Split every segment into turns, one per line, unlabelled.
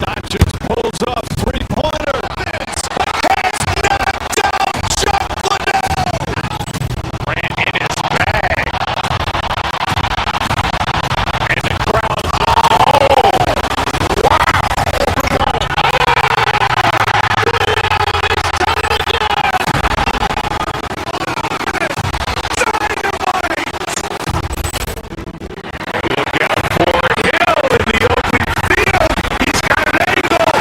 Dodgers pulls up three-pointer. Vince has knocked out Chuck Liddell. Ran in his bag. And the crowd. Look out for Hill in the open field. He's got an angle.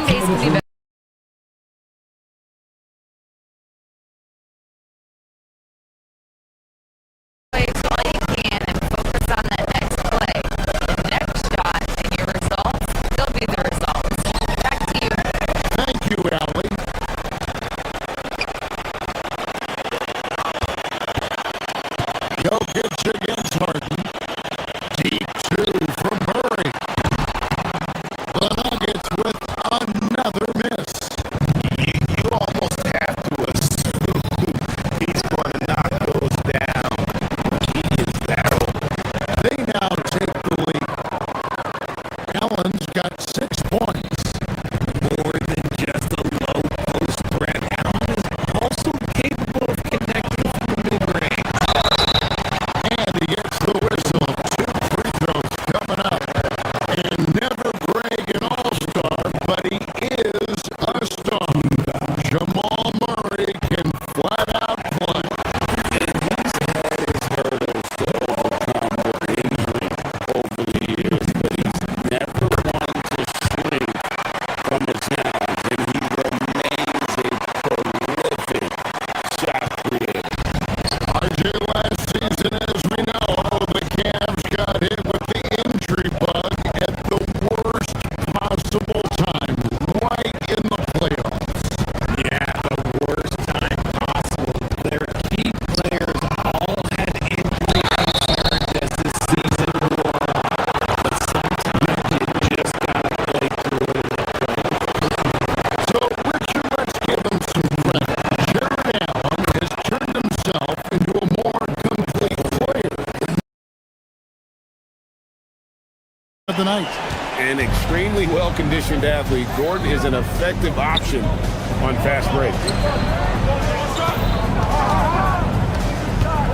Some days can be better. Play all you can and focus on that next play. The next shot and your results, they'll be the results. Back to you.
Thank you, Allie. Jokic against Harden. Deep two from Murray. The Nuggets with another miss.
You almost have to assume he's going to knock those down. He is that old.
They now take the lead. Allen's got 6 points.
More than just a low post threat. Allen is also capable of connecting from the mid-range.
And he gets the whistle. 2 free throws coming up. And never brag an all-star, but he is a star. Jamal Murray can flat out play.
And he's had his hurdles to overcome with injury over the years, but he's never one to shrink from a challenge, and he remains a prolific shot creator.
RJ last season, as we know, the Cavs got hit with the injury bug at the worst possible time, right in the playoffs.
Yeah, the worst time possible. Their key players all had injury concerns as the season wore on. But sometimes you just gotta play through it in the playoffs.
So, Richard, let's give him some credit. Jared Allen has turned himself into a more complete player of the night.
An extremely well-conditioned athlete, Gordon is an effective option on fast break.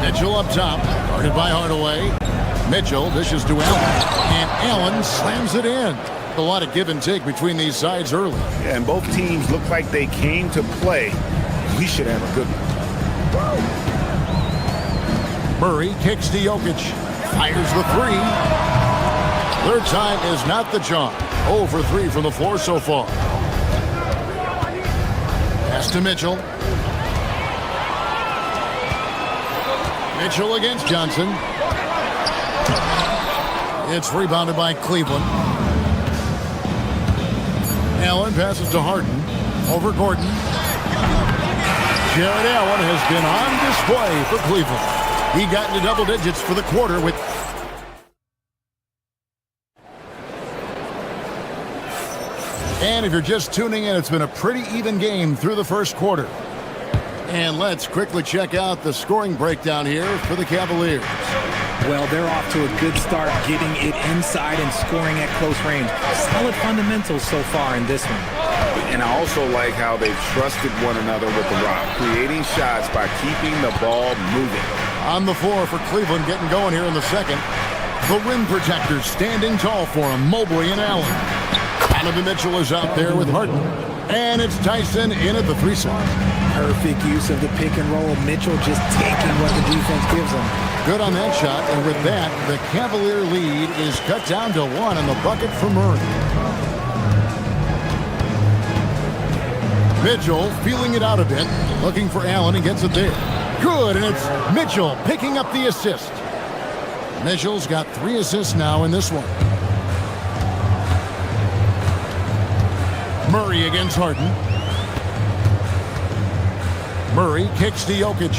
Mitchell up top, guarded by Hardaway. Mitchell dishes to Allen, and Allen slams it in. A lot of give and take between these sides early.
Yeah, and both teams look like they came to play. We should have a good one.
Murray kicks to Jokic, fires the three. Third time is not the charm. 0 for 3 from the floor so far. Pass to Mitchell. Mitchell against Johnson. It's rebounded by Cleveland. Allen passes to Harden. Over Gordon. Jared Allen has been on display for Cleveland. He got into double digits for the quarter with... And if you're just tuning in, it's been a pretty even game through the first quarter. And let's quickly check out the scoring breakdown here for the Cavaliers.
Well, they're off to a good start getting it inside and scoring at close range. Solid fundamentals so far in this one.
And I also like how they've trusted one another with the rock, creating shots by keeping the ball moving.
On the floor for Cleveland, getting going here in the second. The rim protectors standing tall for him, Mobley and Allen. Donovan Mitchell is out there with Harden. And it's Tyson in at the 3-side.
Perfect use of the pick and roll. Mitchell just taking what the defense gives him.
Good on that shot, and with that, the Cavalier lead is cut down to 1 in the bucket for Murray. Mitchell feeling it out a bit, looking for Allen, and gets it there. Good, and it's Mitchell picking up the assist. Mitchell's got 3 assists now in this one. Murray against Harden. Murray kicks to Jokic.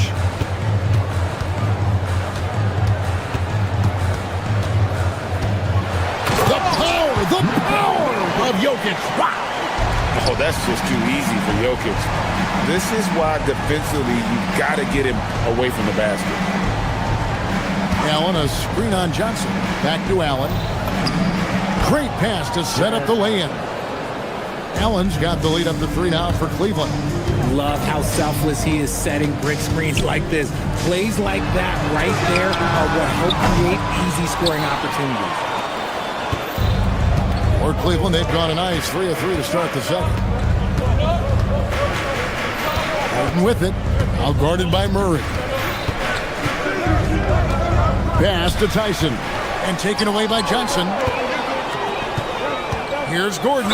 The power of Jokic. Wow.
Oh, that's just too easy for Jokic. This is why defensively you've got to get him away from the basket.
Allen, a screen on Johnson. Back to Allen. Great pass to set up the lay-in. Allen's got the lead up to 3 now for Cleveland.
Love how selfless he is setting brick screens like this. Plays like that right there are what help create easy scoring opportunities.
For Cleveland, they've gone a nice 3 of 3 to start the second. Harden with it, now guarded by Murray. Pass to Tyson, and taken away by Johnson. Here's Gordon.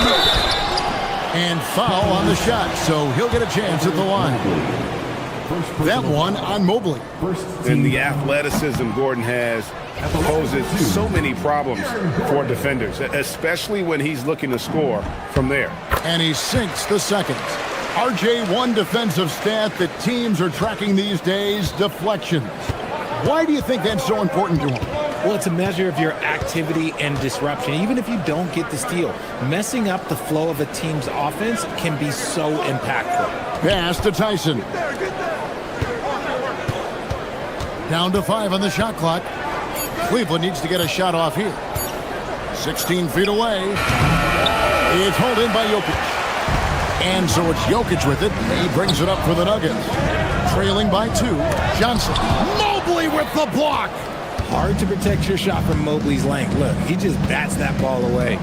And foul on the shot, so he'll get a chance at the line. That one on Mobley.
And the athleticism Gordon has poses so many problems for defenders, especially when he's looking to score from there.
And he sinks the second. RJ, one defensive stat that teams are tracking these days, deflections. Why do you think that's so important to him?
Well, it's a measure of your activity and disruption. Even if you don't get the steal, messing up the flow of a team's offense can be so impactful.
Pass to Tyson. Down to 5 on the shot clock. Cleveland needs to get a shot off here. 16 feet away. It's hauled in by Jokic. And so it's Jokic with it. He brings it up for the Nuggets. Trailing by 2. Johnson. Mobley with the block.
Hard to protect your shot from Mobley's length. Look, he just bats that ball away.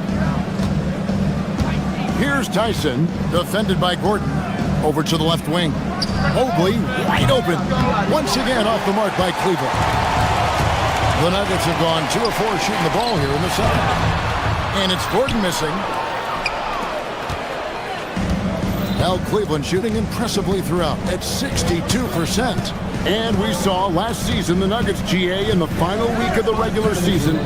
Here's Tyson, defended by Gordon. Over to the left wing. Mobley wide open. Once again off the mark by Cleveland. The Nuggets have gone 2 of 4 shooting the ball here in the second. And it's Gordon missing. Now Cleveland shooting impressively throughout at 62%. And we saw last season the Nuggets, GA, in the final week of the regular season,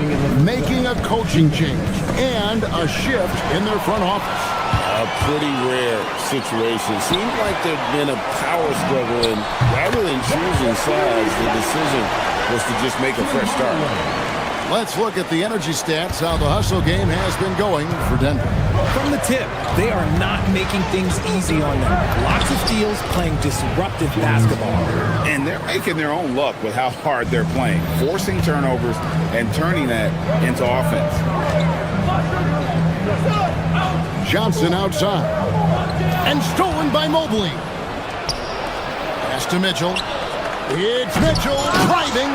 making a coaching change and a shift in their front office.
A pretty rare situation. Seemed like there'd been a power struggle, and rather than choosing sides, the decision was to just make a fresh start.
Let's look at the energy stats, how the hustle game has been going for Denver.
From the tip, they are not making things easy on them. Lots of steals, playing disruptive basketball.
And they're making their own luck with how hard they're playing, forcing turnovers and turning that into offense.
Johnson outside. And stolen by Mobley. Pass to Mitchell. It's Mitchell driving.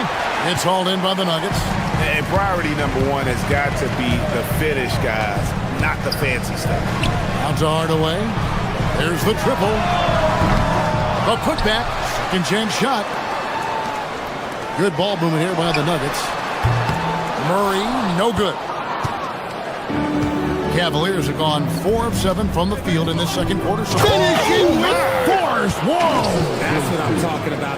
It's hauled in by the Nuggets.
And priority number 1 has got to be the finish, guys, not the fancy stuff.
Out to Hardaway. There's the triple. The putback. Second chance shot. Good ball movement here by the Nuggets. Murray, no good. Cavaliers have gone 4 of 7 from the field in this second quarter. So finishing with force. Whoa!
That's what I'm talking about.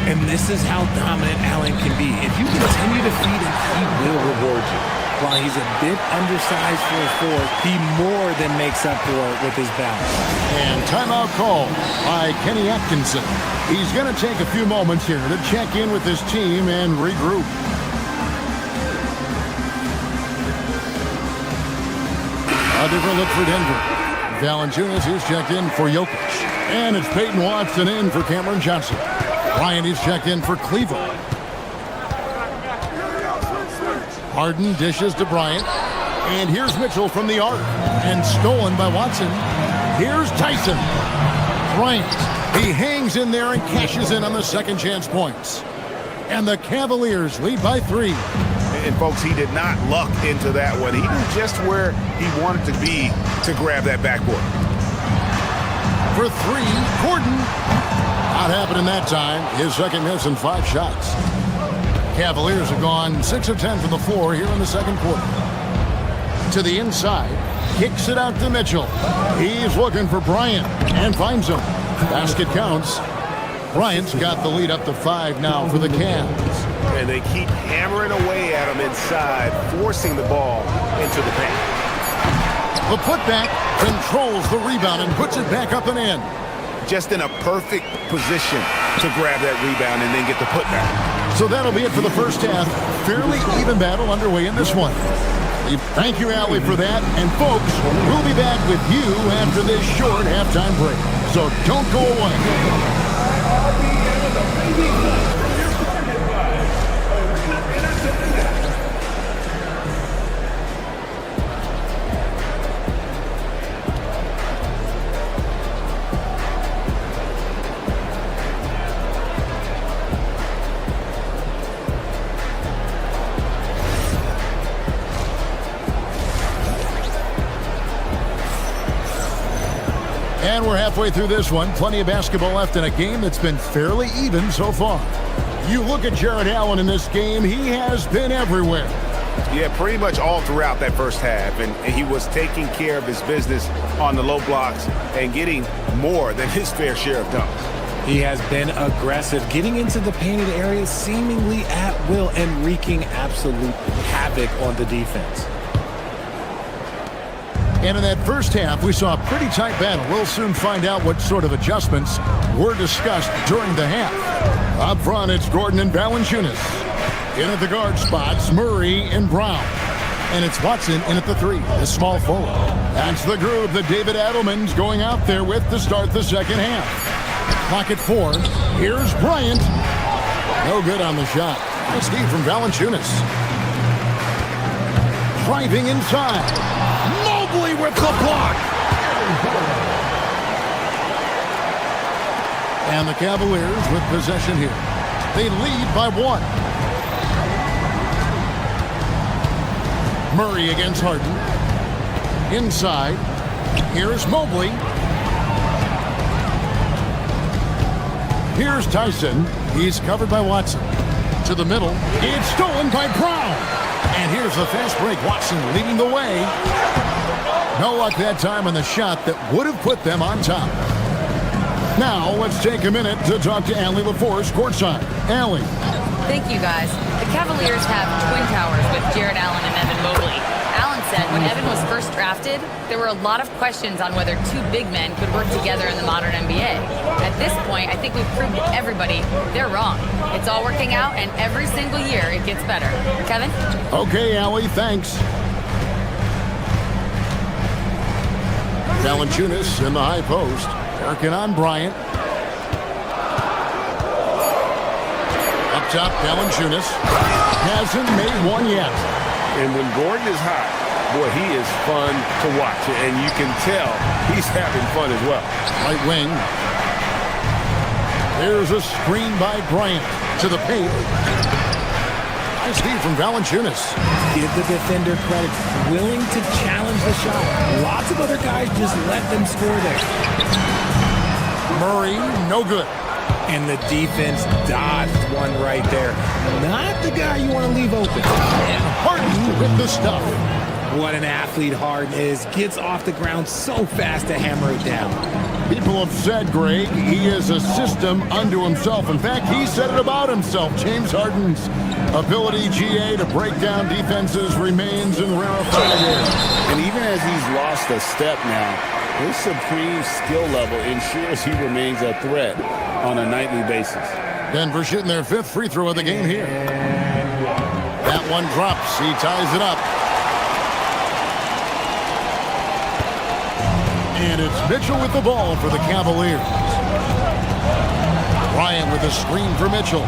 And this is how dominant Allen can be. If you continue to feed him, he will reward you. While he's a bit undersized for a forward, he more than makes up for it with his balance.
And timeout call by Kenny Atkinson. He's going to take a few moments here to check in with his team and regroup. A different look for Denver. Valanciunas is checked in for Jokic. And it's Peyton Watson in for Cameron Johnson. Bryant is checked in for Cleveland. Harden dishes to Bryant. And here's Mitchell from the arc. And stolen by Watson. Here's Tyson. Bryant. He hangs in there and cashes in on the second chance points. And the Cavaliers lead by 3.
And folks, he did not luck into that one. He knew just where he wanted to be to grab that backboard.
For 3, Gordon. Not happening that time. His second miss in 5 shots. Cavaliers have gone 6 of 10 from the floor here in the second quarter. To the inside. Kicks it out to Mitchell. He's looking for Bryant and finds him. Basket counts. Bryant's got the lead up to 5 now for the Cavs.
And they keep hammering away at him inside, forcing the ball into the paint.
The putback controls the rebound and puts it back up and in.
Just in a perfect position to grab that rebound and then get the putback.
So that'll be it for the first half. Fairly even battle underway in this one. Thank you, Allie, for that. And folks, we'll be back with you after this short halftime break. So don't go away. And we're halfway through this one. Plenty of basketball left in a game that's been fairly even so far. You look at Jared Allen in this game, he has been everywhere.
Yeah, pretty much all throughout that first half. And he was taking care of his business on the low blocks and getting more than his fair share of dunks.
He has been aggressive, getting into the painted areas seemingly at will and wreaking absolute havoc on the defense.
And in that first half, we saw a pretty tight battle. We'll soon find out what sort of adjustments were discussed during the half. Up front, it's Gordon and Valanciunas. In at the guard spots, Murray and Brown. And it's Watson in at the 3, the small forward. That's the groove that David Adelman's going out there with to start the second half. Clock at 4. Here's Bryant. No good on the shot. Nice D from Valanciunas. Driving inside. Mobley with the block. And the Cavaliers with possession here. They lead by 1. Murray against Harden. Inside. Here's Mobley. Here's Tyson. He's covered by Watson. To the middle. It's stolen by Brown. And here's the fast break. Watson leading the way. No luck that time on the shot that would have put them on top. Now let's take a minute to talk to Allie LaForce courtside. Allie.
Thank you, guys. The Cavaliers have twin towers with Jared Allen and Evan Mobley. Allen said when Evan was first drafted, there were a lot of questions on whether two big men could work together in the modern NBA. At this point, I think we've proved to everybody they're wrong. It's all working out, and every single year it gets better. Kevin?
Okay, Allie, thanks. Valanciunas in the high post. Working on Bryant. Up top, Valanciunas. Hasn't made one yet.
And when Gordon is hot, boy, he is fun to watch. And you can tell he's having fun as well.
Right wing. There's a screen by Bryant to the paint. Nice feed from Valanciunas.
Give the defender credit. Willing to challenge the shot. Lots of other guys just let them score there.
Murray, no good.
And the defense dodged one right there. Not the guy you want to leave open.
And Harden with the stuff.
What an athlete Harden is. Gets off the ground so fast to hammer it down.
People have said, Greg, he is a system unto himself. In fact, he said it about himself. James Harden's ability, GA, to break down defenses remains in rarefied air.
And even as he's lost a step now, his supreme skill level ensures he remains a threat on a nightly basis.
Denver shooting their 5th free throw of the game here. That one drops. He ties it up. And it's Mitchell with the ball for the Cavaliers. Bryant with a screen for Mitchell.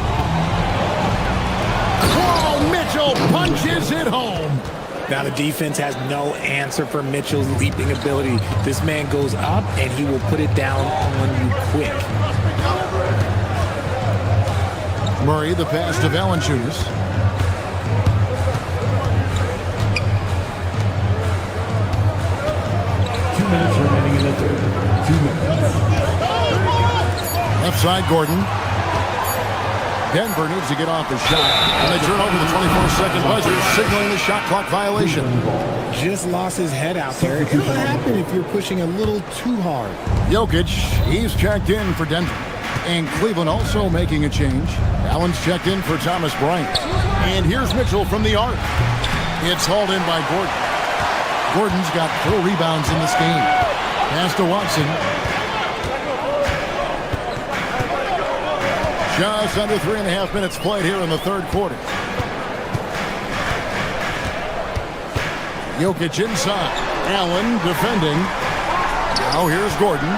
Oh, Mitchell punches it home.
Now the defense has no answer for Mitchell's leaping ability. This man goes up and he will put it down on you quick.
Murray, the pass to Valanciunas.
2 minutes remaining in the third. 2 minutes.
Left side, Gordon. Denver needs to get off the shot. And they turn over the 24-second buzzer, signaling the shot clock violation.
Just lost his head out there. It'll happen if you're pushing a little too hard.
Jokic, he's checked in for Denver. And Cleveland also making a change. Allen's checked in for Thomas Bryant. And here's Mitchell from the arc. It's hauled in by Gordon. Gordon's got 4 rebounds in this game. Pass to Watson. Just under 3.5 minutes played here in the third quarter. Jokic inside. Allen defending. Now here's Gordon.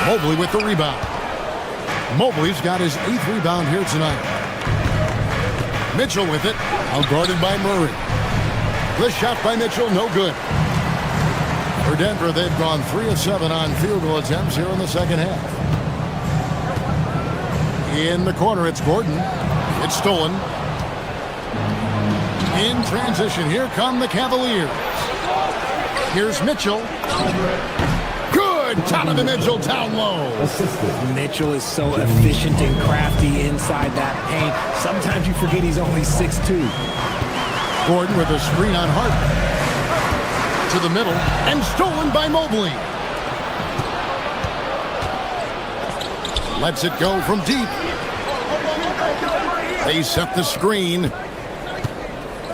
Mobley with the rebound. Mobley's got his 8th rebound here tonight. Mitchell with it. Outguarded by Murray. The shot by Mitchell, no good. For Denver, they've gone 3 of 7 on field goal attempts here in the second half. In the corner, it's Gordon. It's stolen. In transition, here come the Cavaliers. Here's Mitchell. Good! good. Donovan Mitchell down low.
Mitchell is so efficient and crafty inside that paint. Sometimes you forget he's only 6'2".
Gordon with a screen on Harden. To the middle and stolen by Mobley. Lets it go from deep. They set the screen.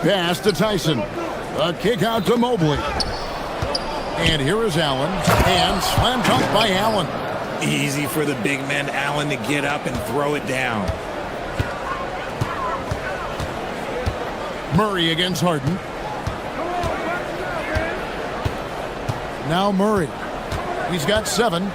Pass to Tyson. A kick out to Mobley. And here is Allen. And slam dunk by Allen.
Easy for the big man Allen to get up and throw it down.
Murray against Harden. Now Murray. He's got 7.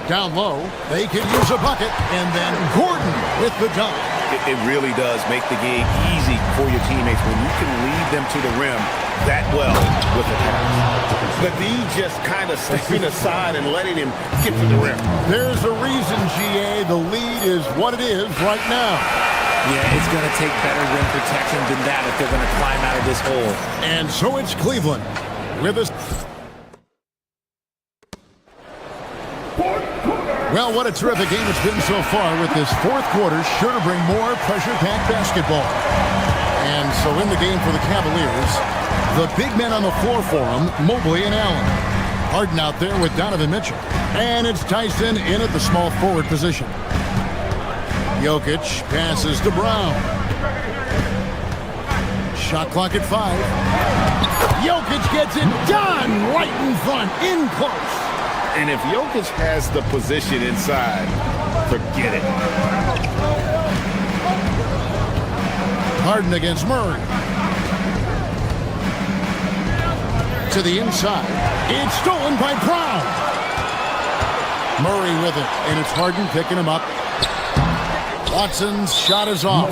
Down low. They could use a bucket. And then Gordon with the dunk.
It really does make the game easy for your teammates when you can lead them to the rim that well with a pass. But he just kind of stepping aside and letting him get to the rim.
There's a reason, GA. The lead is what it is right now.
Yeah, it's going to take better rim protection than that if they're going to climb out of this hole.
And so it's Cleveland with us. Well, what a terrific game it's been so far with this fourth quarter. Sure to bring more pressure-packed basketball. And so in the game for the Cavaliers, the big men on the floor for them, Mobley and Allen. Harden out there with Donovan Mitchell. And it's Tyson in at the small forward position. Jokic passes to Brown. Shot clock at 5. Jokic gets it done right in front, in close.
And if Jokic has the position inside, forget it.
Harden against Murray. To the inside. It's stolen by Brown. Murray with it, and it's Harden picking him up. Watson's shot is off,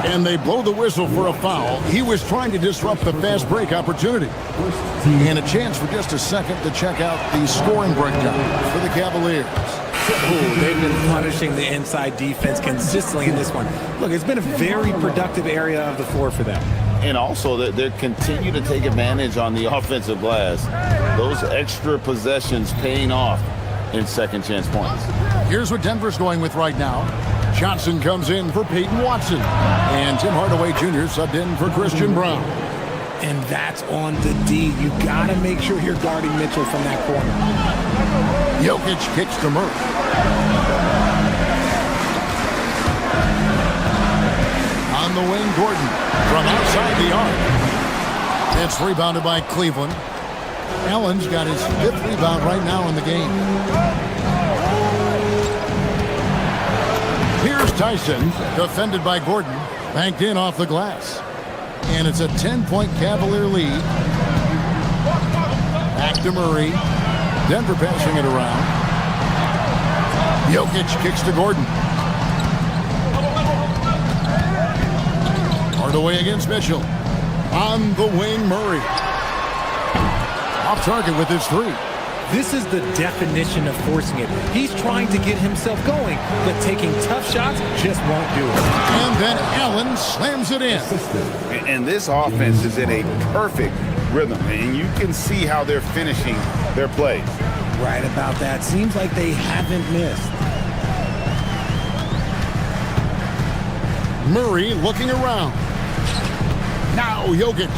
and they blow the whistle for a foul. He was trying to disrupt the fast break opportunity. And a chance for just a second to check out the scoring breakdown for the Cavaliers.
Ooh, they've been punishing the inside defense consistently in this one. Look, it's been a very productive area of the floor for them.
And also, they continue to take advantage on the offensive glass. Those extra possessions paying off in second chance points.
Here's what Denver's going with right now. Johnson comes in for Peyton Watson. And Tim Hardaway Jr. subbed in for Christian Brown.
And that's on the D. You got to make sure you're guarding Mitchell from that corner.
Jokic kicks to Murray. On the wing, Gordon from outside the arc. It's rebounded by Cleveland. Allen's got his 5th rebound right now in the game. Here's Tyson, defended by Gordon, banked in off the glass. And it's a 10-point Cavalier lead. Back to Murray. Denver passing it around. Jokic kicks to Gordon. Hardaway against Mitchell. On the wing, Murray. Off target with his 3.
This is the definition of forcing it. He's trying to get himself going, but taking tough shots just won't do it.
And then Allen slams it in.
And this offense is in a perfect rhythm, and you can see how they're finishing their plays.
Right about that. Seems like they haven't missed.
Murray looking around. Now Jokic.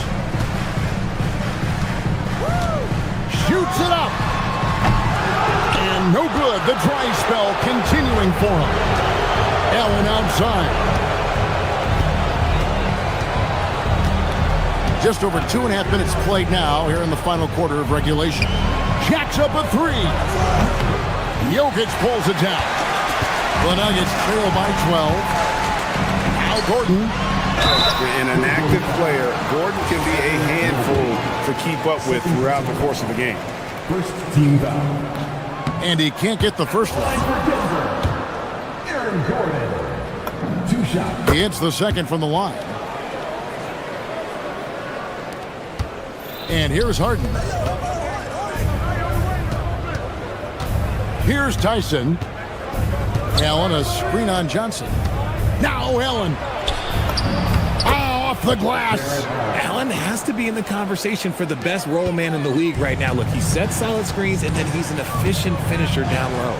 Shoots it up. And no good. The dry spell continuing for him. Allen outside. Just over 2.5 minutes played now here in the final quarter of regulation. Jacks up a 3. Jokic pulls it down. The Nuggets trail by 12. Now Gordon.
And an active player, Gordon can be a handful to keep up with throughout the course of the game.
First team foul.
And he can't get the first one.
Aaron Gordon. 2 shots.
He hits the second from the line. And here's Harden. Here's Tyson. Allen, a screen on Johnson. Now Allen. the glass.
Allen has to be in the conversation for the best roll man in the league right now. Look, he sets solid screens, and then he's an efficient finisher down low.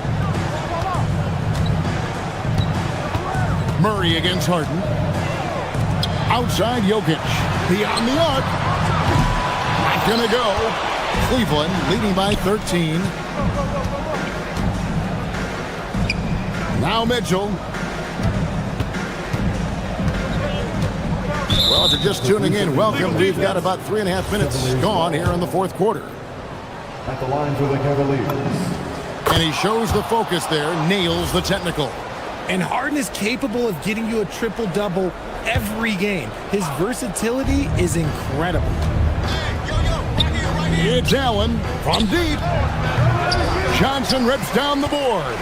Murray against Harden. Outside Jokic. Beyond the arc. Not gonna go. Cleveland leading by 13. Now Mitchell. Well, if you're just tuning in, welcome. We've got about 3.5 minutes gone here in the fourth quarter.
At the line for the Cavaliers.
And he shows the focus there, nails the technical.
And Harden is capable of getting you a triple-double every game. His versatility is incredible.
It's Allen from deep. Johnson rips down the board.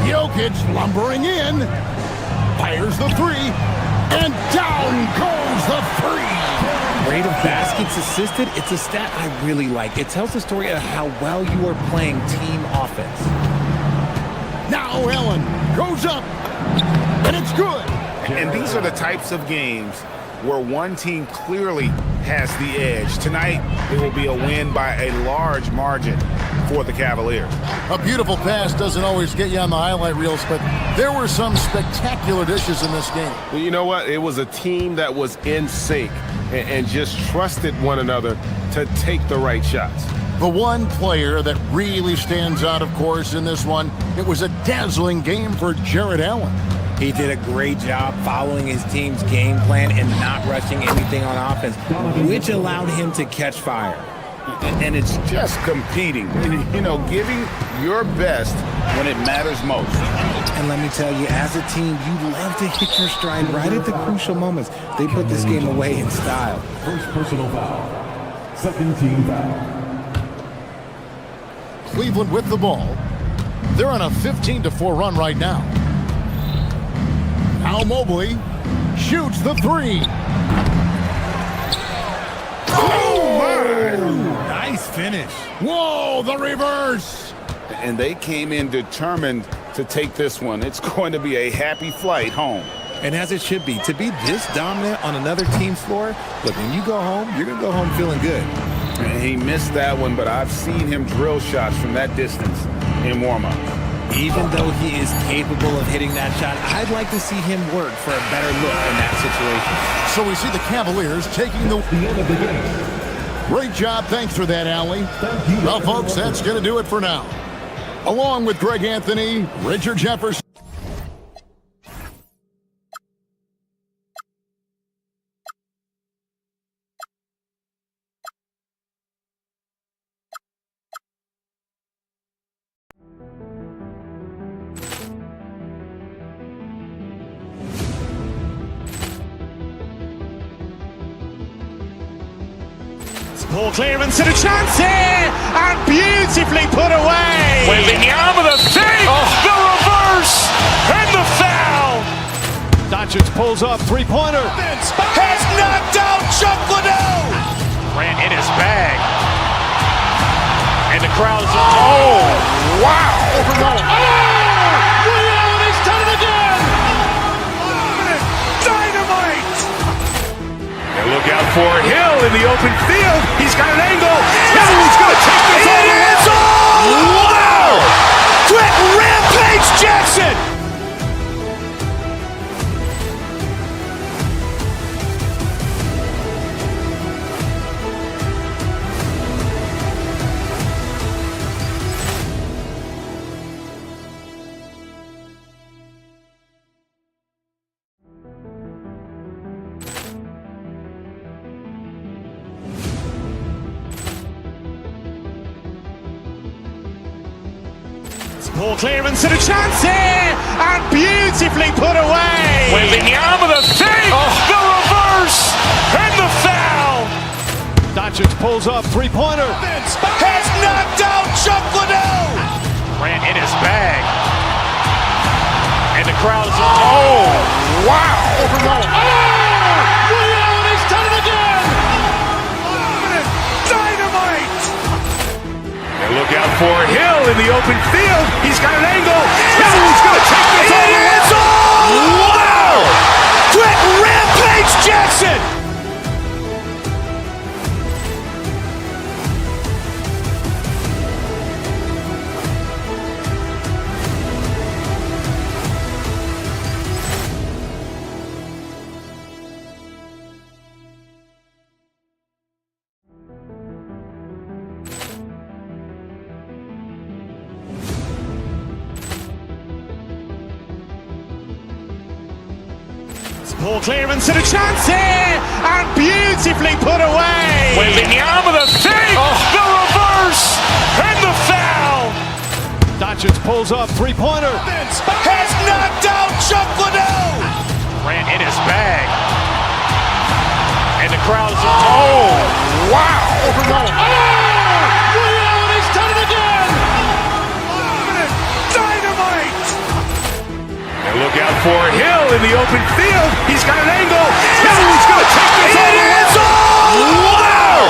Jokic lumbering in. Fires the three. And down goes the three.
Rate of baskets assisted, it's a stat I really like. It tells the story of how well you are playing team offense.
Now Allen goes up. And it's good.
And these are the types of games where one team clearly has the edge. Tonight, it will be a win by a large margin for the Cavaliers.
A beautiful pass doesn't always get you on the highlight reels, but there were some spectacular dishes in this game.
Well, you know what? It was a team that was in sync and just trusted one another to take the right shots.
The one player that really stands out, of course, in this one, it was a dazzling game for Jarrett Allen.
He did a great job following his team's game plan and not rushing anything on offense, which allowed him to catch fire.
And it's just competing, you know, giving your best when it matters most.
And let me tell you, as a team, you love to hit your stride right at the crucial moments. They put this game away in style.
First personal foul. Second team foul.
Cleveland with the ball. They're on a 15-4 run right now. Now Mobley shoots the three.
Oh, my!
Nice finish.
Whoa, the reverse.
And they came in determined to take this one. It's going to be a happy flight home.
And as it should be, to be this dominant on another team's floor, look, when you go home, you're going to go home feeling good.
And he missed that one, but I've seen him drill shots from that distance in warm-up.
Even though he is capable of hitting that shot, I'd like to see him work for a better look in that situation.
So we see the Cavaliers taking the
end of the game.
Great job. Thanks for that, Allie. Well, folks, that's going to do it for now. Along with Greg Anthony, Richard Jefferson.
Poor clearance and a chance here, and beautifully put away. Wembanyama the save, the reverse, and the foul.
Doncic pulls up, three-pointer.
Has knocked out Chuck Liddell. Grant in his bag, and the crowd is wow. He's done it again. Dynamite. And look out for Hill in the open field. He's got an angle. He's going to take this all the way. Wow! Quick Rampage Jackson. Poor clearance and a chance here, and beautifully put away. Wembanyama the save, the reverse, and the foul.
Doncic pulls up, three-pointer.
Has knocked out Chuck Liddell. Grant in his bag, and the crowd is wow. He's done it again. Dynamite. And look out for Hill in the open field. He's got an angle. He's going to take this all the way. Wow!
Ball clearance and a chance here, and beautifully put away. Waving the arm of the fake, the reverse, and the foul. Doncic pulls up, three-pointer. Has knocked out Chuck Liddell. Ran in his bag. And the crowd is, oh, wow. Ray Allen has done it again. Dynamite. And look out for Hill in the open field. He's got an angle. Hill is going to take this all the way. Wow.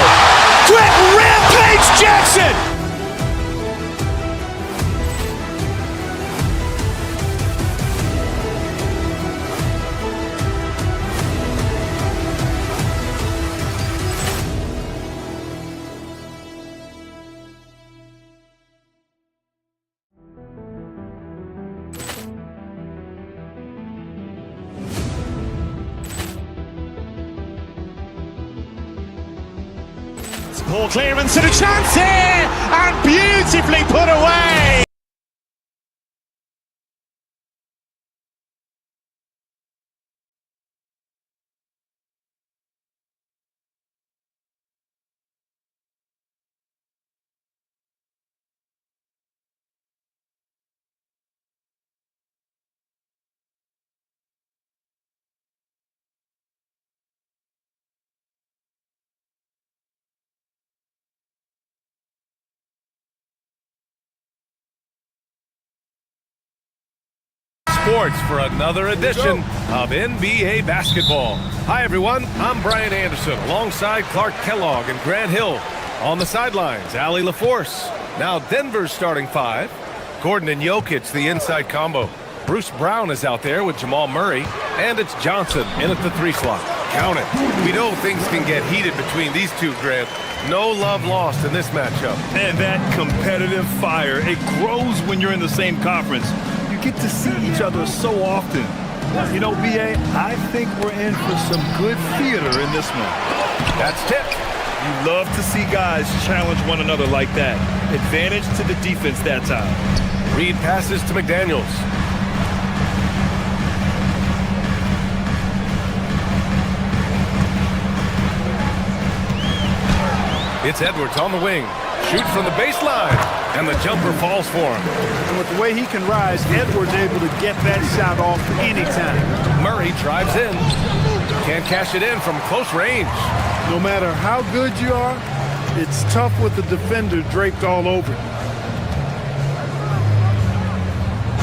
Quick Rampage Jackson. Ball clearance and a chance here, and beautifully put away.
Sports for another edition of NBA basketball. Hi everyone, I'm Brian Anderson alongside Clark Kellogg and Grant Hill. On the sidelines, Allie LaForce. Now Denver's starting five. Gordon and Jokic, the inside combo. Bruce Brown is out there with Jamal Murray, and it's Johnson in at the 3 slot. Count it. We know things can get heated between these two, Grant. No love lost in this matchup.
And that competitive fire, it grows when you're in the same conference. You get to see each other so often. You know, BA, I think we're in for some good theater in this one.
That's tip.
You love to see guys challenge one another like that. Advantage to the defense that time.
Reed passes to McDaniels. It's Edwards on the wing. Shoot from the baseline. And the jumper falls for him.
And with the way he can rise, Edwards able to get that shot off anytime.
Murray drives in. Can't cash it in from close range.
No matter how good you are, it's tough with the defender draped all over you.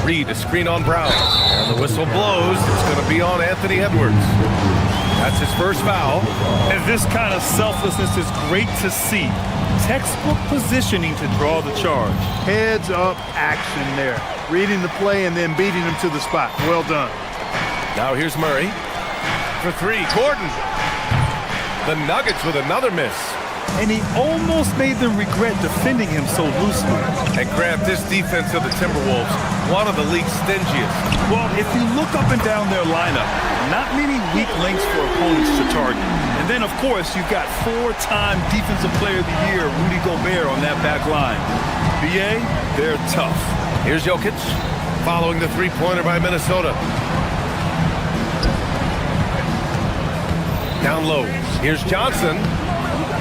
Reed, a screen on Brown. And the whistle blows. It's going to be on Anthony Edwards. That's his first foul.
And this kind of selflessness is great to see. Textbook positioning to draw the charge.
Heads up action there. Reading the play and then beating him to the spot. Well done.
Now here's Murray. For 3, Gordon. The Nuggets with another miss.
And he almost made them regret defending him so loosely.
And Grant, this defense of the Timberwolves, one of the league's stingiest.
Well, if you look up and down their lineup, not many weak links for opponents to target. And then, of course, you've got 4-time Defensive Player of the Year, Rudy Gobert, on that back line. BA, they're tough.
Here's Jokic, following the three-pointer by Minnesota. Down low, here's Johnson.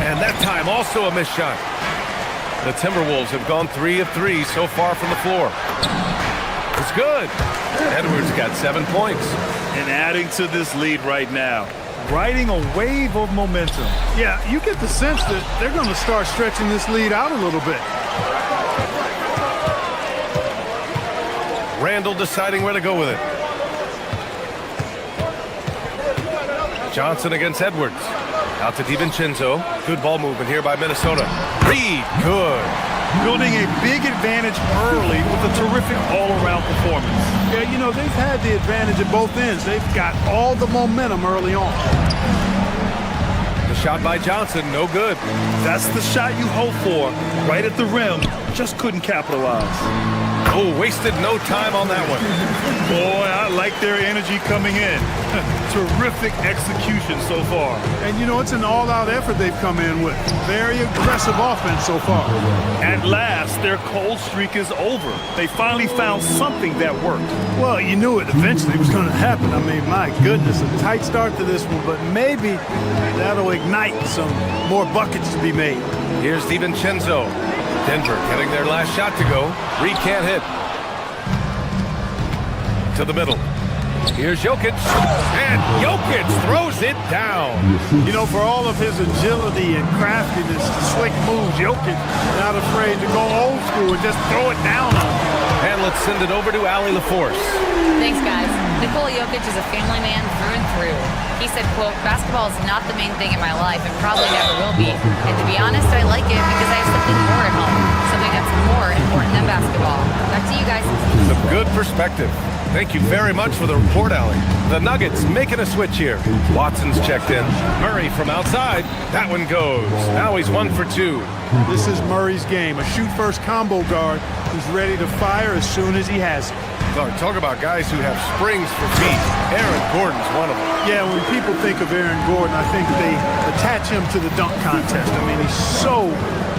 And that time also a missed shot. The Timberwolves have gone 3 of 3 so far from the floor. It's good. Edwards got 7 points.
And adding to this lead right now, riding a wave of momentum.
Yeah, you get the sense that they're going to start stretching this lead out a little bit.
Randall deciding where to go with it. Johnson against Edwards. Out to DiVincenzo. Good ball movement here by Minnesota. Reed, good.
Building a big advantage early with a terrific all-around performance.
Yeah, you know, they've had the advantage at both ends. They've got all the momentum early on.
The shot by Johnson, no good.
That's the shot you hope for. Right at the rim, just couldn't capitalize.
Oh, wasted no time on that one.
Boy, I like their energy coming in. Terrific execution so far.
And, you know, it's an all-out effort they've come in with. Very aggressive offense so far.
At last, their cold streak is over. They finally found something that worked.
Well, you knew it eventually was going to happen. I mean, my goodness, a tight start to this one, but maybe that'll ignite some more buckets to be made.
Here's DiVincenzo. Denver getting their last shot to go. Reed can't hit. To the middle. Here's Jokic. And Jokic throws it down.
You know, for all of his agility and craftiness, slick moves, Jokic not afraid to go old school and just throw it down on him.
And let's send it over to Allie LaForce.
Thanks, guys. Nikola Jokic is a family man through and through. He said, quote, basketball is not the main thing in my life and probably never will be. And to be honest, I like it because I have something more at home. Something that's more important than basketball. Back to you guys.
Some good perspective. Thank you very much for the report, Allie. The Nuggets making a switch here. Watson's checked in. Murray from outside. That one goes. Now he's 1 for 2.
This is Murray's game. A shoot-first combo guard who's ready to fire as soon as he has it.
Talk about guys who have springs for feet. Aaron Gordon's one of them.
Yeah, when people think of Aaron Gordon, I think they attach him to the dunk contest. I mean, he's so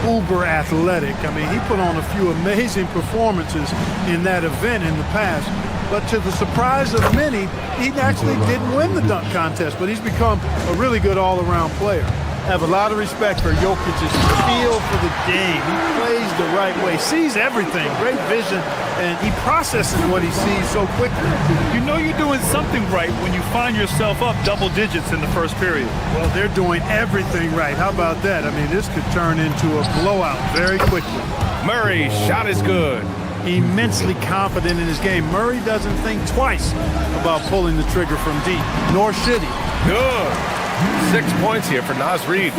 uber athletic. I mean, he put on a few amazing performances in that event in the past. But to the surprise of many, he actually didn't win the dunk contest, but he's become a really good all-around player. I have a lot of respect for Jokic's feel for the game. He plays the right way, sees everything, great vision, and he processes what he sees so quickly.
You know you're doing something right when you find yourself up double digits in the first period.
Well, they're doing everything right. How about that? I mean, this could turn into a blowout very quickly.
Murray's shot is good.
Immensely confident in his game. Murray doesn't think twice about pulling the trigger from deep, nor should he.
Good. 6 points here for Naz Reid.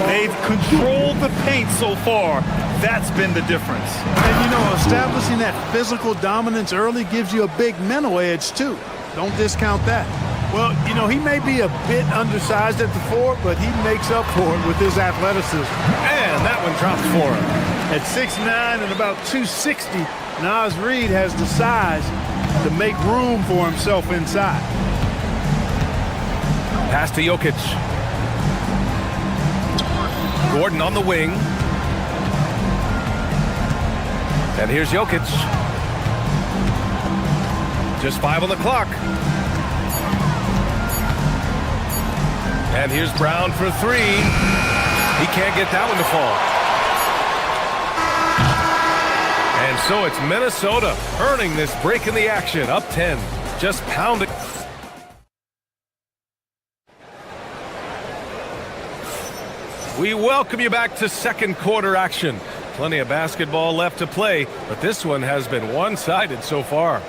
They've controlled the paint so far. That's been the difference.
And, you know, establishing that physical dominance early gives you a big mental edge, too. Don't discount that. Well, you know, he may be a bit undersized at the 4, but he makes up for it with his athleticism.
And that one drops for him.
At 6'9" and about 260, Naz Reid has the size to make room for himself inside.
Pass to Jokic. Gordon on the wing. And here's Jokic. Just 5 on the clock. And here's Brown for 3. He can't get that one to fall. And so it's Minnesota earning this break in the action. Up 10. Just pounding. We welcome you back to second quarter action. Plenty of basketball left to play, but this one has been one-sided so far.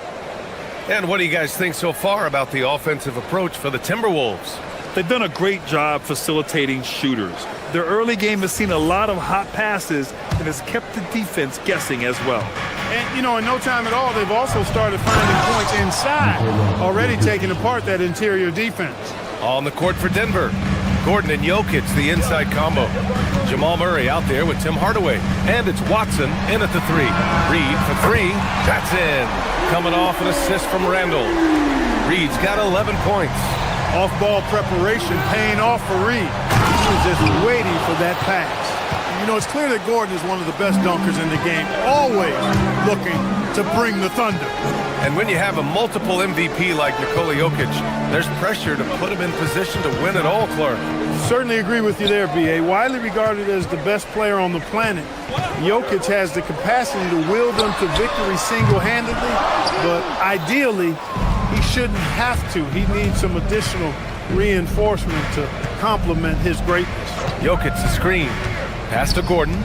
And what do you guys think so far about the offensive approach for the Timberwolves?
They've done a great job facilitating shooters. Their early game has seen a lot of hot passes and has kept the defense guessing as well.
And, you know, in no time at all, they've also started finding points inside, already taking apart that interior defense.
On the court for Denver. Gordon and Jokic, the inside combo. Jamal Murray out there with Tim Hardaway. And it's Watson in at the 3. Reed for 3. That's in. Coming off an assist from Randall. Reed's got 11 points.
Off-ball preparation paying off for Reed. He was just waiting for that pass. You know, it's clear that Gordon is one of the best dunkers in the game, always looking to bring the thunder.
And when you have a multiple MVP like Nikola Jokic, there's pressure to put him in position to win it all, Clark.
Certainly agree with you there, B.A. Widely regarded as the best player on the planet, Jokic has the capacity to will them to victory single-handedly, but ideally, he shouldn't have to. He needs some additional reinforcement to complement his greatness.
Jokic the screen. Pass to Gordon.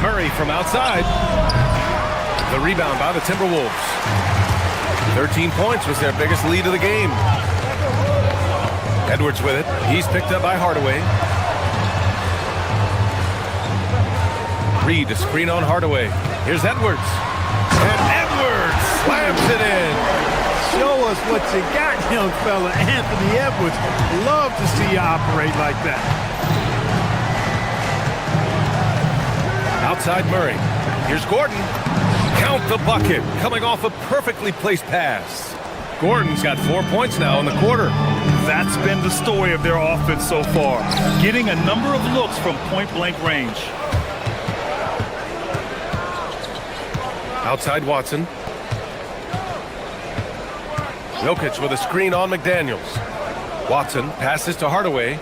Murray from outside. The rebound by the Timberwolves. 13 points was their biggest lead of the game. Edwards with it. He's picked up by Hardaway. Reed to screen on Hardaway. Here's Edwards. And Edwards slams it in.
Show us what you got, young fella. Anthony Edwards. Love to see you operate like that.
Outside Murray. Here's Gordon. Count the bucket, coming off a perfectly placed pass. Gordon's got 4 points now in the quarter.
That's been the story of their offense so far, getting a number of looks from point-blank range.
Outside Watson. Jokic with a screen on McDaniels. Watson passes to Hardaway.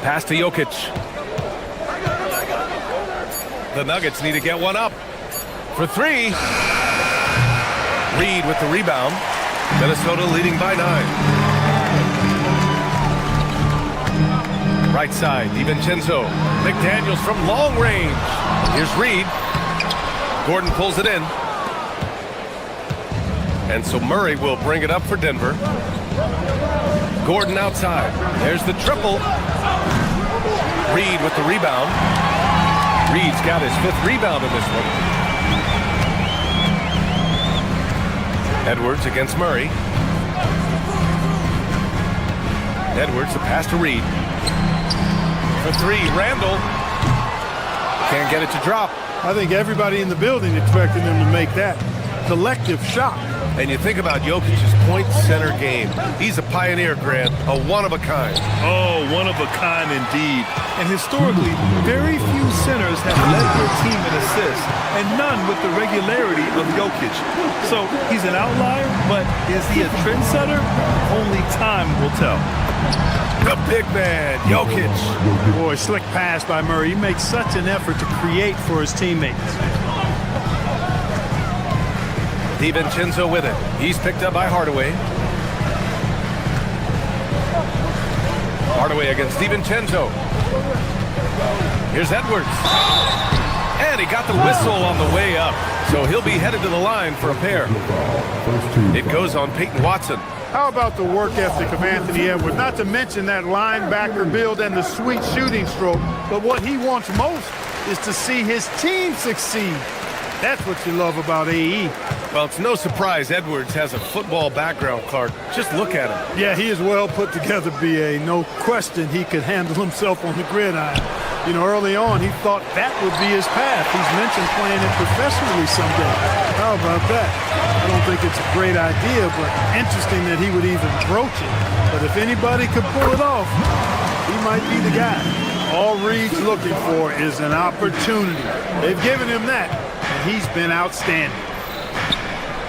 Pass to Jokic. The Nuggets need to get one up. For three. Reed with the rebound. Minnesota leading by 9. Right side, DiVincenzo. McDaniels from long range. Here's Reed. Gordon pulls it in. And so Murray will bring it up for Denver. Gordon outside. There's the triple. Reed with the rebound. Reed's got his 5th rebound in this one. Edwards against Murray. Edwards, the pass to Reed. For 3, Randall. Can't get it to drop.
I think everybody in the building expected them to make that collective shot.
And you think about Jokic's point center game. He's a pioneer, Grant, a one-of-a-kind.
Oh, one of a kind indeed. And historically, very few centers have led their team in assists, and none with the regularity of Jokic. So he's an outlier, but is he a trendsetter? Only time will tell.
The big man, Jokic.
Boy, slick pass by Murray. He makes such an effort to create for his teammates.
DiVincenzo with it. He's picked up by Hardaway. Hardaway against DiVincenzo. Here's Edwards. And he got the whistle on the way up. So he'll be headed to the line for a pair. It goes on Peyton Watson.
How about the work ethic of Anthony Edwards? Not to mention that linebacker build and the sweet shooting stroke. But what he wants most is to see his team succeed. That's what you love about AE.
Well, it's no surprise Edwards has a football background, Clark. Just look at him.
Yeah, he is well put together, B.A. No question he could handle himself on the gridiron. You know, early on, he thought that would be his path. He's mentioned playing it professionally someday. How about that? I don't think it's a great idea, but interesting that he would even broach it. But if anybody could pull it off, he might be the guy. All Reed's looking for is an opportunity. They've given him that, and he's been outstanding.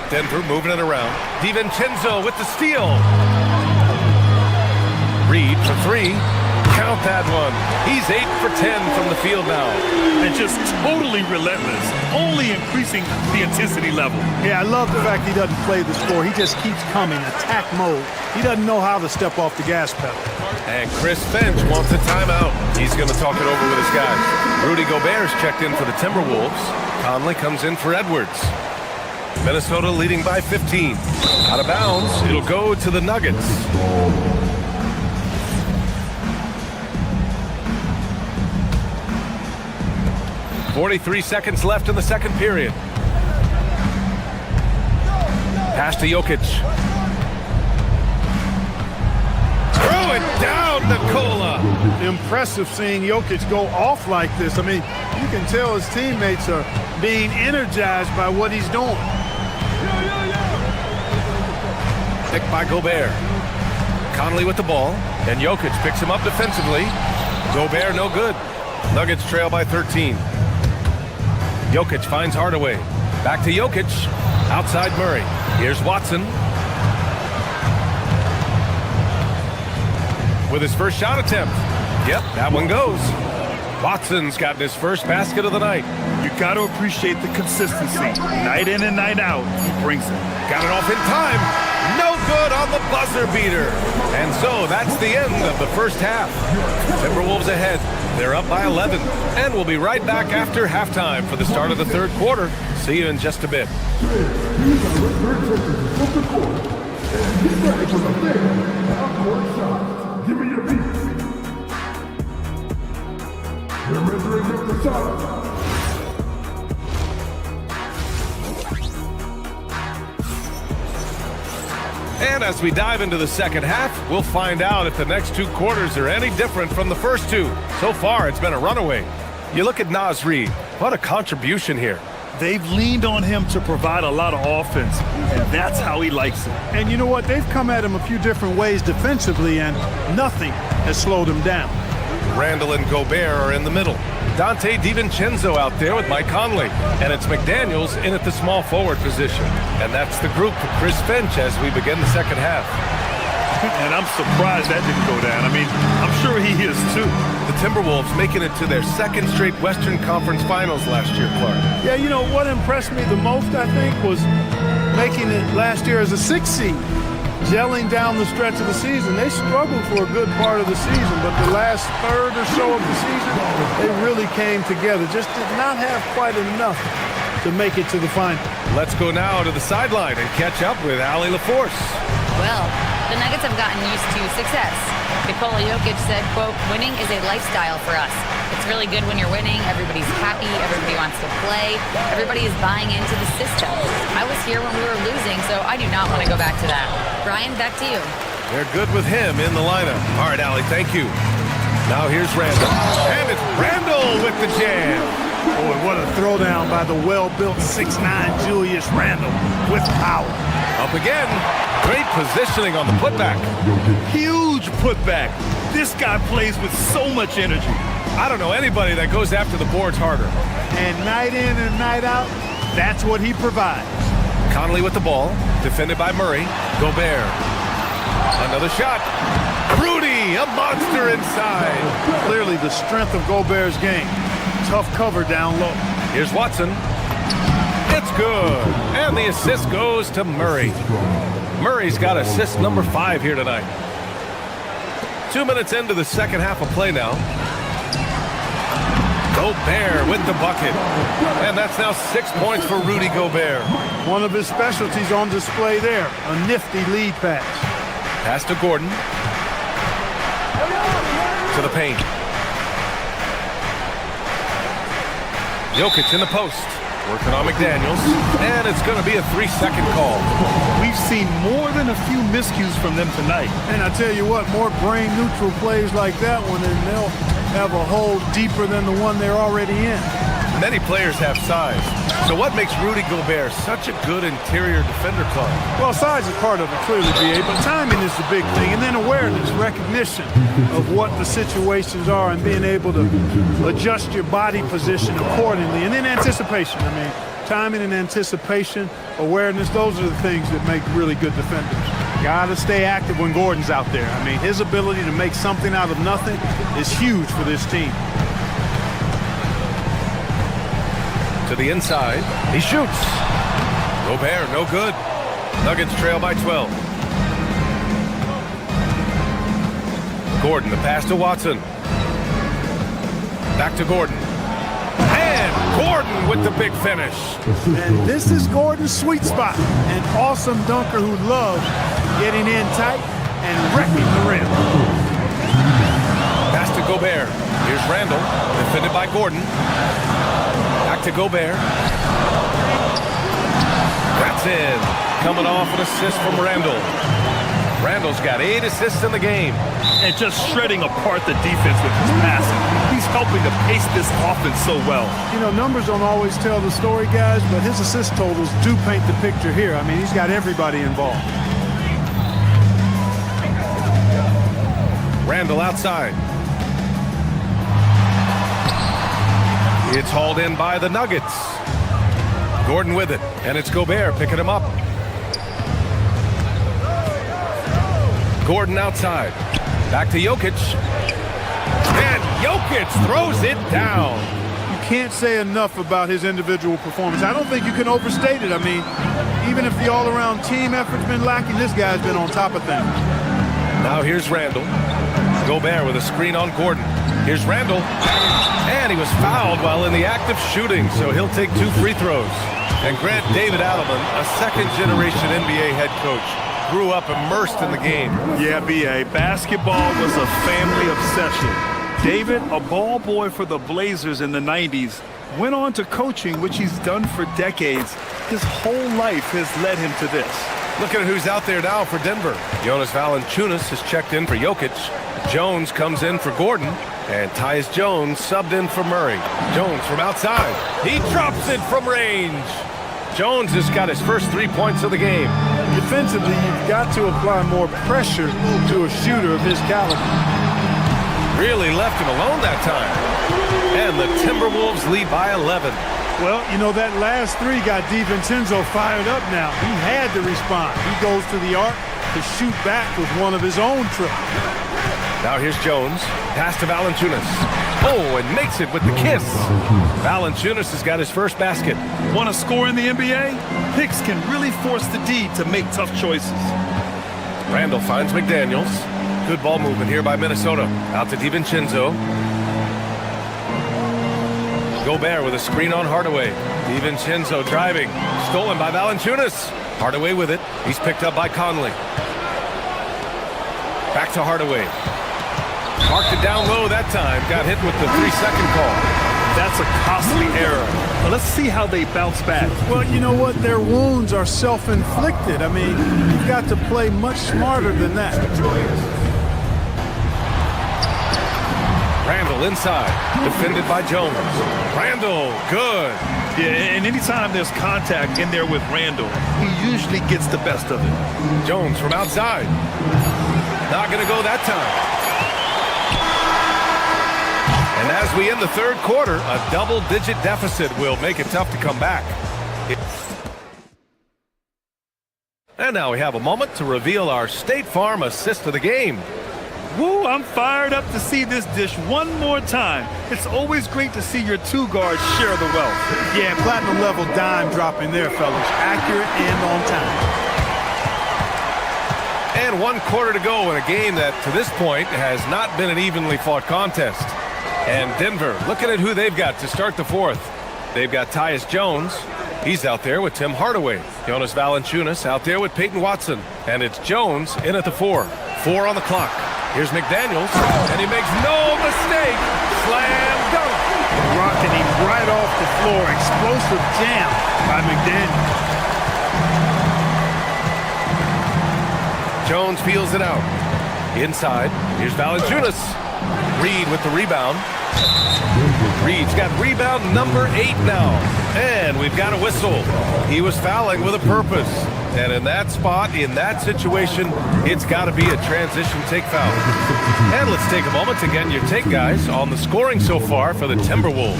Denver moving it around. DiVincenzo with the steal. Reed for 3. Count that one. He's 8 for 10 from the field now.
And just totally relentless, only increasing the intensity level.
Yeah, I love the fact he doesn't play the score. He just keeps coming, attack mode. He doesn't know how to step off the gas pedal.
And Chris Finch wants a timeout. He's going to talk it over with his guys. Rudy Gobert's checked in for the Timberwolves. Conley comes in for Edwards. Minnesota leading by 15. Out of bounds, it'll go to the Nuggets. .43 seconds left in the second period. Pass to Jokic. Throw it down, Nikola.
Impressive seeing Jokic go off like this. I mean, you can tell his teammates are being energized by what he's doing.
Picked by Gobert. Conley with the ball, and Jokic picks him up defensively. Gobert no good. Nuggets trail by 13. Jokic finds Hardaway. Back to Jokic. Outside Murray. Here's Watson. With his first shot attempt. Yep, that one goes. Watson's gotten his first basket of the night.
You got to appreciate the consistency. Night in and night out, he brings it.
Got it off in time. No good on the buzzer beater. And so that's the end of the first half. Timberwolves ahead. They're up by 11. And we'll be right back after halftime for the start of the third quarter. See you in just a bit.
Give me your beat. You're measuring up the shot.
And as we dive into the second half, we'll find out if the next 2 quarters are any different from the first 2. So far, it's been a runaway. You look at Naz Reid. What a contribution here.
They've leaned on him to provide a lot of offense, and that's how he likes it.
And you know what? They've come at him a few different ways defensively, and nothing has slowed him down.
Randall and Gobert are in the middle. Dante DiVincenzo out there with Mike Conley. And it's McDaniels in at the small forward position. And that's the group for Chris Finch as we begin the second half.
And I'm surprised that didn't go down. I mean, I'm sure he is too.
The Timberwolves making it to their second straight Western Conference Finals last year, Clark.
Yeah, you know, what impressed me the most, I think, was making it last year as a 6 seed. Gelling down the stretch of the season. They struggled for a good part of the season, but the last third or so of the season, they really came together. Just did not have quite enough to make it to the final.
Let's go now to the sideline and catch up with Allie LaForce.
Well, the Nuggets have gotten used to success. Nikola Jokic said, quote, winning is a lifestyle for us. It's really good when you're winning. Everybody's happy. Everybody wants to play. Everybody is buying into the system. I was here when we were losing, so I do not want to go back to that. Brian, back to you.
They're good with him in the lineup. All right, Allie, thank you. Now here's Randall. And it's Randall with the jam.
Boy, what a throwdown by the well-built 6'9" Julius Randle with power.
Up again. Great positioning on the putback.
Huge putback. This guy plays with so much energy.
I don't know anybody that goes after the boards harder.
And night in and night out, that's what he provides.
Conley with the ball, defended by Murray. Gobert. Another shot. Rudy, a monster inside.
Clearly the strength of Gobert's game. Tough cover down low.
Here's Watson. It's good. And the assist goes to Murray. Murray's got assist number 5 here tonight. 2 minutes into the second half of play now. Gobert with the bucket. And that's now 6 points for Rudy Gobert.
One of his specialties on display there. A nifty lead pass.
Pass to Gordon. To the paint. Jokic in the post. Working on McDaniels. And it's going to be a 3-second call.
We've seen more than a few miscues from them tonight.
And I tell you what, more brain-neutral plays like that one, and they'll have a hole deeper than the one they're already in.
Many players have size. So what makes Rudy Gobert such a good interior defender, Clark?
Well, size is part of it, clearly, B.A., but timing is the big thing. And then awareness, recognition of what the situations are and being able to adjust your body position accordingly. And then anticipation. I mean, timing and anticipation, awareness, those are the things that make really good defenders. Got to stay active when Gordon's out there. I mean, his ability to make something out of nothing is huge for this team.
To the inside. He shoots. Gobert, no good. Nuggets trail by 12. Gordon, the pass to Watson. Back to Gordon. And Gordon with the big finish.
And this is Gordon's sweet spot. An awesome dunker who loves getting in tight and wrecking the rim.
Pass to Gobert. Here's Randall, defended by Gordon. Back to Gobert. That's in. Coming off an assist from Randall. Randall's got 8 assists in the game.
And just shredding apart the defense with his passing. He's helping to pace this offense so well.
You know, numbers don't always tell the story, guys, but his assist totals do paint the picture here. I mean, he's got everybody involved.
Randall outside. It's hauled in by the Nuggets. Gordon with it, and it's Gobert picking him up. Gordon outside. Back to Jokic. And Jokic throws it down.
You can't say enough about his individual performance. I don't think you can overstate it. I mean, even if the all-around team effort's been lacking, this guy's been on top of things.
Now here's Randall. Gobert with a screen on Gordon. Here's Randall. And he was fouled while in the act of shooting, so he'll take 2 free throws. And Grant David Adelman, a second-generation NBA head coach, grew up immersed in the game.
Yeah, B.A., basketball was a family obsession. David, a ball boy for the Blazers in the 90s, went on to coaching, which he's done for decades. His whole life has led him to this.
Look at who's out there now for Denver. Jonas Valanciunas has checked in for Jokic. Jones comes in for Gordon. And Tyus Jones subbed in for Murray. Jones from outside. He drops it from range. Jones has got his first 3 points of the game.
Defensively, you've got to apply more pressure to a shooter of his caliber.
Really left him alone that time. And the Timberwolves lead by 11.
Well, you know, that last three got DiVincenzo fired up now. He had to respond. He goes to the arc to shoot back with one of his own triples.
Now here's Jones. Pass to Valanciunas. Oh, and makes it with the kiss. Valanciunas has got his first basket.
Want to score in the NBA? Picks can really force the D to make tough choices.
Randall finds McDaniels. Good ball movement here by Minnesota. Out to DiVincenzo. Gobert with a screen on Hardaway. DiVincenzo driving. Stolen by Valanciunas. Hardaway with it. He's picked up by Conley. Back to Hardaway. Marked it down low that time. Got hit with the 3-second call.
That's a costly error. But let's see how they bounce back.
Well, you know what? Their wounds are self-inflicted. I mean, you've got to play much smarter than that.
Randall inside. Defended by Jones. Randall, good.
Yeah, and anytime there's contact in there with Randall, he usually gets the best of it.
Jones from outside. Not going to go that time. And as we end the third quarter, a double-digit deficit will make it tough to come back. And now we have a moment to reveal our State Farm assist of the game.
Woo, I'm fired up to see this dish one more time. It's always great to see your two guards share the wealth.
Yeah, platinum level dime dropping there, fellas. Accurate and on time.
And 1 quarter to go in a game that, to this point, has not been an evenly fought contest. And Denver, looking at who they've got to start the fourth. They've got Tyus Jones. He's out there with Tim Hardaway. Jonas Valanciunas out there with Peyton Watson. And it's Jones in at the 4. 4 on the clock. Here's McDaniels, and he makes no mistake. Slam dunk.
Rocking him right off the floor. Explosive jam by McDaniels.
Jones feels it out. Inside, here's Valanciunas. Reed with the rebound. Reed's got rebound number 8 now. And we've got a whistle. He was fouling with a purpose. And in that spot, in that situation, it's got to be a transition take foul. And let's take a moment to get your take, guys, on the scoring so far for the Timberwolves.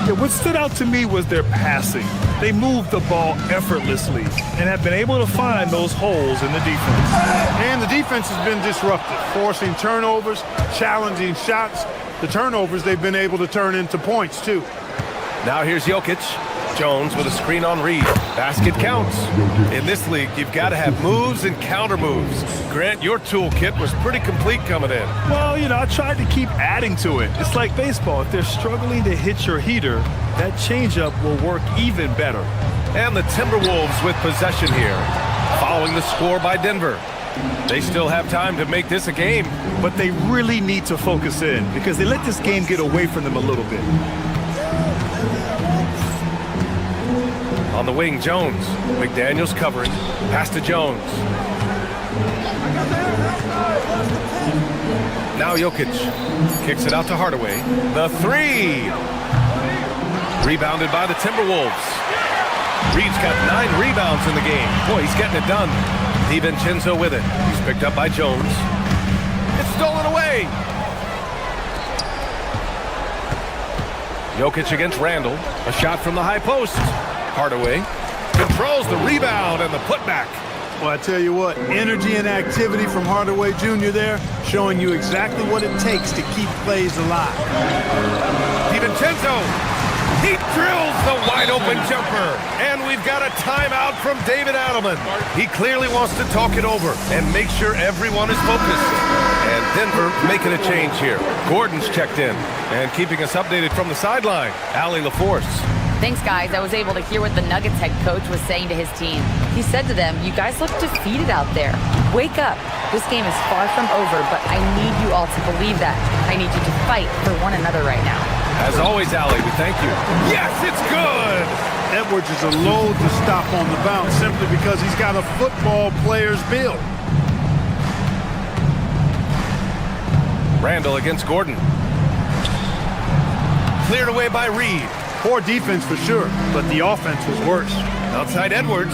Yeah, what stood out to me was their passing. They moved the ball effortlessly and have been able to find those holes in the defense.
And the defense has been disruptive, forcing turnovers, challenging shots. The turnovers they've been able to turn into points, too.
Now here's Jokic. Jones with a screen on Reed. Basket counts. In this league, you've got to have moves and counter moves. Grant, your toolkit was pretty complete coming in.
Well, you know, I tried to keep adding to it. It's like baseball. If they're struggling to hit your heater, that changeup will work even better.
And the Timberwolves with possession here, following the score by Denver. They still have time to make this a game.
But they really need to focus in because they let this game get away from them a little bit.
On the wing, Jones. McDaniels covering. Pass to Jones. Now Jokic. Kicks it out to Hardaway. The 3. Rebounded by the Timberwolves. Reed's got 9 rebounds in the game. Boy, he's getting it done. DiVincenzo with it. He's picked up by Jones. It's stolen away. Jokic against Randall. A shot from the high post. Hardaway controls the rebound and the putback.
Well, I tell you what, energy and activity from Hardaway Jr. there, showing you exactly what it takes to keep plays alive.
DiVincenzo, he drills the wide-open jumper. And we've got a timeout from David Adelman. He clearly wants to talk it over and make sure everyone is focused. And Denver making a change here. Gordon's checked in and keeping us updated from the sideline. Allie LaForce.
Thanks, guys. I was able to hear what the Nuggets head coach was saying to his team. He said to them, you guys look defeated out there. Wake up. This game is far from over, but I need you all to believe that. I need you to fight for one another right now.
As always, Allie, we thank you. Yes, it's good!
Edwards is a load to stop on the bounce simply because he's got a football player's build.
Randall against Gordon. Cleared away by Reed.
Poor defense for sure, but the offense was worse.
Outside Edwards.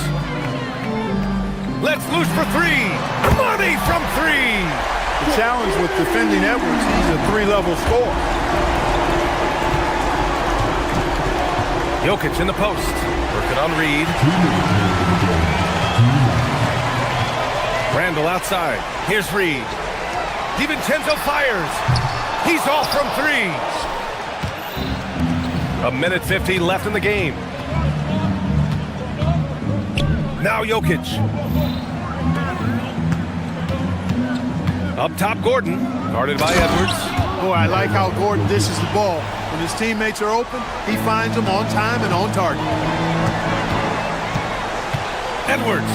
Let's loose for three. Money from three.
The challenge with defending Edwards, he's a three-level scorer.
Jokic in the post. Working on Reed. Randall outside. Here's Reed. DiVincenzo fires. He's off from three. 1:50 left in the game. Now Jokic. Up top, Gordon. Guarded by Edwards.
Boy, I like how Gordon dishes the ball. When his teammates are open, he finds them on time and on target.
Edwards.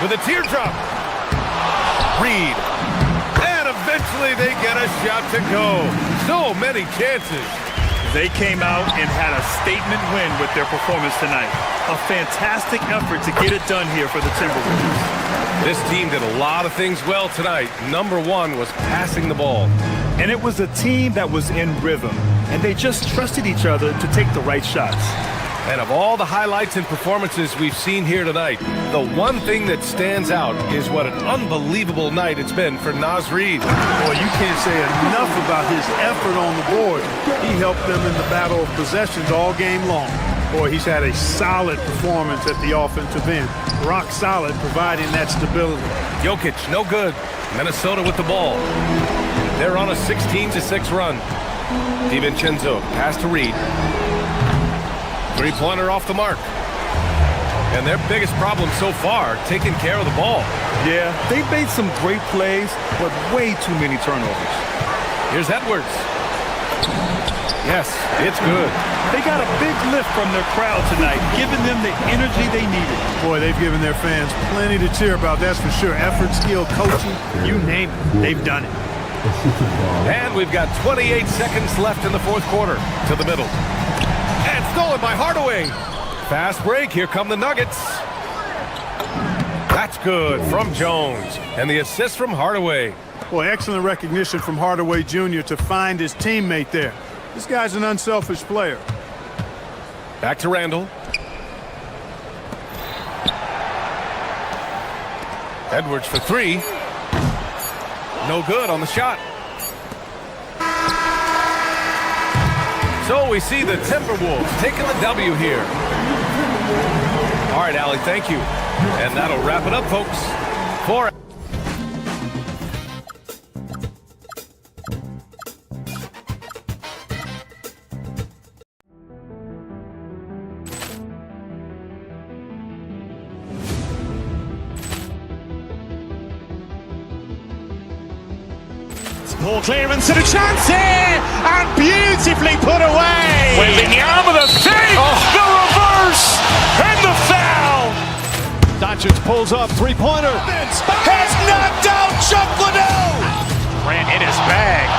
With a teardrop. Reed. And eventually they get a shot to go. So many chances.
They came out and had a statement win with their performance tonight. A fantastic effort to get it done here for the Timberwolves.
This team did a lot of things well tonight. Number one was passing the ball.
And it was a team that was in rhythm, and they just trusted each other to take the right shots.
And of all the highlights and performances we've seen here tonight, the one thing that stands out is what an unbelievable night it's been for Naz Reid.
Boy, you can't say enough about his effort on the board. He helped them in the battle of possessions all game long. Boy, he's had a solid performance at the offensive end. Rock solid, providing that stability.
Jokic, no good. Minnesota with the ball. They're on a 16-6 run. DiVincenzo, pass to Reed. Three-pointer off the mark. And their biggest problem so far, taking care of the ball.
Yeah, they made some great plays, but way too many turnovers.
Here's Edwards. Yes, it's good.
They got a big lift from their crowd tonight, giving them the energy they needed.
Boy, they've given their fans plenty to cheer about, that's for sure. Effort, skill, coaching, you name it, they've done it.
And we've got 28 seconds left in the fourth quarter. To the middle. And stolen by Hardaway. Fast break. Here come the Nuggets. That's good from Jones. And the assist from Hardaway.
Boy, excellent recognition from Hardaway Jr. to find his teammate there. This guy's an unselfish player.
Back to Randall. Edwards for three. No good on the shot. So we see the Timberwolves taking the W here. All right, Allie, thank you. And that'll wrap it up, folks. For
Ball clearance and a chance here, and beautifully put away. Wembanyama the save, the reverse, and the foul.
Doncic pulls up, three-pointer.
Has knocked out Chuck Liddell. Ran in his bag,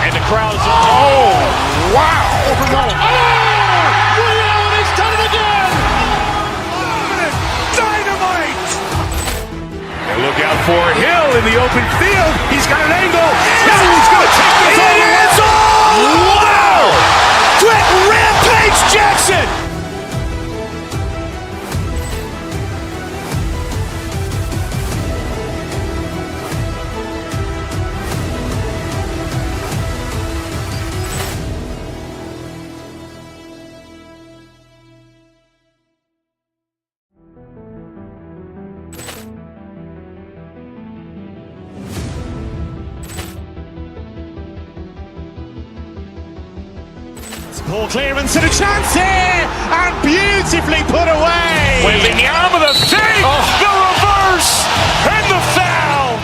and the crowd is wow! Ray Allen has done it again. Dynamite!
And look out for Hill in the open field. He's got an angle. Hill is going to take this all the way.
Wow! Quick Rampage Jackson! Ball clearance and a chance here, and beautifully put away. Wembanyama the save, the reverse, and the foul.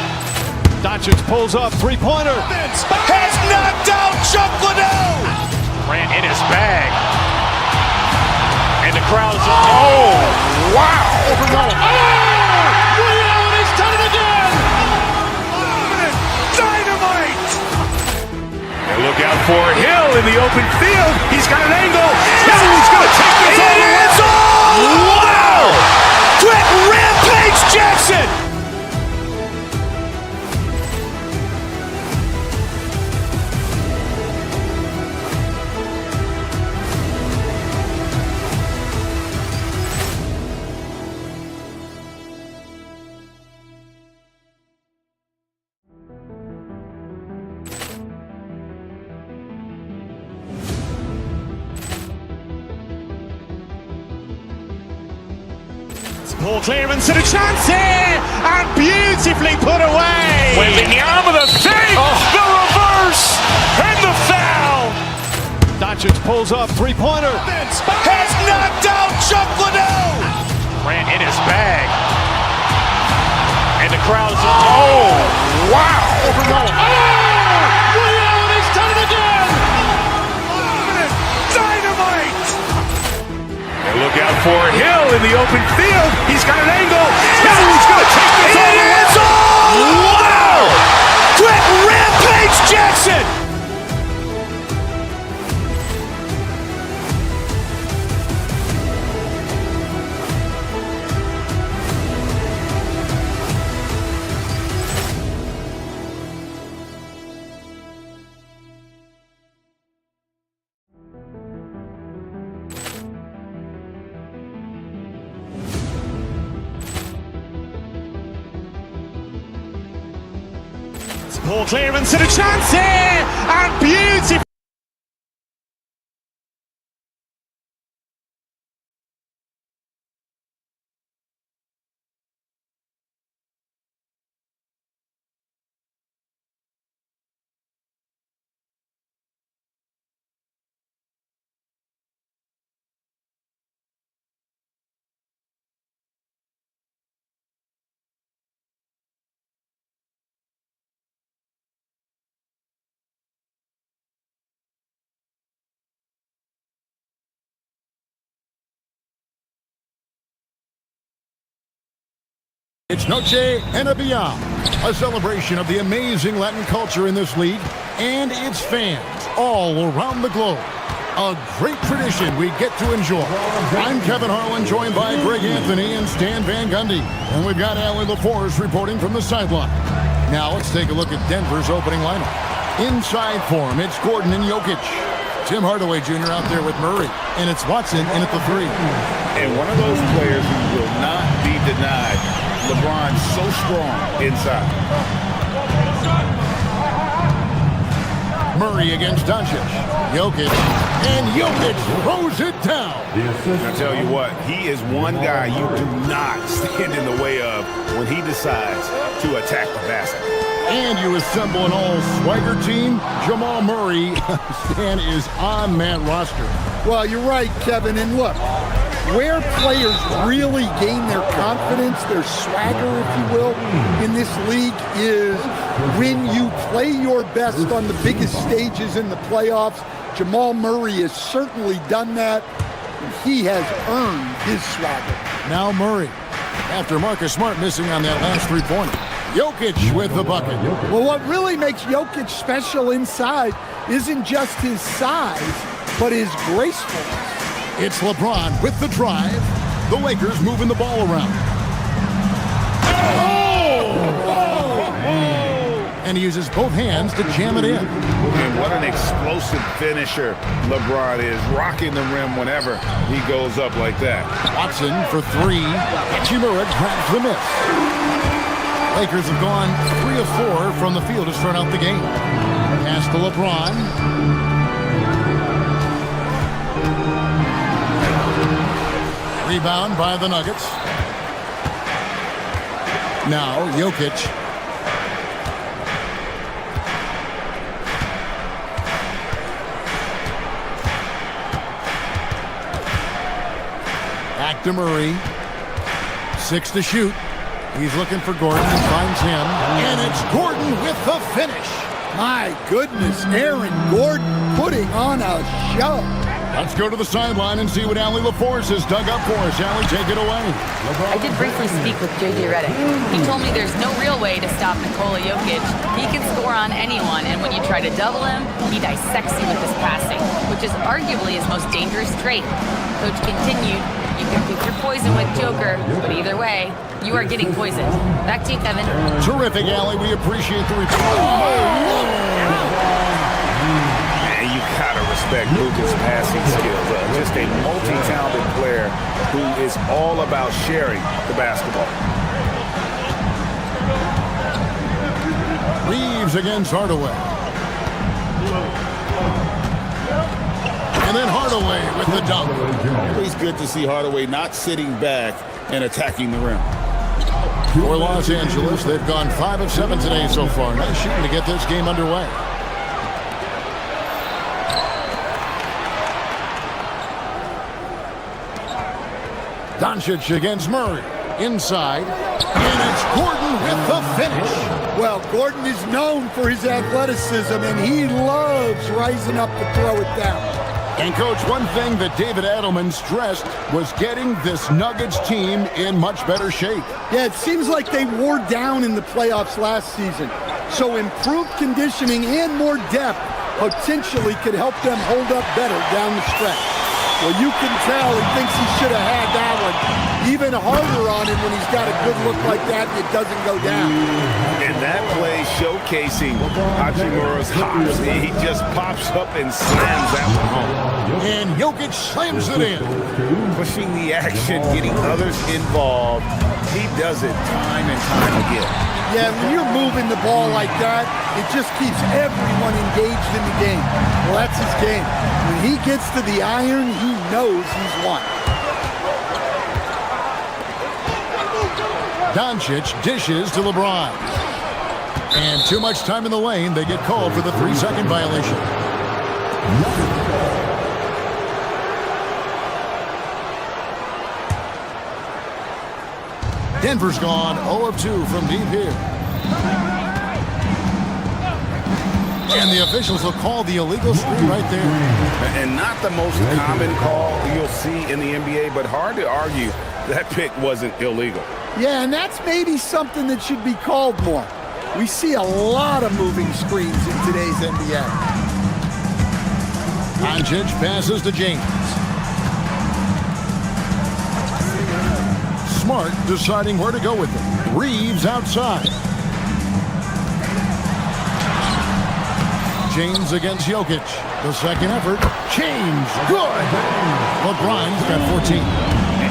Doncic pulls up, three-pointer.
Has knocked out Chuck Liddell. Ran in his bag, and the crowd is wow! Ray Allen has done it again. Dynamite!
And look out for Hill in the open field. He's got an angle. Hill is going to take this all the way.
Wow! Quick Rampage Jackson! Poor clearance and a chance here, and beautifully put away. Wembanyama the save, the reverse, and the foul. Doncic pulls up, three-pointer. Has knocked out Chuck Liddell. Ran in his bag. And the crowd is, oh, wow. Ray Allen has done it again. Dynamite.
And look out for Hill in the open field. He's got an angle. Hill is going to take this all the way.
Wow! Brett Rampage Jackson. Poor clearance and a chance here, and beautiful.
It's Noche and a Beyond, a celebration of the amazing Latin culture in this league and its fans all around the globe. A great tradition we get to enjoy. I'm Kevin Harlan, joined by Greg Anthony and Stan Van Gundy. And we've got Allie LaForce reporting from the sideline. Now let's take a look at Denver's opening lineup. Inside form, it's Gordon and Jokic. Tim Hardaway Jr. out there with Murray. And it's Watson in at the 3.
And one of those players who will not be denied. LeBron's so strong inside.
Murray against Doncic. Jokic. And Jokic throws it down.
I tell you what, he is one guy you do not stand in the way of when he decides to attack the basket.
And you assemble an all-swagger team. Jamal Murray, Stan, is on that roster.
Well, you're right, Kevin. And look, where players really gain their confidence, their swagger, if you will, in this league is when you play your best on the biggest stages in the playoffs. Jamal Murray has certainly done that. He has earned his swagger.
Now Murray, after Marcus Smart missing on that last three-pointer. Jokic with the bucket.
Well, what really makes Jokic special inside isn't just his size, but his gracefulness.
It's LeBron with the drive. The Lakers moving the ball around. And he uses both hands to jam it in.
And what an explosive finisher LeBron is, rocking the rim whenever he goes up like that.
Watson for 3. Hachimura grabs the miss. Lakers have gone 3 of 4 from the field to start out the game. Pass to LeBron. Rebound by the Nuggets. Now Jokic. Back to Murray. 6 to shoot. He's looking for Gordon and finds him. And it's Gordon with the finish.
My goodness, Aaron Gordon putting on a show.
Let's go to the sideline and see what Allie LaForce has dug up for us. Allie, take it away.
I did briefly speak with J.J. Redick. He told me there's no real way to stop Nikola Jokic. He can score on anyone, and when you try to double him, he dissects you with his passing, which is arguably his most dangerous trait. Coach continued, you can pick your poison with Joker, but either way, you are getting poisoned. Back to you, Kevin.
Terrific, Allie. We appreciate the report.
And you gotta respect Luka's passing skills. Just a multi-talented player who is all about sharing the basketball.
Reeves against Hardaway. And then Hardaway with the dunk.
It's good to see Hardaway not sitting back and attacking the rim.
For Los Angeles, they've gone 5 of 7 today so far. Nice shooting to get this game underway. Doncic against Murray. Inside. And it's Gordon with the finish.
Well, Gordon is known for his athleticism, and he loves rising up to throw it down.
And, Coach, one thing that David Adelman stressed was getting this Nuggets team in much better shape.
Yeah, it seems like they wore down in the playoffs last season. So improved conditioning and more depth potentially could help them hold up better down the stretch. Well, you can tell he thinks he should have had that one even harder on him when he's got a good look like that and it doesn't go down.
And that play showcasing Hachimura's hops. He just pops up and slams that one home.
And Jokic slams it in.
Pushing the action, getting others involved. He does it time and time again.
Yeah, when you're moving the ball like that, it just keeps everyone engaged in the game. Well, that's his game. When he gets to the iron, he knows he's won.
Doncic dishes to LeBron. And too much time in the lane. They get called for the 3-second violation. Denver's gone 0 of 2 from deep here. And the officials will call the illegal screen right there.
And not the most common call you'll see in the NBA, but hard to argue that pick wasn't illegal.
Yeah, and that's maybe something that should be called more. We see a lot of moving screens in today's NBA.
Doncic passes to James. Smart deciding where to go with it. Reeves outside. James against Jokic. The second effort. James, good. LeBron's got 14.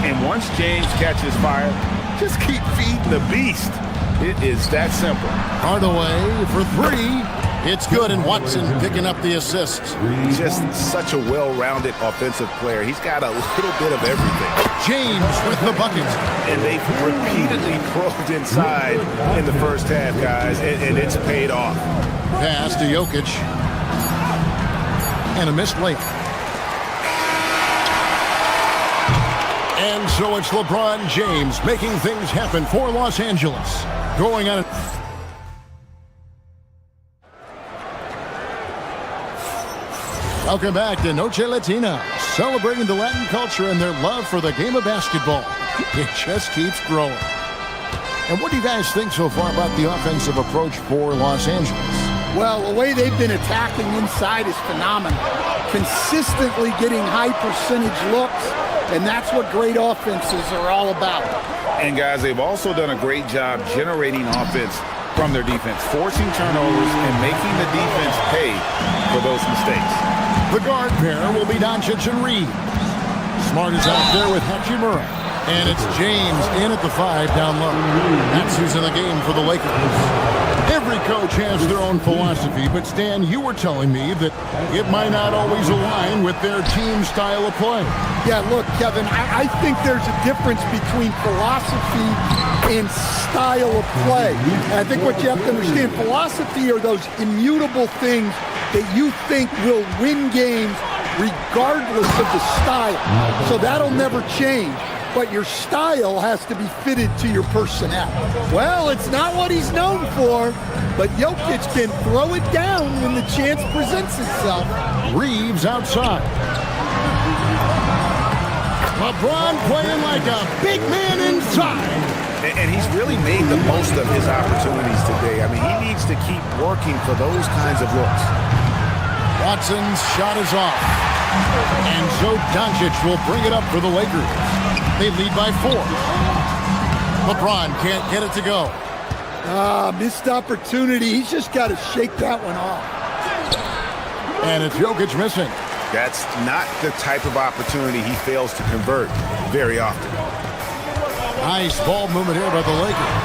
And once James catches fire, just keep feeding the beast. It is that simple.
Hardaway for 3. It's good, and Watson picking up the assists.
Just such a well-rounded offensive player. He's got a little bit of everything.
James with the bucket.
And they've repeatedly probed inside in the first half, guys, and it's paid off.
Pass to Jokic. And a missed late. And so it's LeBron James making things happen for Los Angeles. Going on it. Welcome back to Noche Latina, celebrating the Latin culture and their love for the game of basketball. It just keeps growing. And what do you guys think so far about the offensive approach for Los Angeles?
Well, the way they've been attacking inside is phenomenal. Consistently getting high percentage looks, and that's what great offenses are all about.
And guys, they've also done a great job generating offense from their defense, forcing turnovers and making the defense pay for those mistakes.
The guard pair will be Doncic and Reed. Smart is out there with Hachimura. And it's James in at the 5 down low. That's who's in the game for the Lakers. Every coach has their own philosophy, but Stan, you were telling me that it might not always align with their team style of play.
Yeah, look, Kevin, I think there's a difference between philosophy and style of play. And I think what you have to understand, philosophy are those immutable things that you think will win games regardless of the style. So that'll never change. But your style has to be fitted to your personnel. Well, it's not what he's known for, but Jokic can throw it down when the chance presents itself.
Reeves outside. LeBron playing like a big man inside.
And he's really made the most of his opportunities today. I mean, he needs to keep working for those kinds of looks.
Watson's shot is off. And so Doncic will bring it up for the Lakers. They lead by 4. LeBron can't get it to go.
Missed opportunity. He's just got to shake that one off.
And it's Jokic missing.
That's not the type of opportunity he fails to convert very often.
Nice ball movement here by the Lakers.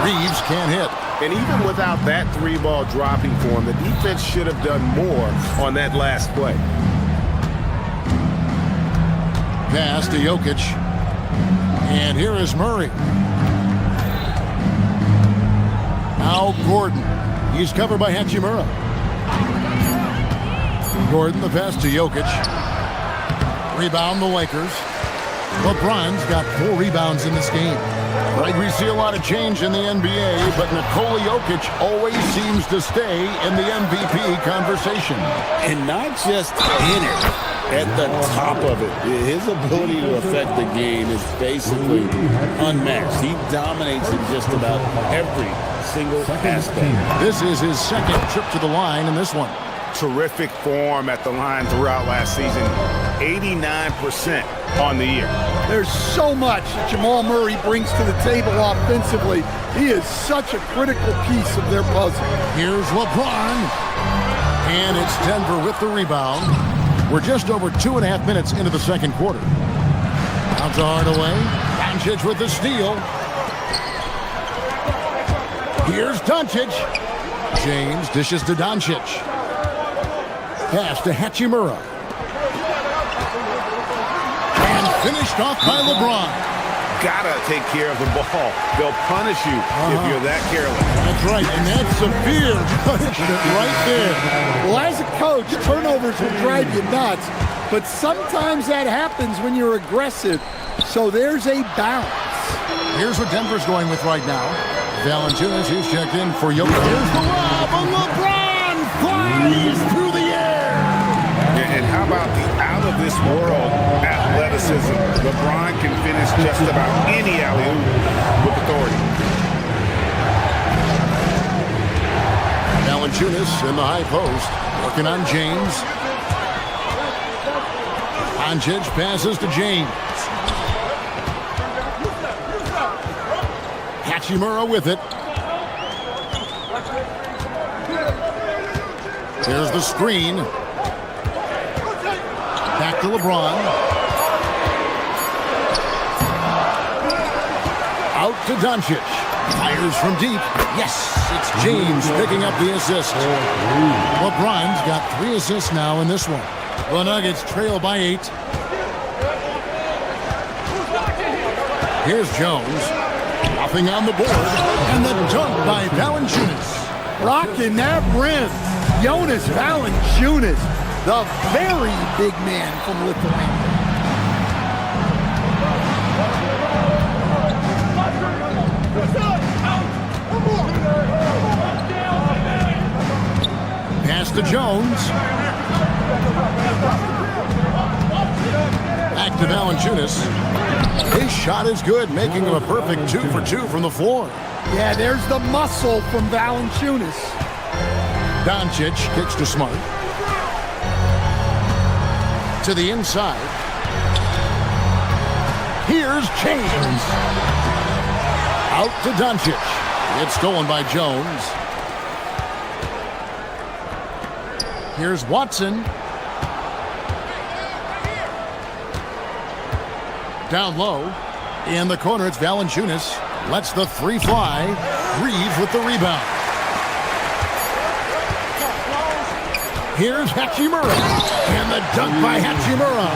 Reeves can't hit.
And even without that 3-ball dropping for him, the defense should have done more on that last play.
Pass to Jokic. And here is Murray. Now Gordon. He's covered by Hachimura. Gordon, the pass to Jokic. Rebound the Lakers. LeBron's got 4 rebounds in this game. Right, we see a lot of change in the NBA, but Nikola Jokic always seems to stay in the MVP conversation.
And not just in it, at the top of it. His ability to affect the game is basically unmatched. He dominates in just about every single aspect.
This is his second trip to the line in this one.
Terrific form at the line throughout last season. 89% on the year.
There's so much that Jamal Murray brings to the table offensively. He is such a critical piece of their puzzle.
Here's LeBron. And it's Denver with the rebound. We're just over 2.5 minutes into the second quarter. Out to Hardaway. Doncic with the steal. Here's Doncic. James dishes to Doncic. Pass to Hachimura. And finished off by LeBron.
Gotta take care of the ball. They'll punish you if you're that careless.
That's right, and that's severe punishment right there.
Well, as a coach, turnovers will drive you nuts, but sometimes that happens when you're aggressive. So there's a balance.
Here's what Denver's going with right now. Valanciunas, he's checked in for Jokic. Here's the lob, and LeBron flies through the air.
And how about the out-of-this-world athleticism? LeBron can finish just about any alley-oop with authority.
Valanciunas in the high post, working on James. Doncic passes to James. Hachimura with it. Here's the screen. Back to LeBron. Out to Doncic. Fires from deep. Yes, it's James picking up the assist. LeBron's got 3 assists now in this one. The Nuggets trail by 8. Here's Jones. Nothing on the board. And the dunk by Valanciunas.
Rocking that rim. Jonas Valanciunas, the very big man from Lithuania.
Pass to Jones. Back to Valanciunas. His shot is good, making him a perfect 2 for 2 from the floor.
Yeah, there's the muscle from Valanciunas.
Doncic kicks to Smart. To the inside. Here's James. Out to Doncic. It's stolen by Jones. Here's Watson. Down low. In the corner, it's Valanciunas. Lets the 3 fly. Reeves with the rebound. Here's Hachimura. And the dunk by Hachimura.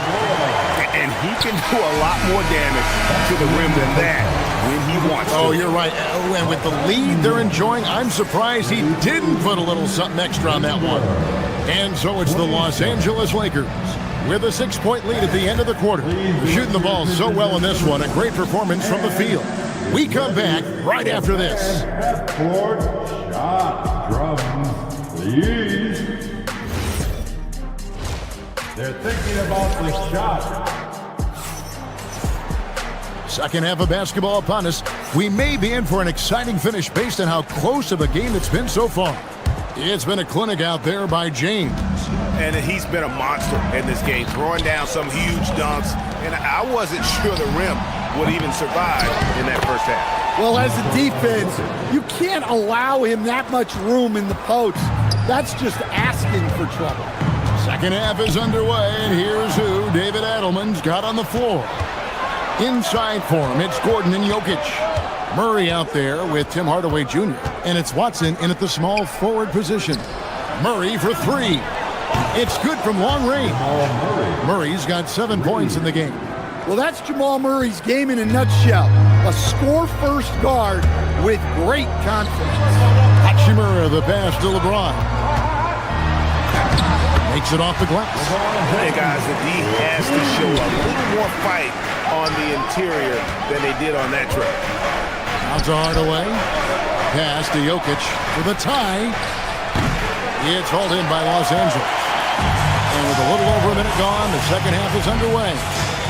And he can do a lot more damage to the rim than that when he wants to.
Oh, you're right. And with the lead they're enjoying, I'm surprised he didn't put a little something extra on that one. And so it's the Los Angeles Lakers with a 6-point lead at the end of the quarter. Shooting the ball so well in this one. A great performance from the field. We come back right after this.
Court shot drums, please. They're thinking about the shot.
Second half of basketball upon us. We may be in for an exciting finish based on how close of a game it's been so far. It's been a clinic out there by James.
And he's been a monster in this game, throwing down some huge dunks. And I wasn't sure the rim would even survive in that first half.
Well, as a defense, you can't allow him that much room in the post. That's just asking for trouble.
Second half is underway, and here's who David Adelman's got on the floor. Inside for him, it's Gordon and Jokic. Murray out there with Tim Hardaway Jr. And it's Watson in at the small forward position. Murray for 3. It's good from long range. Murray's got 7 points in the game.
Well, that's Jamal Murray's game in a nutshell. A score-first guard with great confidence.
Hachimura, the pass to LeBron. Makes it off the glass.
Hey, guys, the D has to show a little more fight on the interior than they did on that trip.
Out to Hardaway. Pass to Jokic for the tie. It's hauled in by Los Angeles. And with a little over a minute gone, the second half is underway.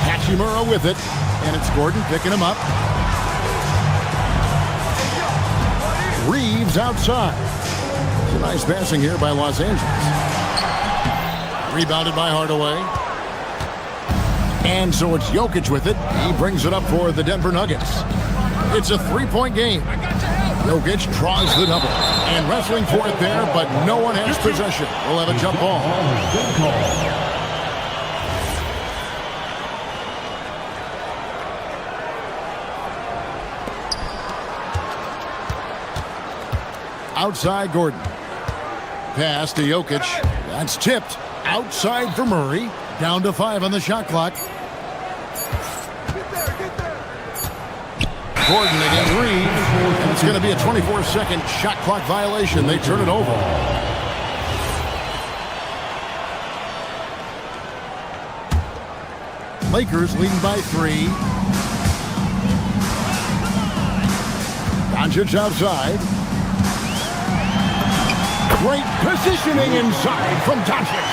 Hachimura with it, and it's Gordon picking him up. Reeves outside. It's a nice passing here by Los Angeles. Rebounded by Hardaway. And so it's Jokic with it. He brings it up for the Denver Nuggets. It's a three-point game. Jokic draws the double. And wrestling for it there, but no one has possession. We'll have a jump ball. Outside Gordon. Pass to Jokic. That's tipped. Outside for Murray. Down to 5 on the shot clock. Gordon against Reeves. And it's going to be a 24-second shot clock violation. They turn it over. Lakers leading by 3. Doncic outside. Great positioning inside from Doncic.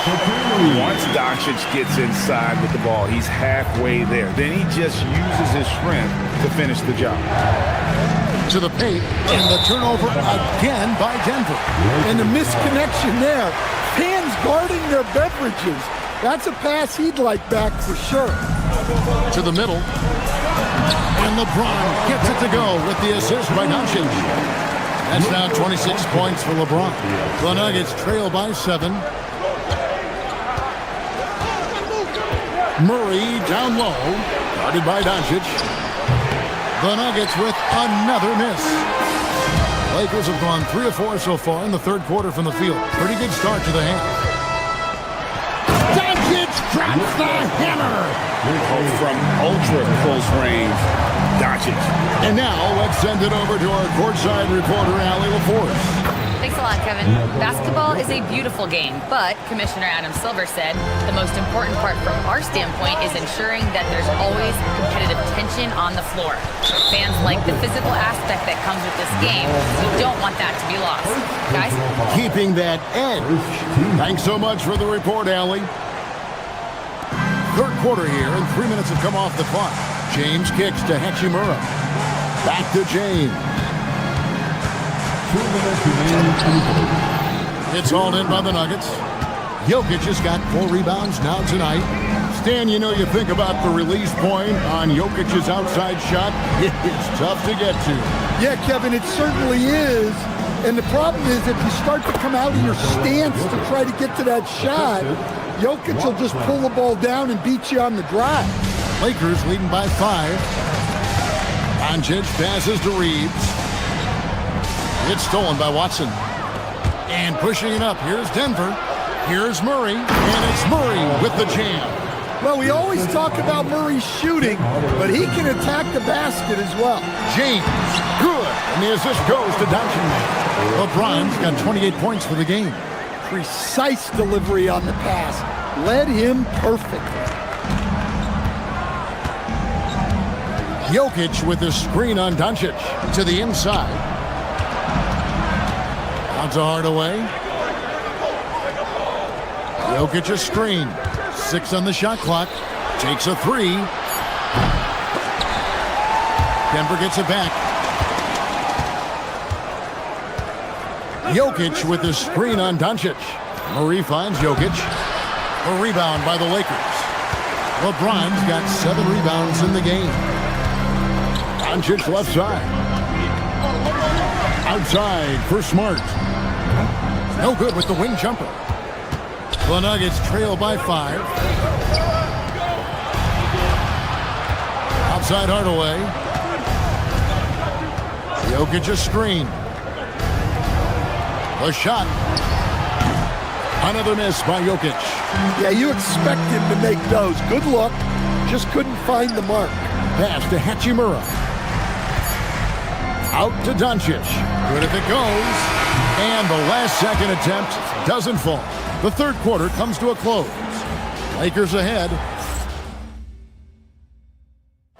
Once Doncic gets inside with the ball, he's halfway there. Then he just uses his strength to finish the job.
To the paint, and the turnover again by Denver.
And the misconnection there. Fans guarding their beverages. That's a pass he'd like back for sure.
To the middle. And LeBron gets it to go with the assist by Doncic. That's now 26 points for LeBron. The Nuggets trail by 7. Murray down low. Guarded by Doncic. The Nuggets with another miss. Lakers have gone 3 of 4 so far in the third quarter from the field. Pretty good start to the half. Doncic drops the hammer.
From ultra close range, Doncic.
And now let's send it over to our courtside reporter, Allie LaForce.
Thanks a lot, Kevin. Basketball is a beautiful game, but Commissioner Adam Silver said the most important part from our standpoint is ensuring that there's always competitive tension on the floor. Fans like the physical aspect that comes with this game. We don't want that to be lost. Guys?
Keeping that edge. Thanks so much for the report, Allie. Third quarter here, and 3 minutes have come off the clock. James kicks to Hachimura. Back to James.
2 minutes remaining.
It's hauled in by the Nuggets. Jokic has got 4 rebounds now tonight. Stan, you know, you think about the release point on Jokic's outside shot. It's tough to get to.
Yeah, Kevin, it certainly is. And the problem is if you start to come out of your stance to try to get to that shot, Jokic will just pull the ball down and beat you on the drive.
Lakers leading by 5. Doncic passes to Reeves. It's stolen by Watson. And pushing it up, here's Denver. Here's Murray, and it's Murray with the jam.
Well, we always talk about Murray shooting, but he can attack the basket as well.
James, good. And the assist goes to Doncic. LeBron's got 28 points for the game.
Precise delivery on the pass. Led him perfectly.
Jokic with the screen on Doncic to the inside. Out to Hardaway. Jokic a screen. 6 on the shot clock. Takes a 3. Denver gets it back. Jokic with the screen on Doncic. Murray finds Jokic. A rebound by the Lakers. LeBron's got 7 rebounds in the game. Doncic left side. Outside for Smart. No good with the wing jumper. The Nuggets trail by 5. Outside Hardaway. Jokic a screen. A shot. Another miss by Jokic.
Yeah, you expect him to make those. Good look. just couldn't find the mark.
Pass to Hachimura. Out to Doncic. Good if it goes. And the last second attempt doesn't fall. The third quarter comes to a close. Lakers ahead.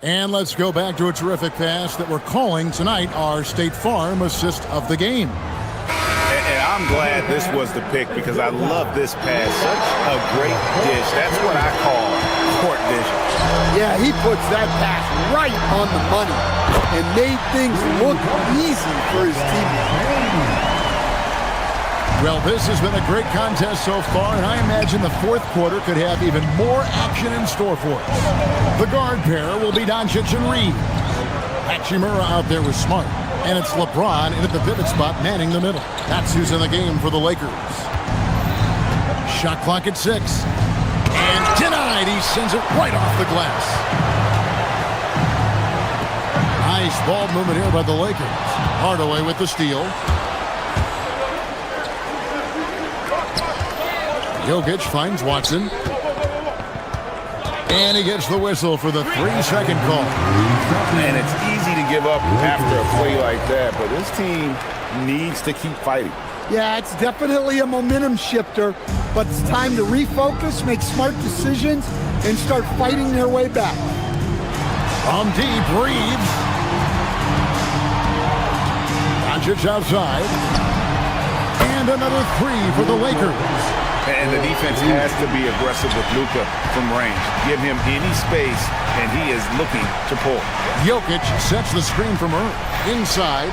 And let's go back to a terrific pass that we're calling tonight our State Farm assist of the game.
And I'm glad this was the pick because I love this pass. Such a great dish. That's what I call court vision.
Yeah, he puts that pass right on the money and made things look easy for his teammates.
Well, this has been a great contest so far, and I imagine the fourth quarter could have even more action in store for us. The guard pair will be Doncic and Reed. Hachimura out there with Smart, and it's LeBron in at the pivot spot manning the middle. That's who's in the game for the Lakers. Shot clock at 6. And denied. He sends it right off the glass. Nice ball movement here by the Lakers. Hardaway with the steal. Jokic finds Watson. And he gets the whistle for the 3-second call.
And it's easy to give up after a play like that, but this team needs to keep fighting.
Yeah, it's definitely a momentum shifter, but it's time to refocus, make smart decisions, and start fighting their way back.
From deep, Reeves. Doncic outside. And another 3 for the Lakers.
And the defense has to be aggressive with Luka from range. Give him any space, and he is looking to pull.
Jokic sets the screen from Earth. Inside.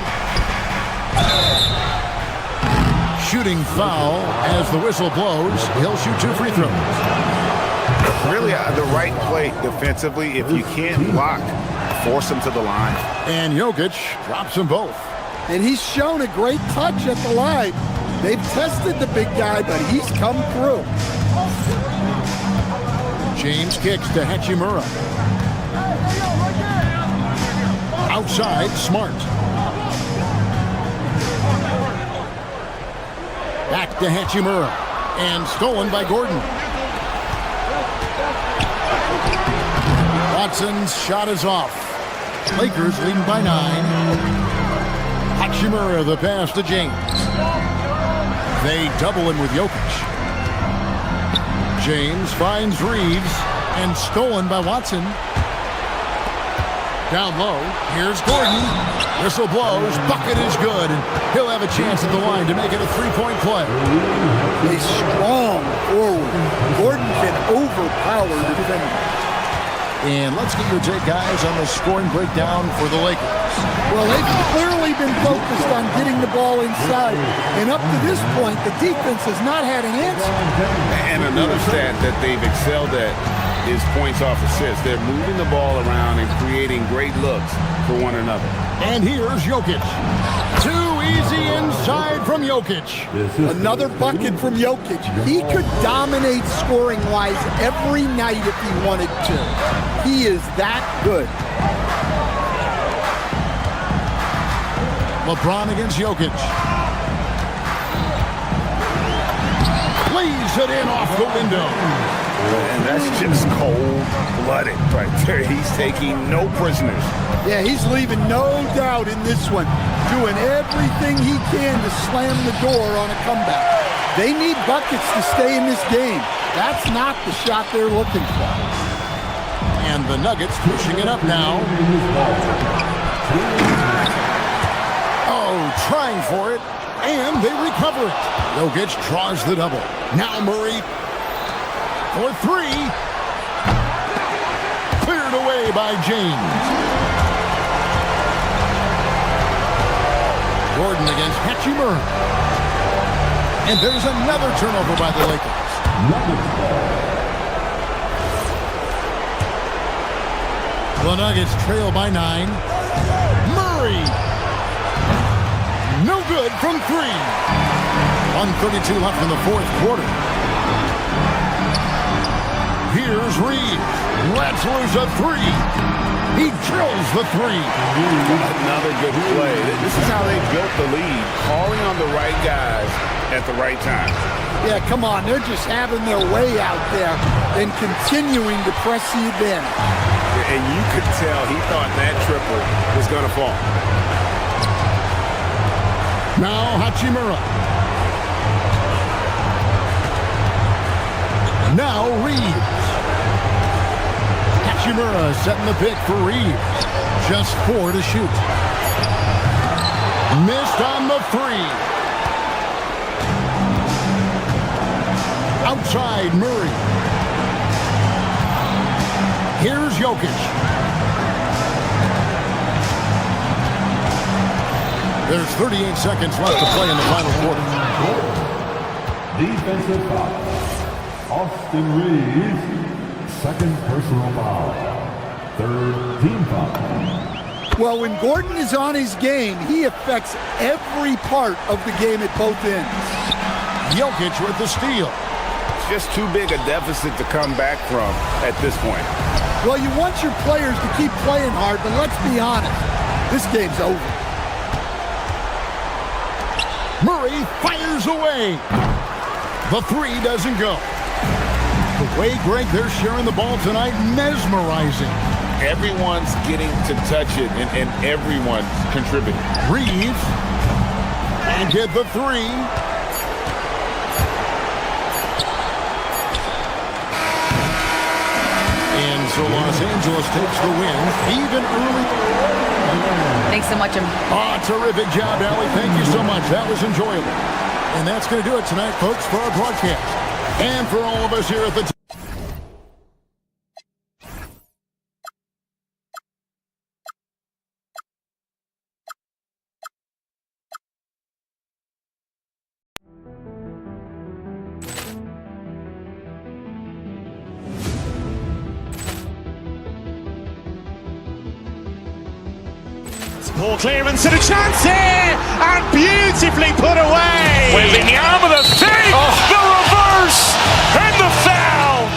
Shooting foul as the whistle blows. He'll shoot 2 free throws.
Really the right play defensively. If you can't block, force him to the line.
And Jokic drops them both.
And he's shown a great touch at the line. They've tested the big guy, but he's come through.
James kicks to Hachimura. Outside, Smart. Back to Hachimura. And stolen by Gordon. Watson's shot is off. Lakers leading by 9. Hachimura the pass to James. They double him with Jokic. James finds Reeves and stolen by Watson. Down low, here's Gordon. Whistle blows, bucket is good, and he'll have a chance at the line to make it a 3-point play.
A strong forward. Gordon can overpower the defender.
And let's get your take, guys, on the scoring breakdown for the Lakers.
Well, they've clearly been focused on getting the ball inside. And up to this point, the defense has not had an answer.
And another stat that they've excelled at is points off assists. They're moving the ball around and creating great looks for one another.
And here's Jokic. Too easy inside from Jokic.
Another bucket from Jokic. He could dominate scoring-wise every night if he wanted to. He is that good.
LeBron against Jokic. Lays it in off the window.
And that's just cold-blooded right there. He's taking no prisoners.
Yeah, he's leaving no doubt in this one. Doing everything he can to slam the door on a comeback. They need buckets to stay in this game. That's not the shot they're looking for.
And the Nuggets pushing it up now. Oh, trying for it. And they recover it. Jokic draws the double. Now Murray for 3. Cleared away by James. Gordon against Hachimura. And there's another turnover by the Lakers. The Nuggets trail by 9. Murray. No good from 3. 1:32 left in the fourth quarter. Here's Reed. Lets loose a 3. He drills the 3.
Another good play. This is how they built the lead. Calling on the right guys at the right time.
Yeah, come on. They're just having their way out there and continuing to press the advantage.
And you could tell he thought that triple was going to fall.
Now Hachimura. Now Reeves. Hachimura setting the pick for Reeves. Just 4 to shoot. Missed on the 3. Outside Murray. Here's Jokic. There's 38 seconds left to play in the final quarter.
Defensive foul. Austin Reeves, second personal foul. Third team foul.
Well, when Gordon is on his game, he affects every part of the game at both ends.
Jokic with the steal.
It's just too big a deficit to come back from at this point.
Well, you want your players to keep playing hard, but let's be honest, this game's over.
Murray fires away. The 3 doesn't go. The way, Greg, they're sharing the ball tonight, mesmerizing.
Everyone's getting to touch it, and everyone's contributing.
Reeves. And get the 3. And so Los Angeles takes the win, even early.
Thanks so much.
Terrific job, Allie. Thank you so much. That was enjoyable. And that's going to do it tonight, folks, for our broadcast. And for all of us here at the
Poor clearance and a chance here, and beautifully put away. Wembanyama the fake, the reverse, and the foul.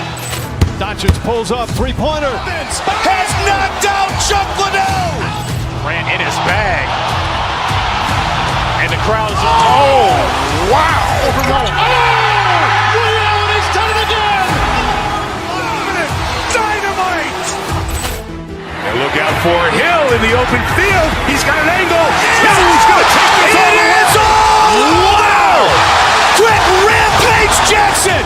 Doncic pulls up, three-pointer. Has knocked out Chuck Liddell. Grant in his bag. And the crowd is, oh, wow.
overnight.
Liddell has done it again. Dynamite. And look out for Hill in the open field. He's got an angle. Hill is going to take this all the way. Wow! Trent Rampage Jackson.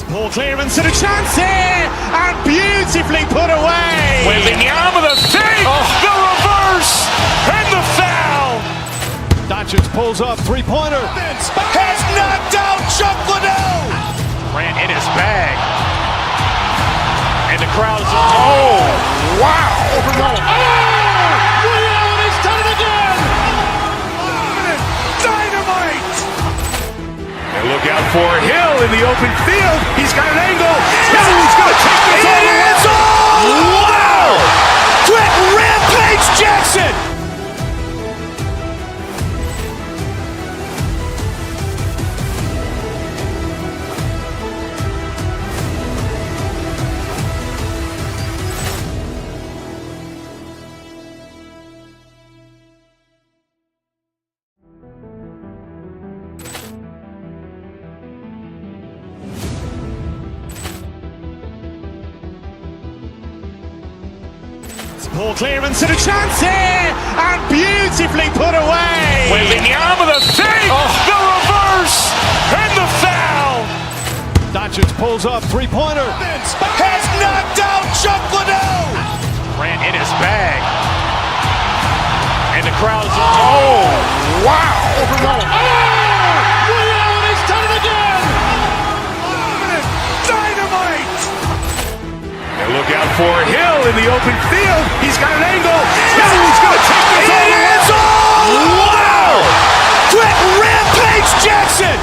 Poor clearance and a chance here, and beautifully put away. Wembanyama the fake, the reverse, and the foul. Doncic pulls up, three-pointer. Has knocked out Chuck Liddell. Grant in his bag. And the crowd is, oh, wow.
Overnight.
Liddell has done it again. Dynamite. And look out for Hill in the open field. He's got an angle. Hill is going to take this all the way. Wow! Trent Rampage Jackson. Poor clearance and a chance here, and beautifully put away. Wembanyama the fake, the reverse, and the foul. Doncic pulls up, three-pointer. Has knocked out Chuck Liddell. Grant in his bag. And the crowd is, oh, wow.
Overnight.
Liddell has done it again. Dynamite. And look out for Hill in the open field. He's got an angle. Hill is going to take this all the way. Wow! Trent Rampage Jackson.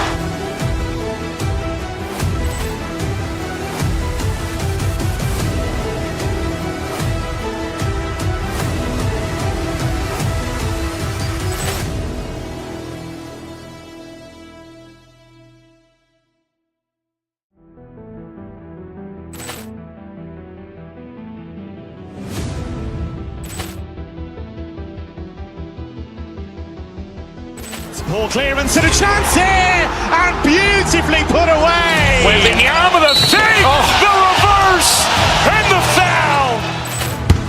Ball clearance and a chance here, and beautifully put away. Wembanyama the save, the reverse, and the foul.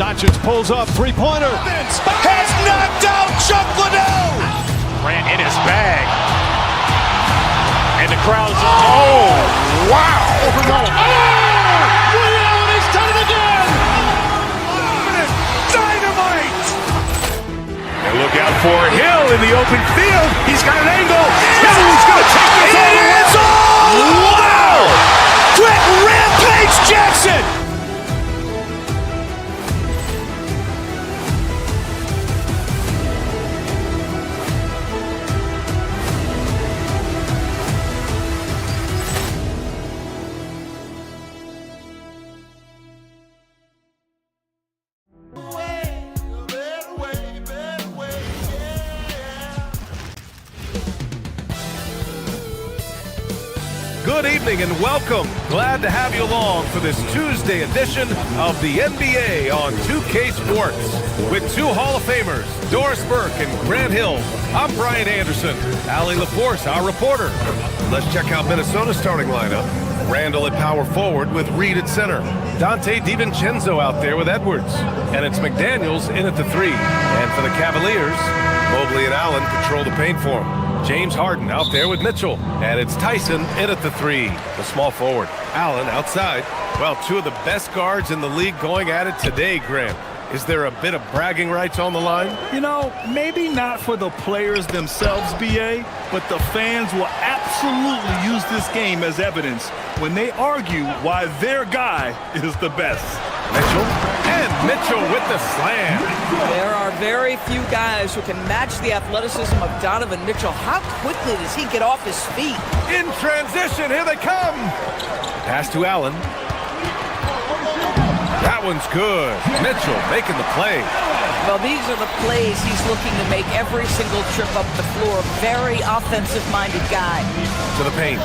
Doncic pulls up, three-pointer. Has knocked out Chuck Liddell. Grant in his bag. And the crowd's, oh, wow. Overruled. Oh, Ray Allen has done it again. Dynamite.
And look out for Hill in the open field. He's got an angle. He's going to take this all the way.
Wow. Quick Rampage Jackson.
Good evening and welcome. Glad to have you along for this Tuesday edition of the NBA on 2K Sports. With two Hall of Famers, Doris Burke and Grant Hill, I'm Brian Anderson. Allie LaForce, our reporter. Let's check out Minnesota's starting lineup. Randall at power forward with Reed at center. Dante DiVincenzo out there with Edwards. And it's McDaniels in at the 3. And for the Cavaliers, Mobley and Allen control the paint for him. James Harden out there with Mitchell. And it's Tyson in at the 3, the small forward. Allen outside. Well, two of the best guards in the league going at it today, Grant. Is there a bit of bragging rights on the line?
You know, maybe not for the players themselves, BA, but the fans will absolutely use this game as evidence when they argue why their guy is the best.
Mitchell, and Mitchell with the slam.
There are very few guys who can match the athleticism of Donovan Mitchell. How quickly does he get off his feet?
In transition, here they come. Pass to Allen. That one's good. Mitchell making the play.
Well, these are the plays he's looking to make every single trip up the floor. Very offensive-minded guy.
To the paint.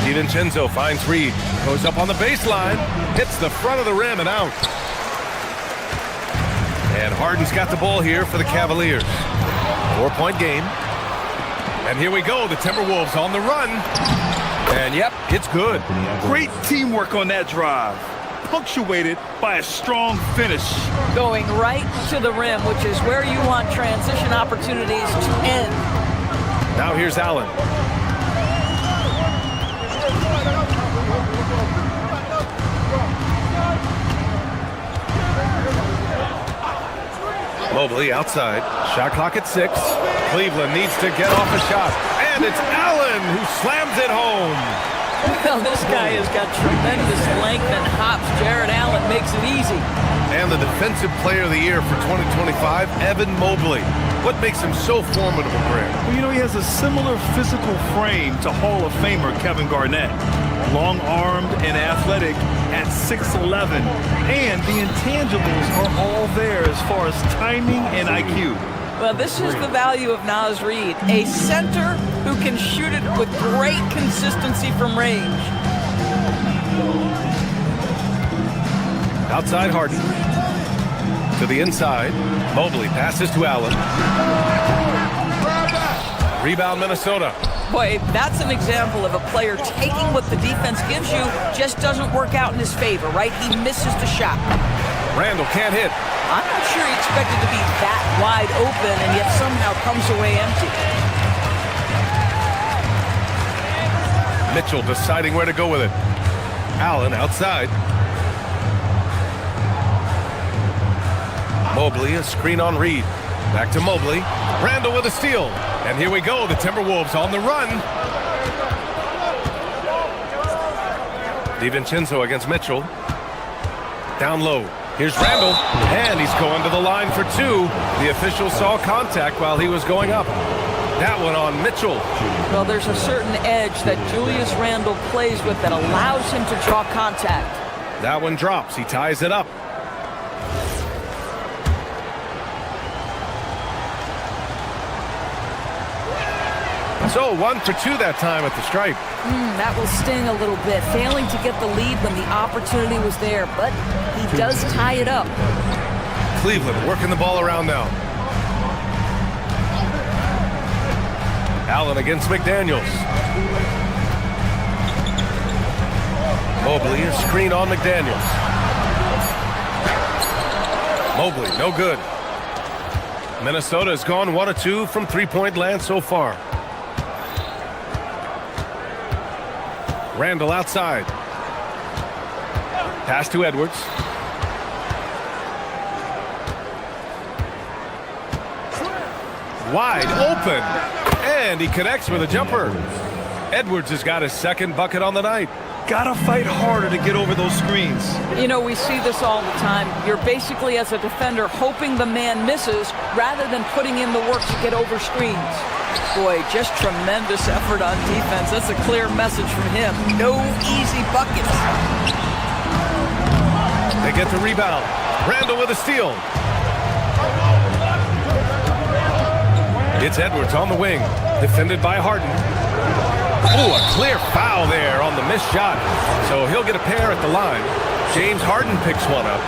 DiVincenzo finds Reed. Goes up on the baseline. Hits the front of the rim and out. And Harden's got the ball here for the Cavaliers. 4-point game. And here we go. The Timberwolves on the run. And yep, it's good.
Great teamwork on that drive, punctuated by a strong finish.
Going right to the rim, which is where you want transition opportunities to end.
Now here's Allen. Mobley outside. Shot clock at 6. Cleveland needs to get off a shot. And it's Allen who slams it home.
Well, this guy has got tremendous length and hops. Jared Allen makes it easy.
And the Defensive Player of the Year for 2025, Evan Mobley. What makes him so formidable, Grant?
Well, you know, he has a similar physical frame to Hall of Famer Kevin Garnett. Long-armed and athletic at 6'11", and the intangibles are all there as far as timing and IQ.
Well, this is the value of Naz Reid, a center who can shoot it with great consistency from range.
Outside Harden. To the inside. Mobley passes to Allen. Rebound Minnesota.
Boy, that's an example of a player taking what the defense gives you, just doesn't work out in his favor, right? He misses the shot.
Randall can't hit.
I'm not sure he expected to be that wide open and yet somehow comes away empty.
Mitchell deciding where to go with it. Allen outside. Mobley, a screen on Reed. Back to Mobley. Randall with a steal. And here we go, the Timberwolves on the run. DiVincenzo against Mitchell. Down low. Here's Randall. And he's going to the line for 2. The official saw contact while he was going up. That one on Mitchell.
Well, there's a certain edge that Julius Randle plays with that allows him to draw contact.
That one drops. He ties it up. So 1 for 2 that time at the stripe.
That will sting a little bit, failing to get the lead when the opportunity was there, but he does tie it up.
Cleveland working the ball around now. Allen against McDaniels. Mobley, a screen on McDaniels. Mobley, no good. Minnesota has gone 1 of 2 from three-point land so far. Randall outside. Pass to Edwards. Wide open. And he connects with a jumper. Edwards has got his second bucket on the night.
Gotta fight harder to get over those screens.
You know, we see this all the time. You're basically, as a defender, hoping the man misses rather than putting in the work to get over screens. Boy, just tremendous effort on defense. That's a clear message from him. No easy buckets.
They get the rebound. Randall with a steal. It's Edwards on the wing, defended by Harden. Oh, a clear foul there on the missed shot. So he'll get a pair at the line. James Harden picks one up.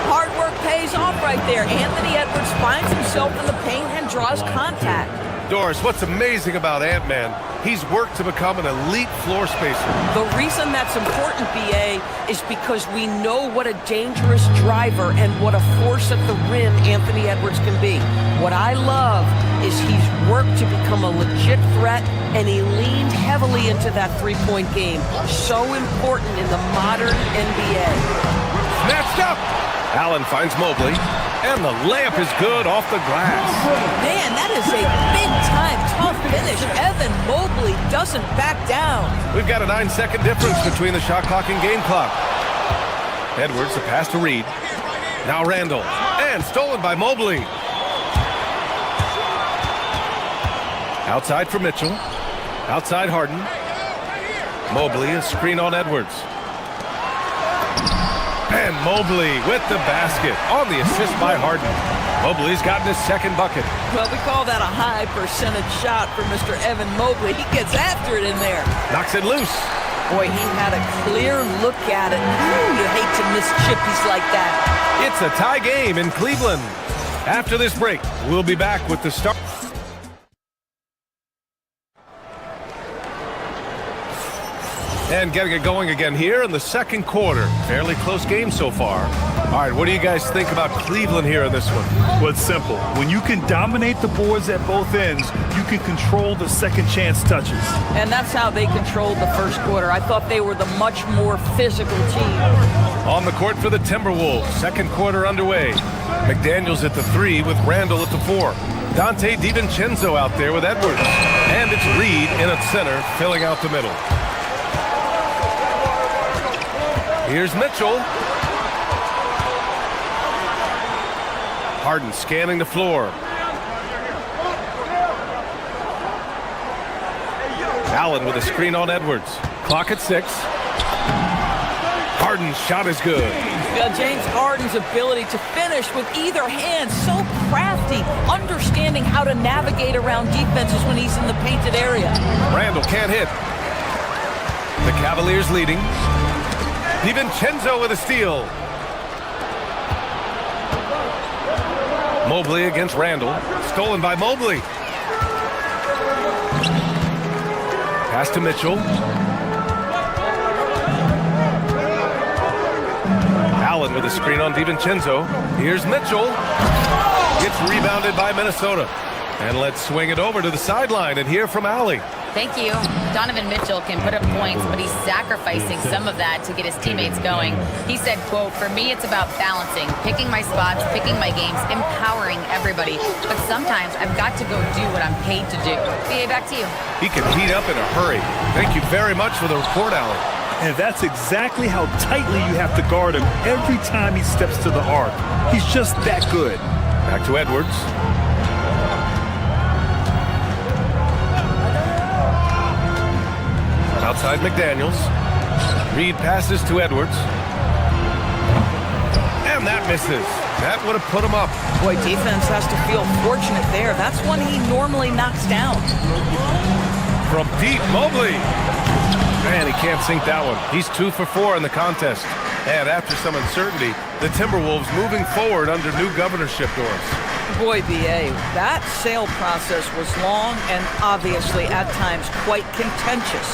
Hard work pays off right there. Anthony Edwards finds himself in the paint and draws contact.
Doris, what's amazing about Ant-Man, he's worked to become an elite floor spacer.
The reason that's important, BA, is because we know what a dangerous driver and what a force at the rim Anthony Edwards can be. What I love is he's worked to become a legit threat, and he leaned heavily into that three-point game. So important in the modern NBA.
Snatched up! Allen finds Mobley, and the layup is good off the glass.
Man, that is a big-time tough finish. Evan Mobley doesn't back down.
We've got a 9-second difference between the shot clock and game clock. Edwards, the pass to Reed. Now Randall, and stolen by Mobley. Outside for Mitchell. Outside Harden. Mobley, a screen on Edwards. And Mobley with the basket on the assist by Harden. Mobley's gotten his second bucket.
Well, we call that a high percentage shot for Mr. Evan Mobley. He gets after it in there.
Knocks it loose.
Boy, he had a clear look at it. Ooh, you hate to miss chippies like that.
It's a tie game in Cleveland. After this break, we'll be back with the start. And getting it going again here in the second quarter. Fairly close game so far. All right, what do you guys think about Cleveland here in this one?
Well, it's simple. When you can dominate the boards at both ends, you can control the second chance touches.
And that's how they controlled the first quarter. I thought they were the much more physical team.
On the court for the Timberwolves, second quarter underway. McDaniels at the 3 with Randall at the 4. Dante DiVincenzo out there with Edwards. And it's Reed in at center, filling out the middle. Here's Mitchell. Harden scanning the floor. Allen with a screen on Edwards. Clock at 6. Harden's shot is good.
Yeah, James Harden's ability to finish with either hand, so crafty, understanding how to navigate around defenses when he's in the painted area.
Randall can't hit. The Cavaliers leading. DiVincenzo with a steal. Mobley against Randall. Stolen by Mobley. Pass to Mitchell. Allen with a screen on DiVincenzo. Here's Mitchell. Gets rebounded by Minnesota. And let's swing it over to the sideline and hear from Allie.
Thank you. Donovan Mitchell can put up points, but he's sacrificing some of that to get his teammates going. He said, quote, "For me, it's about balancing, picking my spots, picking my games, empowering everybody. But sometimes I've got to go do what I'm paid to do." BA, back to you.
He can heat up in a hurry. Thank you very much for the report, Allie.
And that's exactly how tightly you have to guard him every time he steps to the arc. He's just that good.
Back to Edwards. Outside McDaniels. Reed passes to Edwards. And that misses. That would have put him up.
Boy, defense has to feel fortunate there. That's one he normally knocks down.
From deep, Mobley. Man, he can't sink that one. He's 2 for 4 in the contest. And after some uncertainty, the Timberwolves moving forward under new governorship, Doris.
Boy, B.A., that sale process was long and obviously at times quite contentious.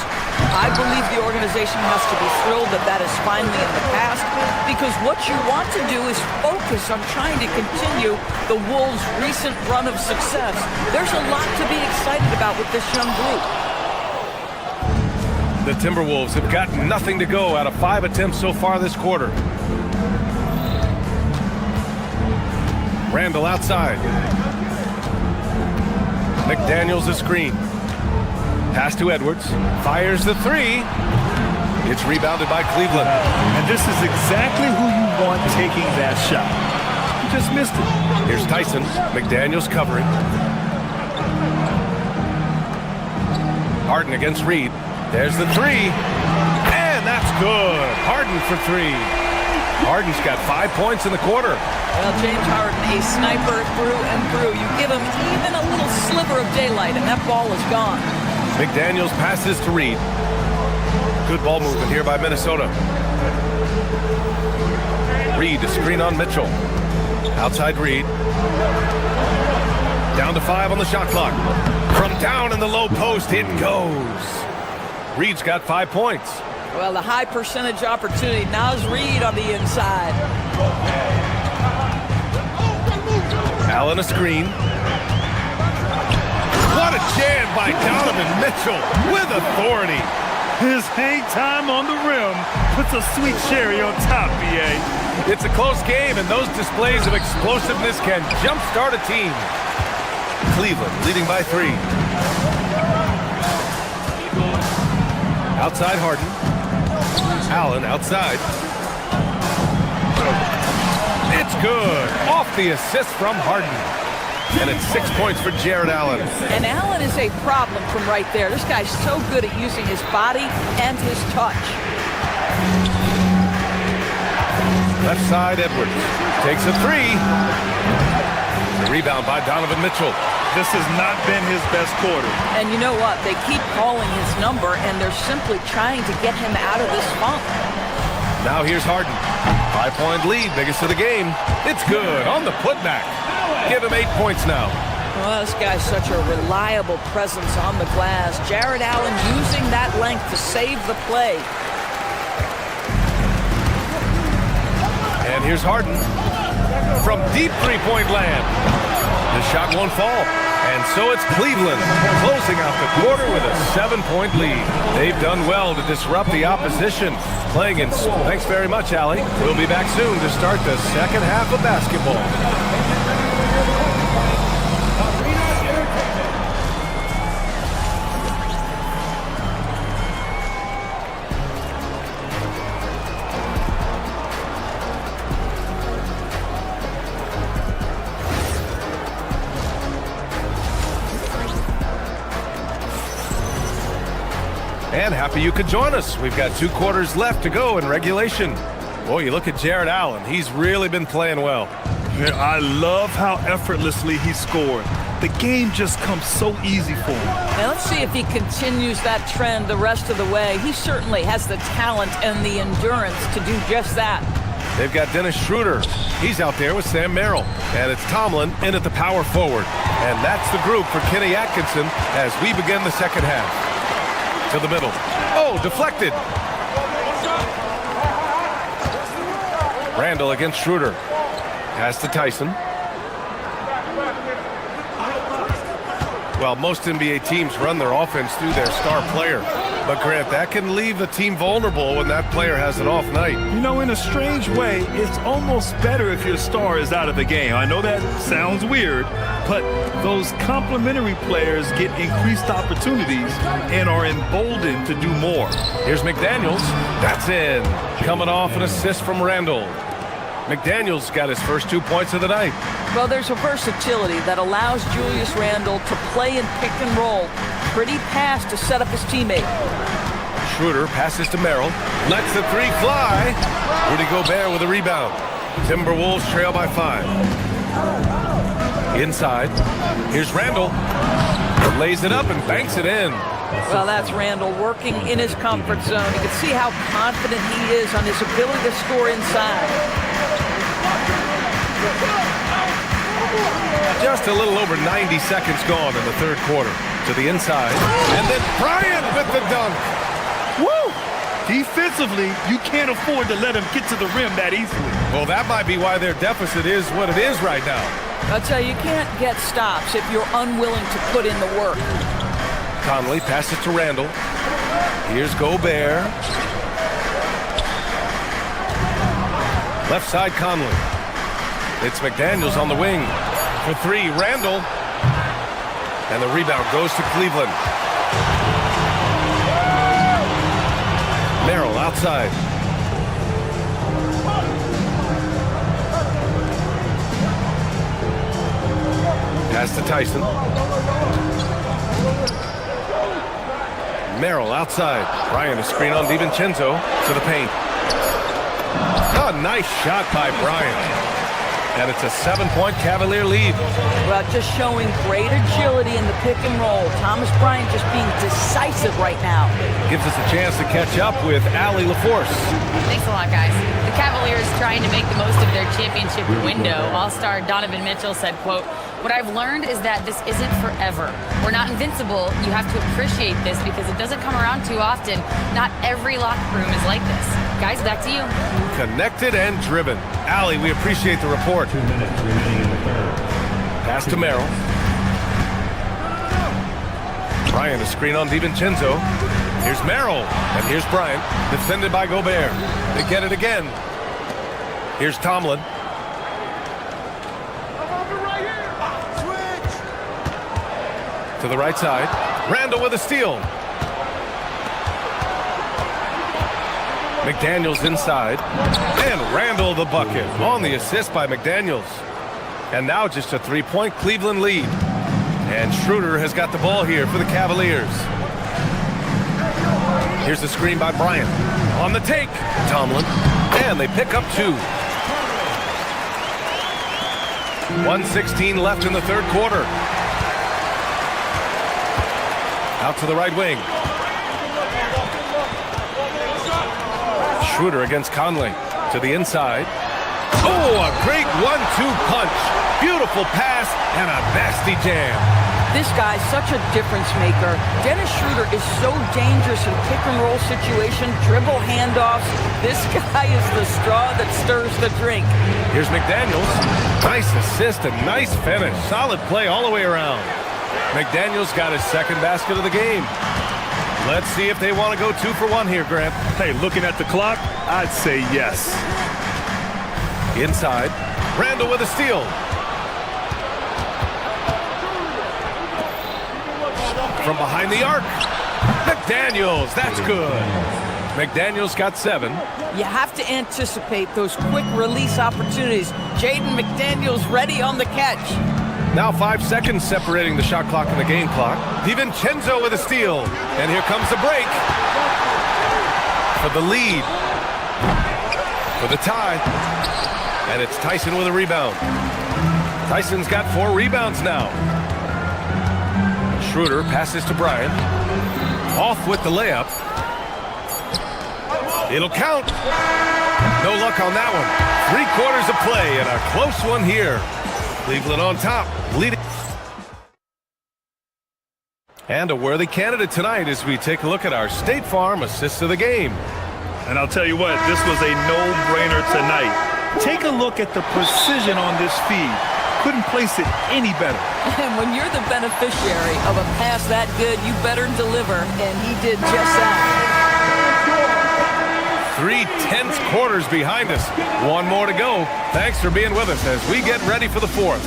I believe the organization has to be thrilled that that is finally in the past, because what you want to do is focus on trying to continue the Wolves' recent run of success. There's a lot to be excited about with this young group.
The Timberwolves have got nothing to go out of 5 attempts so far this quarter. Randall outside. McDaniels a screen. Pass to Edwards. Fires the three. It's rebounded by Cleveland.
And this is exactly who you want taking that shot. You just missed it.
Here's Tyson. McDaniels covering. Harden against Reed. There's the three. And that's good. Harden for three. Harden's got 5 points in the quarter.
Well, James Harden, a sniper through and through. You give him even a little sliver of daylight, and that ball is gone.
McDaniels passes to Reed. Good ball movement here by Minnesota. Reed, a screen on Mitchell. Outside Reed. Down to 5 on the shot clock. From down in the low post, it goes. Reed's got 5 points.
Well, the high percentage opportunity. Now's Reed on the inside.
Allen a screen. What a jam by Donovan Mitchell with authority.
His hang time on the rim puts a sweet cherry on top, B.A.
It's a close game, and those displays of explosiveness can jumpstart a team. Cleveland leading by 3. Outside Harden. Allen outside. It's good. Off the assist from Harden. And it's 6 points for Jared Allen.
And Allen is a problem from right there. This guy's so good at using his body and his touch.
Left side, Edwards. Takes a three. Rebound by Donovan Mitchell.
This has not been his best quarter.
And you know what? They keep calling his number, and they're simply trying to get him out of this funk.
Now here's Harden. 5-point lead, biggest of the game. It's good on the putback. Give him 8 points now.
Well, this guy's such a reliable presence on the glass. Jared Allen using that length to save the play.
And here's Harden from deep three-point land. The shot won't fall. And so it's Cleveland closing out the quarter with a 7-point lead. They've done well to disrupt the opposition. Playing in... Thanks very much, Allie. We'll be back soon to start the second half of basketball. And happy you could join us. We've got 2 quarters left to go in regulation. Boy, you look at Jared Allen. He's really been playing well.
Yeah, I love how effortlessly he scored. The game just comes so easy for him.
Now let's see if he continues that trend the rest of the way. He certainly has the talent and the endurance to do just that.
They've got Dennis Schroeder. He's out there with Sam Merrill. And it's Tomlin in at the power forward. And that's the group for Kenny Atkinson as we begin the second half. To the middle. Oh, deflected. Randall against Schroeder. Pass to Tyson. Well, most NBA teams run their offense through their star player. But Grant, that can leave a team vulnerable when that player has an off night.
You know, in a strange way, it's almost better if your star is out of the game. I know that sounds weird, but those complementary players get increased opportunities and are emboldened to do more.
Here's McDaniels. That's in. Coming off an assist from Randall. McDaniels got his first 2 points of the night.
Well, there's a versatility that allows Julius Randle to play in pick and roll. Pretty pass to set up his teammate.
Schroeder passes to Merrill. Lets the three fly. Rudy Gobert with a rebound. Timberwolves trail by 5. Inside. Here's Randall. Lays it up and banks it in.
Well, that's Randall working in his comfort zone. You can see how confident he is on his ability to score inside.
Just a little over 90 seconds gone in the third quarter. To the inside. And then Bryant with the dunk.
Woo! Defensively, you can't afford to let him get to the rim that easily.
Well, that might be why their deficit is what it is right now.
I'll tell you, you can't get stops if you're unwilling to put in the work.
Conley passes to Randall. Here's Gobert. Left side, Conley. It's McDaniels on the wing. For three, Randall. And the rebound goes to Cleveland. Merrill outside. Pass to Tyson. Merrill outside. Bryant a screen on DiVincenzo to the paint. Oh, nice shot by Bryant. And it's a 7-point Cavalier lead.
Well, just showing great agility in the pick and roll. Thomas Bryant just being decisive right now.
Gives us a chance to catch up with Allie LaForce.
Thanks a lot, guys. The Cavaliers trying to make the most of their championship window. All-star Donovan Mitchell said, quote, "What I've learned is that this isn't forever. We're not invincible. You have to appreciate this because it doesn't come around too often. Not every locker room is like this." Guys, back to you.
Connected and driven. Allie, we appreciate the report.
2 minutes remaining in the third.
Pass to Merrill. Bryant a screen on DiVincenzo. Here's Merrill. And here's Bryant. Defended by Gobert. They get it again. Here's Tomlin. To the right side. Randall with a steal. McDaniels inside. And Randall the bucket on the assist by McDaniels. And now just a 3-point Cleveland lead. And Schroeder has got the ball here for the Cavaliers. Here's the screen by Bryant. On the take, Tomlin. And they pick up 2. 1:16 left in the third quarter. Out to the right wing. Schroeder against Conley. To the inside. Oh, a great 1-2 punch. Beautiful pass and a nasty jam.
This guy's such a difference maker. Dennis Schroeder is so dangerous in pick-and-roll situation, dribble handoffs. This guy is the straw that stirs the drink.
Here's McDaniels. Nice assist and nice finish. Solid play all the way around. McDaniels got his second basket of the game. Let's see if they want to go 2 for 1 here, Grant.
Hey, looking at the clock, I'd say yes.
Inside. Randall with a steal. From behind the arc. McDaniels, that's good. McDaniels got 7.
You have to anticipate those quick release opportunities. Jaden McDaniels ready on the catch.
Now 5 seconds separating the shot clock and the game clock. DiVincenzo with a steal. And here comes the break. For the lead. For the tie. And it's Tyson with a rebound. Tyson's got 4 rebounds now. Schroeder passes to Bryant. Off with the layup. It'll count. No luck on that one. 3 quarters of play and a close one here. Cleveland on top, leading. And a worthy candidate tonight as we take a look at our State Farm assist of the game.
And I'll tell you what, this was a no-brainer tonight. Take a look at the precision on this feed. Couldn't place it any better.
And when you're the beneficiary of a pass that good, you better deliver, and he did just that.
3 tense quarters behind us. 1 more to go. Thanks for being with us as we get ready for the 4th.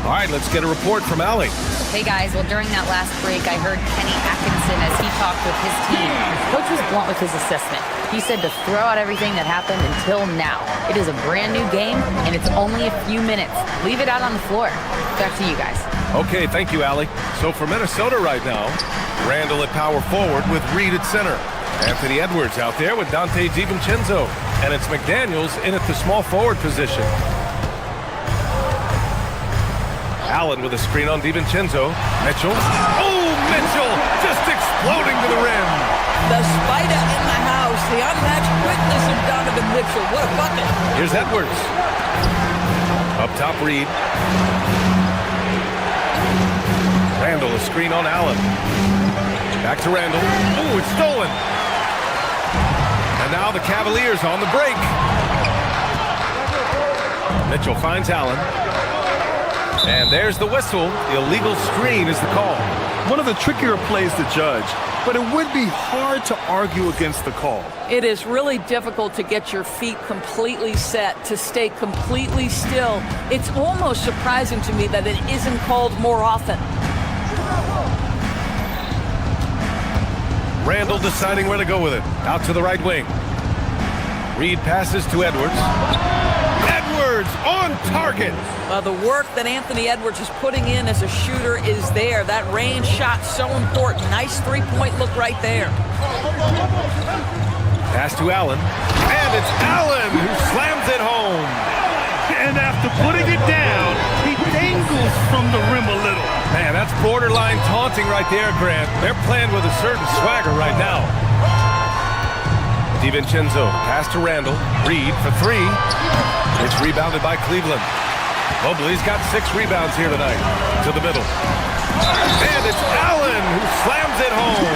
All right, let's get a report from Allie.
Hey guys, well during that last break, I heard Kenny Atkinson as he talked with his team. Coach was blunt with his assessment. He said to throw out everything that happened until now. It is a brand new game, and it's only a few minutes. Leave it out on the floor. Back to you guys.
Okay, thank you, Allie. So for Minnesota right now, Randall at power forward with Reed at center. Anthony Edwards out there with Dante DiVincenzo. And it's McDaniels in at the small forward position. Allen with a screen on DiVincenzo. Mitchell. Oh, Mitchell just exploding to the rim.
The spider in the house. The unmatched quickness of Donovan Mitchell. What a bucket.
Here's Edwards. Up top, Reed. a screen on Allen. Back to Randall. Oh, it's stolen. And now the Cavaliers on the break. Mitchell finds Allen. And there's the whistle. The illegal screen is the call.
One of the trickier plays to judge, but it would be hard to argue against the call.
It is really difficult to get your feet completely set, to stay completely still. It's almost surprising to me that it isn't called more often.
Randall deciding where to go with it. Out to the right wing. Reed passes to Edwards. Edwards on target.
The work that Anthony Edwards is putting in as a shooter is there. That range shot so important. Nice three-point look right there.
Pass to Allen. And it's Allen who slams it home.
And after putting it down, he dangles from the rim a little.
Man, that's borderline taunting right there, Grant. They're playing with a certain swagger right now. DiVincenzo, pass to Randall. Reed for three. It's rebounded by Cleveland. Mobley's got 6 rebounds here tonight. To the middle. And it's Allen who slams it home.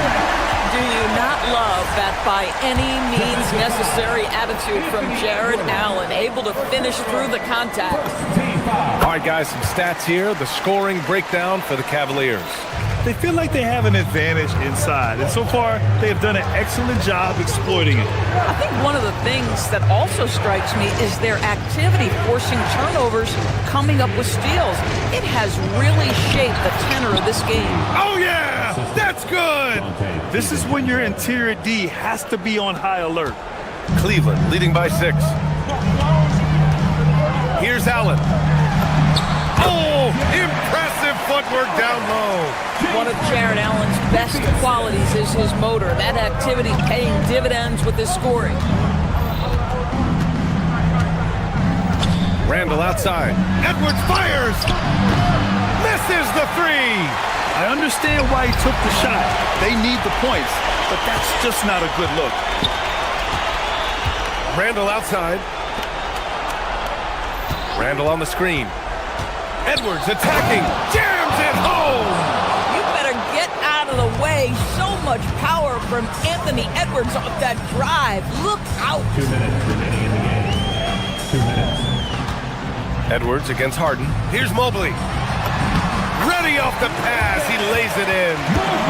Do you not love that by any means necessary attitude from Jared Allen, able to finish through the contact?
All right, guys, some stats here. The scoring breakdown for the Cavaliers.
They feel like they have an advantage inside, and so far they have done an excellent job exploiting it.
I think one of the things that also strikes me is their activity, forcing turnovers, coming up with steals. It has really shaped the tenor of this game.
Oh, yeah! That's good!
This is when your interior D has to be on high alert.
Cleveland leading by 6. Here's Allen. Oh, impressive footwork down low.
One of Jared Allen's best qualities is his motor. That activity paying dividends with his scoring.
Randall outside. Edwards fires. Misses the 3.
I understand why he took the shot. They need the points, but that's just not a good look.
Randall outside. Randall on the screen. Edwards attacking. Jams it home.
You better get out of the way. So much power from Anthony Edwards off that drive. Look out.
2 minutes remaining in the game. 2 minutes.
Edwards against Harden. Here's Mobley. Ready off the pass. He lays it in.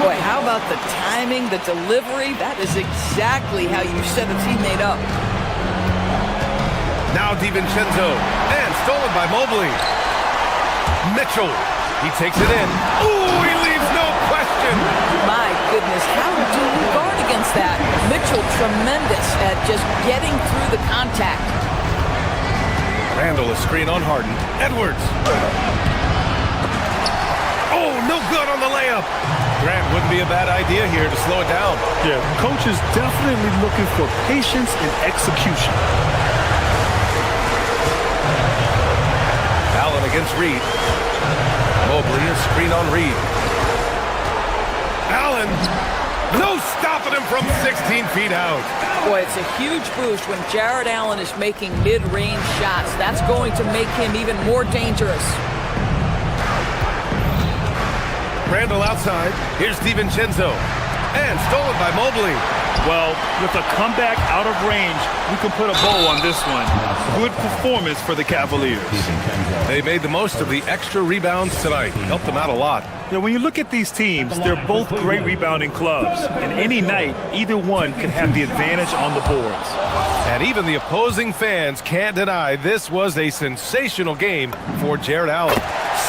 Boy, how about the timing, the delivery? That is exactly how you set a teammate up.
Now DiVincenzo. And stolen by Mobley. Mitchell. He takes it in. Ooh, he leaves no question.
My goodness, how do you guard against that? Mitchell tremendous at just getting through the contact.
Randall a screen on Harden. Edwards. Oh, no good on the layup. Grant, wouldn't be a bad idea here to slow it down.
Yeah, coach is definitely looking for patience and execution.
Allen against Reed. Mobley a screen on Reed. Allen, no stopping him from 16 feet out.
Boy, it's a huge boost when Jared Allen is making mid-range shots. That's going to make him even more dangerous.
Randall outside. Here's DiVincenzo. And stolen by Mobley.
Well, with a comeback out of range, we can put a bow on this one. Good performance for the Cavaliers.
They made the most of the extra rebounds tonight. Helped them out a lot.
You know, when you look at these teams, they're both great rebounding clubs. And any night, either one can have the advantage on the boards.
And even the opposing fans can't deny this was a sensational game for Jared Allen.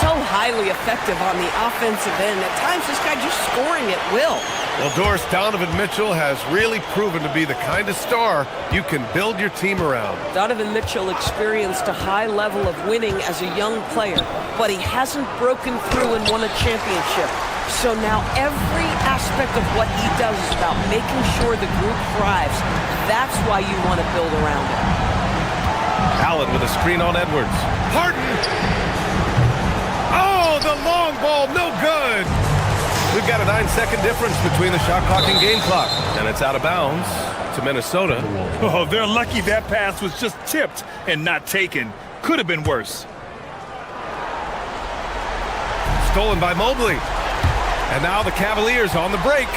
So highly effective on the offensive end. At times, this guy just scoring at will.
Well, Doris, Donovan Mitchell has really proven to be the kind of star you can build your team around.
Donovan Mitchell experienced a high level of winning as a young player, but he hasn't broken through and won a championship. So now every aspect of what he does is about making sure the group thrives. That's why you want to build around him.
Allen with a screen on Edwards. Harden! Oh, the long ball, no good! We've got a 9-second difference between the shot clock and game clock, and it's out of bounds to Minnesota.
Oh, they're lucky that pass was just tipped and not taken. Could have been worse.
Stolen by Mobley. And now the Cavaliers on the break.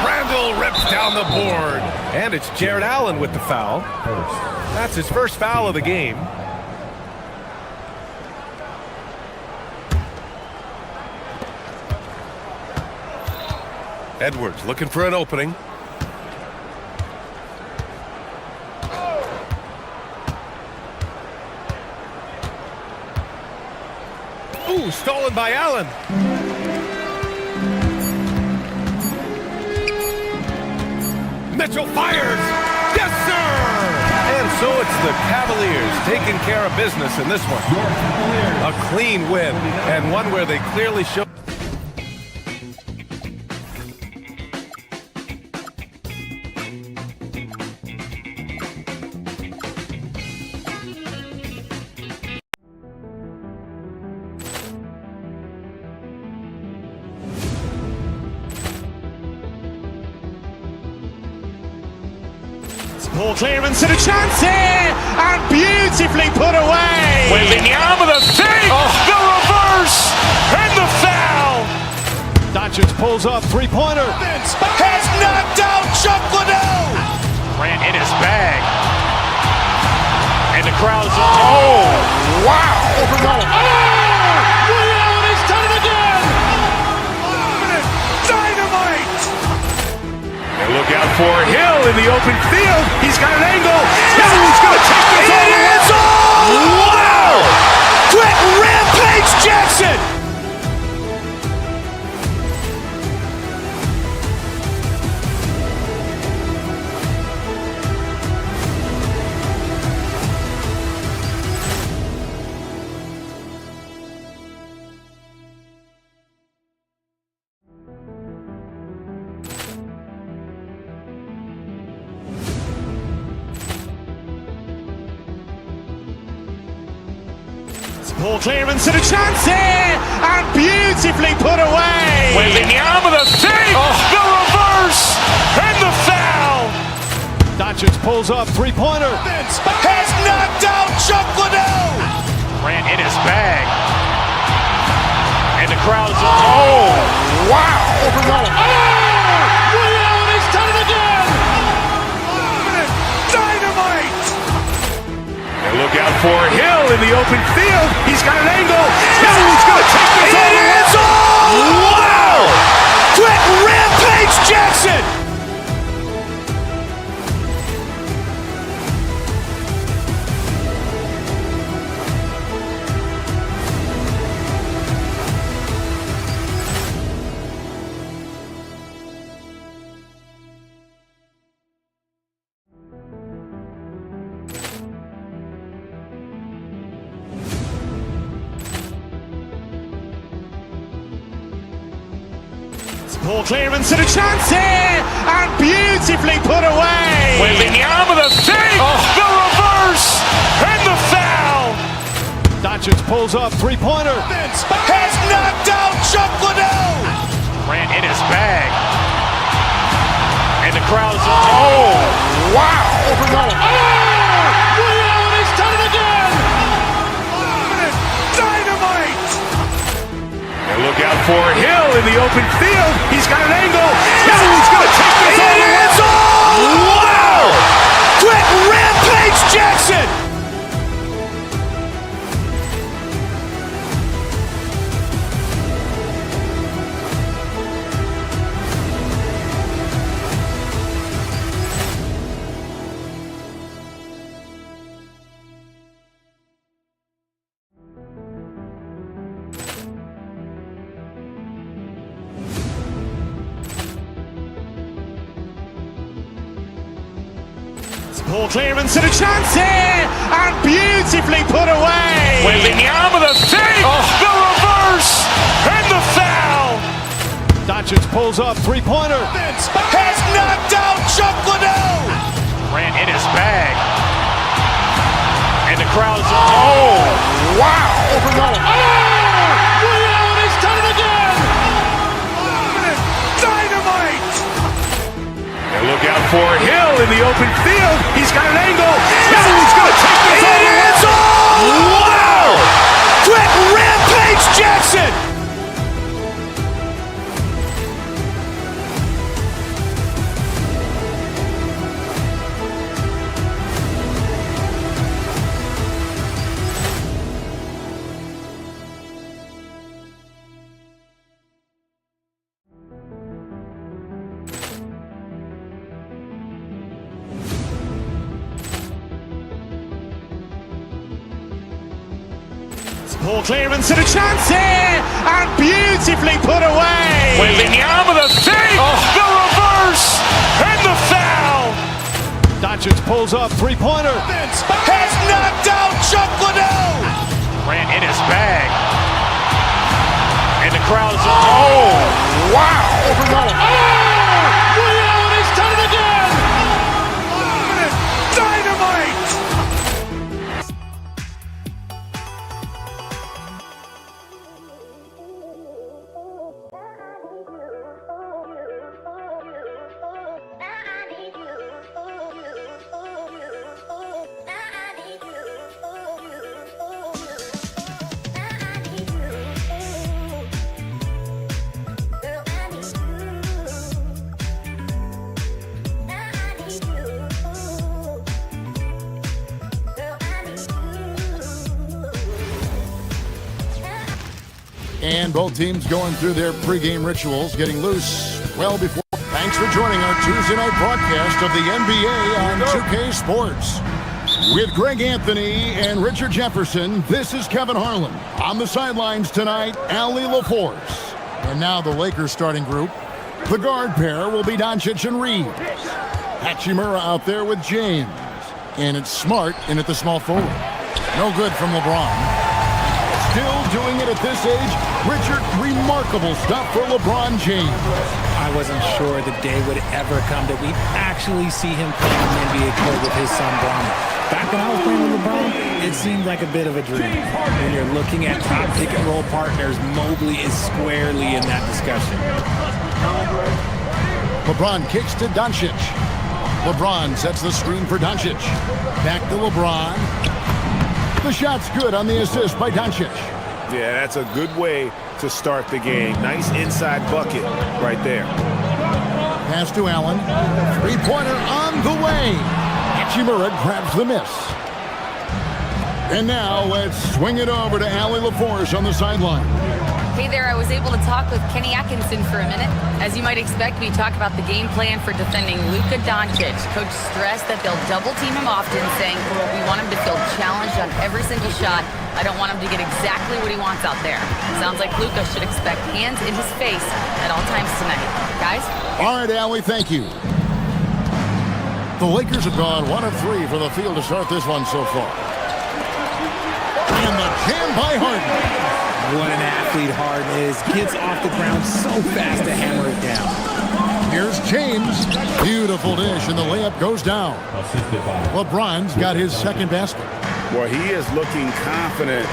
Randall rips down the board. And it's Jared Allen with the foul. That's his first foul of the game. Edwards looking for an opening. Ooh, stolen by Allen. Mitchell fires. Yes, sir! And so it's the Cavaliers taking care of business in this one. A clean win, and one where they clearly show.
Ball clearance and a chance here, and beautifully put away. Wembanyama the save, the reverse, and the foul.
Doncic pulls up, three-pointer.
Has knocked out Chuck Liddell. Grant in his bag. And the crowd's oh, wow.
Overrun.
Ray Allen has done it again. Dynamite.
And look out for Hill in the open field. He's got an angle. Hill's going to take this all the way.
Wow! Quick Rampage Jackson. Ball clearance and a chance here, and beautifully put away. Wembanyama the save, the reverse, and the foul.
Doncic pulls up, three-pointer.
Has knocked out Chuck Liddell. Grant in his bag. And the crowd's oh, wow.
Overrun.
Ray Allen has done it again. Dynamite.
And look out for Hill in the open field. He's got an angle. Hill's going to take this all the way.
Wow! Quick Rampage Jackson. Ball clearance and a chance here, and beautifully put away. Wembanyama the save, the reverse, and the foul.
Doncic pulls up, three-pointer.
Has knocked out Chuck Liddell. Grant in his bag. And the crowd's oh, wow.
Overrun.
Ray Allen has done it again. Dynamite.
And look out for Hill in the open field. He's got an angle. Hill's going to take this all the way.
Wow! Quick Rampage Jackson. Ball clearance and a chance here, and beautifully put away. Wembanyama the save, the reverse, and the foul.
Doncic pulls up, three-pointer.
Has knocked out Chuck Liddell. Grant in his bag. And the crowd's oh, wow.
Overrun.
Ray Allen has done it again. Dynamite.
And look out for Hill in the open field. He's got an angle. Hill's going to take this all the way.
Wow! Quick Rampage Jackson. Poor clearance and a chance here, and beautifully put away. Wembanyama the save, the reverse, and the foul. Doncic pulls up, three-pointer, has knocked out Chuck Liddell. Ran in his bag, and the crowd is wow! Ray Allen has done it again. Dynamite.
And both teams going through their pregame rituals, getting loose well before. Thanks for joining our Tuesday night broadcast of the NBA on 2K Sports. With Greg Anthony and Richard Jefferson, this is Kevin Harlan. On the sidelines tonight, Ali LaForce. And now the Lakers starting group. The guard pair will be Doncic and Reeves. Hachimura out there with James. And it's Smart in at the small forward. No good from LeBron. Still doing it at this age. Richard, remarkable stuff for LeBron James.
I wasn't sure the day would ever come that we'd actually see him play on the NBA court with his son Bron. Back when I was playing with LeBron, it seemed like a bit of a dream. When you're looking at top pick and roll partners, Mobley is squarely in that discussion.
LeBron kicks to Doncic. LeBron sets the screen for Doncic. Back to LeBron. The shot's good on the assist by Doncic.
Yeah, that's a good way to start the game. Nice inside bucket right there.
Pass to Allen. Three-pointer on the way. Hachimura grabs the miss. And now let's swing it over to Ali LaForce on the sideline.
Hey there, I was able to talk with Kenny Atkinson for a minute. As you might expect, we talk about the game plan for defending Luka Doncic. Coach stressed that they'll double team him often, saying, we want him to feel challenged on every single shot. I don't want him to get exactly what he wants out there. Sounds like Luka should expect hands in his face at all times tonight. Guys?
All right, Ali, thank you. The Lakers have gone 1 of 3 for the field to start this one so far. And the jam by Harden.
What an athlete Harden is. Gets off the ground so fast to hammer it down.
Here's James. Beautiful dish, and the layup goes down. LeBron's got his second basket.
Well, he is looking confident.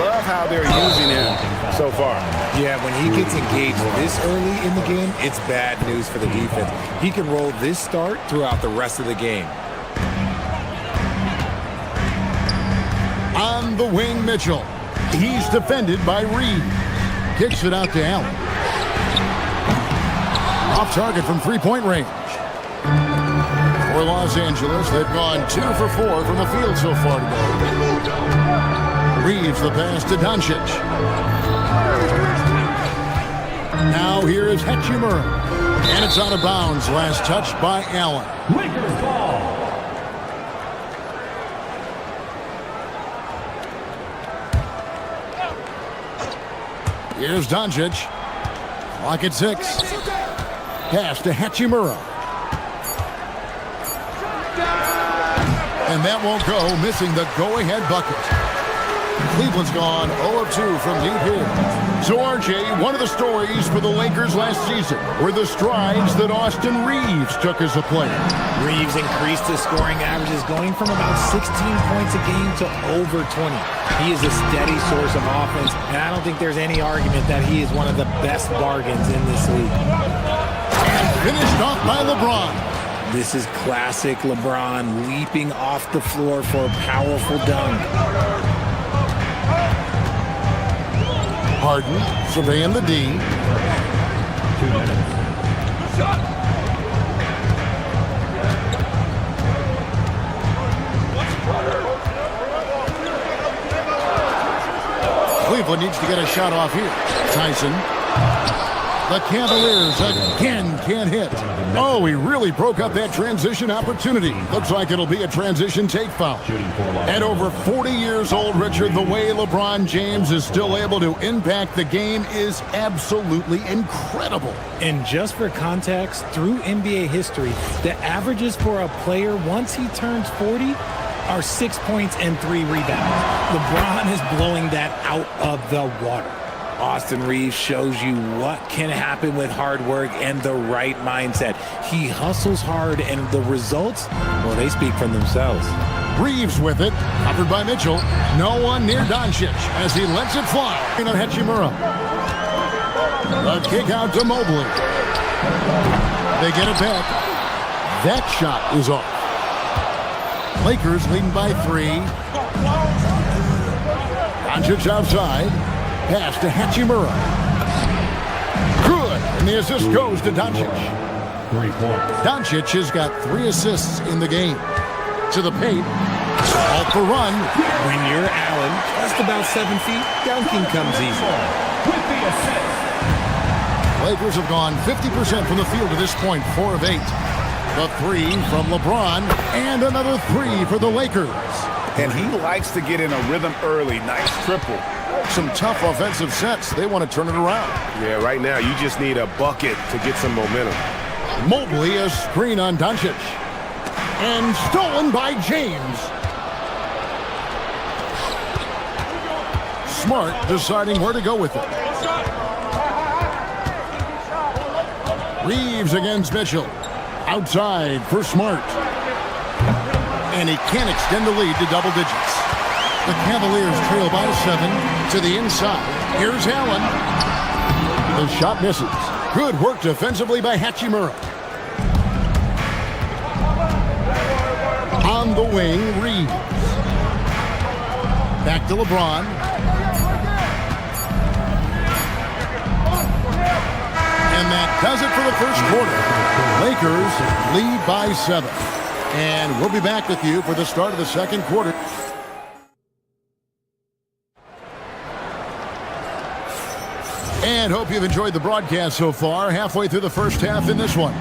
Love how they're using him so far.
Yeah, when he gets engaged this early in the game, it's bad news for the defense. He can roll this start throughout the rest of the game.
On the wing, Mitchell. He's defended by Reed. Kicks it out to Allen. Off target from three-point range. For Los Angeles, they've gone 2 for 4 from the field so far today. Reeves the pass to Doncic. Now here is Hachimura. And it's out of bounds. Last touch by Allen.
Lakers ball.
Here's Doncic. Clock at 6. Pass to Hachimura. And that won't go, missing the go-ahead bucket. Cleveland's gone 0 of 2 from deep here. So, RJ, one of the stories for the Lakers last season were the strides that Austin Reeves took as a player.
Reeves increased his scoring averages, going from about 16 points a game to over 20. He is a steady source of offense, and I don't think there's any argument that he is one of the best bargains in this league.
And finished off by LeBron.
This is classic LeBron, leaping off the floor for a powerful dunk.
Harden surveying the D.
2 minutes.
Cleveland needs to get a shot off here. Tyson. The Cavaliers again can't hit. Oh, he really broke up that transition opportunity. Looks like it'll be a transition take foul. At over 40 years old, Richard, the way LeBron James is still able to impact the game is absolutely incredible.
And just for context, through NBA history, the averages for a player once he turns 40 are 6 points and 3 rebounds. LeBron is blowing that out of the water. Austin Reeves shows you what can happen with hard work and the right mindset. He hustles hard, and the results, well, they speak for themselves.
Reeves with it, covered by Mitchell. No one near Doncic as he lets it fly. Hachimura. The kick out to Mobley. They get it back. That shot is off. Lakers leading by 3. Doncic outside. Pass to Hachimura. Good. And the assist goes to Doncic.
3 points.
Doncic has got 3 assists in the game. To the paint. Off the run.
When you're Allen, just about 7 feet, dunking comes easy.
With the assist.
Lakers have gone 50% from the field to this point, 4 of 8. The 3 from LeBron, and another 3 for the Lakers.
And he likes to get in a rhythm early. Nice triple.
Some tough offensive sets. They want to turn it around.
Yeah, right now you just need a bucket to get some momentum.
Mobley, a screen on Doncic. And stolen by James. Smart deciding where to go with it. Reeves against Mitchell. Outside for Smart. And he can't extend the lead to double digits. The Cavaliers trail by 7 to the inside. Here's Allen. The shot misses. Good work defensively by Hachimura. On the wing, Reeves. Back to LeBron. And that does it for the first quarter. Lakers lead by 7. And we'll be back with you for the start of the second quarter. And hope you've enjoyed the broadcast so far. Halfway through the first half in this one.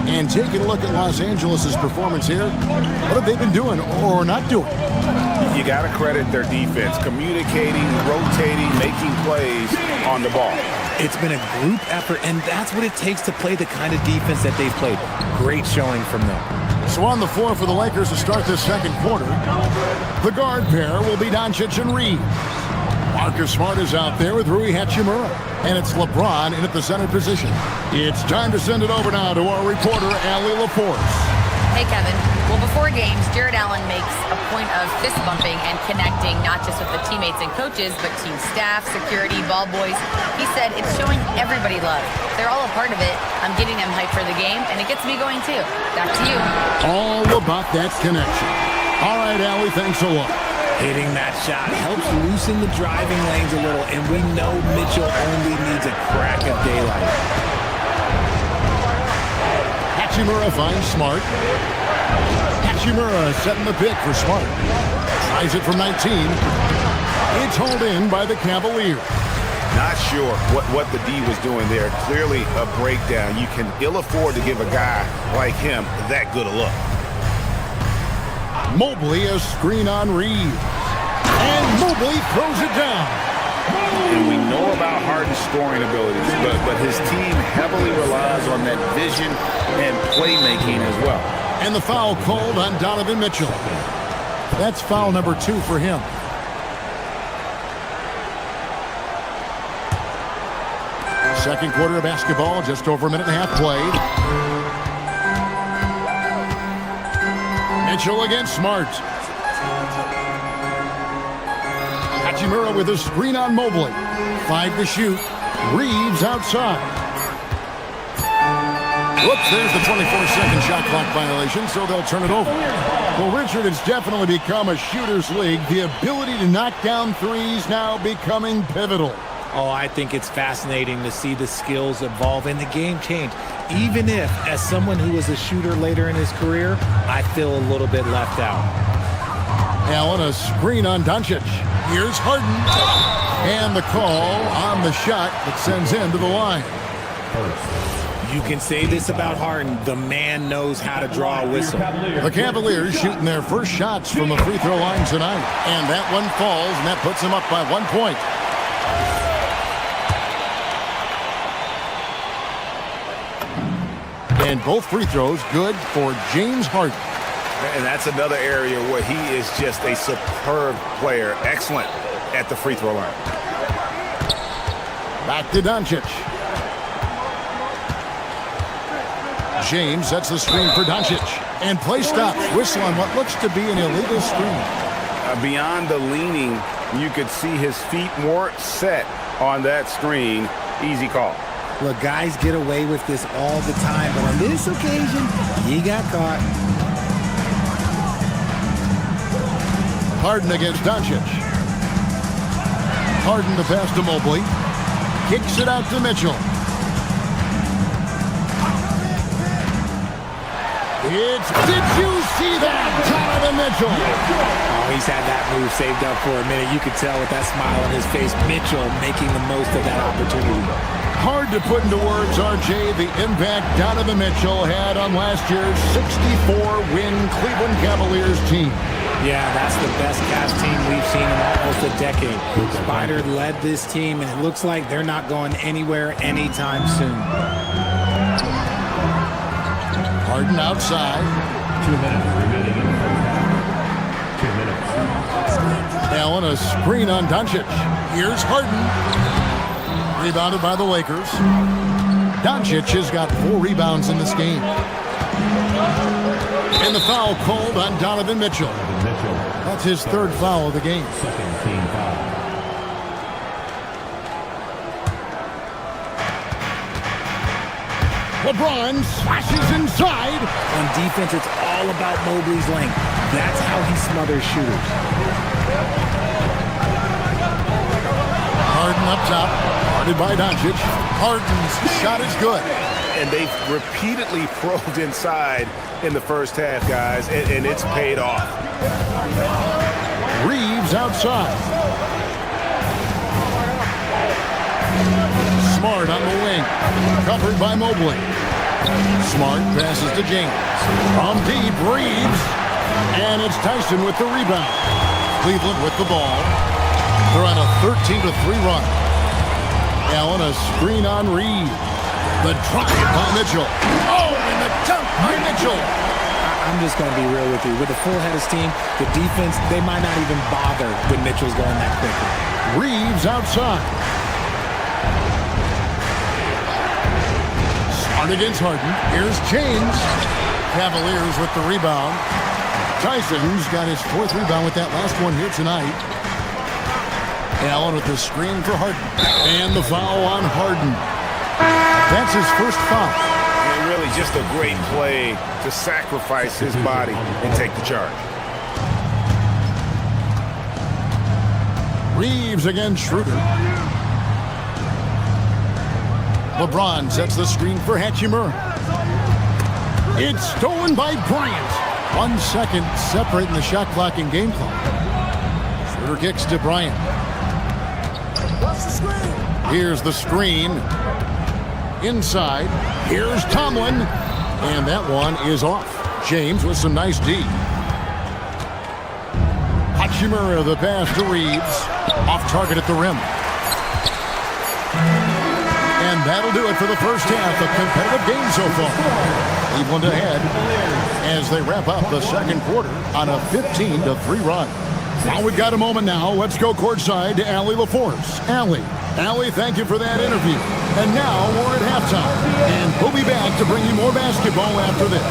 And taking a look at Los Angeles' performance here. What have they been doing or not doing?
You got to credit their defense. Communicating, rotating, making plays on the ball.
It's been a group effort, and that's what it takes to play the kind of defense that they've played. Great showing from them.
So on the floor for the Lakers to start this second quarter, the guard pair will be Doncic and Reeves. Marcus Smart is out there with Rui Hachimura. And it's LeBron in at the center position. It's time to send it over now to our reporter, Allie LaForce.
Hey, Kevin. Well, before games, Jared Allen makes a point of fist bumping and connecting not just with the teammates and coaches, but team staff, security, ball boys. He said it's showing everybody love. They're all a part of it. I'm getting them hyped for the game, and it gets me going too. Back to you.
All about that connection. All right, Allie, thanks a lot.
Hitting that shot helps loosen the driving lanes a little, and we know Mitchell only needs a crack of daylight.
Hachimura finds Smart. Hachimura setting the pick for Smart. Tries it from 19. It's hauled in by the Cavaliers.
Not sure what the D was doing there. Clearly a breakdown. You can ill afford to give a guy like him that good a look.
Mobley, a screen on Reeves. And Mobley throws it down.
And we know about Harden's scoring abilities, but his team heavily relies on that vision and playmaking as well.
And the foul called on Donovan Mitchell. That's foul number 2 for him. Second quarter of basketball, just over a minute and a half played. Mitchell against Smart. Hachimura with a screen on Mobley. 5 to shoot. Reeves outside. Whoops, there's the 24-second shot clock violation, so they'll turn it over. Well, Richard, it's definitely become a shooter's league. The ability to knock down threes now becoming pivotal.
Oh, I think it's fascinating to see the skills evolve and the game change. Even if, as someone who was a shooter later in his career, I feel a little bit left out.
Allen, a screen on Doncic. Here's Harden. And the call on the shot that sends him to the line.
You can say this about Harden. The man knows how to draw a whistle.
The Cavaliers shooting their first shots from the free throw line tonight. And that one falls, and that puts them up by 1 point. And both free throws good for James Harden.
And that's another area where he is just a superb player. Excellent at the free throw line.
Back to Doncic. James sets the screen for Doncic. And play stops. Whistle on what looks to be an illegal screen.
Beyond the leaning, you could see his feet more set on that screen. Easy call.
Look, guys get away with this all the time, but on this occasion, he got caught.
Harden against Doncic. Harden the pass to Mobley. Kicks it out to Mitchell. Did you see that? Donovan Mitchell.
Oh, he's had that move saved up for a minute. You could tell with that smile on his face, Mitchell making the most of that opportunity.
Hard to put into words, RJ, the impact Donovan Mitchell had on last year's 64-win Cleveland Cavaliers team.
Yeah, that's the best Cavs team we've seen in almost a decade. Spider led this team, and it looks like they're not going anywhere anytime soon.
Harden outside.
2 minutes remaining in the first half. 2 minutes.
Allen a screen on Doncic. Here's Harden. Rebounded by the Lakers. Doncic has got 4 rebounds in this game. And the foul called on Donovan Mitchell. That's his 3rd foul of the game.
Second team foul.
LeBron slashes inside.
On defense, it's all about Mobley's length. That's how he smothers shooters.
Harden up top. Guarded by Doncic. Harden's shot is good.
And they've repeatedly probed inside in the first half, guys, and it's paid off.
Reeves outside. Smart on the wing. Covered by Mobley. Smart passes to James. From deep, Reeves. And it's Tyson with the rebound. Cleveland with the ball. They're on a 13-3 run. Allen a screen on Reeves. The drive by Mitchell. Oh, and the dunk by Mitchell.
I'm just going to be real with you. With a full head of steam, the defense, they might not even bother when Mitchell's going that quickly.
Reeves outside. Smart against Harden. Here's James. Cavaliers with the rebound. Tyson's got his 4th rebound with that last one here tonight. Allen with the screen for Harden. And the foul on Harden. That's his 1st foul.
And really just a great play to sacrifice his body and take the charge.
Reeves against Schroeder. LeBron sets the screen for Hatchimer. It's stolen by Bryant. 1 second separating the shot clock and game clock. Schroeder kicks to Bryant. Here's the screen. Inside. Here's Tomlin. And that one is off. James with some nice D. Hachimura the pass to Reeves. Off target at the rim. And that'll do it for the first half. A competitive game so far. Cleveland ahead as they wrap up the second quarter on a 15-3 run. Now we've got a moment now. Let's go courtside to Allie LaForce. Allie, thank you for that interview. And now we're at halftime. And we'll be back to bring you more basketball after this.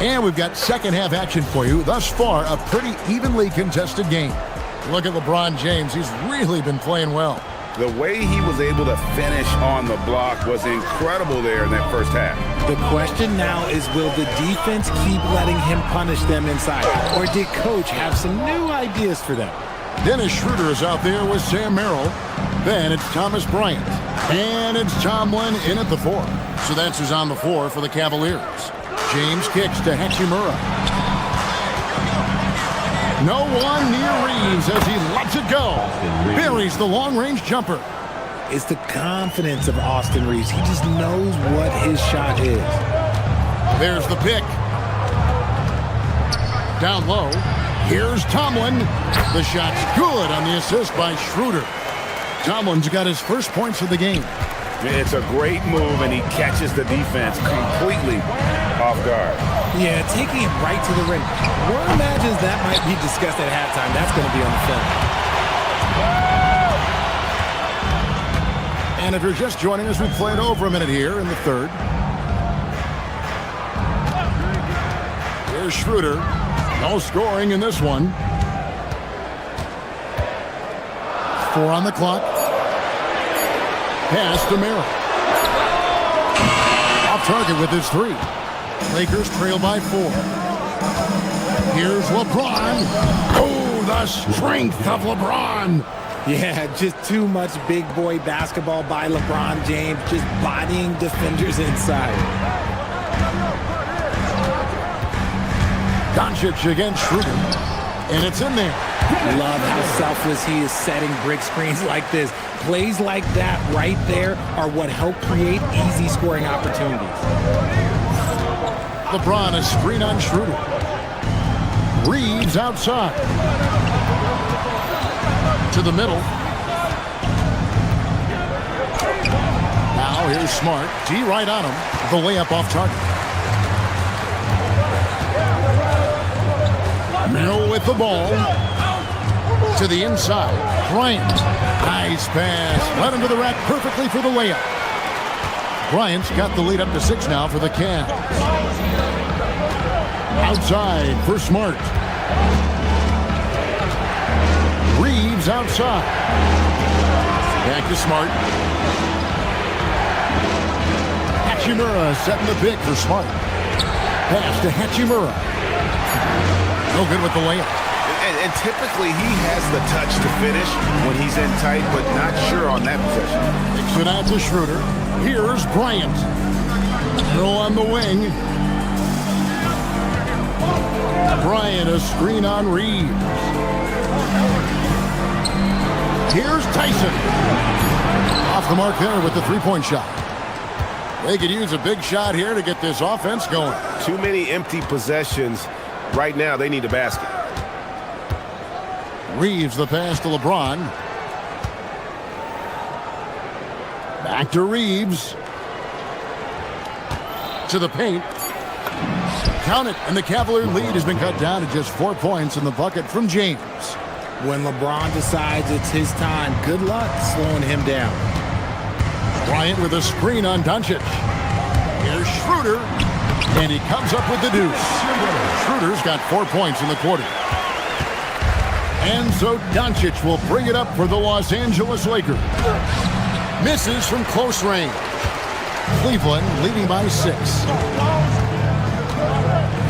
And we've got second half action for you. Thus far, a pretty evenly contested game. Look at LeBron James. He's really been playing well.
The way he was able to finish on the block was incredible there in that first half.
The question now is, will the defense keep letting him punish them inside? Or did Coach have some new ideas for them?
Dennis Schroeder is out there with Sam Merrill. Then it's Thomas Bryant. And it's Tomlin in at the 4. So that's who's on the floor for the Cavaliers. James kicks to Hachimura. No one near Reeves as he lets it go. Buries the long-range jumper.
It's the confidence of Austin Reeves. He just knows what his shot is.
There's the pick. Down low. Here's Tomlin. The shot's good on the assist by Schroeder. Tomlin's got his first points of the game.
It's a great move, and he catches the defense completely off guard.
Yeah, taking it right to the rim. One imagines that might be discussed at halftime. That's going to be on the film.
And if you're just joining us, we've played over a minute here in the third. Here's Schroeder. No scoring in this one. 4 on the clock. Pass to Merrill. Off target with his 3. Lakers trail by 4. Here's LeBron. Oh, the strength of LeBron.
Yeah, just too much big boy basketball by LeBron James, just bodying defenders inside.
Doncic against Schroeder. And it's in there.
Love how selfless he is setting brick screens like this. Plays like that right there are what help create easy scoring opportunities.
LeBron, a screen on Schroeder. Reeves outside. To the middle. Now here's Smart. G right on him. The layup off target. Merrill with the ball. To the inside. Bryant. Nice pass. Led him to the rack perfectly for the layup. Bryant's got the lead up to 6 now for the Cavs. Outside for Smart. Reeves outside. Back to Smart. Hachimura setting the pick for Smart. Pass to Hachimura. No good with the layup.
And typically he has the touch to finish when he's in tight, but not sure on that possession.
Takes it out to Schroeder. Here's Bryant. Merrill on the wing. Bryant, a screen on Reeves. Here's Tyson. Off the mark there with the 3-point shot. They could use a big shot here to get this offense going.
Too many empty possessions. Right now, they need a basket.
Reeves the pass to LeBron. Back to Reeves. To the paint. Count it, and the Cavalier lead has been cut down to just 4 points in the bucket from James.
When LeBron decides it's his time, good luck slowing him down.
Bryant with a screen on Doncic. Here's Schroeder, and he comes up with the deuce. Schroeder's got 4 points in the quarter. And so Doncic will bring it up for the Los Angeles Lakers. Misses from close range. Cleveland leading by 6.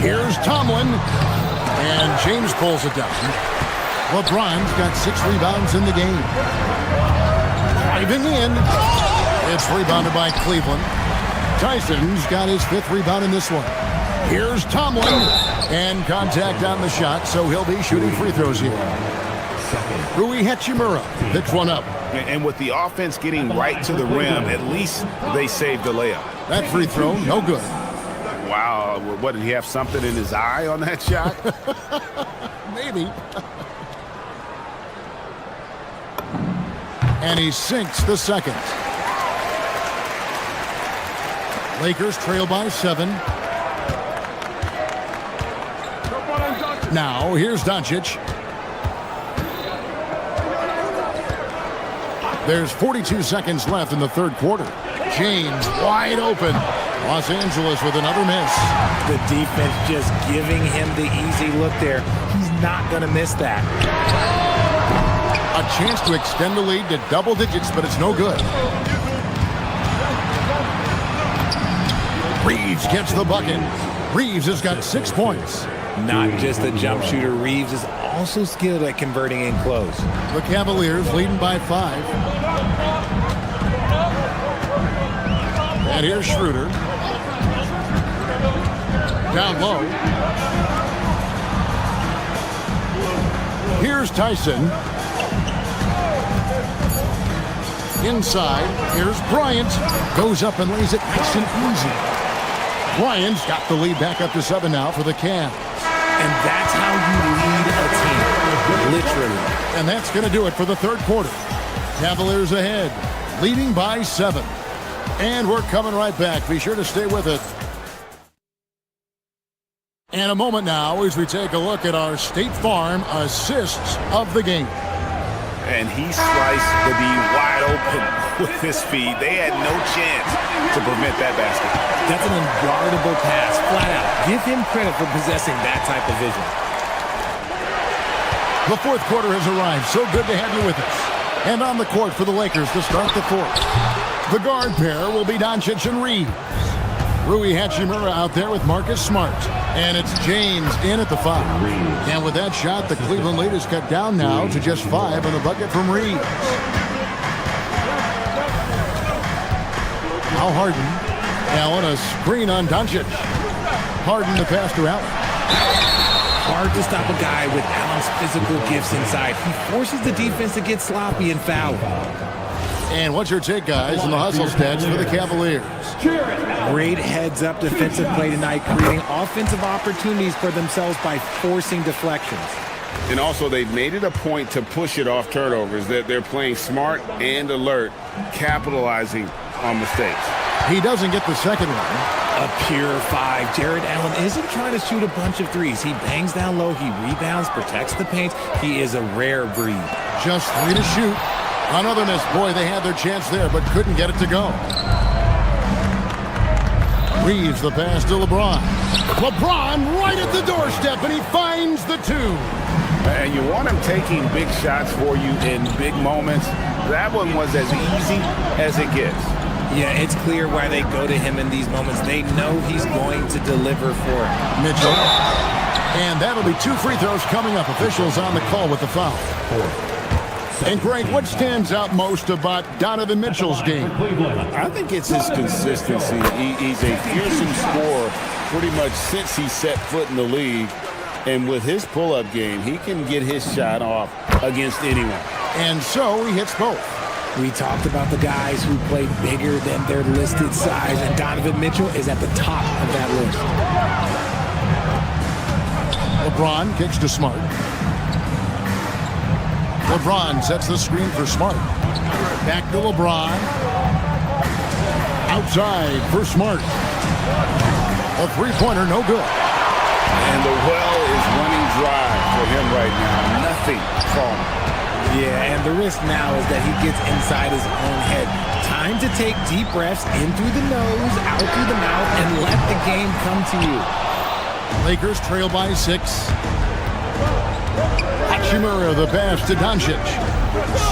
Here's Tomlin, and James pulls it down. LeBron's got 6 rebounds in the game. Driving in. It's rebounded by Cleveland. Tyson's got his 5th rebound in this one. Here's Tomlin, and contact on the shot, so he'll be shooting free throws here. Rui Hachimura picks one up.
And with the offense getting right to the rim, at least they saved the layup.
That free throw, no good.
Wow, what, did he have something in his eye on that shot?
Maybe. And he sinks the second. Lakers trail by 7. Now, here's Doncic. There's 42 seconds left in the third quarter. James wide open. Los Angeles with another miss.
The defense just giving him the easy look there. He's not going to miss that.
A chance to extend the lead to double digits, but it's no good. Reeves gets the bucket. Reeves has got 6 points.
Not just a jump shooter, Reeves is also skilled at converting in close.
The Cavaliers leading by 5. And here's Schroeder. Down low. Here's Tyson. Inside. Here's Bryant. Goes up and lays it nice and easy. Bryant's got the lead back up to 7 now for the Cavs.
And that's how you lead a team, literally.
And that's going to do it for the third quarter. Cavaliers ahead, leading by 7. And we're coming right back. Be sure to stay with it. And a moment now as we take a look at our State Farm assists of the game.
And he sliced the D wide open with his feet. They had no chance to prevent that basket.
That's an unguardable pass, flat out. Give him credit for possessing that type of vision.
The fourth quarter has arrived. So good to have you with us. And on the court for the Lakers to start the fourth. The guard pair will be Doncic and Reeves. Rui Hachimura out there with Marcus Smart. And it's James in at the 5. And with that shot, the Cleveland lead is cut down now to just 5 on the bucket from Reeves. Now Harden. Allen, a screen on Doncic. Harden the pass to Allen.
Hard to stop a guy with Allen's physical gifts inside. He forces the defense to get sloppy and foul.
And what's your take, guys, in the hustle stats for the Cavaliers?
Great heads-up defensive play tonight, creating offensive opportunities for themselves by forcing deflections.
And also, they've made it a point to push it off turnovers. They're playing smart and alert, capitalizing on mistakes.
He doesn't get the second one.
A pure 5. Jared Allen isn't trying to shoot a bunch of threes. He bangs down low, he rebounds, protects the paint. He is a rare breed.
Just 3 to shoot. Another miss. Boy, they had their chance there, but couldn't get it to go. Reeves the pass to LeBron. LeBron right at the doorstep, and he finds the 2.
And you want him taking big shots for you in big moments. That one was as easy as it gets.
Yeah, it's clear why they go to him in these moments. They know he's going to deliver for
Mitchell. And that'll be 2 free throws coming up. Officials on the call with the foul. And Greg, what stands out most about Donovan Mitchell's game?
I think it's his consistency. He's a fearsome scorer pretty much since he set foot in the league. And with his pull-up game, he can get his shot off against anyone.
And so he hits both.
We talked about the guys who play bigger than their listed size, and Donovan Mitchell is at the top of that list.
LeBron kicks to Smart. LeBron sets the screen for Smart. Back to LeBron. Outside for Smart. A three-pointer, no good.
And the well is running dry for him right now. Nothing falling.
Yeah, and the risk now is that he gets inside his own head. Time to take deep breaths in through the nose, out through the mouth, and let the game come to you.
Lakers trail by 6. Hachimura the pass to Doncic.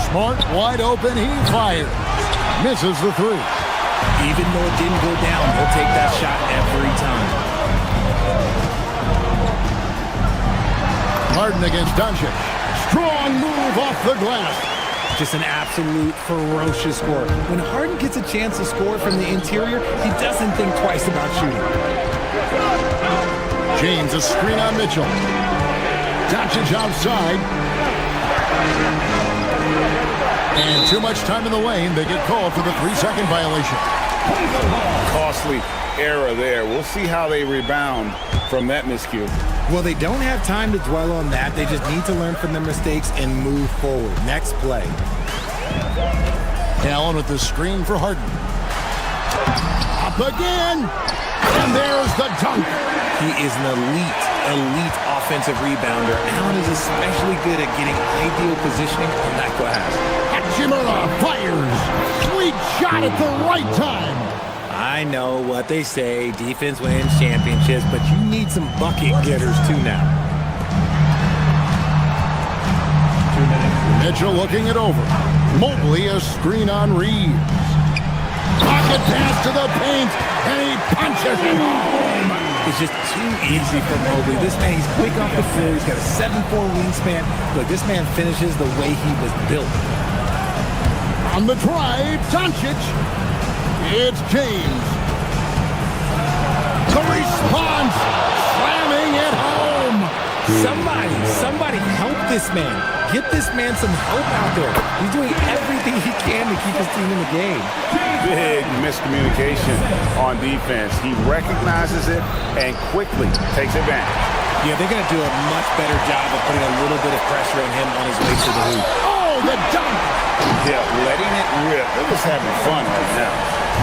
Smart wide open, he fires. Misses the 3.
Even though it didn't go down, he'll take that shot every time.
Harden against Doncic. Strong move off the glass.
Just an absolute ferocious score. When Harden gets a chance to score from the interior, he doesn't think twice about shooting.
James a screen on Mitchell. Doncic outside. And too much time in the lane. They get called for the 3-second violation.
Costly error there. We'll see how they rebound from that miscue.
Well, they don't have time to dwell on that. They just need to learn from their mistakes and move forward. Next play.
Allen with the screen for Harden. Up again. And there's the dunk.
He is an elite offensive rebounder. Allen is especially good at getting ideal positioning on that glass.
Hachimura fires. Sweet shot at the right time.
I know what they say, defense wins championships, but you need some bucket getters too now.
2 minutes
Mitchell looking it over. Mobley a screen on Reeves. Pocket pass to the paint, and he punches it home.
It's just too easy for Mobley. This man, he's quick off the floor. He's got a 7'4" wingspan. Look, this man finishes the way he was built.
On the drive, Doncic. It's James. The response, slamming it home.
Somebody help this man. Get this man some help out there. He's doing everything he can to keep his team in the game.
Big miscommunication on defense. He recognizes it and quickly takes advantage.
Yeah, they're going to do a much better job of putting a little bit of pressure on him on his way to the hoop.
Oh, the dunk.
Yeah, letting it rip. They're just having fun right now.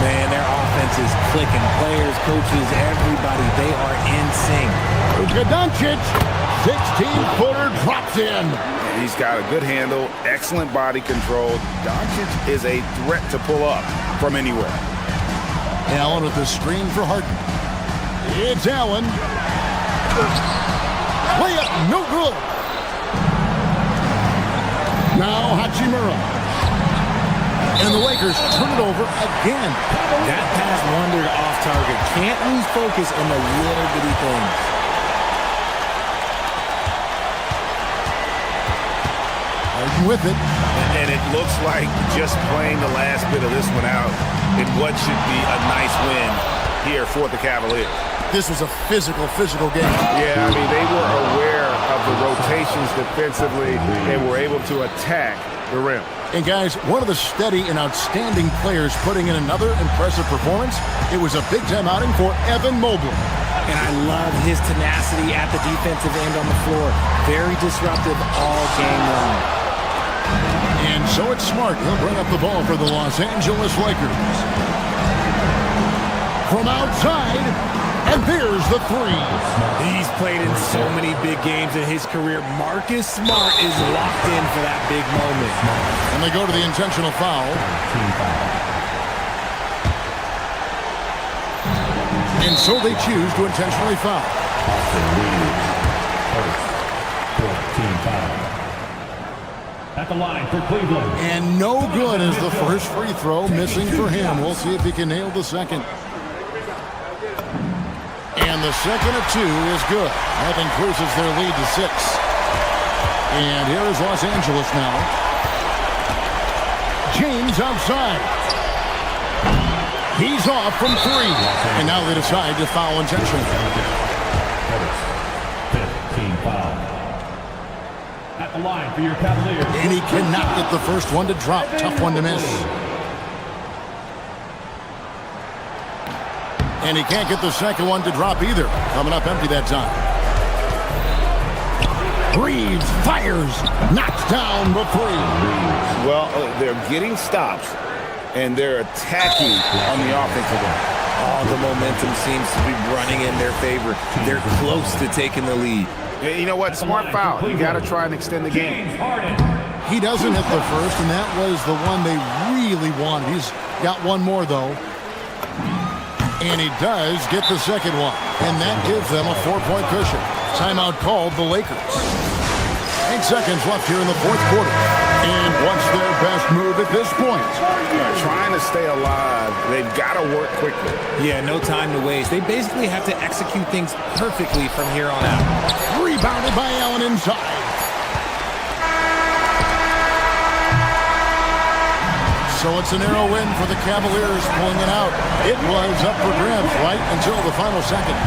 Man, their offense is clicking. Players, coaches, everybody, they are in sync.
Luka Doncic, 16-footer drops in.
And he's got a good handle, excellent body control. Doncic is a threat to pull up from anywhere.
Allen with the screen for Harden. It's Allen. Layup, no good. Now Hachimura. And the Lakers turn it over again.
That pass wandered off target. Can't lose focus on the little bitty things.
Harden with it.
And it looks like just playing the last bit of this one out in what should be a nice win here for the Cavaliers.
This was a physical game.
Yeah, I mean, they were aware of the rotations defensively and were able to attack the rim.
And guys, one of the steady and outstanding players putting in another impressive performance. It was a big-time outing for Evan Mobley.
And I love his tenacity at the defensive end on the floor. Very disruptive all game long.
And so it's Smart. He'll bring up the ball for the Los Angeles Lakers. From outside, and there's the three.
He's played in so many big games in his career. Marcus Smart is locked in for that big moment.
And they go to the intentional foul. And so they choose to intentionally foul.
At the line for Cleveland.
And no good is the first free throw, missing for him. We'll see if he can nail the second. And the second of two is good. That increases their lead to 6. And here is Los Angeles now. James outside. He's off from 3. And now they decide to foul intentionally.
15 foul. At the line for your Cavaliers.
And he cannot get the first one to drop. Tough one to miss. And he can't get the second one to drop either. Coming up empty that time. Reeves fires. Knocks down the 3.
Well, they're getting stops, and they're attacking on the offensive end.
All the momentum seems to be running in their favor. They're close to taking the lead.
You know what? Smart foul. You got to try and extend the game.
He doesn't hit the first, and that was the one they really wanted. He's got one more, though. And he does get the second one. And that gives them a 4-point cushion. Timeout called the Lakers. 8 seconds left here in the fourth quarter. And what's their best move at this point?
Trying to stay alive. They've got to work quickly.
Yeah, no time to waste. They basically have to execute things perfectly from here on out.
Rebounded by Allen inside. So it's a narrow win for the Cavaliers pulling it out. It was up for grabs right until the final seconds.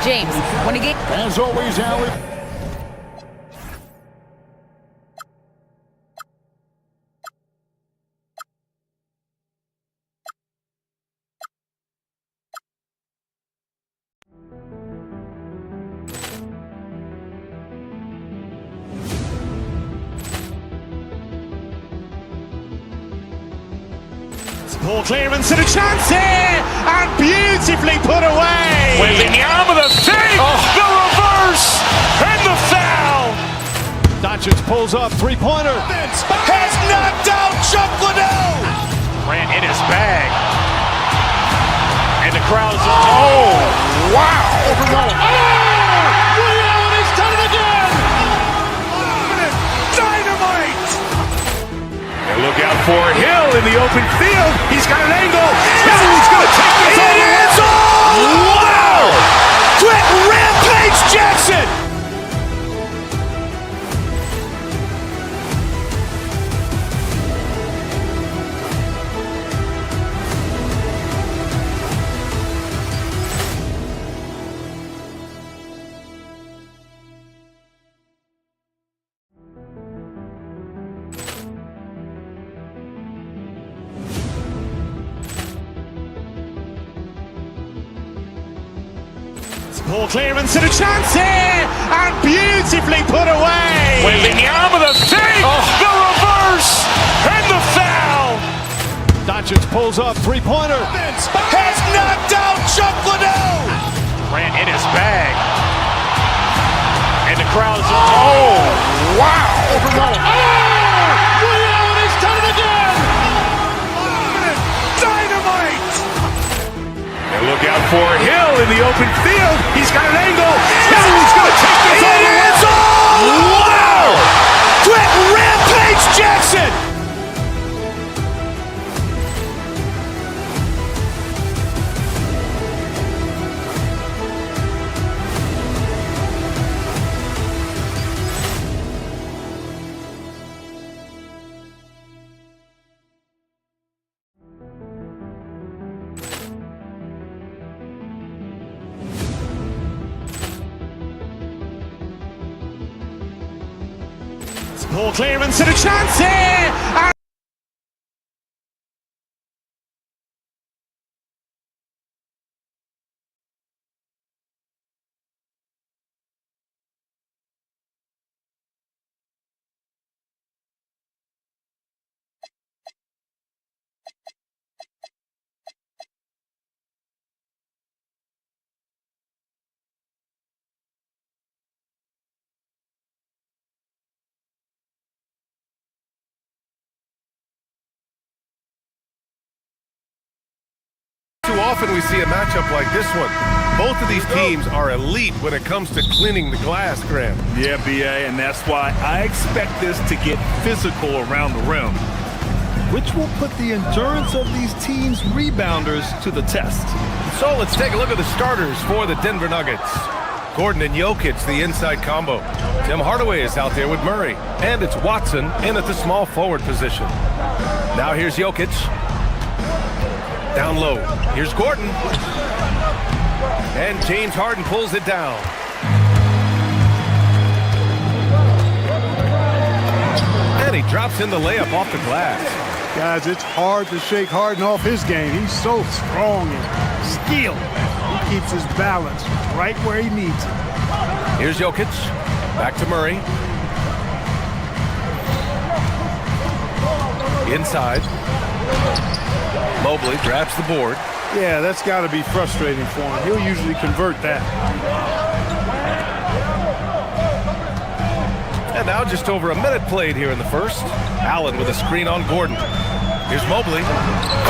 James, when a game...
As always, Allen.
Ball clearance and a chance here, and beautifully put away. Wembanyama the save, the reverse, and the foul.
Doncic pulls up, three-pointer.
Has knocked out Chuck Liddell. Ran in his bag. And the crowd is... Oh, wow. Oh, Ray Allen has done it again.
open field. He's got an angle. He's going to take this all the way. Wow! Quit Rampage Jackson!
Ball clearance and a chance here, and beautifully put away.
Wembanyama the fake, the reverse, and the foul.
Doncic pulls up, three-pointer.
Has knocked out Chuck Liddell.
Grant in his bag.
And the crowd is, oh, wow.
Overruled.
Allen has done it again. Dynamite. And look out for Hill in the open field. He's got an angle. He's going to take this all the way. Wow! Quit Rampage Jackson.
Ball clearance and a chance here.
Too often we see a matchup like this one. Both of these teams are elite when it comes to cleaning the glass, Graham.
Yeah, BA, and that's why I expect this to get physical around the rim, which will put the endurance of these teams' rebounders to the test.
So let's take a look at the starters for the Denver Nuggets. Gordon and Jokic, the inside combo. Tim Hardaway is out there with Murray. And it's Watson in at the small forward position. Now here's Jokic. Down low. Here's Gordon. And James Harden pulls it down. And he drops in the layup off the glass.
Guys, it's hard to shake Harden off his game. He's so strong and skilled. He keeps his balance right where he needs it.
Here's Jokic. Back to Murray. Inside. Mobley grabs the board.
Yeah, that's got to be frustrating for him. He'll usually convert that.
And now just over a minute played here in the first. Allen with a screen on Gordon. Here's Mobley.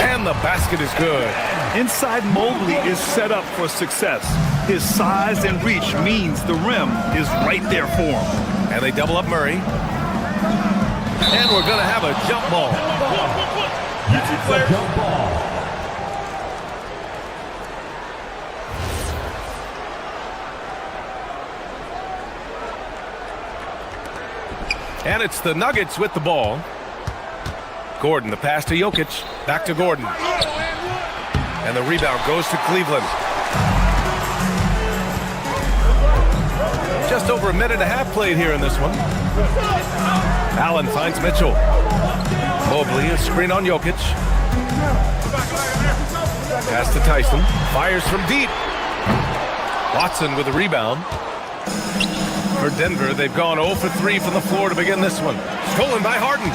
And the basket is good.
Inside Mobley is set up for success. His size and reach means the rim is right there for him.
And they double up Murray. And we're going to have a jump ball.
Jump ball.
And it's the Nuggets with the ball. Gordon, the pass to Jokic. Back to Gordon. And the rebound goes to Cleveland. Just over a minute and a half played here in this one. Allen finds Mitchell. Mobley, a screen on Jokic. Pass to Tyson. Fires from deep. Watson with the rebound. For Denver, they've gone 0 for 3 from the floor to begin this one. Stolen by Harden.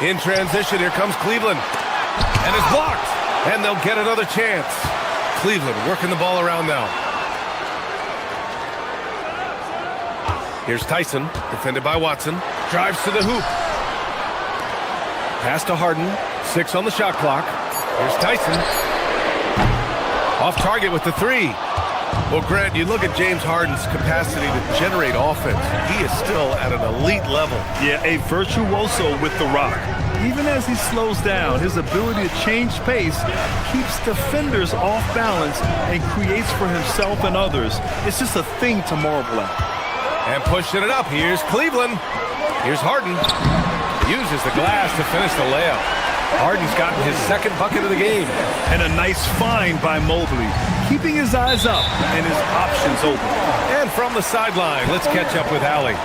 In transition, here comes Cleveland. And it's blocked. And they'll get another chance. Cleveland working the ball around now. Here's Tyson, defended by Watson. Drives to the hoop. Pass to Harden. 6 on the shot clock. Here's Tyson. Off target with the 3. Well, Grant, you look at James Harden's capacity to generate offense. He is still at an elite level.
Yeah, a virtuoso with the rock. even as he slows down, his ability to change pace keeps defenders off balance and creates for himself and others. It's just a thing to marvel at.
And pushing it up, here's Cleveland. Here's Harden. Uses the glass to finish the layup. Harden's gotten his second bucket of the game.
And a nice find by Mobley, keeping his eyes up and his options open.
And from the sideline, let's catch up with Allie.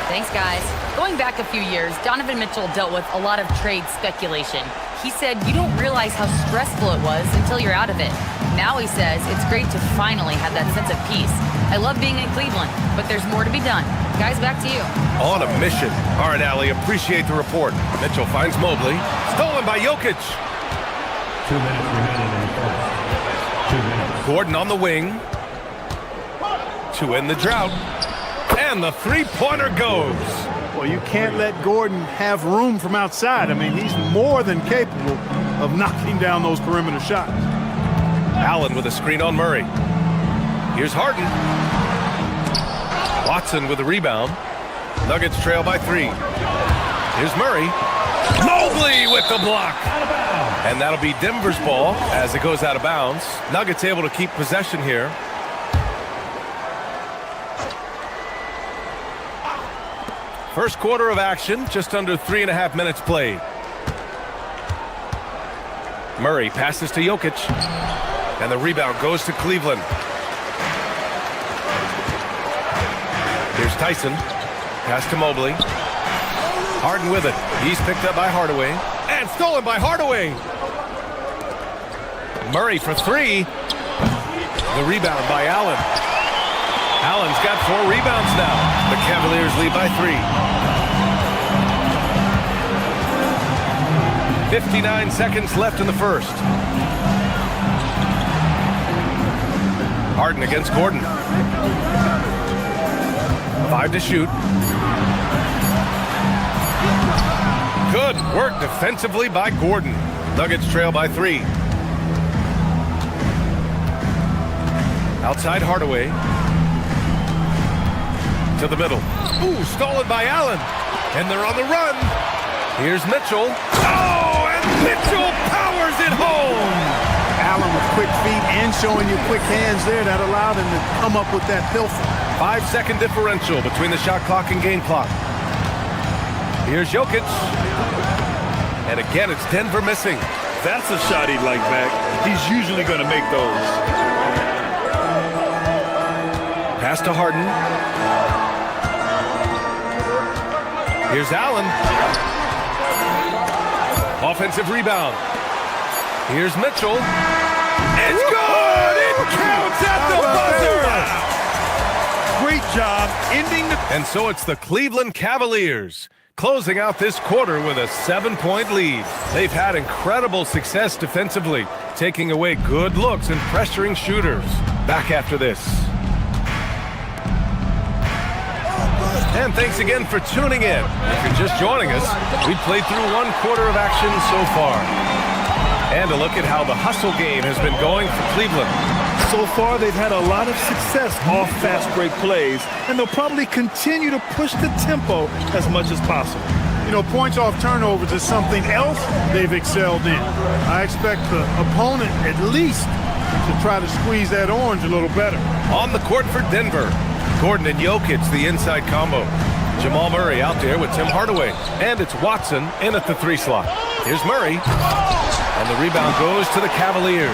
Thanks, guys. Going back a few years, Donovan Mitchell dealt with a lot of trade speculation. He said you don't realize how stressful it was until you're out of it. Now he says it's great to finally have that sense of peace. I love being in Cleveland, but there's more to be done. Guys, back to you.
On a mission. All right, Allie, appreciate the report. Mitchell finds Mobley. Stolen by Jokic.
2 minutes remaining in the first. 2 minutes.
Gordon on the wing to end the drought. And the three-pointer goes.
Well, you can't let Gordon have room from outside. I mean, he's more than capable of knocking down those perimeter shots.
Allen with a screen on Murray. Here's Harden. Watson with the rebound. Nuggets trail by 3. Here's Murray. Mobley with the block. And that'll be Denver's ball as it goes out of bounds. Nuggets able to keep possession here. First quarter of action, just under 3.5 minutes played. Murray passes to Jokic. And the rebound goes to Cleveland. Here's Tyson. Pass to Mobley. Harden with it. He's picked up by Hardaway. And stolen by Hardaway. Murray for 3. The rebound by Allen. Allen's got 4 rebounds now. The Cavaliers lead by 3. 59 seconds left in the first. Harden against Gordon. 5 to shoot. Good work defensively by Gordon. Nuggets trail by 3. Outside Hardaway. To the middle. Ooh, stolen by Allen. And they're on the run. Here's Mitchell. Oh, and Mitchell powers it home.
Allen with quick feet and showing you quick hands there. That allowed him to come up with that pilfer.
5-second differential between the shot clock and game clock. Here's Jokic. And again, it's Denver missing.
That's a shot he'd like back. He's usually going to make those.
Pass to Harden. Here's Allen. Offensive rebound. Here's Mitchell. It's good! It counts at the buzzer!
Great job ending the...
And so it's the Cleveland Cavaliers closing out this quarter with a 7-point lead. They've had incredible success defensively, taking away good looks and pressuring shooters. Back after this. And thanks again for tuning in. If you're just joining us, we've played through 1 quarter of action so far. And a look at how the hustle game has been going for Cleveland.
So far, they've had a lot of success off fast break plays, and they'll probably continue to push the tempo as much as possible.
You know, points off turnovers is something else they've excelled in. I expect the opponent at least to try to squeeze that orange a little better.
On the court for Denver, Gordon and Jokic, the inside combo. Jamal Murray out there with Tim Hardaway. And it's Watson in at the 3 slot. Here's Murray. And the rebound goes to the Cavaliers.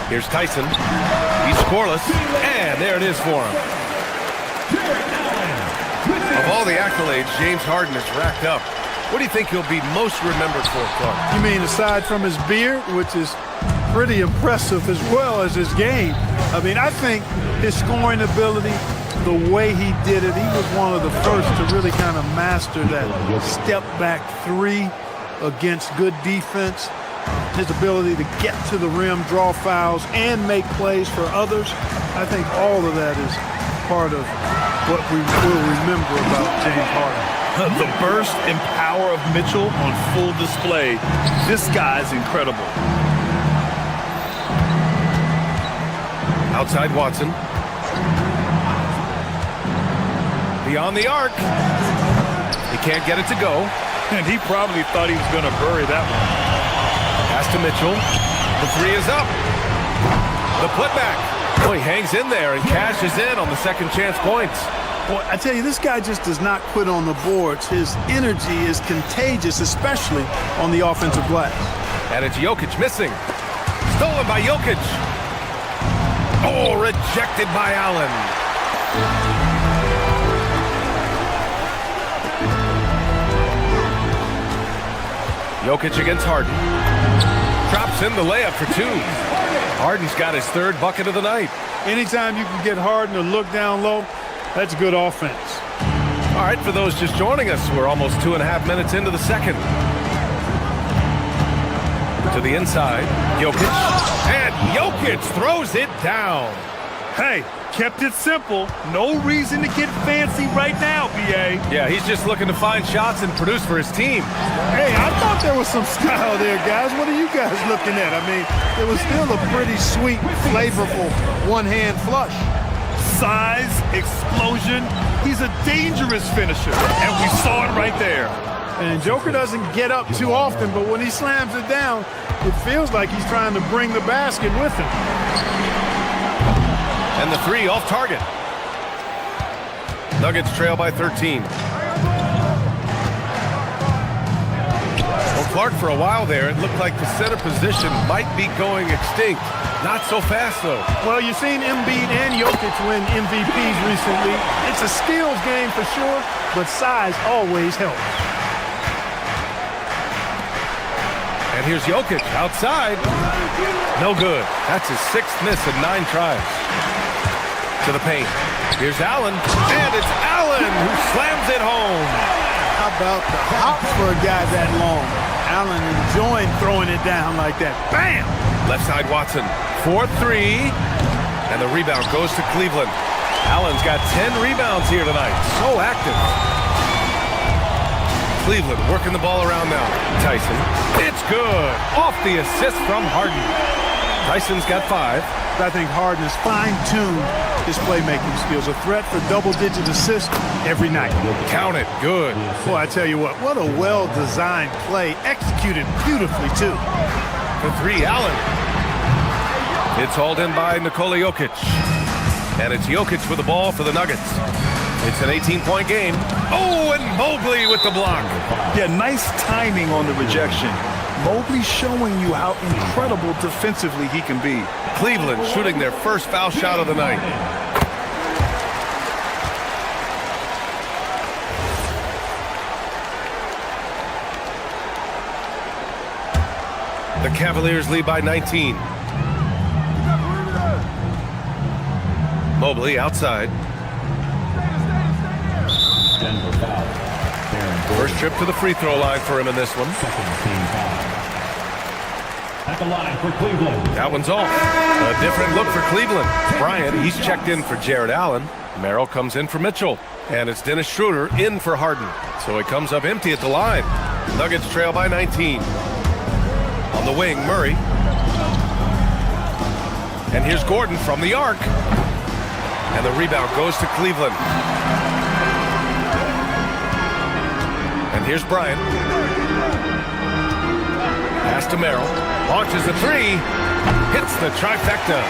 Here's Tyson. He's scoreless. And there it is for him. Of all the accolades James Harden has racked up, what do you think he'll be most remembered for, Clark?
You mean aside from his beard, which is pretty impressive as well as his game? I mean, I think his scoring ability, the way he did it, he was one of the first to really kind of master that step-back 3 against good defense. His ability to get to the rim, draw fouls, and make plays for others. I think all of that is part of what we will remember about James Harden.
The burst and power of Mitchell on full display. This guy's incredible.
Outside Watson. Beyond the arc. can't get it to go.
And he probably thought he was going to bury that one.
Pass to Mitchell. The three is up. The putback. Oh, he hangs in there and cashes in on the second chance points.
Boy, I tell you, this guy just does not quit on the boards. His energy is contagious, especially on the offensive glass.
And it's Jokic missing. Stolen by Jokic. Oh, rejected by Allen. Jokic against Harden. Drops in the layup for two. Harden's got his third bucket of the night.
Anytime you can get Harden to look down low, that's good offense.
All right, for those just joining us, we're almost 2.5 minutes into the second. To the inside, Jokic. And Jokic throws it down.
Hey, kept it simple. No reason to get fancy right now, B.A.
Yeah, he's just looking to find shots and produce for his team.
Hey, I thought there was some style there, guys. What are you guys looking at? I mean, it was still a pretty sweet, flavorful one-hand flush.
Size, explosion. He's a dangerous finisher, and we saw it right there.
And Joker doesn't get up too often, but when he slams it down, it feels like he's trying to bring the basket with him.
And the three off target. Nuggets trail by 13. Well, Clark, for a while there, it looked like the center position might be going extinct. Not so fast, though.
Well, you've seen Embiid and Jokic win MVPs recently. It's a skills game for sure, but size always helps.
And here's Jokic outside. No good. That's his 6th miss in 9 tries. To the paint. Here's Allen. And it's Allen who slams it home.
How about the hop for a guy that long? Allen enjoying throwing it down like that. Bam!
Left side Watson. 4-3. And the rebound goes to Cleveland. Allen's got 10 rebounds here tonight. So active. Cleveland working the ball around now. Tyson. It's good. Off the assist from Harden. Tyson's got 5.
I think Harden has fine-tuned his playmaking skills. A threat for double-digit assists every night.
Count it. Good.
Boy, I tell you what a well-designed play. Executed beautifully, too.
For 3, Allen. It's hauled in by Nikola Jokic. And it's Jokic with the ball for the Nuggets. It's an 18-point game. Oh, and Mobley with the block.
Yeah, nice timing on the rejection. Mobley showing you how incredible defensively he can be.
Cleveland shooting their first foul shot of the night. The Cavaliers lead by 19. Mobley outside. First trip to the free throw line for him in this one.
At the line for Cleveland.
That one's off. A different look for Cleveland. Bryant, he's checked in for Jared Allen. Merrill comes in for Mitchell. And it's Dennis Schroeder in for Harden. So he comes up empty at the line. Nuggets trail by 19. On the wing, Murray. And here's Gordon from the arc. And the rebound goes to Cleveland. And here's Bryant. Pass to Merrill. Launches a 3. Hits the trifecta.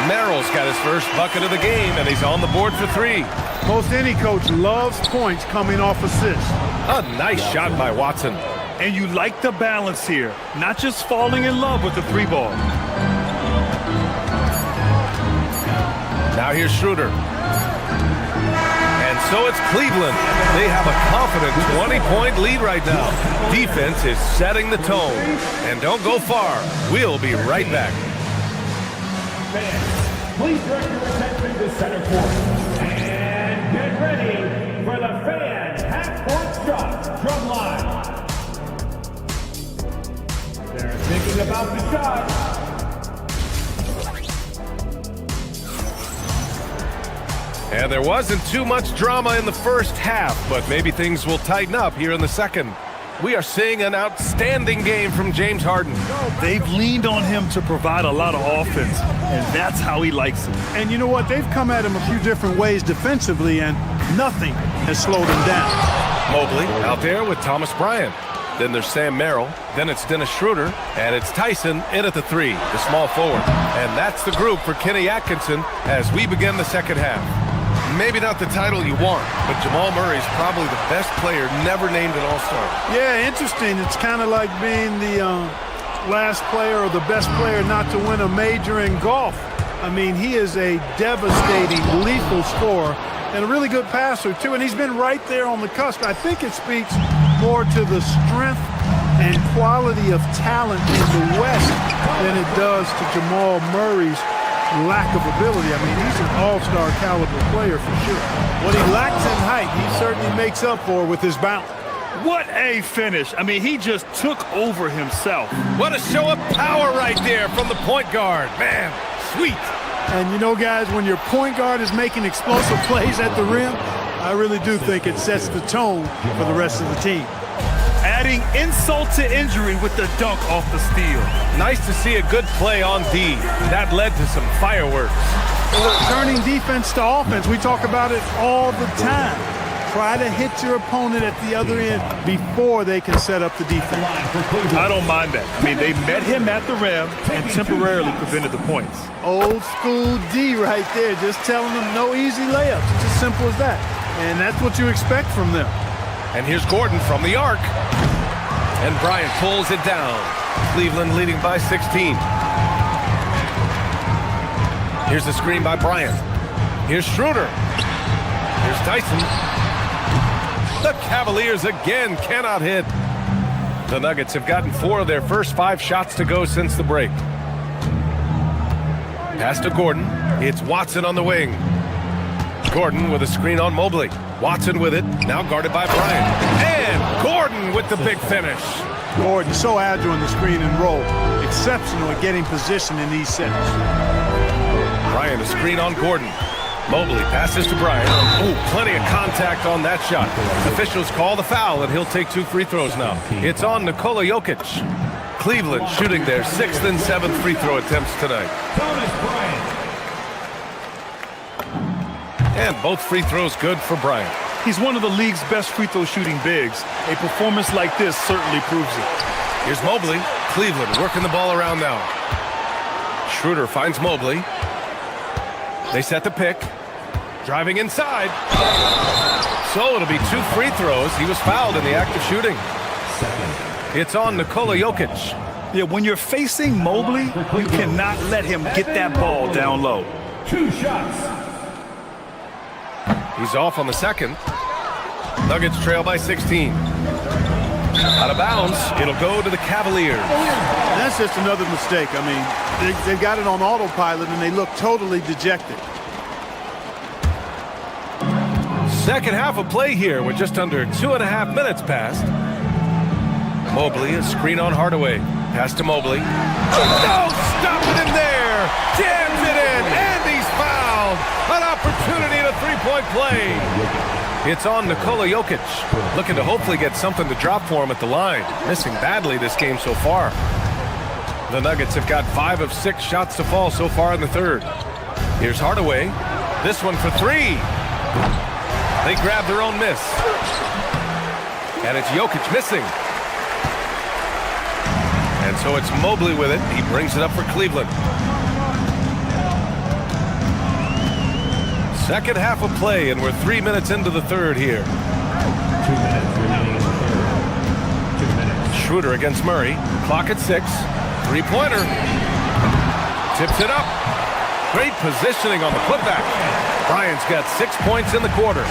Merrill's got his first bucket of the game, and he's on the board for 3.
Most any coach loves points coming off assists.
A nice shot by Watson.
And you like the balance here. Not just falling in love with the 3-ball.
Now here's Schroeder. And so it's Cleveland. They have a confident 20-point lead right now. Defense is setting the tone. And don't go far. We'll be right back.
Fans, please direct your attention to center court. And get ready for the fan half-court shot drum line. They're thinking about the shot.
And there wasn't too much drama in the first half, but maybe things will tighten up here in the second. We are seeing an outstanding game from James Harden.
They've leaned on him to provide a lot of offense, and that's how he likes it.
And you know what? They've come at him a few different ways defensively, and nothing has slowed him down.
Mobley out there with Thomas Bryant. Then there's Sam Merrill. Then it's Dennis Schroeder. And it's Tyson in at the 3, the small forward. And that's the group for Kenny Atkinson as we begin the second half. Maybe not the title you want, but Jamal Murray's probably the best player never named an All-Star.
Yeah, interesting. It's kind of like being the last player or the best player not to win a major in golf. I mean, he is a devastating, lethal scorer and a really good passer, too. And he's been right there on the cusp. I think it speaks more to the strength and quality of talent in the West than it does to Jamal Murray's lack of ability. I mean, he's an all-star caliber player for sure. What he lacks in height, he certainly makes up for with his bounce.
What a finish. I mean, he just took over himself.
What a show of power right there from the point guard. Man, sweet.
And you know, guys, when your point guard is making explosive plays at the rim, I really do think it sets the tone for the rest of the team.
Adding insult to injury with the dunk off the steal.
Nice to see a good play on D. That led to some fireworks.
Turning defense to offense, we talk about it all the time. Try to hit your opponent at the other end before they can set up the defense.
I don't mind that. I mean, they met him at the rim and temporarily prevented the points.
Old school D right there, just telling them no easy layups. It's as simple as that. And that's what you expect from them.
And here's Gordon from the arc. And Bryant pulls it down. Cleveland leading by 16. Here's the screen by Bryant. Here's Schroeder. Here's Tyson. The Cavaliers again cannot hit. The Nuggets have gotten 4 of their first 5 shots to go since the break. Pass to Gordon. It's Watson on the wing. Gordon with a screen on Mobley. Watson with it, now guarded by Bryant. And Gordon with the big finish.
Gordon, so agile in the screen and roll. Exceptional at getting position in these sets.
Bryant, a screen on Gordon. Mobley passes to Bryant. Ooh, plenty of contact on that shot. Officials call the foul, and he'll take 2 free throws now. It's on Nikola Jokic. Cleveland shooting their 6th and 7th free throw attempts tonight. And both free throws good for Bryant.
He's one of the league's best free throw shooting bigs. A performance like this certainly proves it.
Here's Mobley. Cleveland working the ball around now. Schroeder finds Mobley. They set the pick. Driving inside. So it'll be 2 free throws. He was fouled in the act of shooting. It's on Nikola Jokic.
Yeah, when you're facing Mobley, you cannot let him get that ball down low.
2 shots.
He's off on the second. Nuggets trail by 16. Out of bounds. It'll go to the Cavaliers.
That's just another mistake. I mean, they've got it on autopilot, and they look totally dejected.
Second half of play here with just under 2.5 minutes passed. Mobley, a screen on Hardaway. Pass to Mobley. No, stop it in there. Jams it in, and he's fouled. An opportunity at a 3-point play. It's on Nikola Jokic, looking to hopefully get something to drop for him at the line. Missing badly this game so far. The Nuggets have got 5 of 6 shots to fall so far in the third. Here's Hardaway. This one for 3. They grab their own miss. And it's Jokic missing. And so it's Mobley with it. He brings it up for Cleveland. Second half of play, and we're 3 minutes into the third here.
2 minutes remaining in the third. 2 minutes.
Schroeder against Murray. Clock at 6. 3-pointer. Tips it up. Great positioning on the putback. Bryant's got 6 points in the quarter.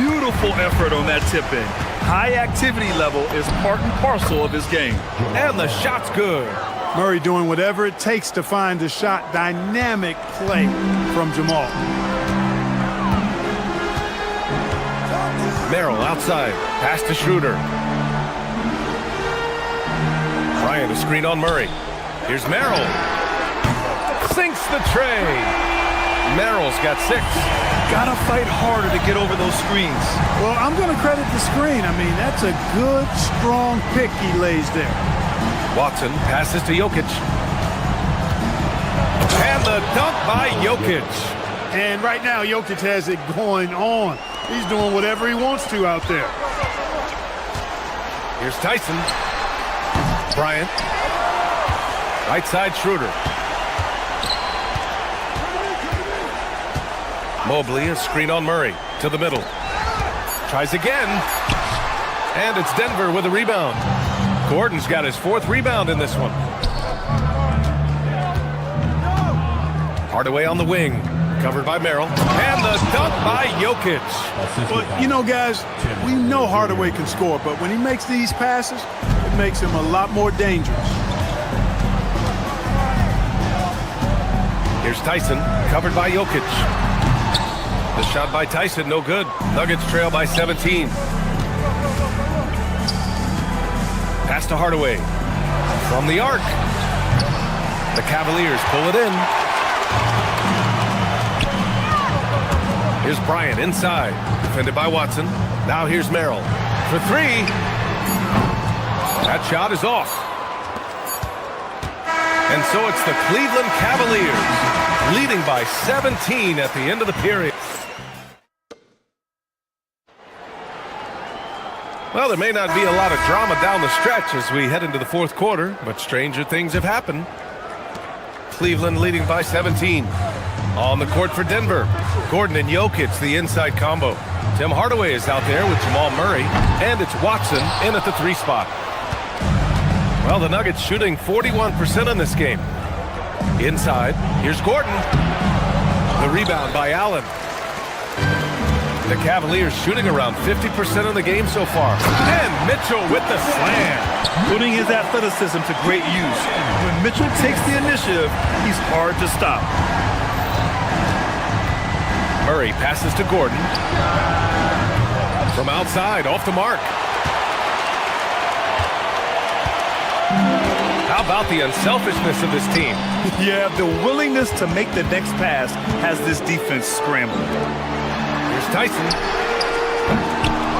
Beautiful effort on that tip-in. High activity level is part and parcel of his game.
And the shot's good.
Murray doing whatever it takes to find the shot. Dynamic play from Jamal.
Merrill outside. Pass to Schroeder. Bryant a screen on Murray. Here's Merrill. Sinks the tray. Merrill's got 6.
Gotta fight harder to get over those screens.
Well, I'm going to credit the screen. I mean, that's a good, strong pick he lays there.
Watson passes to Jokic. And the dunk by Jokic.
And right now, Jokic has it going on. He's doing whatever he wants to out there.
Here's Tyson. Bryant. Right side, Schroeder. Mobley, a screen on Murray. To the middle. Tries again. And it's Denver with a rebound. Gordon's got his 4th rebound in this one. Hardaway on the wing. Covered by Merrill. And the dunk by Jokic.
Well, you know, guys, we know Hardaway can score, but when he makes these passes, it makes him a lot more dangerous.
Here's Tyson. Covered by Jokic. The shot by Tyson, no good. Nuggets trail by 17. Pass to Hardaway. From the arc. The Cavaliers pull it in. Here's Bryant inside. Defended by Watson. Now here's Merrill. For 3. That shot is off. And so it's the Cleveland Cavaliers leading by 17 at the end of the period. Well, there may not be a lot of drama down the stretch as we head into the 4th quarter, but stranger things have happened. Cleveland leading by 17. On the court for Denver. Gordon and Jokic, the inside combo. Tim Hardaway is out there with Jamal Murray, and it's Watson in at the 3 spot. Well, the Nuggets shooting 41% in this game. Inside, here's Gordon. The rebound by Allen. The Cavaliers shooting around 50% in the game so far. And Mitchell with the slam.
Putting his athleticism to great use. When Mitchell takes the initiative, he's hard to stop.
Murray passes to Gordon. From outside, off the mark. How about the unselfishness of this team?
Yeah, the willingness to make the next pass has this defense scrambling.
Here's Tyson.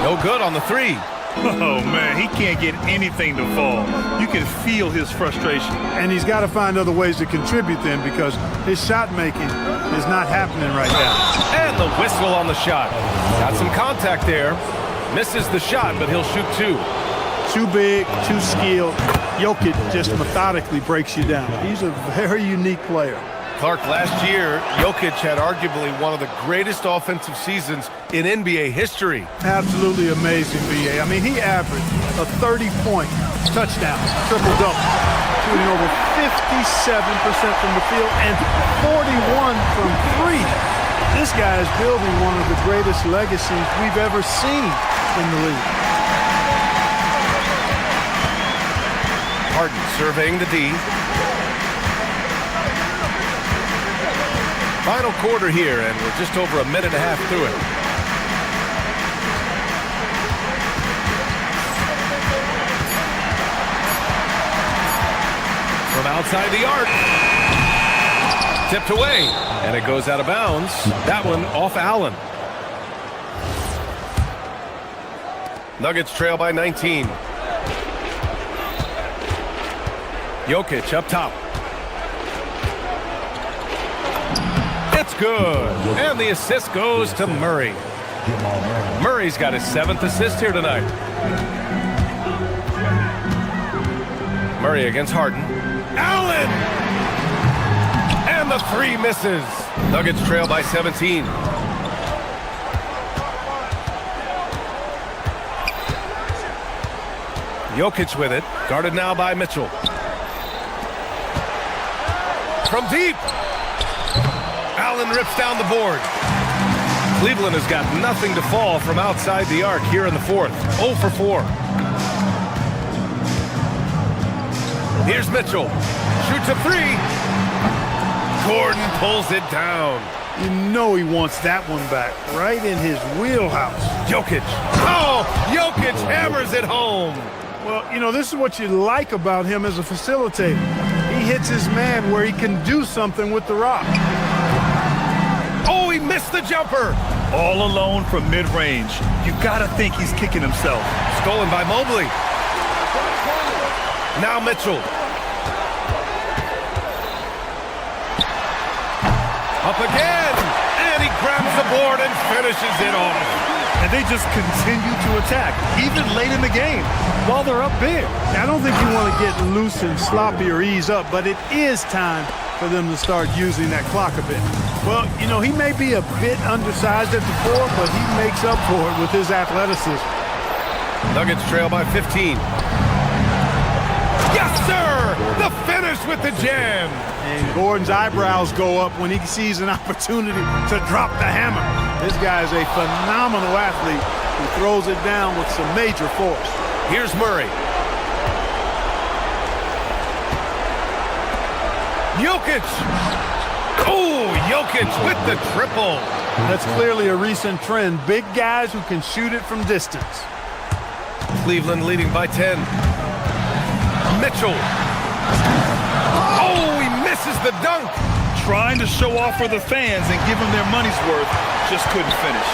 No good on the 3.
Oh, man, he can't get anything to fall. You can feel his frustration.
And he's got to find other ways to contribute then, because his shot making is not happening right now.
And the whistle on the shot. Got some contact there. Misses the shot, but he'll shoot 2.
Too big, too skilled. Jokic just methodically breaks you down. He's a very unique player.
Clark, last year, Jokic had arguably one of the greatest offensive seasons in NBA history.
Absolutely amazing, B.A. I mean, he averaged a 30-point touchdown, triple-double, shooting over 57% from the field and 41 from 3. This guy is building one of the greatest legacies we've ever seen in the league.
Harden surveying the D. Final quarter here, and we're just over a minute and a half through it. From outside the arc. Tipped away, and it goes out of bounds. That one off Allen. Nuggets trail by 19. Jokic up top. It's good. And the assist goes to Murray. Murray's got his 7th assist here tonight. Murray against Harden. Allen! And the 3 misses. Nuggets trail by 17. Jokic with it. Guarded now by Mitchell. From deep. Allen rips down the board. Cleveland has got nothing to fall from outside the arc here in the 4th. 0 for 4. Here's Mitchell. Shoots a 3. Gordon pulls it down.
You know he wants that one back, right in his wheelhouse.
Jokic. Oh, Jokic hammers it home.
Well, you know, this is what you like about him as a facilitator. He hits his man where he can do something with the rock.
Oh, he missed the jumper.
All alone from mid-range. You gotta think he's kicking himself.
Stolen by Mobley. Now Mitchell. Up again. And he grabs the board and finishes it off.
And they just continue to attack, even late in the game, while they're up big.
I don't think you want to get loose and sloppy or ease up, but it is time for them to start using that clock a bit. Well, you know, he may be a bit undersized at the 4, but he makes up for it with his athleticism.
Nuggets trail by 15. Yes, sir! The finish with the jam.
And Gordon's eyebrows go up when he sees an opportunity to drop the hammer. This guy is a phenomenal athlete who throws it down with some major force.
Here's Murray. Jokic. Oh, Jokic with the triple.
That's clearly a recent trend. Big guys who can shoot it from distance.
Cleveland leading by 10. Mitchell. Oh, he misses the dunk.
Trying to show off for the fans and give them their money's worth, just couldn't finish.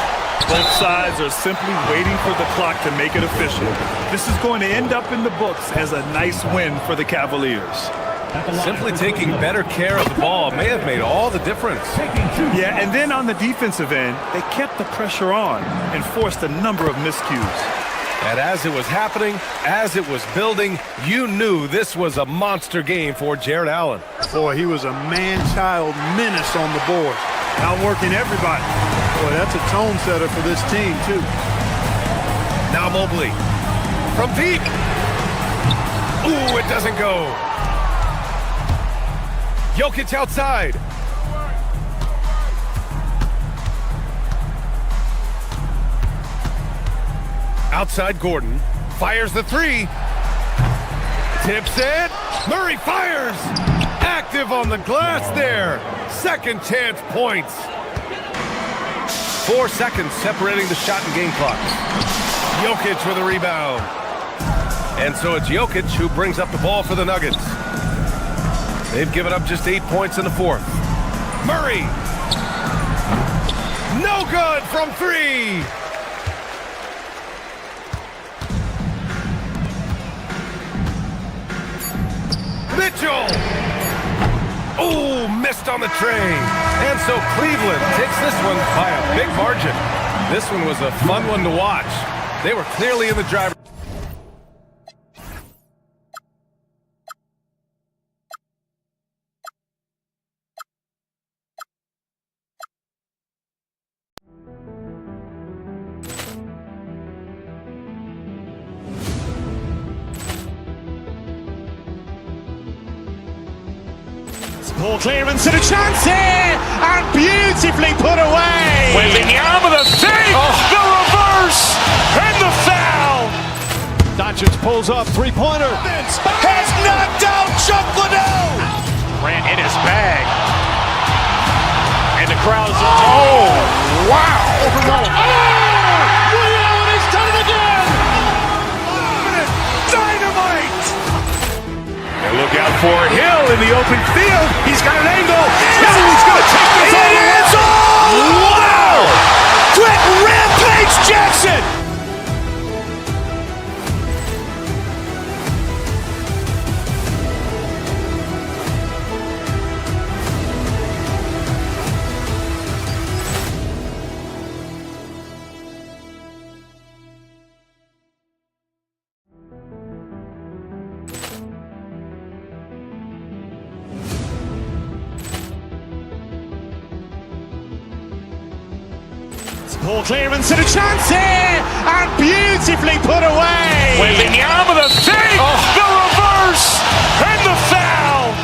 Both sides are simply waiting for the clock to make it official. This is going to end up in the books as a nice win for the Cavaliers.
Simply taking better care of the ball may have made all the difference.
Yeah, and then on the defensive end, they kept the pressure on and forced a number of miscues.
And as it was happening, as it was building, you knew this was a monster game for Jared Allen.
Boy, he was a man-child menace on the board, outworking everybody. Boy, that's a tone setter for this team, too.
Now Mobley from deep. Ooh, it doesn't go. Jokic outside. Outside Gordon, fires the 3. Tips it. Murray fires. Active on the glass there. Second chance points. 4 seconds separating the shot and game clocks. Jokic with a rebound. And so it's Jokic who brings up the ball for the Nuggets. They've given up just 8 points in the 4th. Murray. No good from 3. Mitchell! Oh, missed on the tray. And so Cleveland takes this one by a big margin. This one was a fun one to watch. They were clearly in the driver's
Ball clearance and a chance here, and beautifully put away. Wembanyama the save, the reverse, and the foul.
Doncic pulls up, three-pointer.
Has knocked out Chuck Liddell. Grant in his bag. And the crowd's oh, wow. Ray Allen has done it again. Dynamite. And look out for Hill in the open field. He's got an angle. He's going to take this all the way. Wow. Quick Rampage Jackson. Ball clearance and a chance here, and beautifully put away. Wembanyama the save, the reverse, and the foul.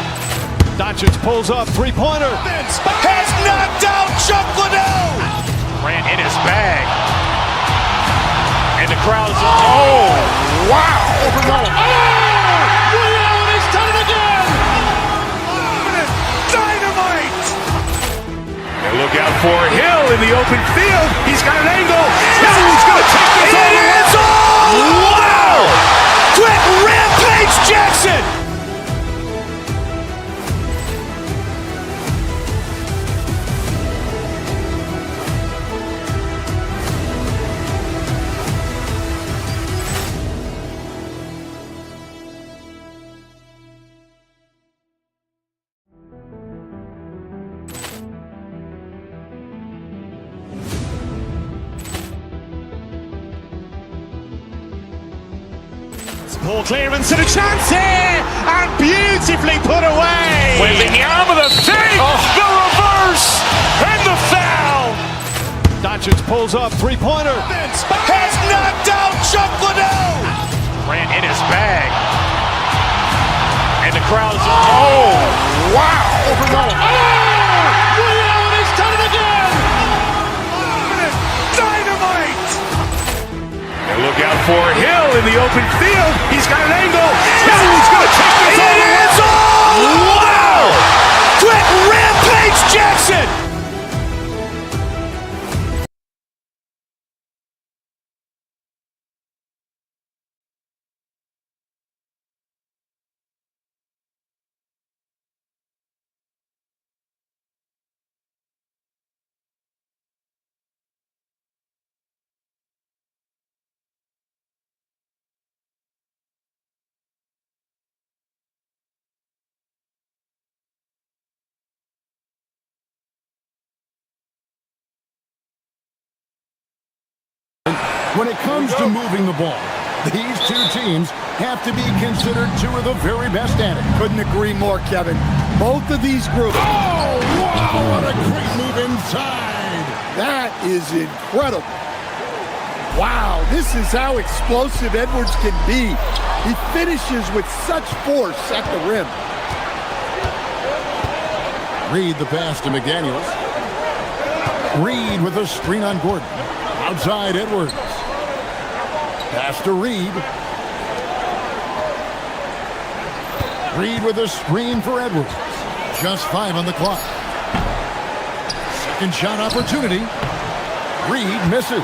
Doncic pulls up, three-pointer.
Has knocked out Chuck Liddell. Grant in his bag. And the crowd's oh, wow. Ray Allen has done it again. Dynamite. And look out for Hill in the open field. He's got an angle. He's going to take this all the way. Wow! Quick Rampage Jackson. Poor clearance and a chance here, and beautifully put away. Wembanyama the fake, the reverse, and the foul.
Doncic pulls up, three-pointer.
Has knocked out Chuck Liddell. Ran in his bag. And the crowd is, oh, wow.
Overruled. Ray Allen has done it again.
Dynamite. And look out for Hill in the open field. He's got an angle. He's going to take this all the way. Wow. Quick Rampage Jackson.
When it comes to moving the ball, these two teams have to be considered two of the very best at it.
Couldn't agree more, Kevin. Both of these groups.
Oh, wow, what a great move inside.
That is incredible. Wow, this is how explosive Edwards can be. He finishes with such force at the rim.
Reed the pass to McDaniels. Reed with a screen on Gordon. Outside Edwards. Pass to Reed. Reed with a screen for Edwards. Just 5 on the clock. Second shot opportunity. Reed misses.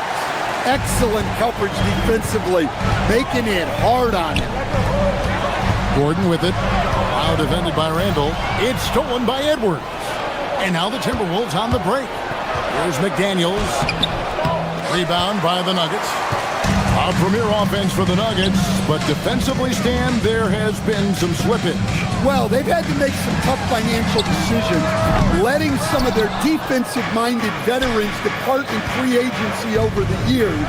Excellent coverage defensively, making it hard on him.
Gordon with it. Now defended by Randall. It's stolen by Edwards. And now the Timberwolves on the break. Here's McDaniels. Rebound by the Nuggets. A premier offense for the Nuggets, but defensively, Stan, there has been some slippage.
Well, they've had to make some tough financial decisions, letting some of their defensive-minded veterans depart in free agency over the years.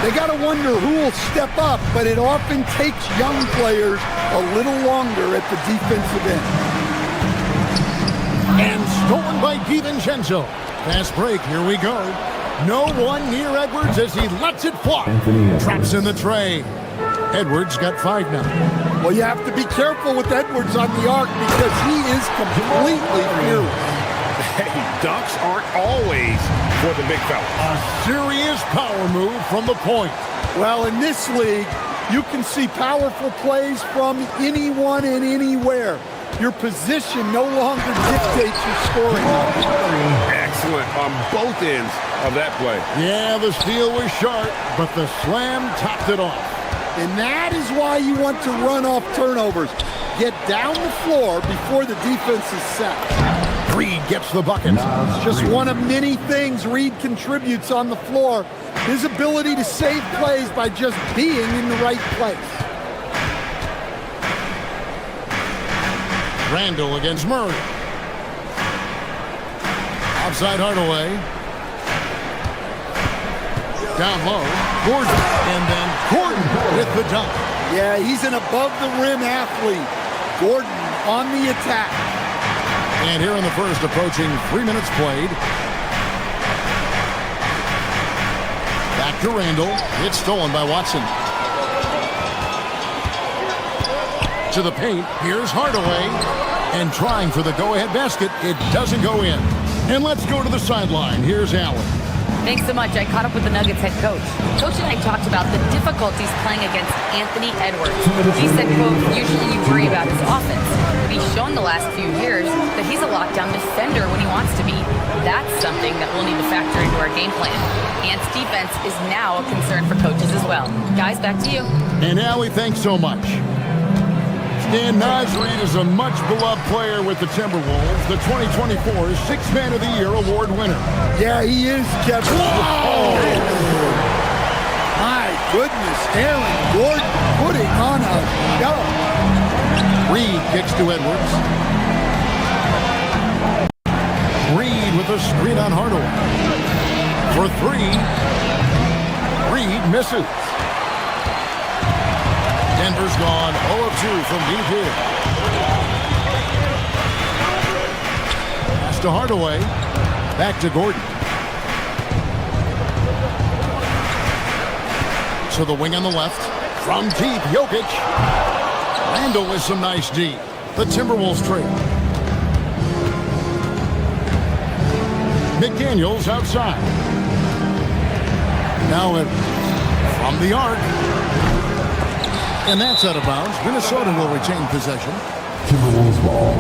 They got to wonder who will step up, but it often takes young players a little longer at the defensive end.
And stolen by DiVincenzo. Fast break, here we go. No one near Edwards as he lets it fly. Traps in the tray. Edwards got 5 now.
Well, you have to be careful with Edwards on the arc because he is completely fearless.
Hey, dunks aren't always for the big fella.
A serious power move from the point.
Well, in this league, you can see powerful plays from anyone and anywhere. Your position no longer dictates your scoring.
Excellent on both ends of that play.
Yeah, the steal was sharp, but the slam topped it off.
And that is why you want to run off turnovers. Get down the floor before the defense is set.
Reed gets the bucket.
It's just one of many things Reed contributes on the floor. His ability to save plays by just being in the right place.
Randall against Murray. Outside Hardaway. Down low. Gordon. And then Gordon with the dunk.
Yeah, he's an above-the-rim athlete. Gordon on the attack.
And here in the first, approaching 3 minutes played. Back to Randall. It's stolen by Watson. To the paint. Here's Hardaway. And trying for the go-ahead basket. It doesn't go in. And let's go to the sideline. Here's Allen.
Thanks so much. I caught up with the Nuggets head coach. Coach and I talked about the difficulties playing against Anthony Edwards. He said, quote, usually you worry about his offense, but he's shown the last few years that he's a lockdown defender when he wants to be. That's something that we'll need to factor into our game plan. Ant's defense is now a concern for coaches as well. Guys, back to you.
And Allie, thanks so much. Dan Nasreed is a much-beloved player with the Timberwolves, the 2024 Sixth Man of the Year award winner.
Yeah, he is, Kevin.
Whoa!
My goodness, Aaron Gordon putting on a show.
Reed kicks to Edwards. Reed with a screen on Hardaway. For 3. Reed misses. Denver's gone 0 of 2 from deep here. Pass to Hardaway. Back to Gordon. To the wing on the left. From deep, Jokic. Randall with some nice D. The Timberwolves trade. McDaniels outside. Now from the arc. And that's out of bounds. Minnesota will retain possession.
Timberwolves ball.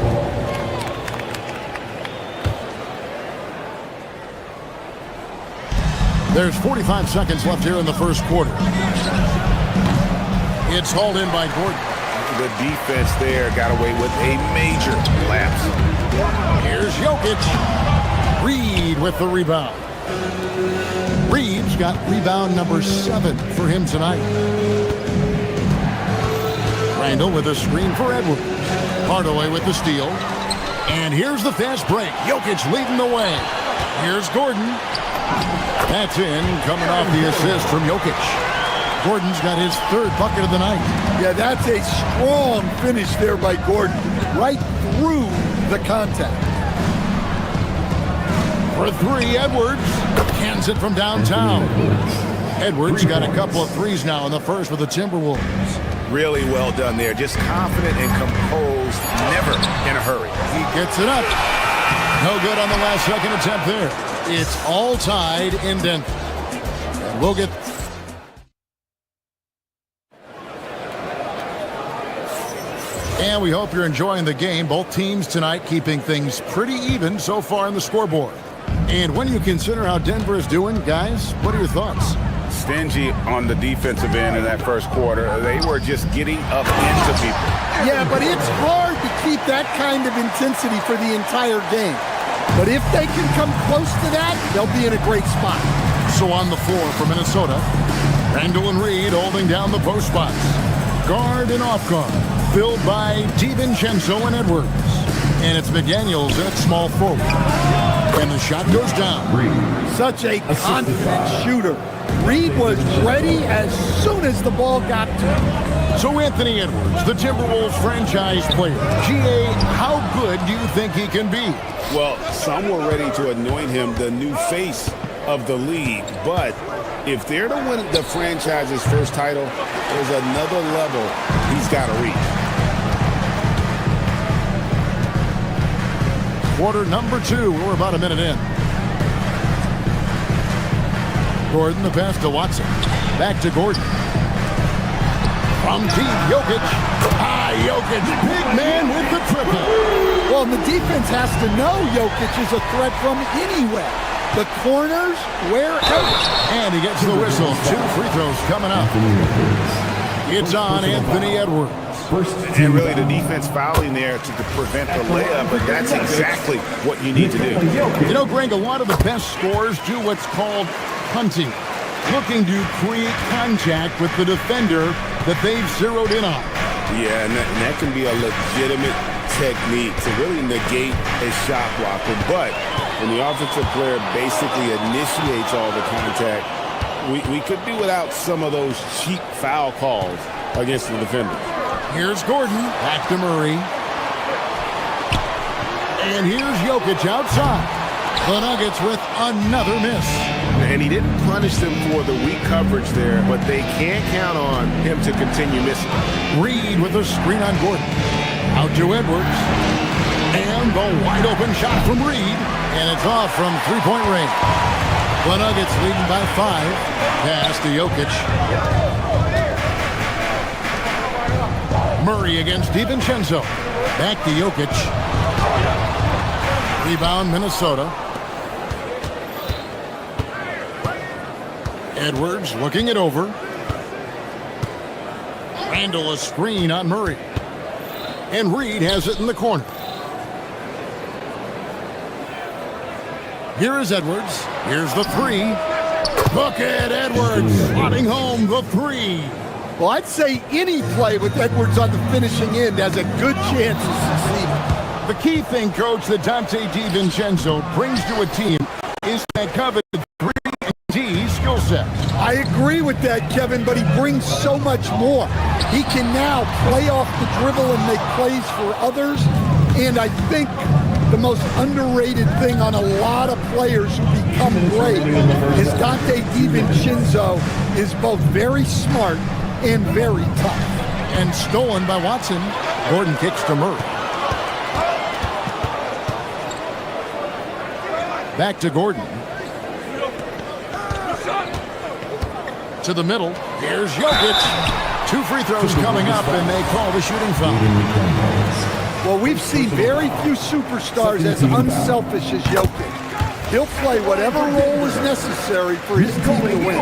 There's 45 seconds left here in the first quarter. It's hauled in by Gordon.
The defense there got away with a major lapse.
Here's Jokic. Reed with the rebound. Reed's got rebound number 7 for him tonight. Randall with a screen for Edwards. Hardaway with the steal. And here's the fast break. Jokic leading the way. Here's Gordon. That's in, coming off the assist from Jokic. Gordon's got his 3rd bucket of the night.
Yeah, that's a strong finish there by Gordon. Right through the contact.
For 3, Edwards. Cans it from downtown. Edwards got a couple of threes now in the first with the Timberwolves.
Really well done there. Just confident and composed. Never in a hurry.
He gets it up. No good on the last second attempt there. It's all tied in Denver. And we'll get... And we hope you're enjoying the game. Both teams tonight keeping things pretty even so far on the scoreboard. And when you consider how Denver is doing, guys, what are your thoughts?
Stingy on the defensive end in that first quarter. They were just getting up into people.
Yeah, but it's hard to keep that kind of intensity for the entire game. But if they can come close to that, they'll be in a great spot.
So on the floor for Minnesota, Randall and Reed holding down the post spots. Guard and off guard, filled by DiVincenzo and Edwards. And it's McDaniels at small forward. And the shot goes down.
Such a confident shooter. Reed was ready as soon as the ball got to him.
So Anthony Edwards, the Timberwolves franchise player. GA, how good do you think he can be?
Well, some were ready to anoint him the new face of the league. But if they're to win the franchise's first title, there's another level he's got to reach.
Quarter number 2. We're about a minute in. Gordon, the pass to Watson. Back to Gordon. From deep, Jokic. Jokic, big man with the triple.
Well, the defense has to know Jokic is a threat from anywhere. The corners, wherever.
And he gets the whistle. 2 free throws coming up. It's on Anthony Edwards.
And really the defense fouling there to prevent the layup, but that's exactly what you need to do.
You know, Greg, a lot of the best scorers do what's called punting, looking to create contact with the defender that they've zeroed in on.
Yeah, and that can be a legitimate technique to really negate a shot blocker. But when the offensive player basically initiates all the contact, we could do without some of those cheap foul calls against the defender.
Here's Gordon, back to Murray. And here's Jokic outside. The Nuggets with another miss.
And he didn't punish them for the weak coverage there, but they can't count on him to continue missing.
Reed with a screen on Gordon. Out to Edwards. And the wide open shot from Reed. And it's off from three-point range. The Nuggets leading by 5. Pass to Jokic. Murray against DiVincenzo. Back to Jokic. Rebound Minnesota. Edwards looking it over. Randall a screen on Murray. And Reed has it in the corner. Here is Edwards. Here's the 3. Look at Edwards slotting home the 3.
Well, I'd say any play with Edwards on the finishing end has a good chance of succeeding.
The key thing, Coach, that Dante DiVincenzo brings to a team is that coveted 3 and D skill set.
I agree with that, Kevin, but he brings so much more. He can now play off the dribble and make plays for others. And I think the most underrated thing on a lot of players who become great is Dante DiVincenzo is both very smart and very tough.
And stolen by Watson. Gordon kicks to Murray. Back to Gordon. To the middle. Here's Jokic. 2 free throws coming up, and they call the shooting foul.
Well, we've seen very few superstars as unselfish as Jokic. He'll play whatever role is necessary for his team to win.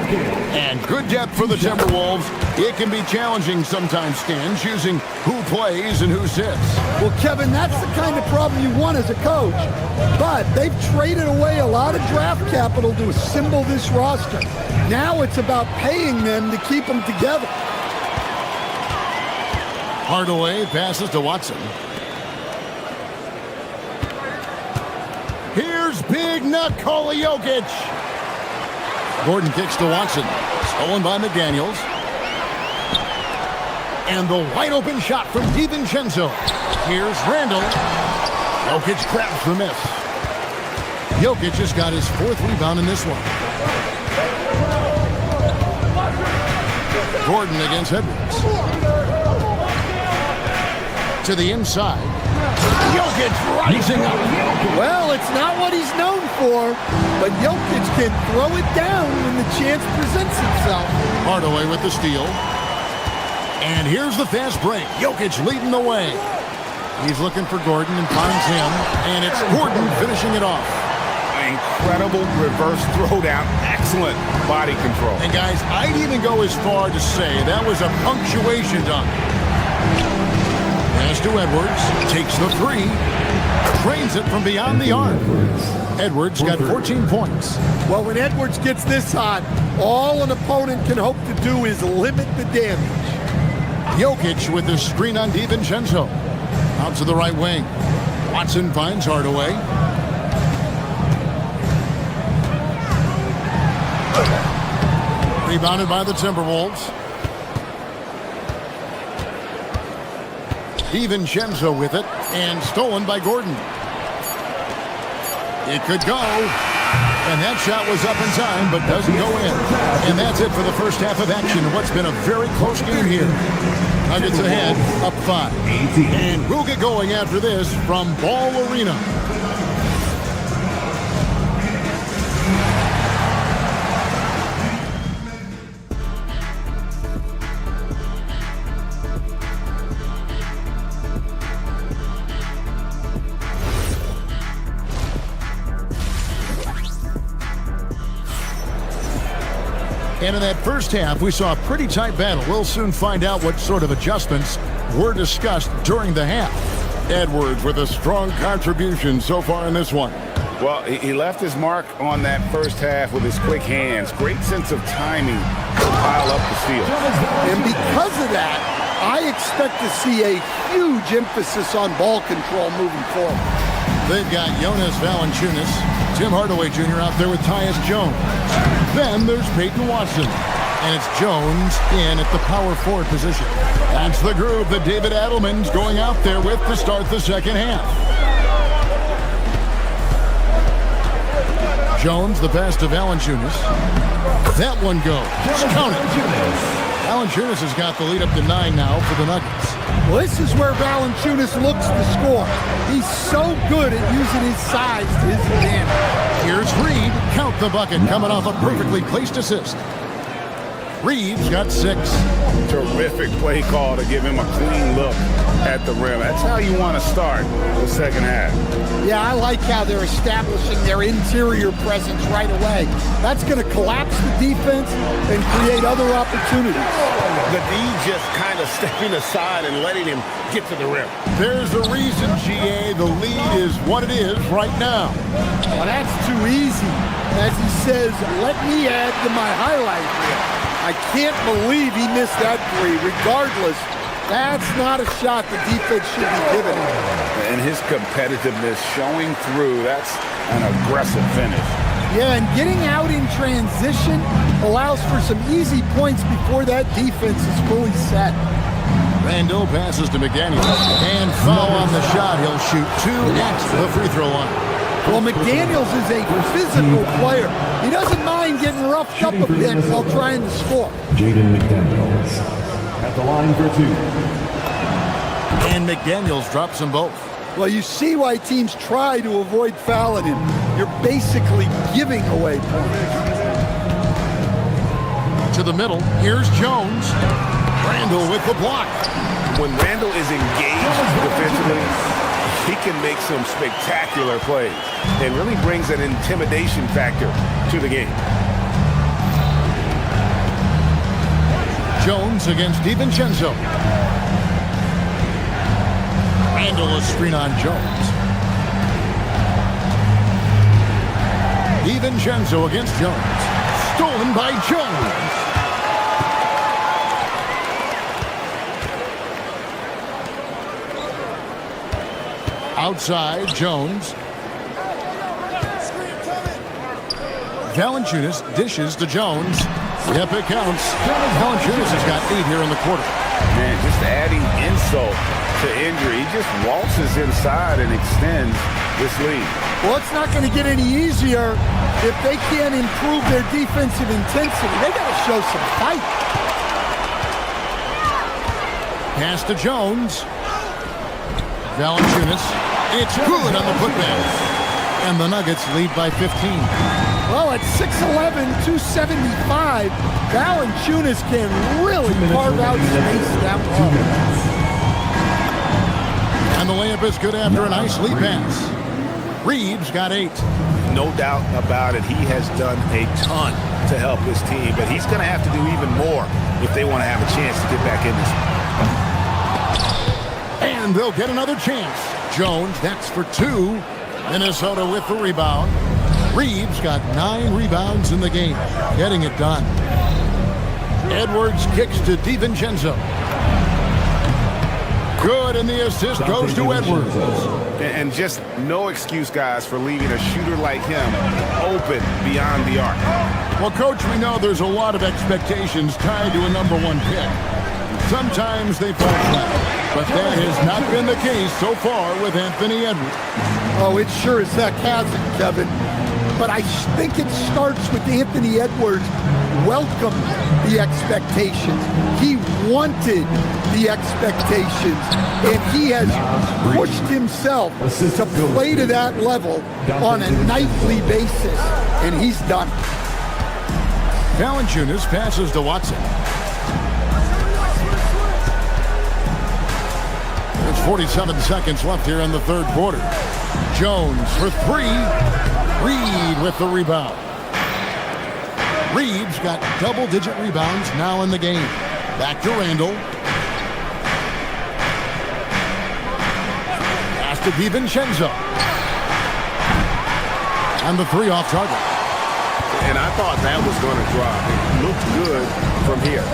And good depth for the Timberwolves. It can be challenging sometimes, Stan, choosing who plays and who sits.
Well, Kevin, that's the kind of problem you want as a coach. But they've traded away a lot of draft capital to assemble this roster. Now it's about paying them to keep them together.
Hardaway passes to Watson. Here's Big Nikola Jokic. Gordon kicks to Watson. Stolen by McDaniels. And the wide open shot from DiVincenzo. Here's Randall. Jokic grabs the miss. Jokic has got his 4th rebound in this one. Gordon against Edwards. To the inside. Jokic rising up.
Well, it's not what he's known for, but Jokic can throw it down when the chance presents itself.
Hardaway with the steal. And here's the fast break. Jokic leading the way. He's looking for Gordon and finds him. And it's Gordon finishing it off.
Incredible reverse throwdown. Excellent body control.
And guys, I'd even go as far to say that was a punctuation dunk. Pass to Edwards. Takes the 3. Trains it from beyond the arc. Edwards got 14 points.
Well, when Edwards gets this hot, all an opponent can hope to do is limit the damage.
Jokic with the screen on DiVincenzo. Out to the right wing. Watson finds Hardaway. Rebounded by the Timberwolves. DiVincenzo with it, and stolen by Gordon. It could go, and that shot was up in time, but doesn't go in. And that's it for the first half of action in what's been a very close game here. Nuggets ahead, up 5. And we'll get going after this from Ball Arena. And in that first half, we saw a pretty tight battle. We'll soon find out what sort of adjustments were discussed during the half. Edwards with a strong contribution so far in this one.
Well, he left his mark on that first half with his quick hands. Great sense of timing to pile up the steal.
And because of that, I expect to see a huge emphasis on ball control moving forward.
They've got Jonas Valanciunas, Tim Hardaway Jr. out there with Tyus Jones. Then there's Peyton Watson, and it's Jones in at the power forward position. That's the group that David Adelman's going out there with to start the second half. Jones, the pass to Valanciunas. That one goes. Count it. Valanciunas has got the lead up to 9 now for the Nuggets.
Well, this is where Valanciunas looks to score. He's so good at using his size to his advantage.
Here's Reed. Count the bucket coming off a perfectly placed assist. Reed's got 6.
Terrific play call to give him a clean look at the rim. That's how you want to start the second half.
Yeah, I like how they're establishing their interior presence right away. That's going to collapse the defense and create other opportunities.
The D just kind of stepping aside and letting him get to the rim.
There's a reason, GA, the lead is what it is right now.
Well, that's too easy. As he says, let me add to my highlight reel. I can't believe he missed that 3. Regardless, that's not a shot the defense should be giving him.
And his competitiveness showing through, that's an aggressive finish.
Yeah, and getting out in transition allows for some easy points before that defense is fully set.
Randall passes to McDaniel. And foul on the shot. He'll shoot 2 at the free throw line.
Well, McDaniels is a physical player. He doesn't mind getting roughed up a bit while trying to score.
Jaden McDaniels at the line for 2.
And McDaniels drops them both.
Well, you see why teams try to avoid fouling him. You're basically giving away points.
To the middle, here's Jones. Randall with the block.
When Randall is engaged defensively, he can make some spectacular plays and really brings an intimidation factor to the game.
Jones against DiVincenzo. Randall a screen on Jones. DiVincenzo against Jones. Stolen by Jones. Outside, Jones. Valanciunas dishes to Jones. Yep, it counts. Valanciunas has got 8 here in the quarter.
Man, just adding insult to injury. He just waltzes inside and extends this lead.
Well, it's not going to get any easier if they can't improve their defensive intensity. They got to show some fight.
Pass to Jones. Valanciunas. It's good on the putback. And the Nuggets lead by 15.
Well, at 6'11", 275, Valanciunas can really carve out space down low.
And the layup is good after a nice lead pass. Reeves got 8.
No doubt about it. He has done a ton to help his team, but he's going to have to do even more if they want to have a chance to get back in this.
And they'll get another chance. Jones, that's for 2. Minnesota with the rebound. Reeves got 9 rebounds in the game, getting it done. Edwards kicks to DiVincenzo. Good, and the assist goes to Edwards.
And just no excuse, guys, for leaving a shooter like him open beyond the arc.
Well, Coach, we know there's a lot of expectations tied to a #1 pick. Sometimes they fall flat, but that has not been the case so far with Anthony Edwards.
Oh, it sure as heck hasn't, Kevin. But I think it starts with Anthony Edwards welcomed the expectations. He wanted the expectations, and he has pushed himself to play to that level on a nightly basis, and he's done.
Valanciunas passes to Watson. There's 47 seconds left here in the third quarter. Jones for 3. Reed with the rebound. Reeves got double-digit rebounds now in the game. Back to Randall. Pass to DiVincenzo. And the 3 off target.
And I thought that was going to drop. It looked good from here.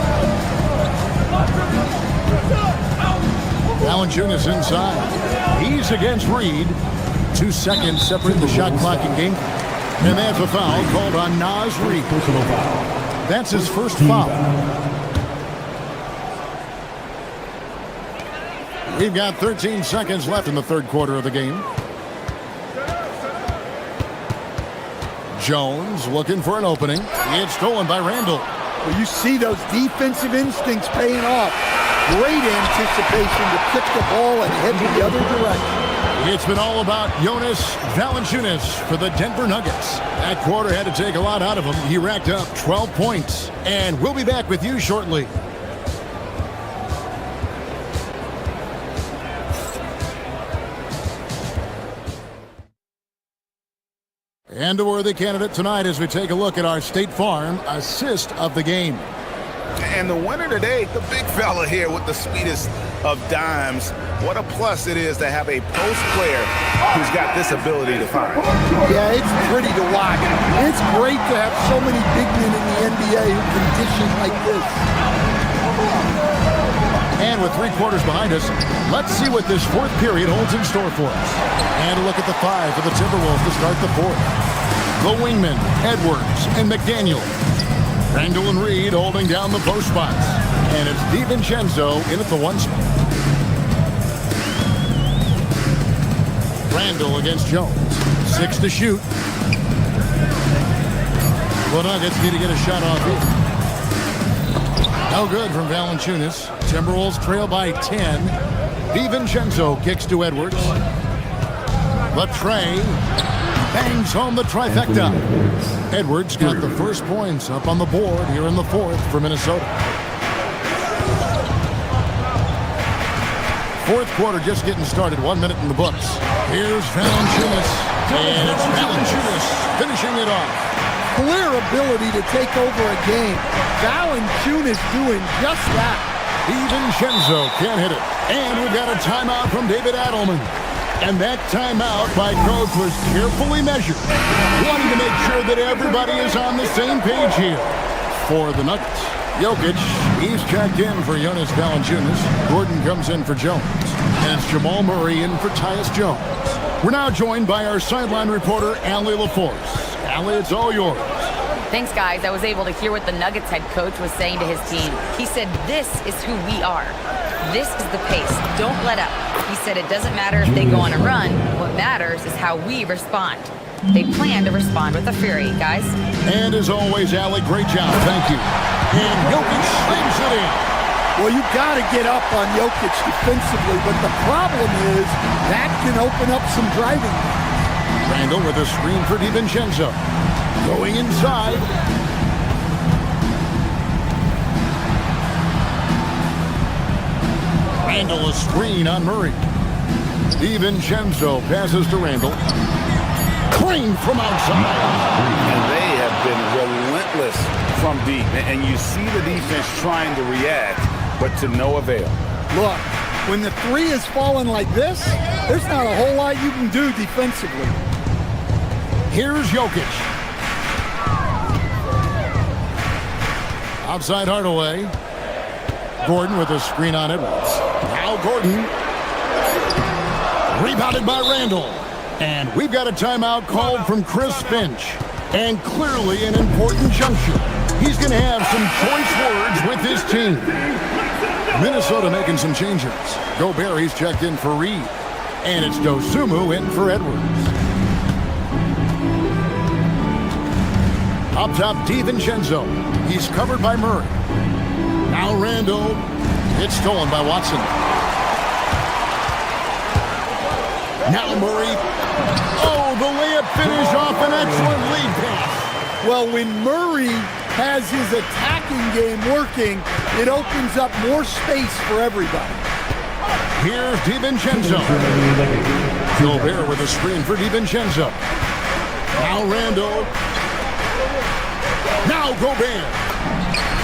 Valanciunas inside. He's against Reed. 2 seconds separate the shot clock and game. And that's a foul called on Naz Reid. That's his first foul. We've got 13 seconds left in the third quarter of the game. Jones looking for an opening. It's stolen by Randall.
Well, you see those defensive instincts paying off. Great anticipation to kick the ball and head the other direction.
It's been all about Jonas Valanciunas for the Denver Nuggets. That quarter had to take a lot out of him. He racked up 12 points. And we'll be back with you shortly. And a worthy candidate tonight as we take a look at our State Farm assist of the game.
And the winner today, the big fella here with the sweetest of dimes. What a plus it is to have a post player who's got this ability to find.
Yeah, it's pretty to watch. It's great to have so many big men in the NBA who can dish it like this.
And with 3 quarters behind us, let's see what this fourth period holds in store for us. And a look at the 5 for the Timberwolves to start the fourth. The wingmen, Edwards and McDaniel. Randall and Reed holding down the post spots. And it's DiVincenzo in at the 1 spot. Randall against Jones. 6 to shoot. The Nuggets need to get a shot off here. No good from Valanciunas. Timberwolves trail by 10. DiVincenzo kicks to Edwards. Latrey bangs home the trifecta. Edwards got the first points up on the board here in the 4th for Minnesota. 4th quarter just getting started. 1 minute in the books. Here's Valanciunas. And it's Valanciunas finishing it off.
Clear ability to take over a game. Valanciunas doing just that.
DiVincenzo can't hit it. And we've got a timeout from David Adelman. And that timeout by Coach was carefully measured, wanting to make sure that everybody is on the same page here. For the Nuggets, Jokic, he's checked in for Jonas Valanciunas. Gordon comes in for Jones. And it's Jamal Murray in for Tyus Jones. We're now joined by our sideline reporter, Allie LaForce. Allie, it's all yours.
Thanks, guys. I was able to hear what the Nuggets head coach was saying to his team. He said, this is who we are. This is the pace. Don't let up. He said it doesn't matter if they go on a run. What matters is how we respond. They plan to respond with a fury, guys.
And as always, Allie, great job. Thank you. And Jokic slams it in.
Well, you got to get up on Jokic defensively, but the problem is that can open up some driving.
Randall with a screen for DiVincenzo. Going inside. Randall a screen on Murray. DiVincenzo passes to Randall. Clean from outside.
And they have been relentless from deep. And you see the defense trying to react, but to no avail.
Look, when the 3 is falling like this, there's not a whole lot you can do defensively.
Here's Jokic. Outside Hardaway. Gordon with a screen on Edwards. Now Gordon. Rebounded by Randall. And we've got a timeout called from Chris Finch. And clearly an important juncture. He's going to have some choice words with his team. Minnesota making some changes. Gobert, he's checked in for Reed. And it's Dosunmu in for Edwards. Up top, DiVincenzo. He's covered by Murray. Now Randall. It's stolen by Watson. Now Murray. Oh, the layup finish off an excellent lead pass.
Well, when Murray has his attacking game working, it opens up more space for everybody.
Here's DiVincenzo. Gobert with a screen for DiVincenzo. Now Randall. Now Gobert.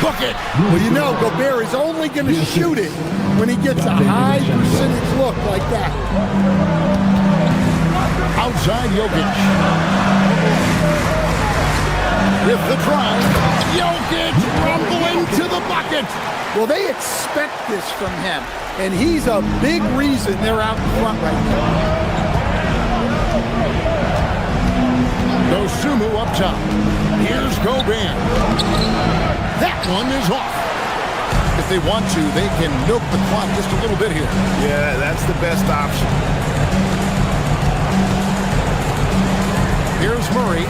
Bucket.
Well, you know, Gobert is only going to shoot it when he gets a high percentage look like that.
Outside Jokic. With the drive. Jokic rumbling to the bucket.
Well, they expect this from him, and he's a big reason they're out in front right now.
Dosunmu up top. Here's Gobert. That one is off. If they want to, they can milk the clock just a little bit here.
Yeah, that's the best option.
Here's Murray.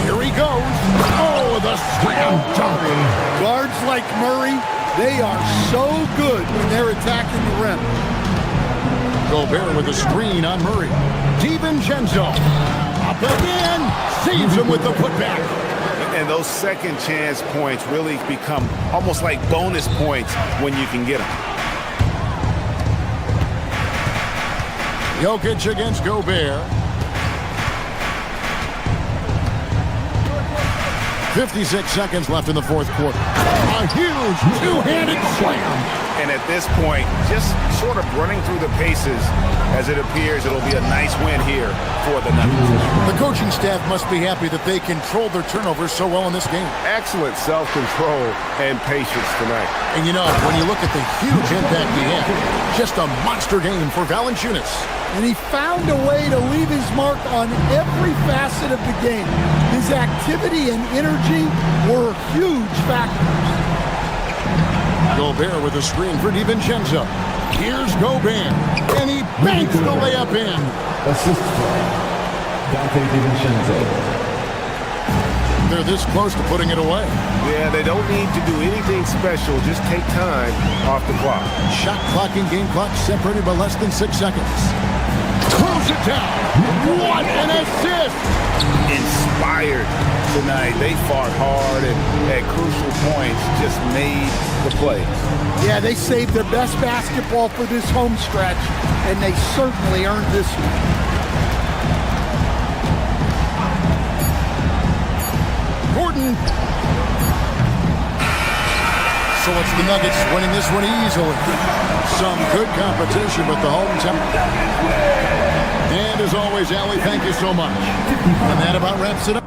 Here he goes. Oh, the slam dunk.
Guards like Murray, they are so good when they're attacking the rim.
Gobert with a screen on Murray. DiVincenzo. Up again. Saves him with the putback.
And those second chance points really become almost like bonus points when you can get them.
Jokic against Gobert. 56 seconds left in the 4th quarter. A huge two-handed slam.
And at this point, just sort of running through the paces as it appears it'll be a nice win here for the Nuggets.
The coaching staff must be happy that they controlled their turnovers so well in this game.
Excellent self-control and patience tonight.
And you know, when you look at the huge impact he had, just a monster game for Valanciunas.
And he found a way to leave his mark on every facet of the game. His activity and energy were huge factors.
Gobert with a screen for DiVincenzo. Here's Gobert, and he banks the layup in.
Assist Dante DiVincenzo.
They're this close to putting it away.
Yeah, they don't need to do anything special. Just take time off the clock.
Shot clock and game clock separated by less than 6 seconds. Close it down. What an assist!
Inspired tonight. They fought hard and at crucial points just made the plays.
Yeah, they saved their best basketball for this home stretch, and they certainly earned this one.
Gordon. So it's the Nuggets winning this one easily. Some good competition with the home team. And as always, Allie, thank you so much. And that about wraps it up.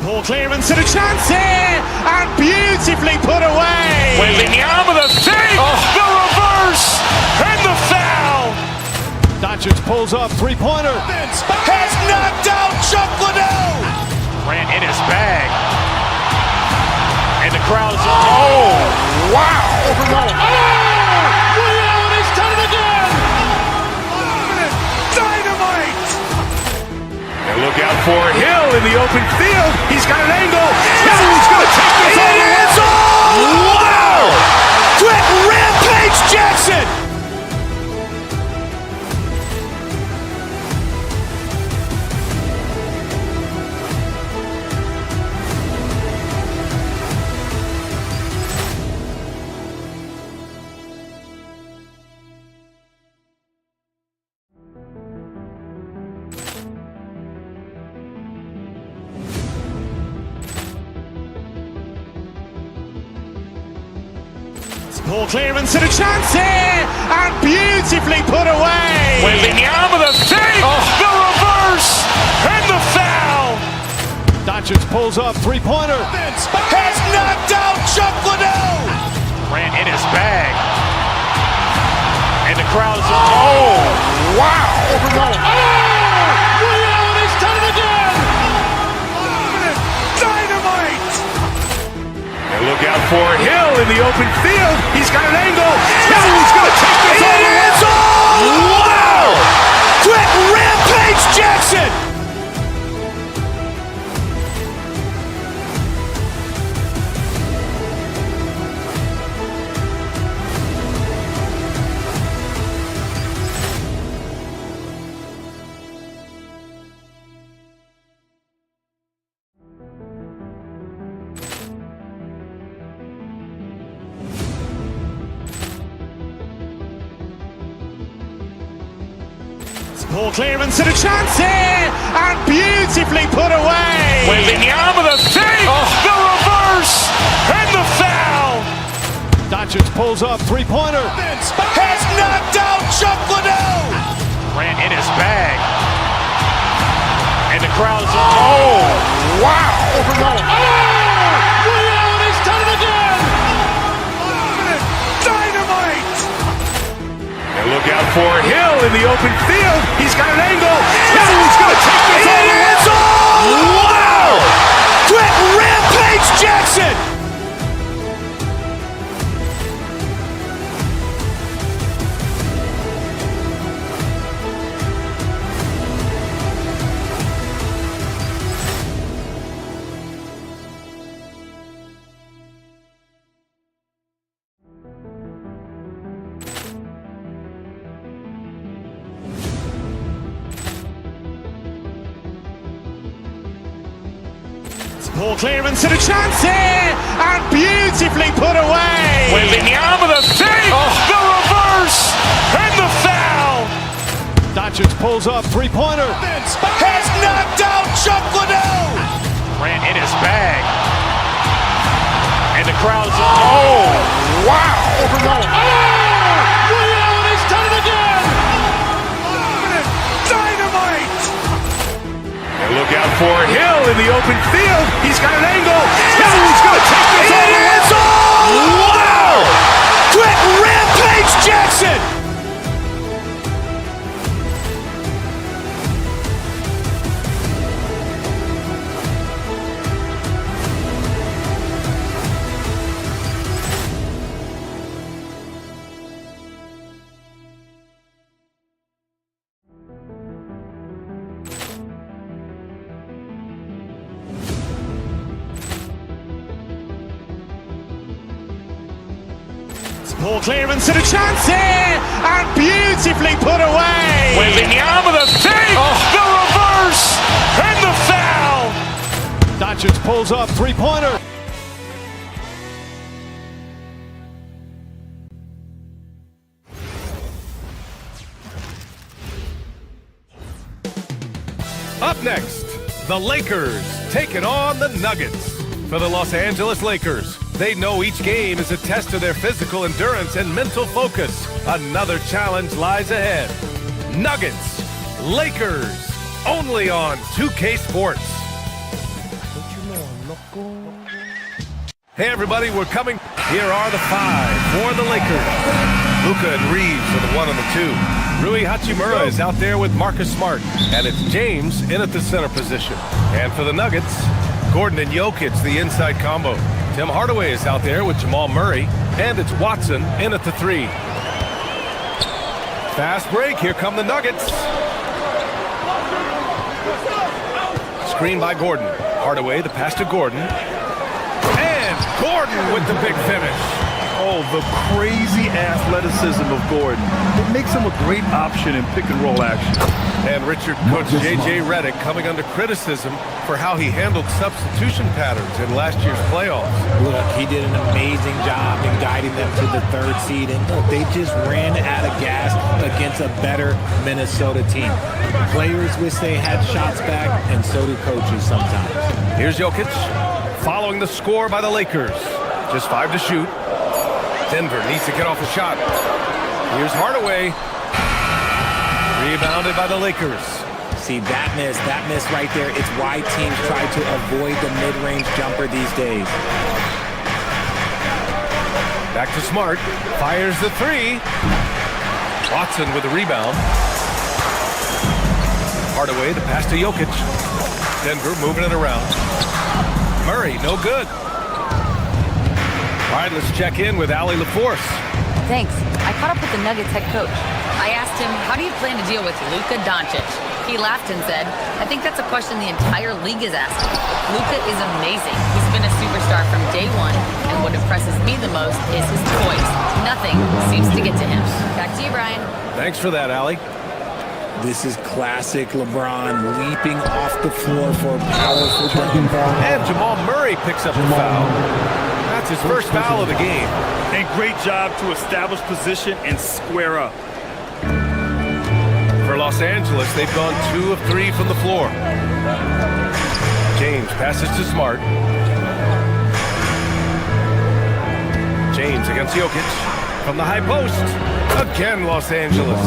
Ball clearance and a chance here, and beautifully put away. Wembanyama the fake, the reverse, and the foul. Doncic pulls up, three-pointer. Has knocked out Chuck Liddell. Ran in his bag, and the crowd is. Oh, wow! Ray Allen has done it again. Dynamite. And look out for Hill in the open field. He's got an angle. Hill's going to take this all the way. Wow! Quick Rampage Jackson. Ball clearance and a chance here, and beautifully put away. Wembanyama the fake, the reverse, and the foul. Doncic pulls up, three-pointer. Has knocked out Chuck Liddell. Ran in his bag, and the crowd is. Oh, wow! Ray Allen has done it again. Dynamite. And look out for Hill in the open field. He's got an angle. Hill's going to take this all the way. Wow! Quick Rampage Jackson. Ball clearance and a chance here, and beautifully put away. Wembanyama the fake, the reverse, and the foul. Doncic pulls up, three-pointer. Has knocked out Chuck Liddell. Ran in his bag, and the crowd is. Oh, wow! Ray Allen has done it again. Dynamite. And look out for Hill in the open field. He's got an angle. Hill's going to take this all the way. Wow! Quick Rampage Jackson. Ball clearance and a chance here, and beautifully put away. Wembanyama the save, the reverse, and the foul.
Doncic pulls up, three-pointer.
Has knocked out Chuck Liddell. Ran in his bag. And the crowd's, oh, wow.
Ray Allen has done it again.
Dynamite. And look out for Hill in the open field. He's got an angle. Hill's going to take this all the way. Wow. Quick Rampage Jackson. Ball clearance and a chance here, and beautifully put away. Wembanyama the save, the reverse, and the foul.
Doncic pulls up, three-pointer.
Up next, the Lakers taking on the Nuggets. For the Los Angeles Lakers, they know each game is a test of their physical endurance and mental focus. Another challenge lies ahead. Nuggets, Lakers, only on 2K Sports. Hey everybody, we're coming. Here are the 5 for the Lakers. Luka and Reeves are the 1 and the 2. Rui Hachimura is out there with Marcus Smart. And it's James in at the center position. And for the Nuggets, Gordon and Jokic, the inside combo. Tim Hardaway is out there with Jamal Murray. And it's Watson in at the 3. Fast break, here come the Nuggets. Screen by Gordon. Hardaway, the pass to Gordon. And Gordon with the big finish.
Oh, the crazy athleticism of Gordon. It makes him a great option in pick-and-roll action.
And Richard, Coach J.J. Redick coming under criticism for how he handled substitution patterns in last year's playoffs.
Look, he did an amazing job in guiding them to the 3rd seed. And look, they just ran out of gas against a better Minnesota team. Players wish they had shots back, and so do coaches sometimes.
Here's Jokic, following the score by the Lakers. Just 5 to shoot. Denver needs to get off a shot. Here's Hardaway. Rebounded by the Lakers.
See, that miss right there, it's why teams try to avoid the mid-range jumper these days.
Back to Smart. Fires the 3. Watson with the rebound. Hardaway, the pass to Jokic. Denver moving it around. Murray, no good. All right, let's check in with Allie LaForce.
Thanks. I caught up with the Nuggets head coach. I asked him, how do you plan to deal with Luka Doncic? He laughed and said, I think that's a question the entire league is asking. Luka is amazing. He's been a superstar from day one, and what impresses me the most is his poise. Nothing seems to get to him. Back to you, Brian.
Thanks for that, Allie.
This is classic LeBron leaping off the floor for a powerful dunk.
And Jamal Murray picks up the foul. That's his first foul of the game.
And great job to establish position and square up.
For Los Angeles, they've gone 2 of 3 from the floor. James passes to Smart. James against Jokic from the high post. Again, Los Angeles.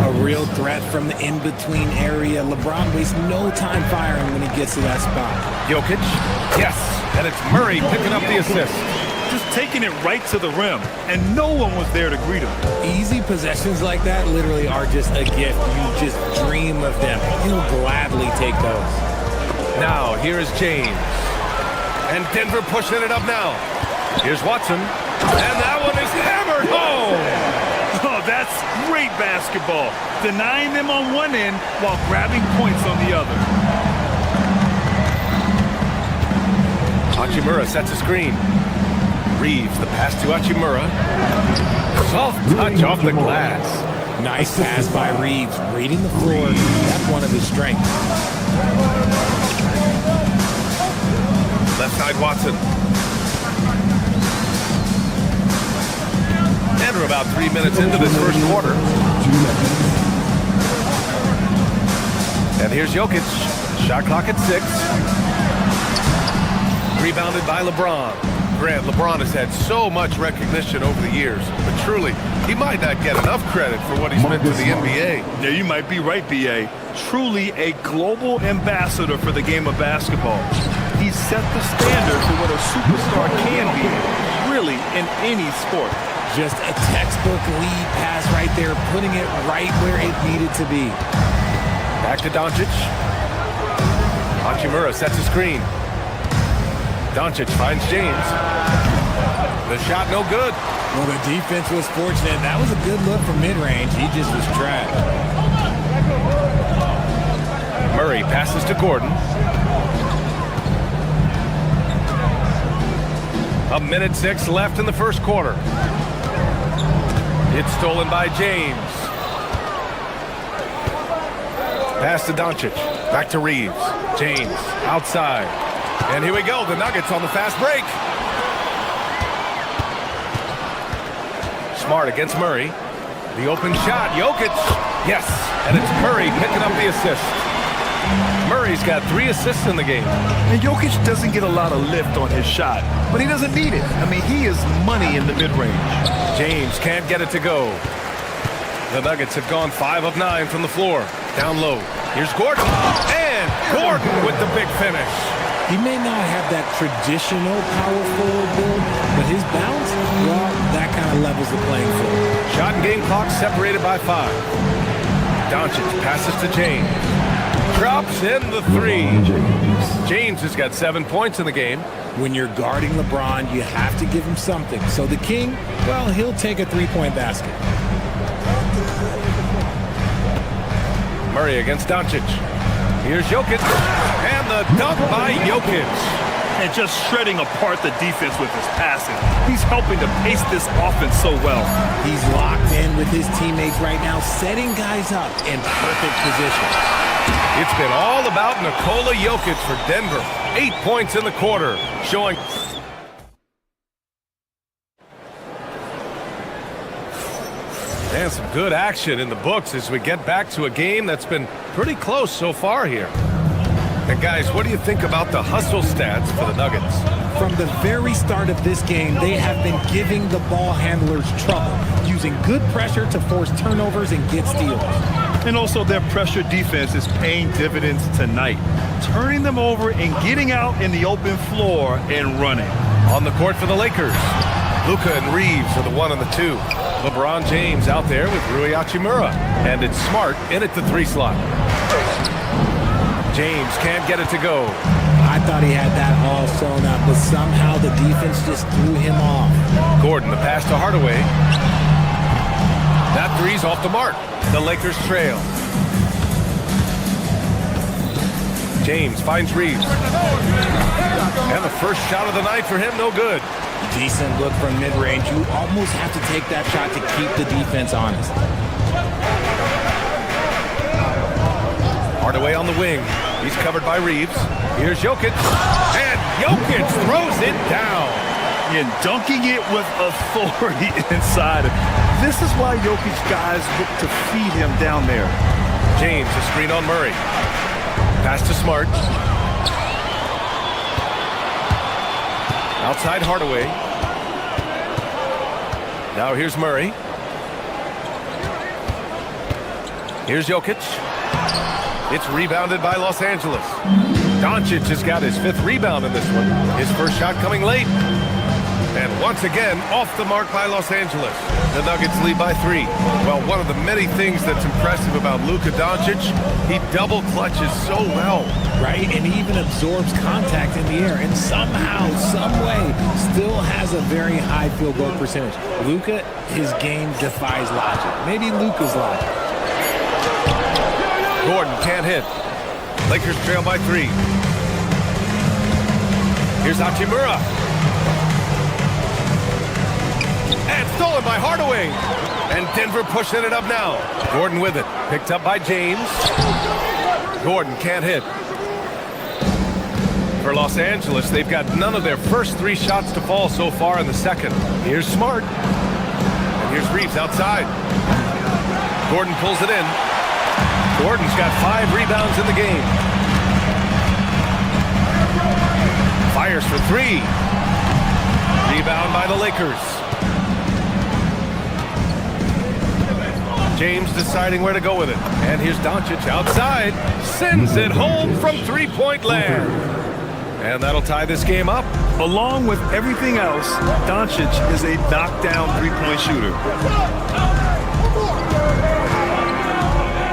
A real threat from the in-between area. LeBron wastes no time firing when he gets to that spot.
Jokic, yes, and it's Murray picking up the assist.
Just taking it right to the rim, and no one was there to greet him.
Easy possessions like that literally are just a gift. You just dream of them. You'll gladly take those.
Now, here is James. And Denver pushing it up now. Here's Watson. And that one is hammered home.
Oh, that's great basketball. Denying them on one end while grabbing points on the other.
Hachimura sets a screen. Reeves, the pass to Hachimura. Soft touch off the glass.
Nice pass by Reeves. Reading the floor. That's one of his strengths.
Left side Watson. And we're about 3 minutes into this first quarter. And here's Jokic. Shot clock at 6. Rebounded by LeBron. Grant, LeBron has had so much recognition over the years, but truly, he might not get enough credit for what he's meant to the NBA.
Yeah, you might be right, B.A. Truly a global ambassador for the game of basketball. He set the standard for what a superstar can be, really, in any sport.
Just a textbook lead pass right there, putting it right where it needed to be.
Back to Doncic. Hachimura sets a screen. Doncic finds James. The shot no good.
Well, the defense was fortunate. That was a good look from mid-range. He just was trapped.
Murray passes to Gordon. A minute 6 left in the first quarter. It's stolen by James. Pass to Doncic. Back to Reeves. James outside. And here we go. The Nuggets on the fast break. Smart against Murray. The open shot. Jokic. Yes. And it's Murray picking up the assist. Murray's got 3 assists in the game.
And Jokic doesn't get a lot of lift on his shot, but he doesn't need it. I mean, he is money in the mid-range.
James can't get it to go. The Nuggets have gone 5 of 9 from the floor. Down low. Here's Gordon. And Gordon with the big finish.
He may not have that traditional power forward build, but his bounce, well, that kind of levels the playing field.
Shot and game clock separated by 5. Doncic passes to James. Drops in the 3. James has got 7 points in the game.
When you're guarding LeBron, you have to give him something. So the King, well, he'll take a 3-point basket.
Murray against Doncic. Here's Jokic. And the dunk by Jokic.
And just shredding apart the defense with his passing. He's helping to pace this offense so well.
He's locked in with his teammates right now, setting guys up in perfect position.
It's been all about Nikola Jokic for Denver. 8 points in the quarter, showing... And some good action in the books as we get back to a game that's been pretty close so far here. And guys, what do you think about the hustle stats for the Nuggets?
From the very start of this game, they have been giving the ball handlers trouble, using good pressure to force turnovers and get steals.
And also their pressure defense is paying dividends tonight, turning them over and getting out in the open floor and running.
On the court for the Lakers, Luka and Reeves are the 1 and the 2. LeBron James out there with Rui Hachimura. And it's Smart in at the 3 slot. James can't get it to go.
I thought he had that all sewn up, but somehow the defense just threw him off.
Gordon, the pass to Hardaway. That 3's off the mark. The Lakers trail. James finds Reeves. And the first shot of the night for him, no good.
Decent look from mid-range. You almost have to take that shot to keep the defense honest.
Hardaway on the wing. He's covered by Reeves. Here's Jokic. And Jokic throws it down.
And dunking it with authority inside. This is why Jokic guys look to feed him down there.
James, a screen on Murray. Pass to Smart. Outside Hardaway. Now here's Murray. Here's Jokic. It's rebounded by Los Angeles. Doncic has got his 5th rebound in this one. His first shot coming late. And once again, off the mark by Los Angeles. The Nuggets lead by 3. Well, one of the many things that's impressive about Luka Doncic, he double clutches so well.
Right, and he even absorbs contact in the air, and somehow, some way, still has a very high field goal percentage. Luka, his game defies logic. Maybe Luka's logic.
Gordon can't hit. Lakers trail by 3. Here's Hachimura. And stolen by Hardaway. And Denver pushing it up now. Gordon with it. Picked up by James. Gordon can't hit. For Los Angeles, they've got none of their first 3 shots to fall so far in the second. Here's Smart. And here's Reeves outside. Gordon pulls it in. Gordon's got 5 rebounds in the game. Fires for 3. Rebound by the Lakers. James deciding where to go with it. And here's Doncic outside. Sends it home from 3-point land. And that'll tie this game up.
Along with everything else, Doncic is a knockdown three-point shooter.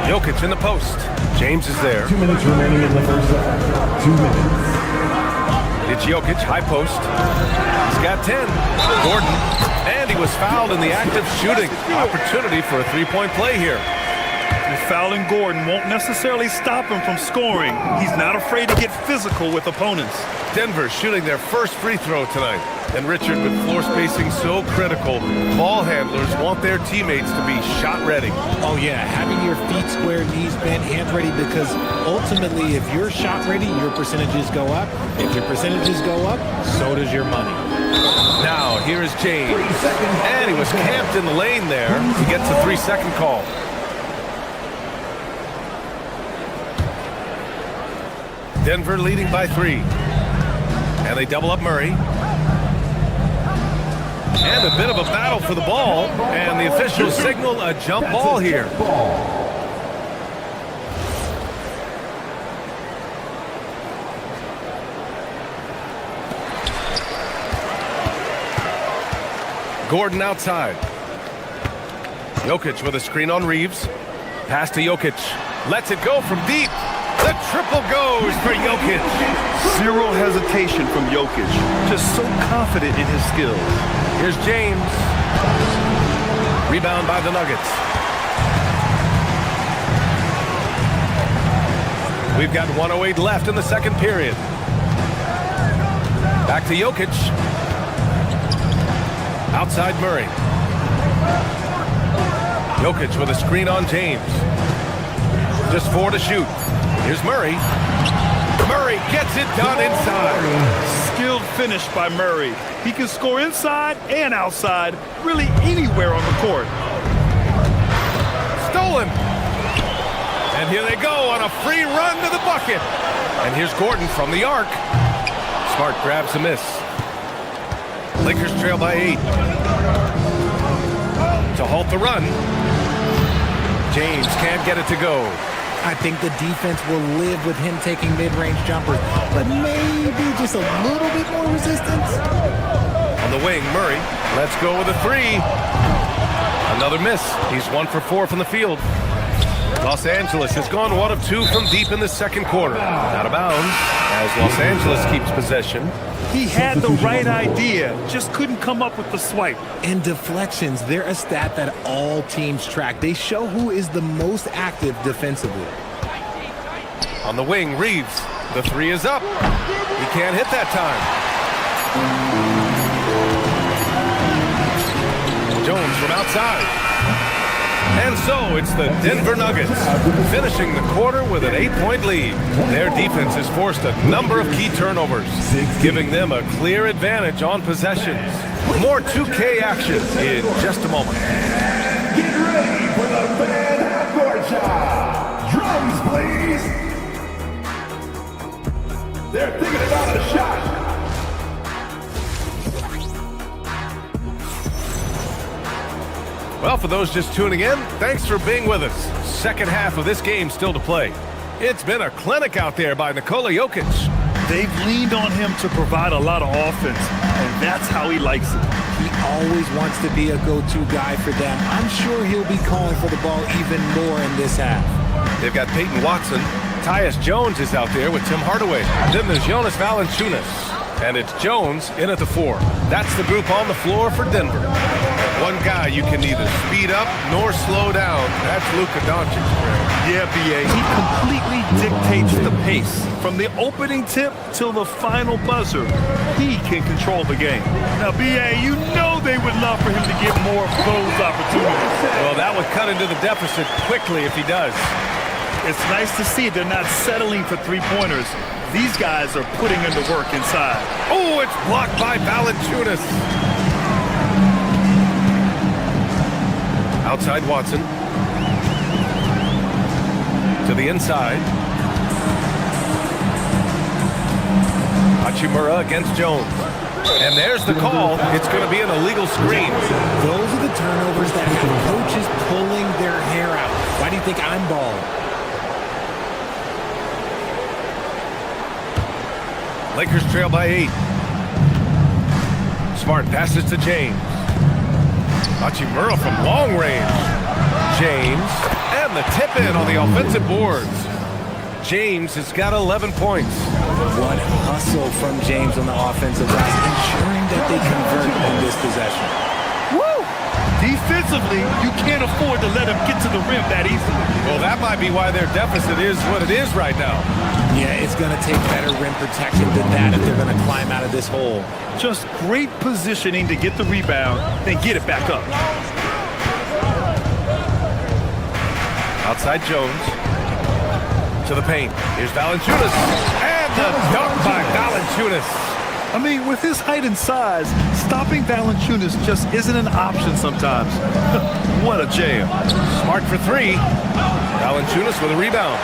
Jokic in the post. James is there.
2 minutes remaining in the first half. 2 minutes.
It's Jokic, high post. He's got 10. Gordon. And he was fouled in the act of shooting. Opportunity for a 3-point play here.
Fouling Gordon won't necessarily stop him from scoring. He's not afraid to get physical with opponents.
Denver shooting their first free throw tonight. And Richard, with floor spacing so critical, ball handlers want their teammates to be shot ready.
Oh yeah, having your feet square, knees bent, hands ready, because ultimately if you're shot ready, your percentages go up. If your percentages go up, so does your money.
Now, here is James. And he was camped in the lane there. He gets a 3-second call. Denver leading by 3. And they double up Murray. And a bit of a battle for the ball. And the officials signal a jump ball here. Gordon outside. Jokic with a screen on Reeves. Pass to Jokic. Lets it go from deep. The triple goes for Jokic.
Zero hesitation from Jokic. Just so confident in his skills.
Here's James. Rebound by the Nuggets. We've got 1:08 left in the second period. Back to Jokic. Outside Murray. Jokic with a screen on James. Just 4 to shoot. Here's Murray. Murray gets it done inside.
Skilled finish by Murray. He can score inside and outside, really anywhere on the court.
Stolen. And here they go on a free run to the bucket. And here's Gordon from the arc. Smart grabs a miss. Lakers trail by 8. To halt the run. James can't get it to go.
I think the defense will live with him taking mid-range jumpers, but maybe just a little bit more resistance.
On the wing, Murray. Let's go with a 3. Another miss. He's 1 for 4 from the field. Los Angeles has gone 1 of 2 from deep in the second quarter. Out of bounds as Los Angeles keeps possession.
He had the right idea, just couldn't come up with the swipe.
And deflections, they're a stat that all teams track. They show who is the most active defensively.
On the wing, Reeves. The 3 is up. He can't hit that time. Jones from outside. And so it's the Denver Nuggets finishing the quarter with an 8-point lead. Their defense has forced a number of key turnovers, giving them a clear advantage on possessions. More 2K action in just a moment.
Get ready for the fan half-court shot. Drums, please. They're thinking about a shot.
Well, for those just tuning in, thanks for being with us. Second half of this game still to play. It's been a clinic out there by Nikola Jokic.
They've leaned on him to provide a lot of offense, and that's how he likes it.
He always wants to be a go-to guy for them. I'm sure he'll be calling for the ball even more in this half.
They've got Peyton Watson. Tyus Jones is out there with Tim Hardaway. Then there's Jonas Valanciunas. And it's Jones in at the 4. That's the group on the floor for Denver. One guy you can neither speed up nor slow down. That's Luka Doncic.
Yeah, B.A., he completely dictates the pace. From the opening tip till the final buzzer, he can control the game. Now, B.A., you know they would love for him to get more of those opportunities.
Well, that would cut into the deficit quickly if he does.
It's nice to see they're not settling for three-pointers. These guys are putting in the work inside.
Oh, it's blocked by Valanciunas. Outside Watson. To the inside. Hachimura against Jones. And there's the call. It's going to be an illegal screen.
Those are the turnovers that have coaches pulling their hair out. Why do you think I'm balling?
Lakers trail by 8. Smart passes to James. Hachimura from long range. James. And the tip in on the offensive boards. James has got 11 points.
What hustle from James on the offensive glass, ensuring that they convert on this possession.
Woo! Defensively, you can't afford to let him get to the rim that easily.
Well, that might be why their deficit is what it is right now.
Yeah, it's going to take better rim protection than that if they're going to climb out of this hole.
Just great positioning to get the rebound, then get it back up.
Outside Jones. To the paint. Here's Valanciunas. And the dunk by Valanciunas.
I mean, with his height and size, stopping Valanciunas just isn't an option sometimes. What a jam.
Smart for 3. Valanciunas with a rebound.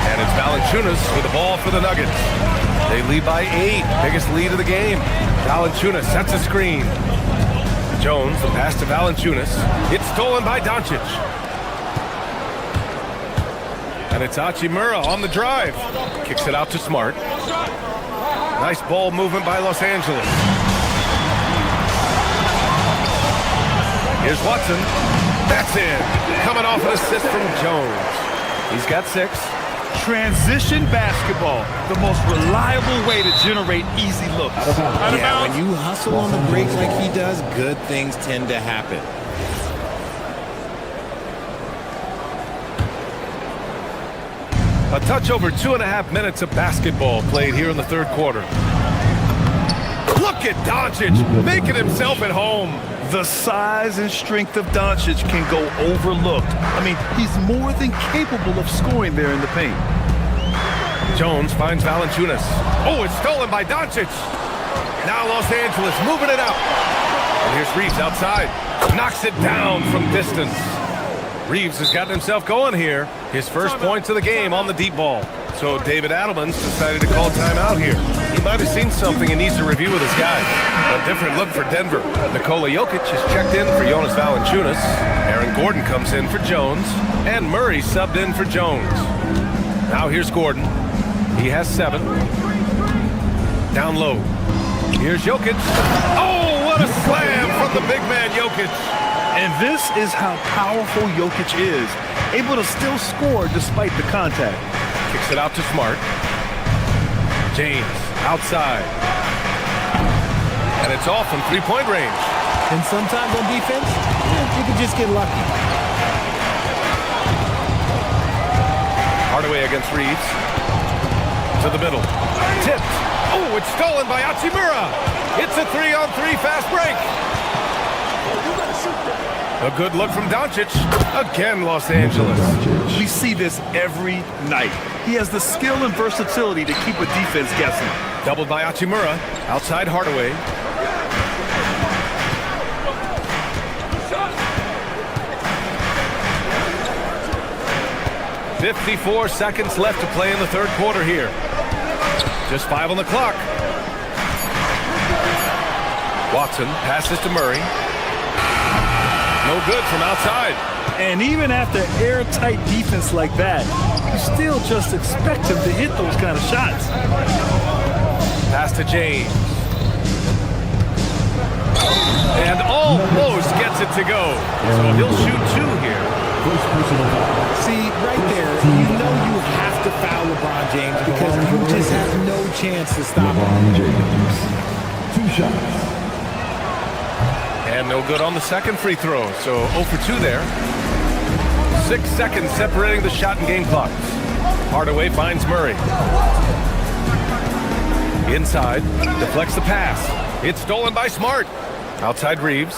And it's Valanciunas with the ball for the Nuggets. They lead by 8. Biggest lead of the game. Valanciunas sets a screen. Jones, the pass to Valanciunas. It's stolen by Doncic. And it's Hachimura on the drive. Kicks it out to Smart. Nice ball movement by Los Angeles. Here's Watson. That's in. Coming off an assist from Jones. He's got 6.
Transition basketball, the most reliable way to generate easy looks.
Yeah, when you hustle on the break like he does, good things tend to happen.
A touch over 2.5 minutes of basketball played here in the third quarter. Look at Doncic making himself at home.
The size and strength of Doncic can go overlooked. I mean, he's more than capable of scoring there in the paint.
Jones finds Valanciunas. Oh, it's stolen by Doncic. Now Los Angeles moving it out. And here's Reeves outside. Knocks it down from distance. Reeves has gotten himself going here. His first points of the game on the deep ball. So David Adelman's decided to call timeout here. He might have seen something and needs to review with his guys. A different look for Denver. Nikola Jokic has checked in for Jonas Valanciunas. Aaron Gordon comes in for Jones. And Murray subbed in for Jones. Now here's Gordon. He has 7. Down low. Here's Jokic. Oh, what a slam from the big man Jokic.
And this is how powerful Jokic is, able to still score despite the contact.
Kicks it out to Smart. James, outside. And it's off from three-point range.
And sometimes on defense, you can just get lucky.
Hardaway against Reeves. To the middle. Tipped. Oh, it's stolen by Hachimura. It's a 3-on-3 fast break. A good look from Doncic. Again, Los Angeles.
We see this every night. He has the skill and versatility to keep a defense guessing.
Doubled by Hachimura. Outside Hardaway. .54 seconds left to play in the third quarter here. Just 5 on the clock. Watson passes to Murray. No good from outside.
And even after airtight defense like that, you still just expect him to hit those kind of shots.
Pass to James. And almost gets it to go. So he'll shoot 2 here.
See, right there, you know you have to foul LeBron James because you just have no chance to stop him.
2 shots.
And no good on the second free throw. So 0 for 2 there. 6 seconds separating the shot and game clocks. Hardaway finds Murray. Inside, deflects the pass. It's stolen by Smart. Outside Reeves.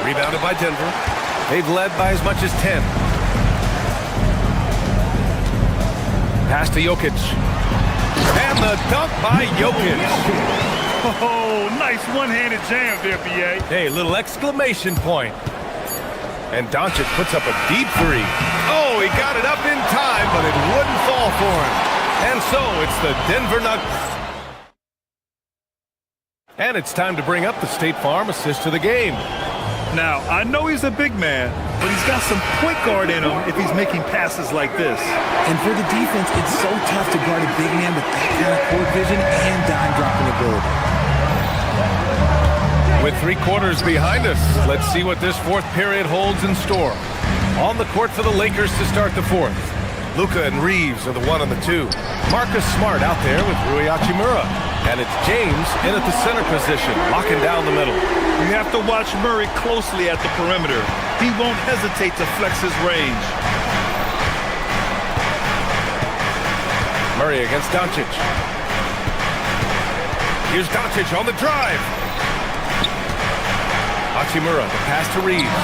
Rebounded by Denver. They've led by as much as 10. Pass to Jokic. And the dunk by Jokic.
Oh, nice one-handed jam there, B.A.
Hey, little exclamation point. And Doncic puts up a deep three. Oh, he got it up in time, but it wouldn't fall for him. And so it's the Denver Nuggets. And it's time to bring up the State Farm assist to the game.
Now, I know he's a big man, but he's got some point guard in him if he's making passes like this.
And for the defense, it's so tough to guard a big man with that kind of court vision and dime dropping ability.
With 3 quarters behind us, let's see what this fourth period holds in store. On the court for the Lakers to start the fourth. Luka and Reeves are the 1 and the 2. Marcus Smart out there with Rui Hachimura. And it's James in at the center position, locking down the middle.
You have to watch Murray closely at the perimeter. He won't hesitate to flex his range.
Murray against Doncic. Here's Doncic on the drive. Hachimura, the pass to Reeves.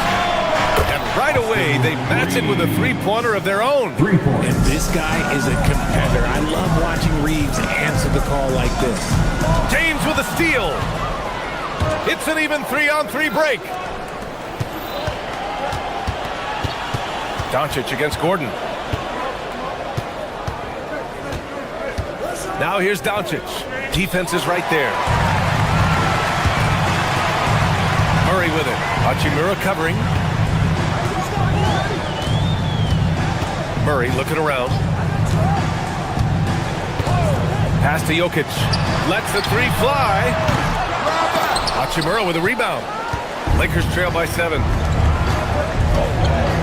And right away, they match it with a three-pointer of their own.
And this guy is a competitor. I love watching Reeves answer the call like this.
James with a steal. It's an even 3-on-3 break. Doncic against Gordon. Now here's Doncic. Defense is right there. Murray with it. Hachimura covering. Murray looking around. Pass to Jokic. Lets the three fly. Hachimura with a rebound. Lakers trail by 7.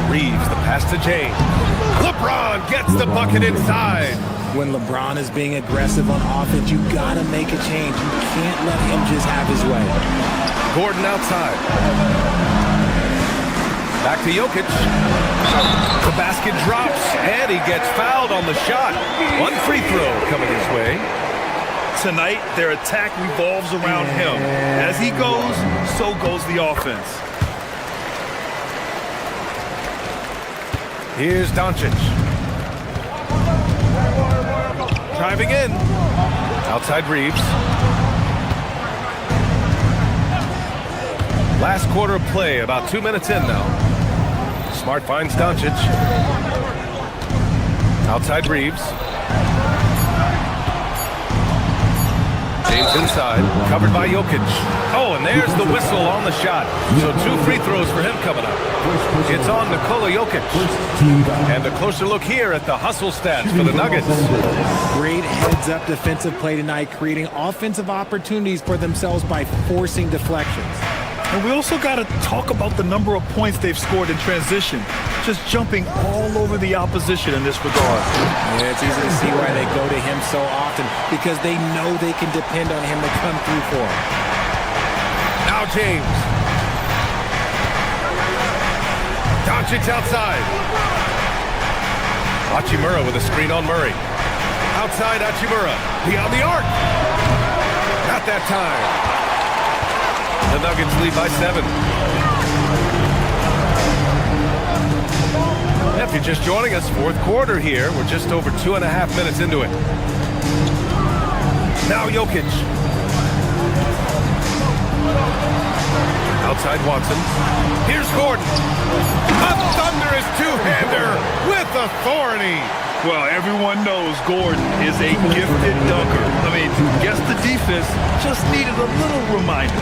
Reeves, the pass to James. LeBron gets the bucket inside.
When LeBron is being aggressive on offense, you gotta make a change. You can't let him just have his way.
Gordon outside. Back to Jokic. The basket drops, and he gets fouled on the shot. 1 free throw coming his way.
Tonight, their attack revolves around him. As he goes, so goes the offense.
Here's Doncic. Driving in. Outside Reeves. Last quarter of play, about 2 minutes in now. Smart finds Doncic. Outside Reeves. James inside, covered by Jokic. Oh, and there's the whistle on the shot. So 2 free throws for him coming up. It's on Nikola Jokic. And a closer look here at the hustle stats for the Nuggets.
Great heads-up defensive play tonight, creating offensive opportunities for themselves by forcing deflections.
And we also got to talk about the number of points they've scored in transition. Just jumping all over the opposition in this regard.
Yeah, it's easy to see why they go to him so often, because they know they can depend on him to come through for them.
Now James. Doncic outside. Hachimura with a screen on Murray. Outside Hachimura. Beyond the arc. Not that time. The Nuggets lead by 7. If you're just joining us, fourth quarter here. We're just over 2.5 minutes into it. Now Jokic. Outside Watson. Here's Gordon. A thunderous two-hander with authority.
Well, everyone knows Gordon is a gifted dunker. I mean, guess the defense just needed a little reminder.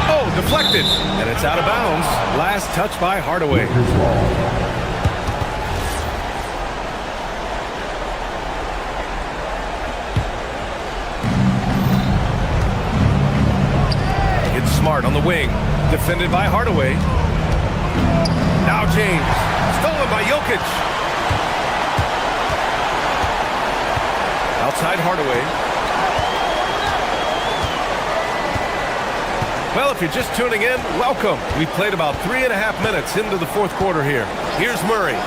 Oh, deflected. And it's out of bounds. Last touch by Hardaway. It's Smart on the wing. Defended by Hardaway. Now James. Stolen by Jokic. Outside Hardaway. Well, if you're just tuning in, welcome. We played about 3.5 minutes into the fourth quarter here. Here's Murray.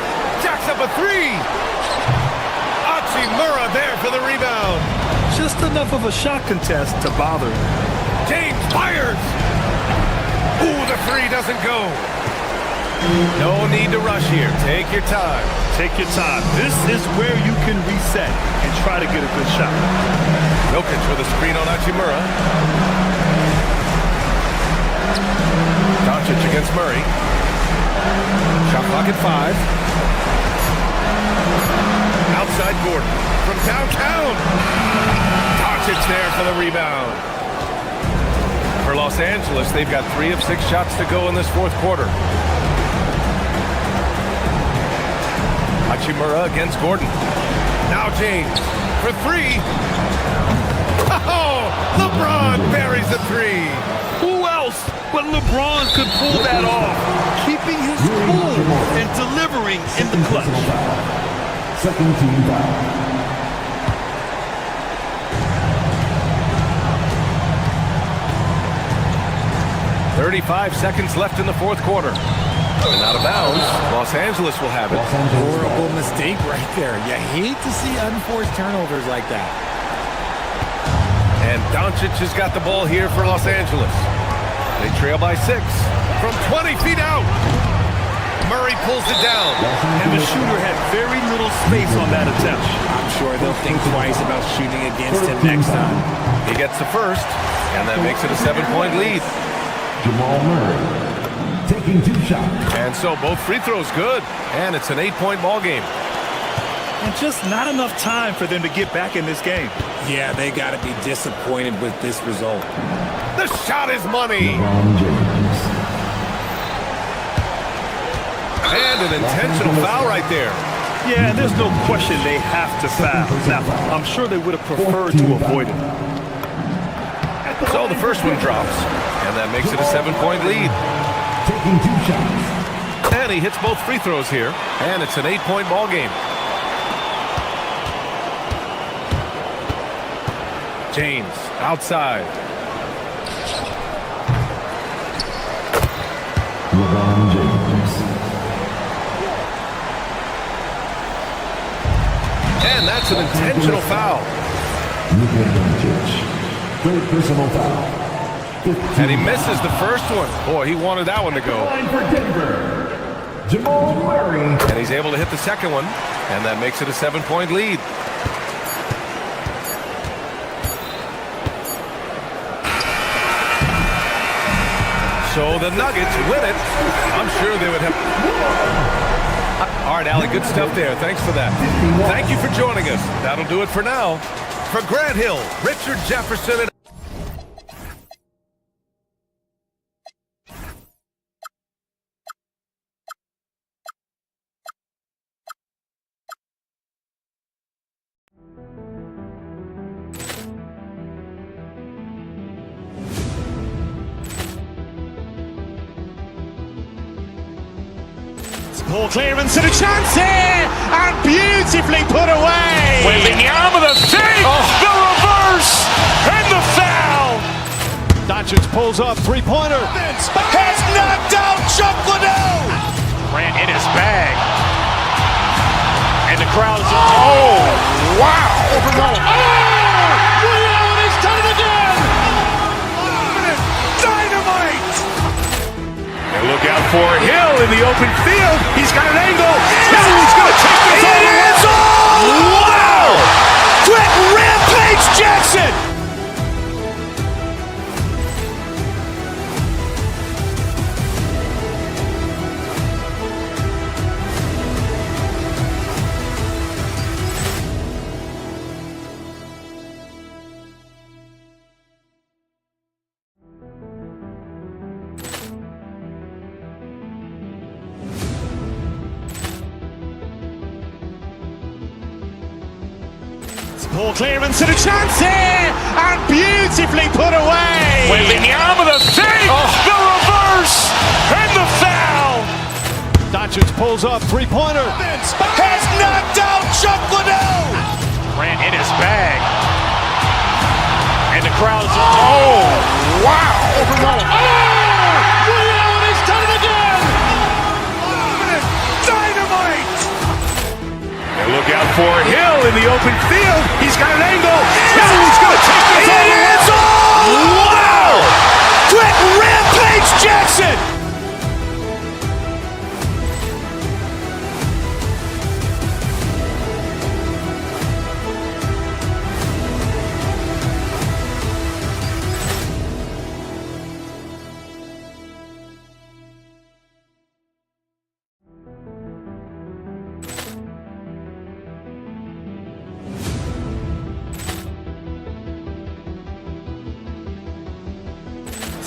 Jacks up a 3. Hachimura there for the rebound.
Just enough of a shot contest to bother.
James fires. Ooh, the 3 doesn't go. No need to rush here. Take your time.
Take your time. This is where you can reset and try to get a good shot.
Jokic with a screen on Hachimura. Doncic against Murray. Shot clock at 5. Outside Gordon from downtown. Doncic there for the rebound. For Los Angeles, they've got 3 of 6 shots to go in this fourth quarter. Hachimura against Gordon. Now James for 3. Oh, LeBron buries the 3.
Who else but LeBron could pull that off? Keeping his cool and delivering in the clutch.
Second team foul.
35 seconds left in the fourth quarter. And out of bounds, Los Angeles will have it.
Horrible mistake right there. You hate to see unforced turnovers like that.
And Doncic has got the ball here for Los Angeles. They trail by 6 from 20 feet out. Murray pulls it down.
And the shooter had very little space on that attempt.
I'm sure they'll think twice about shooting against him next time.
He gets the first, and that makes it a 7-point lead.
Jamal Murray taking 2 shots.
And so both free throws good, and it's an 8-point ball game.
And just not enough time for them to get back in this game.
Yeah, they got to be disappointed with this result.
The shot is money. And an intentional foul right there.
Yeah, there's no question they have to foul. Now, I'm sure they would have preferred to avoid it.
So the first one drops, and that makes it a 7-point lead.
Taking 2 shots.
And he hits both free throws here, and it's an 8-point ball game. James outside.
LeBron James.
And that's an intentional foul.
Third personal foul.
And he misses the first one. Boy, he wanted that one to go.
Line for Denver, Jamal Murray.
And he's able to hit the second one, and that makes it a 7-point lead. So the Nuggets win it. I'm sure they would have... All right, Allie, good stuff there. Thanks for that. Thank you for joining us. That'll do it for now. For Grant Hill, Richard Jefferson, and...
Ball clearance and a chance here, and beautifully put away. Wembanyama the save, the reverse, and the foul.
Doncic pulls up, 3-pointer.
Has knocked out Chuck Liddell. Grant in his bag, and the crowd is. Oh, wow! Ray Allen has done it again. Dynamite.
Look out for Hill in the open field. He's got an angle. Hill is going to take this all the way.
Wow! Quick Rampage Jackson. Ball clearance and a chance here, and beautifully put away. Wembanyama the save, the reverse, and the foul.
Doncic pulls up, 3-pointer.
Has knocked out Chuck Liddell. Grant in his bag, and the crowd is. Oh, wow! Ray Allen has done it again. Dynamite.
And look out for Hill in the open field. He's got an angle. Hill is going to take this all the way.
Wow! Quick Rampage Jackson.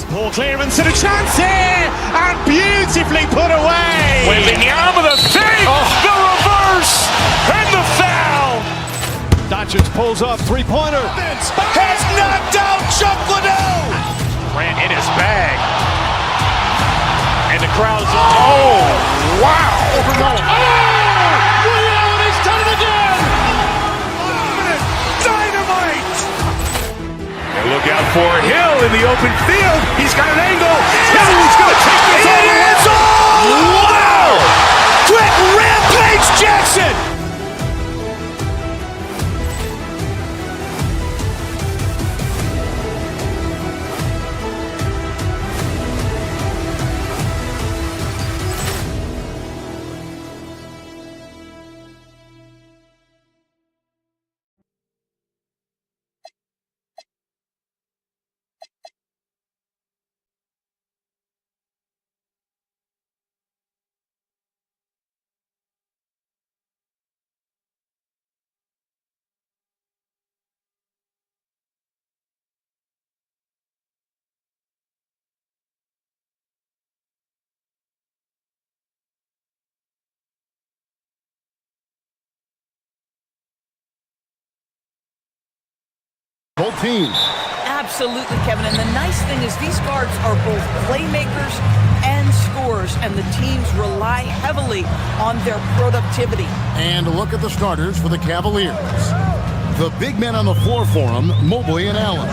Poor clearance and a chance here, and beautifully put away. Wembanyama the fake, the reverse, and the foul.
Doncic pulls up, three-pointer.
Has knocked out Chuck Liddell. Ran in his bag. And the crowd is, oh, wow.
Allen has done it again.
Dynamite. And look out for Hill in the open field. He's got an angle. He's going to take this all the way. Wow. Quick Rampage Jackson.
Both teams.
Absolutely, Kevin. And the nice thing is these guards are both playmakers and scorers, and the teams rely heavily on their productivity.
And look at the starters for the Cavaliers. The big men on the floor for them, Mobley and Allen.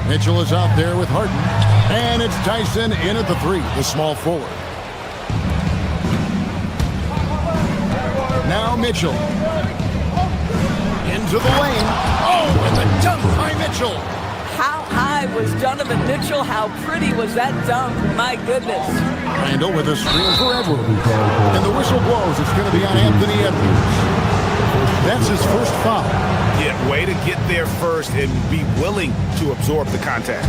Mitchell is out there with Harden. And it's Tyson in at the three, the small forward. Now Mitchell. Into the lane. Oh, and the dunk by Mitchell.
How high was Donovan Mitchell? How pretty was that dunk? My goodness.
Randall with a screen for Edwards. And the whistle blows. It's going to be on Anthony Edwards. That's his first foul.
Yeah, way to get there first and be willing to absorb the contact.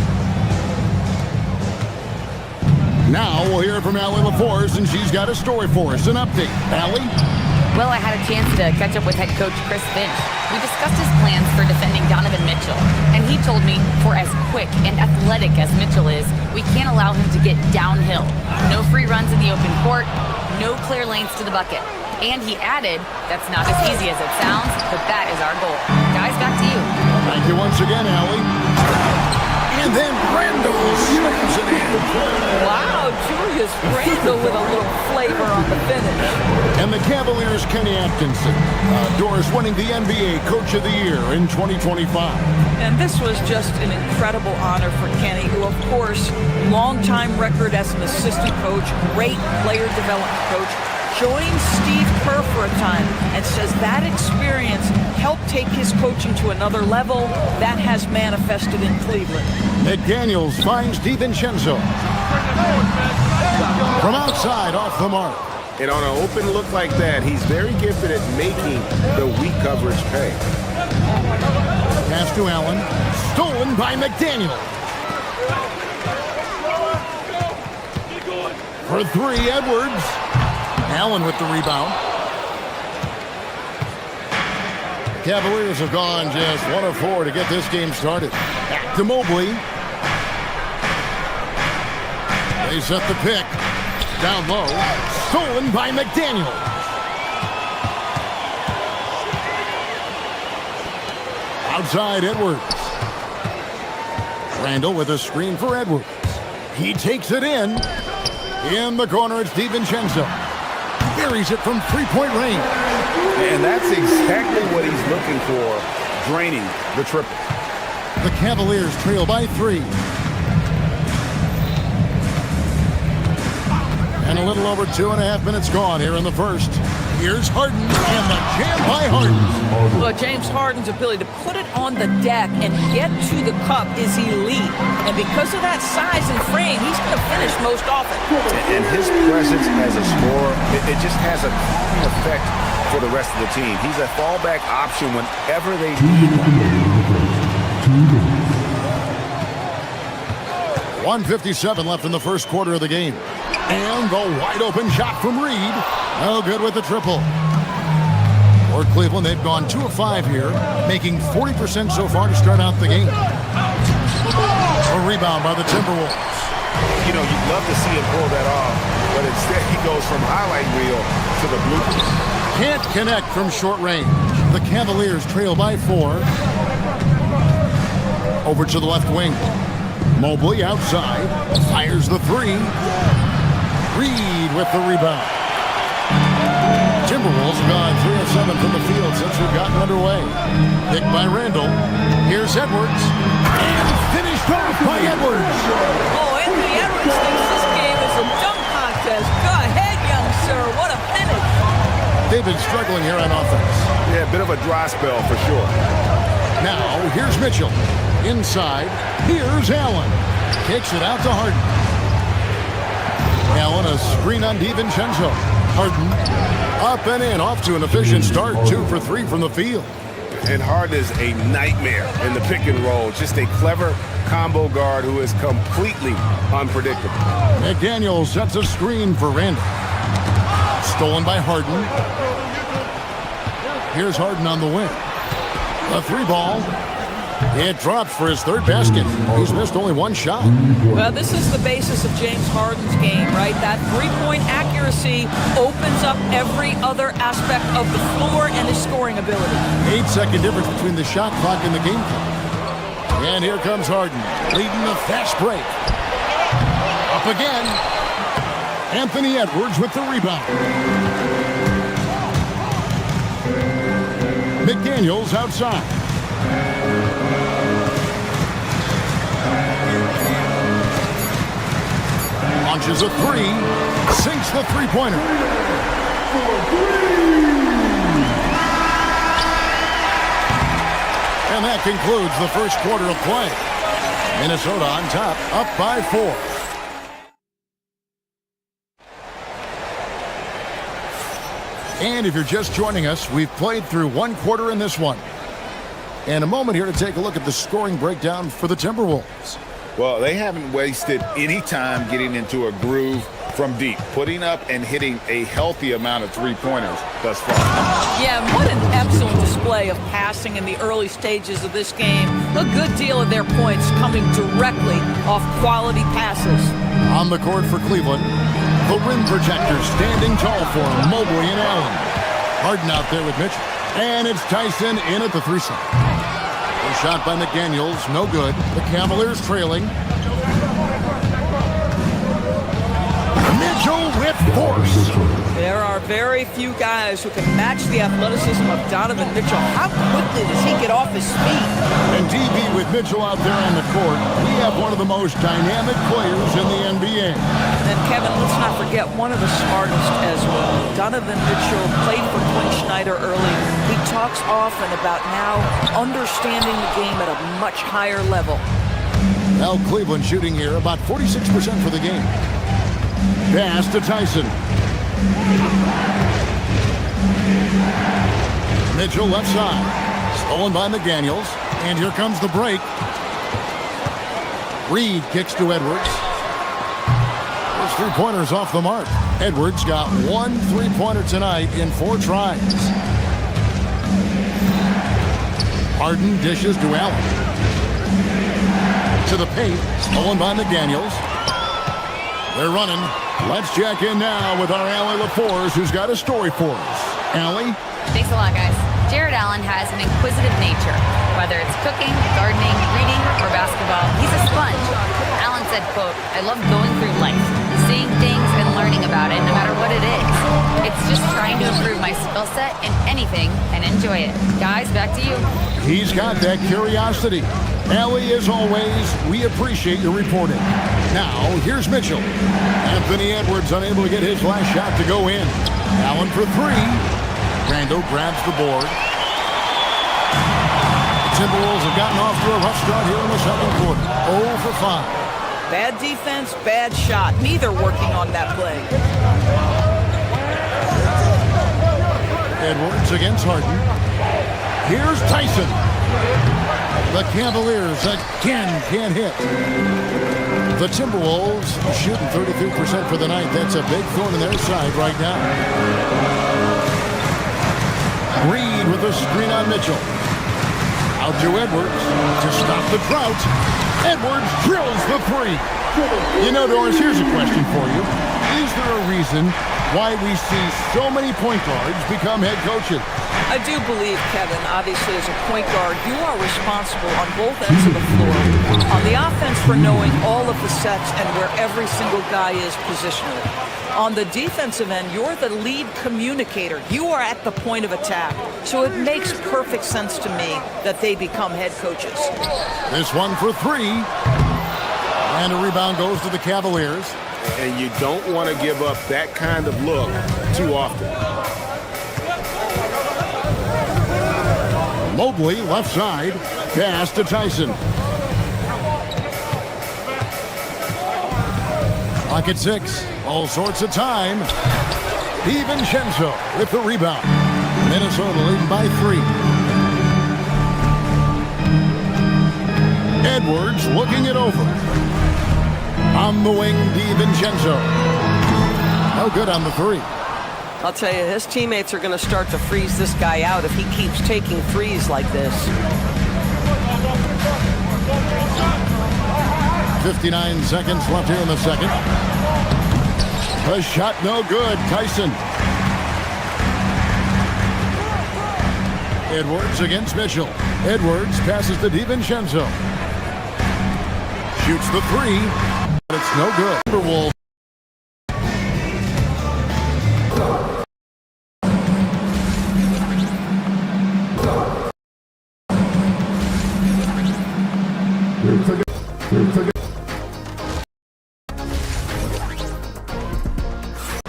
Now we'll hear from Allie LaForce, and she's got a story for us. An update. Allie?
Well, I had a chance to catch up with head coach Chris Finch. We discussed his plans for defending Donovan Mitchell, and he told me for as quick and athletic as Mitchell is, we can't allow him to get downhill. No free runs in the open court, no clear lanes to the bucket. And he added, that's not as easy as it sounds, but that is our goal. Guys, back to you.
Thank you once again, Allie. And then Randall slams it in.
Wow, Julius Randall with a little flavor on the finish.
And the Cavaliers' Kenny Atkinson. Doris winning the NBA Coach of the Year in 2025.
And this was just an incredible honor for Kenny, who, of course, longtime record as an assistant coach, great player development coach, joined Steve Kerr for a time and says that experience helped take his coaching to another level. That has manifested in Cleveland.
McDaniels finds DiVincenzo. From outside, off the mark.
And on an open look like that, he's very gifted at making the weak coverage pay.
Pass to Allen. Stolen by McDaniel. For three, Edwards. Allen with the rebound. Cavaliers have gone just 1 of 4 to get this game started. Back to Mobley. They set the pick. Down low. Stolen by McDaniel. Outside Edwards. Randall with a screen for Edwards. He takes it in. In the corner, it's DiVincenzo. Buries it from three-point range.
And that's exactly what he's looking for, draining the triple.
The Cavaliers trail by 3. And a little over 2.5 minutes gone here in the first. Here's Harden, and the jam by Harden.
Well, James Harden's ability to put it on the deck and get to the cup is elite. And because of that size and frame, he's going to finish most often.
And his presence as a scorer, it just has a calming effect for the rest of the team. He's a fallback option whenever they need one.
1:57 left in the first quarter of the game. And the wide open shot from Reed. No good with the triple. For Cleveland, they've gone 2 of 5 here, making 40% so far to start out the game. A rebound by the Timberwolves.
You know, you'd love to see him pull that off, but instead he goes from highlight reel to the bloopers.
Can't connect from short range. The Cavaliers trail by 4. Over to the left wing. Mobley outside. Fires the 3. Reed with the rebound. Timberwolves have gone 3 of 7 from the field since we've gotten underway. Picked by Randall. Here's Edwards. And finished off by Edwards.
Oh, Anthony Edwards thinks this game is a dunk contest. Go ahead, young sir. What a finish.
They've been struggling here on offense.
Yeah, a bit of a dry spell for sure.
Now, here's Mitchell. Inside, here's Allen. Kicks it out to Harden. Allen, a screen on DiVincenzo. Harden, up and in, off to an efficient start. 2 for 3 from the field.
And Harden is a nightmare in the pick and roll. Just a clever combo guard who is completely unpredictable.
McDaniel sets a screen for Randall. Stolen by Harden. Here's Harden on the wing. A 3-ball. It drops for his 3rd basket. He's missed only 1 shot.
Well, this is the basis of James Harden's game, right? That three-point accuracy opens up every other aspect of the floor and his scoring ability.
8-second difference between the shot clock and the game clock. And here comes Harden, leading the fast break. Up again. Anthony Edwards with the rebound. McDaniels outside. Launches a 3, sinks the 3-pointer. And that concludes the first quarter of play. Minnesota on top, up by 4. And if you're just joining us, we've played through 1 quarter in this one. And a moment here to take a look at the scoring breakdown for the Timberwolves.
Well, they haven't wasted any time getting into a groove from deep, putting up and hitting a healthy amount of 3-pointers thus far.
Yeah, what an excellent display of passing in the early stages of this game. A good deal of their points coming directly off quality passes.
On the court for Cleveland, the rim protectors standing tall for Mobley and Allen. Harden out there with Mitchell. And it's Tyson in at the 3-side. A shot by McDaniels, no good. The Cavaliers trailing. Mitchell with force.
There are very few guys who can match the athleticism of Donovan Mitchell. How quickly does he get off his feet?
And DB with Mitchell out there on the court, we have one of the most dynamic players in the NBA.
And Kevin, let's not forget one of the smartest as well. Donovan Mitchell played for Quinn Snyder early. He talks often about now understanding the game at a much higher level.
Now Cleveland shooting here about 46% for the game. Pass to Tyson. Mitchell left side. Stolen by McDaniels. And here comes the break. Reed kicks to Edwards. Those 3-pointers off the mark. Edwards got 1 3-pointer tonight in 4 tries. Harden dishes to Allen. To the paint. Stolen by McDaniels. They're running. Let's check in now with our Allie LaForce, who's got a story for us. Allie?
Thanks a lot, guys. Jared Allen has an inquisitive nature. Whether it's cooking, gardening, reading, or basketball, he's a sponge. Allen said, quote, "I love going through life, seeing things and learning about it, no matter what it is. It's just trying to improve my skill set in anything and enjoy it." Guys, back to you.
He's got that curiosity. Allie, as always, we appreciate your reporting. Now, here's Mitchell. Anthony Edwards unable to get his last shot to go in. Allen for 3. Randall grabs the board. The Timberwolves have gotten off to a rough start here in the second quarter. 0 for 5.
Bad defense, bad shot. Neither working on that play.
Edwards against Harden. Here's Tyson. The Cavaliers again can't hit. The Timberwolves shooting 33% for the night. That's a big thorn in their side right now. Reed with a screen on Mitchell. Out to Edwards to stop the drought. Edwards drills the 3. You know, Doris, here's a question for you. Is there a reason why we see so many point guards become head coaches?
I do believe, Kevin, obviously as a point guard, you are responsible on both ends of the floor. On the offense for knowing all of the sets and where every single guy is positionally. On the defensive end, you're the lead communicator. You are at the point of attack. So it makes perfect sense to me that they become head coaches.
This one for three. And a rebound goes to the Cavaliers.
And you don't want to give up that kind of look too often.
Mobley, left side, pass to Tyson. Clock at 6, all sorts of time. DiVincenzo with the rebound. Minnesota leading by 3. Edwards looking it over. On the wing, DiVincenzo. No good on the 3.
I'll tell you, his teammates are going to start to freeze this guy out if he keeps taking threes like this.
59 seconds left here in the second. A shot no good. Tyson. Edwards against Mitchell. Edwards passes to DiVincenzo. Shoots the 3. But it's no good. Timberwolves.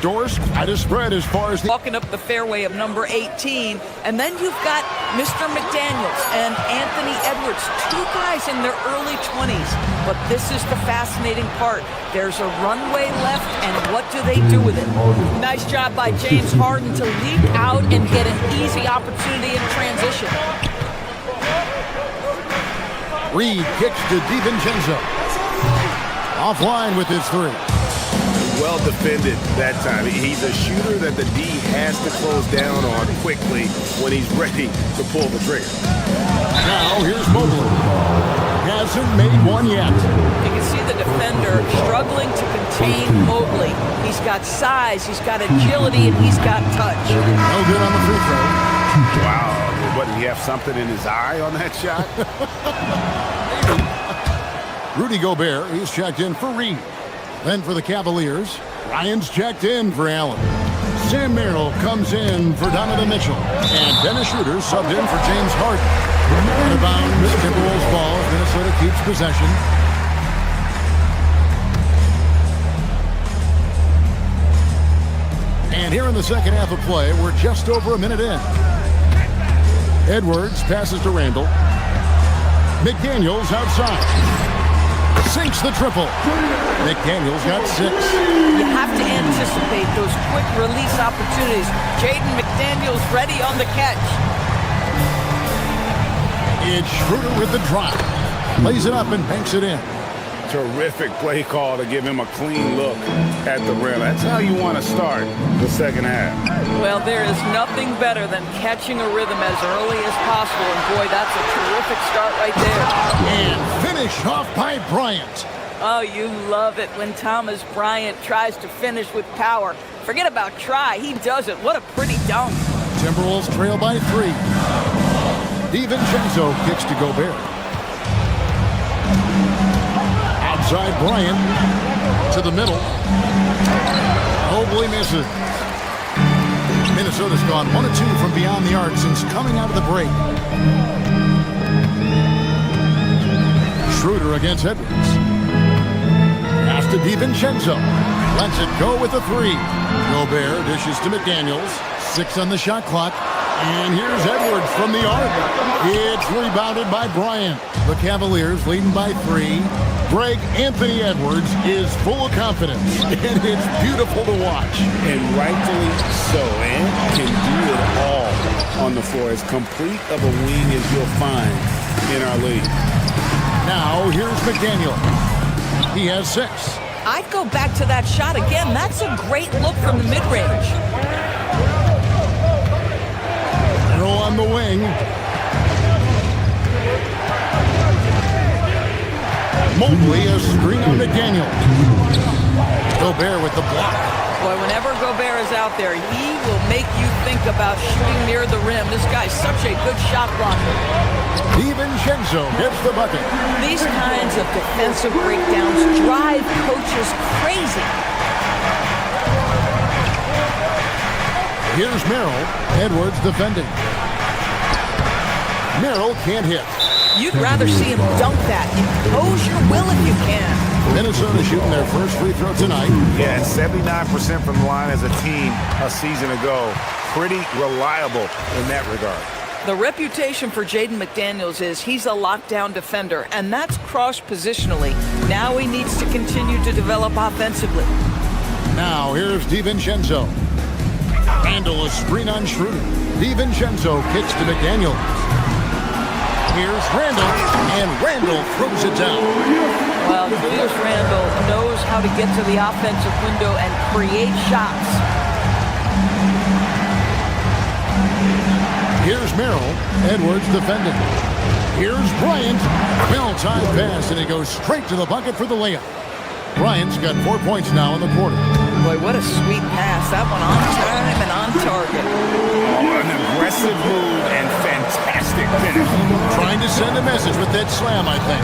Doors, quite a spread as far as the...
Walking up the fairway of number 18, and then you've got Mr. McDaniels and Anthony Edwards, 2 guys in their early 20s. But this is the fascinating part. There's a runway left, and what do they do with it? Nice job by James Harden to leak out and get an easy opportunity in transition.
Reed kicks to DiVincenzo. Offline with his 3.
Well defended that time. He's a shooter that the D has to close down on quickly when he's ready to pull the trigger.
Now here's Mobley. Hasn't made one yet.
You can see the defender struggling to contain Mobley. He's got size, he's got agility, and he's got touch.
No good on the free throw.
Wow. What, did he have something in his eye on that shot?
Rudy Gobert, he's checked in for Reed. Then for the Cavaliers, Ryan's checked in for Allen. Sam Merrill comes in for Donovan Mitchell. And Dennis Schroeder subbed in for James Harden. Out of bounds, Timberwolves ball. Minnesota keeps possession. And here in the second half of play, we're just over a minute in. Edwards passes to Randall. McDaniels outside. Sinks the triple. McDaniels got 6.
You have to anticipate those quick release opportunities. Jaden McDaniels ready on the catch.
It's Schroeder with the drive. Lays it up and banks it in.
Terrific play call to give him a clean look at the rim. That's how you want to start the second half.
Well, there is nothing better than catching a rhythm as early as possible. And boy, that's a terrific start right there.
And finish off by Bryant.
Oh, you love it when Thomas Bryant tries to finish with power. Forget about try, he does it. What a pretty dunk.
Timberwolves trail by 3. DiVincenzo kicks to Gobert. Outside Bryant to the middle. Mobley misses. Minnesota's gone 1 of 2 from beyond the arc since coming out of the break. Schroeder against Edwards. Pass to DiVincenzo. Lets it go with a 3. Gobert dishes to McDaniels. 6 on the shot clock. And here's Edwards from the arc. It's rebounded by Bryant. The Cavaliers leading by 3. Greg Anthony Edwards is full of confidence, and it's beautiful to watch.
And rightfully so. And can do it all on the floor. As complete of a wing as you'll find in our league.
Now here's McDaniel. He has 6.
I'd go back to that shot again. That's a great look from the mid-range.
Go on the wing. Mobley, a screen on McDaniel. McDaniel. Gobert with the block.
Boy, whenever Gobert is out there, he will make you think about shooting near the rim. This guy's such a good shot blocker.
DiVincenzo gets the bucket.
These kinds of defensive breakdowns drive coaches crazy.
Here's Merrill. Edwards defending. Merrill can't hit.
You'd rather see him dunk that. Impose your will if you can.
Minnesota shooting their first free throw tonight.
Yeah, 79% from the line as a team a season ago. Pretty reliable in that regard.
The reputation for Jaden McDaniels is he's a lockdown defender, and that's cross-positionally. Now he needs to continue to develop offensively.
Now here's DiVincenzo. Randall a screen on Schroeder. DiVincenzo kicks to McDaniel. Here's Randall, and Randall throws it down.
Well, Julius Randall knows how to get to the offensive window and create shots.
Here's Merrill. Edwards defending. Here's Bryant. Well-timed pass, and he goes straight to the bucket for the layup. Bryant's got 4 points now in the quarter.
Boy, what a sweet pass. That one on time and on target.
Oh, an aggressive move and fantastic finish.
Trying to send a message with that slam, I think.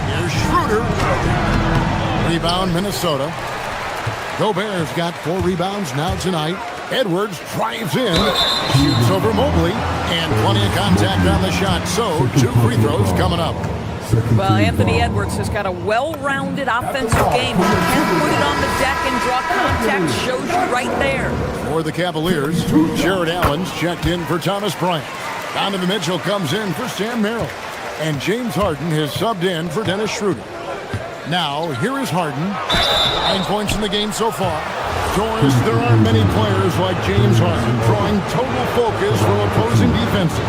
Here's Schroeder. Rebound, Minnesota. Gobert's got 4 rebounds now tonight. Edwards drives in, shoots over Mobley, and plenty of contact on the shot. So, 2 free throws coming up.
Well, Anthony Edwards has got a well-rounded offensive game. He can put it on the deck and draw contact. Shows you right there.
For the Cavaliers, Jared Allen's checked in for Thomas Bryant. Donovan Mitchell comes in for Sam Merrill. And James Harden has subbed in for Dennis Schroeder. Now, here is Harden. 9 points in the game so far. Doris, there aren't many players like James Harden drawing total focus from opposing defenses.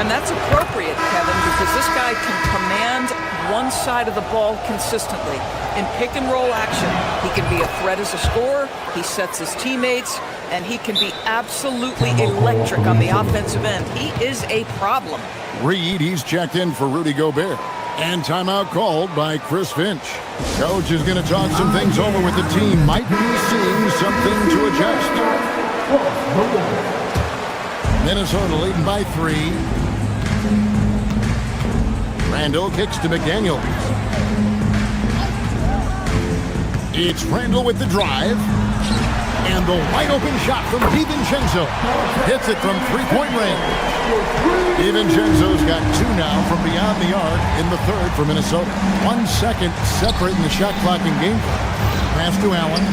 And that's appropriate, Kevin, because this guy can command one side of the ball consistently. In pick-and-roll action, he can be a threat as a scorer, he sets his teammates, and he can be absolutely electric on the offensive end. He is a problem.
Reed, he's checked in for Rudy Gobert. And timeout called by Chris Finch. Coach is going to talk some things over with the team. Might be seeing something to adjust. Minnesota leading by 3. Randall kicks to McDaniel. It's Randall with the drive. And the wide open shot from DiVincenzo. Hits it from 3-point range. DiVincenzo's got 2 now from beyond the arc in the third for Minnesota. 1 second separating the shot clock in game. Pass to Allen.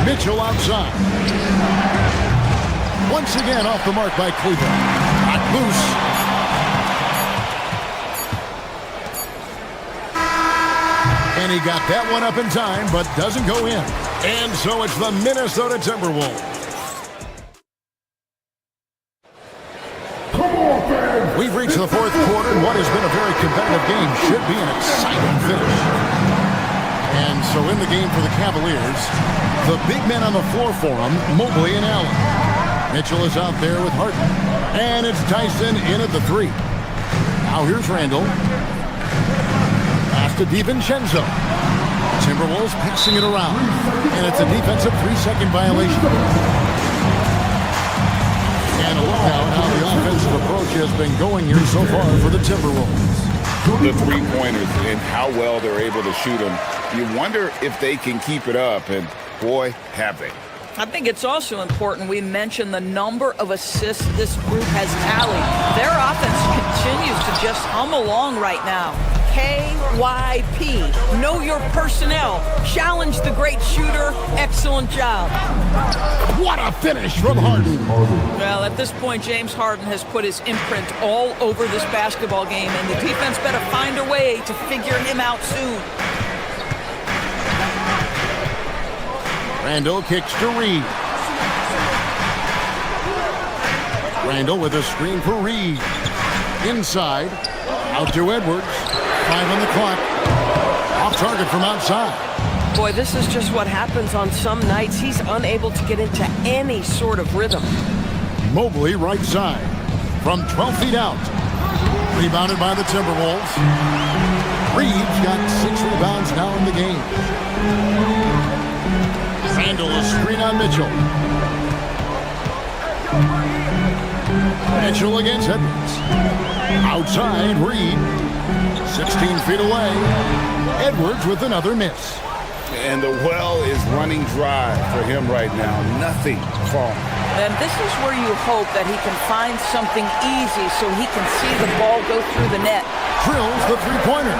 Mitchell outside. Once again off the mark by Cleveland. Not loose. And he got that one up in time, but doesn't go in. And so it's the Minnesota Timberwolves. We've reached the 4th quarter, and what has been a very competitive game should be an exciting finish. And so in the game for the Cavaliers, the big men on the floor for them, Mobley and Allen. Mitchell is out there with Harden. And it's Tyson in at the 3. Now here's Randall. Pass to DiVincenzo. Timberwolves passing it around. And it's a defensive 3-second violation. And a look now at how the offensive approach has been going here so far for the Timberwolves.
The 3-pointers and how well they're able to shoot them. You wonder if they can keep it up, and boy, have they.
I think it's also important we mention the number of assists this group has tallied. Their offense continues to just hum along right now. KYP. Know your personnel. Challenge the great shooter. Excellent job.
What a finish from Harden.
Well, at this point, James Harden has put his imprint all over this basketball game, and the defense better find a way to figure him out soon.
Randall kicks to Reed. Randall with a screen for Reed. Inside. Out to Edwards. 5 on the clock. Off target from outside.
Boy, this is just what happens on some nights. He's unable to get into any sort of rhythm.
Mobley right side from 12 feet out. Rebounded by the Timberwolves. Reed's got 6 rebounds now in the game. Handle a screen on Mitchell. Mitchell against Edwards. Outside, Reed. 16 feet away. Edwards with another miss.
And the well is running dry for him right now. Nothing falling.
And this is where you hope that he can find something easy so he can see the ball go through the net.
Drills the three-pointer.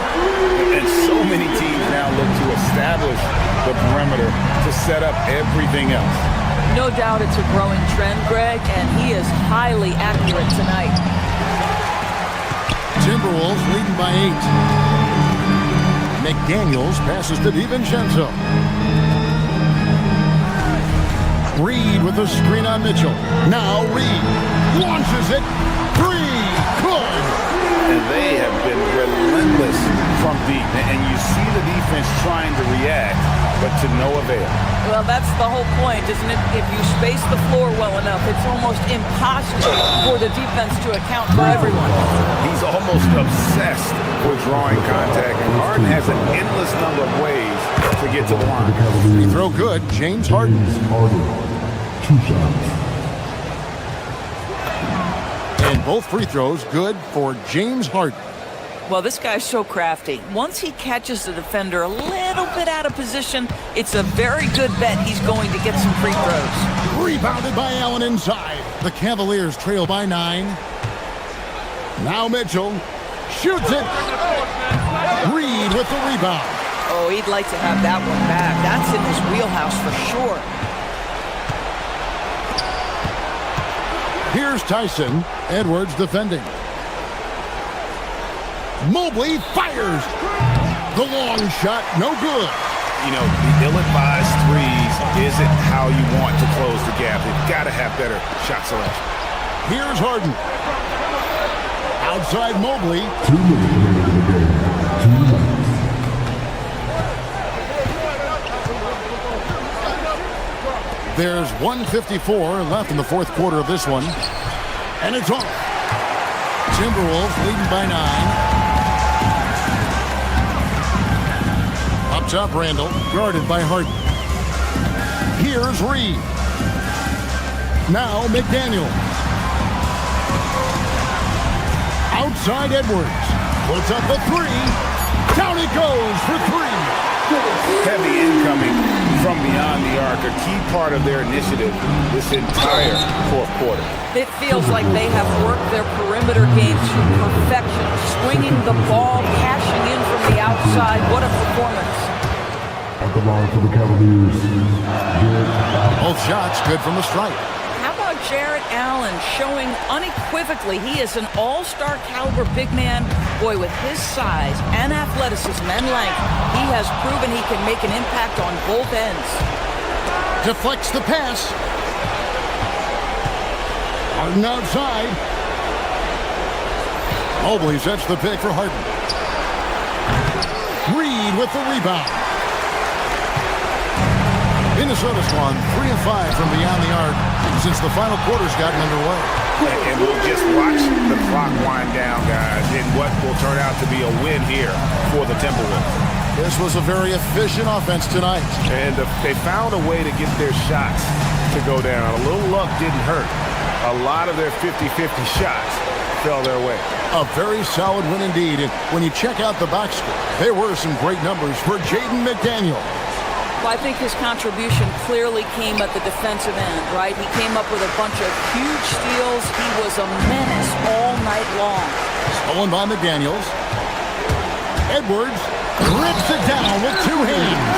And so many teams now look to establish the perimeter to set up everything else.
No doubt it's a growing trend, Greg, and he is highly accurate tonight.
Timberwolves leading by 8. McDaniels passes to DiVincenzo. Reed with a screen on Mitchell. Now Reed launches it. 3. Good.
And they have been relentless from deep. And you see the defense trying to react, but to no avail.
Well, that's the whole point, isn't it? If you space the floor well enough, it's almost impossible for the defense to account for everyone.
He's almost obsessed with drawing contact, and Harden has an endless number of ways to get to the line.
Free throw good, James Harden.
2 shots.
And both free throws good for James Harden.
Well, this guy's so crafty. Once he catches the defender a little bit out of position, it's a very good bet he's going to get some free throws.
Rebounded by Allen inside. The Cavaliers trail by 9. Now Mitchell shoots it. Reed with the rebound.
Oh, he'd like to have that one back. That's in his wheelhouse for sure.
Here's Tyson. Edwards defending. Mobley fires. The long shot, no good.
You know, the ill-advised threes isn't how you want to close the gap. You've got to have better shot selection.
Here's Harden. Outside Mobley.
2 minutes remaining in the game. 2 minutes.
There's 1:54 left in the fourth quarter of this one. And it's off. Timberwolves leading by 9. Up top, Randall, guarded by Harden. Here's Reed. Now McDaniel. Outside Edwards. Puts up a 3. Down it goes for 3.
Heavy incoming from beyond the arc, a key part of their initiative this entire fourth quarter.
It feels like they have worked their perimeter game to perfection, swinging the ball, cashing in from the outside. What a performance.
At the line for the Cavaliers,
both shots good from the stripe.
How about Jarrett Allen showing unequivocally he is an all-star caliber big man? Boy, with his size and athleticism and length, he has proven he can make an impact on both ends.
Deflects the pass. Harden outside. Mobley sets the pick for Harden. Reed with the rebound. Minnesota's won 3 of 5 from beyond the arc since the final quarter's gotten underway.
And we'll just watch the clock wind down, guys, in what will turn out to be a win here for the Timberwolves.
This was a very efficient offense tonight.
And they found a way to get their shots to go down. A little luck didn't hurt. A lot of their 50-50 shots fell their way.
A very solid win indeed. And when you check out the box score, there were some great numbers for Jaden McDaniel.
Well, I think his contribution clearly came at the defensive end, right? He came up with a bunch of huge steals. He was a menace all night long.
Stolen by McDaniels. Edwards rips it down with 2 hands.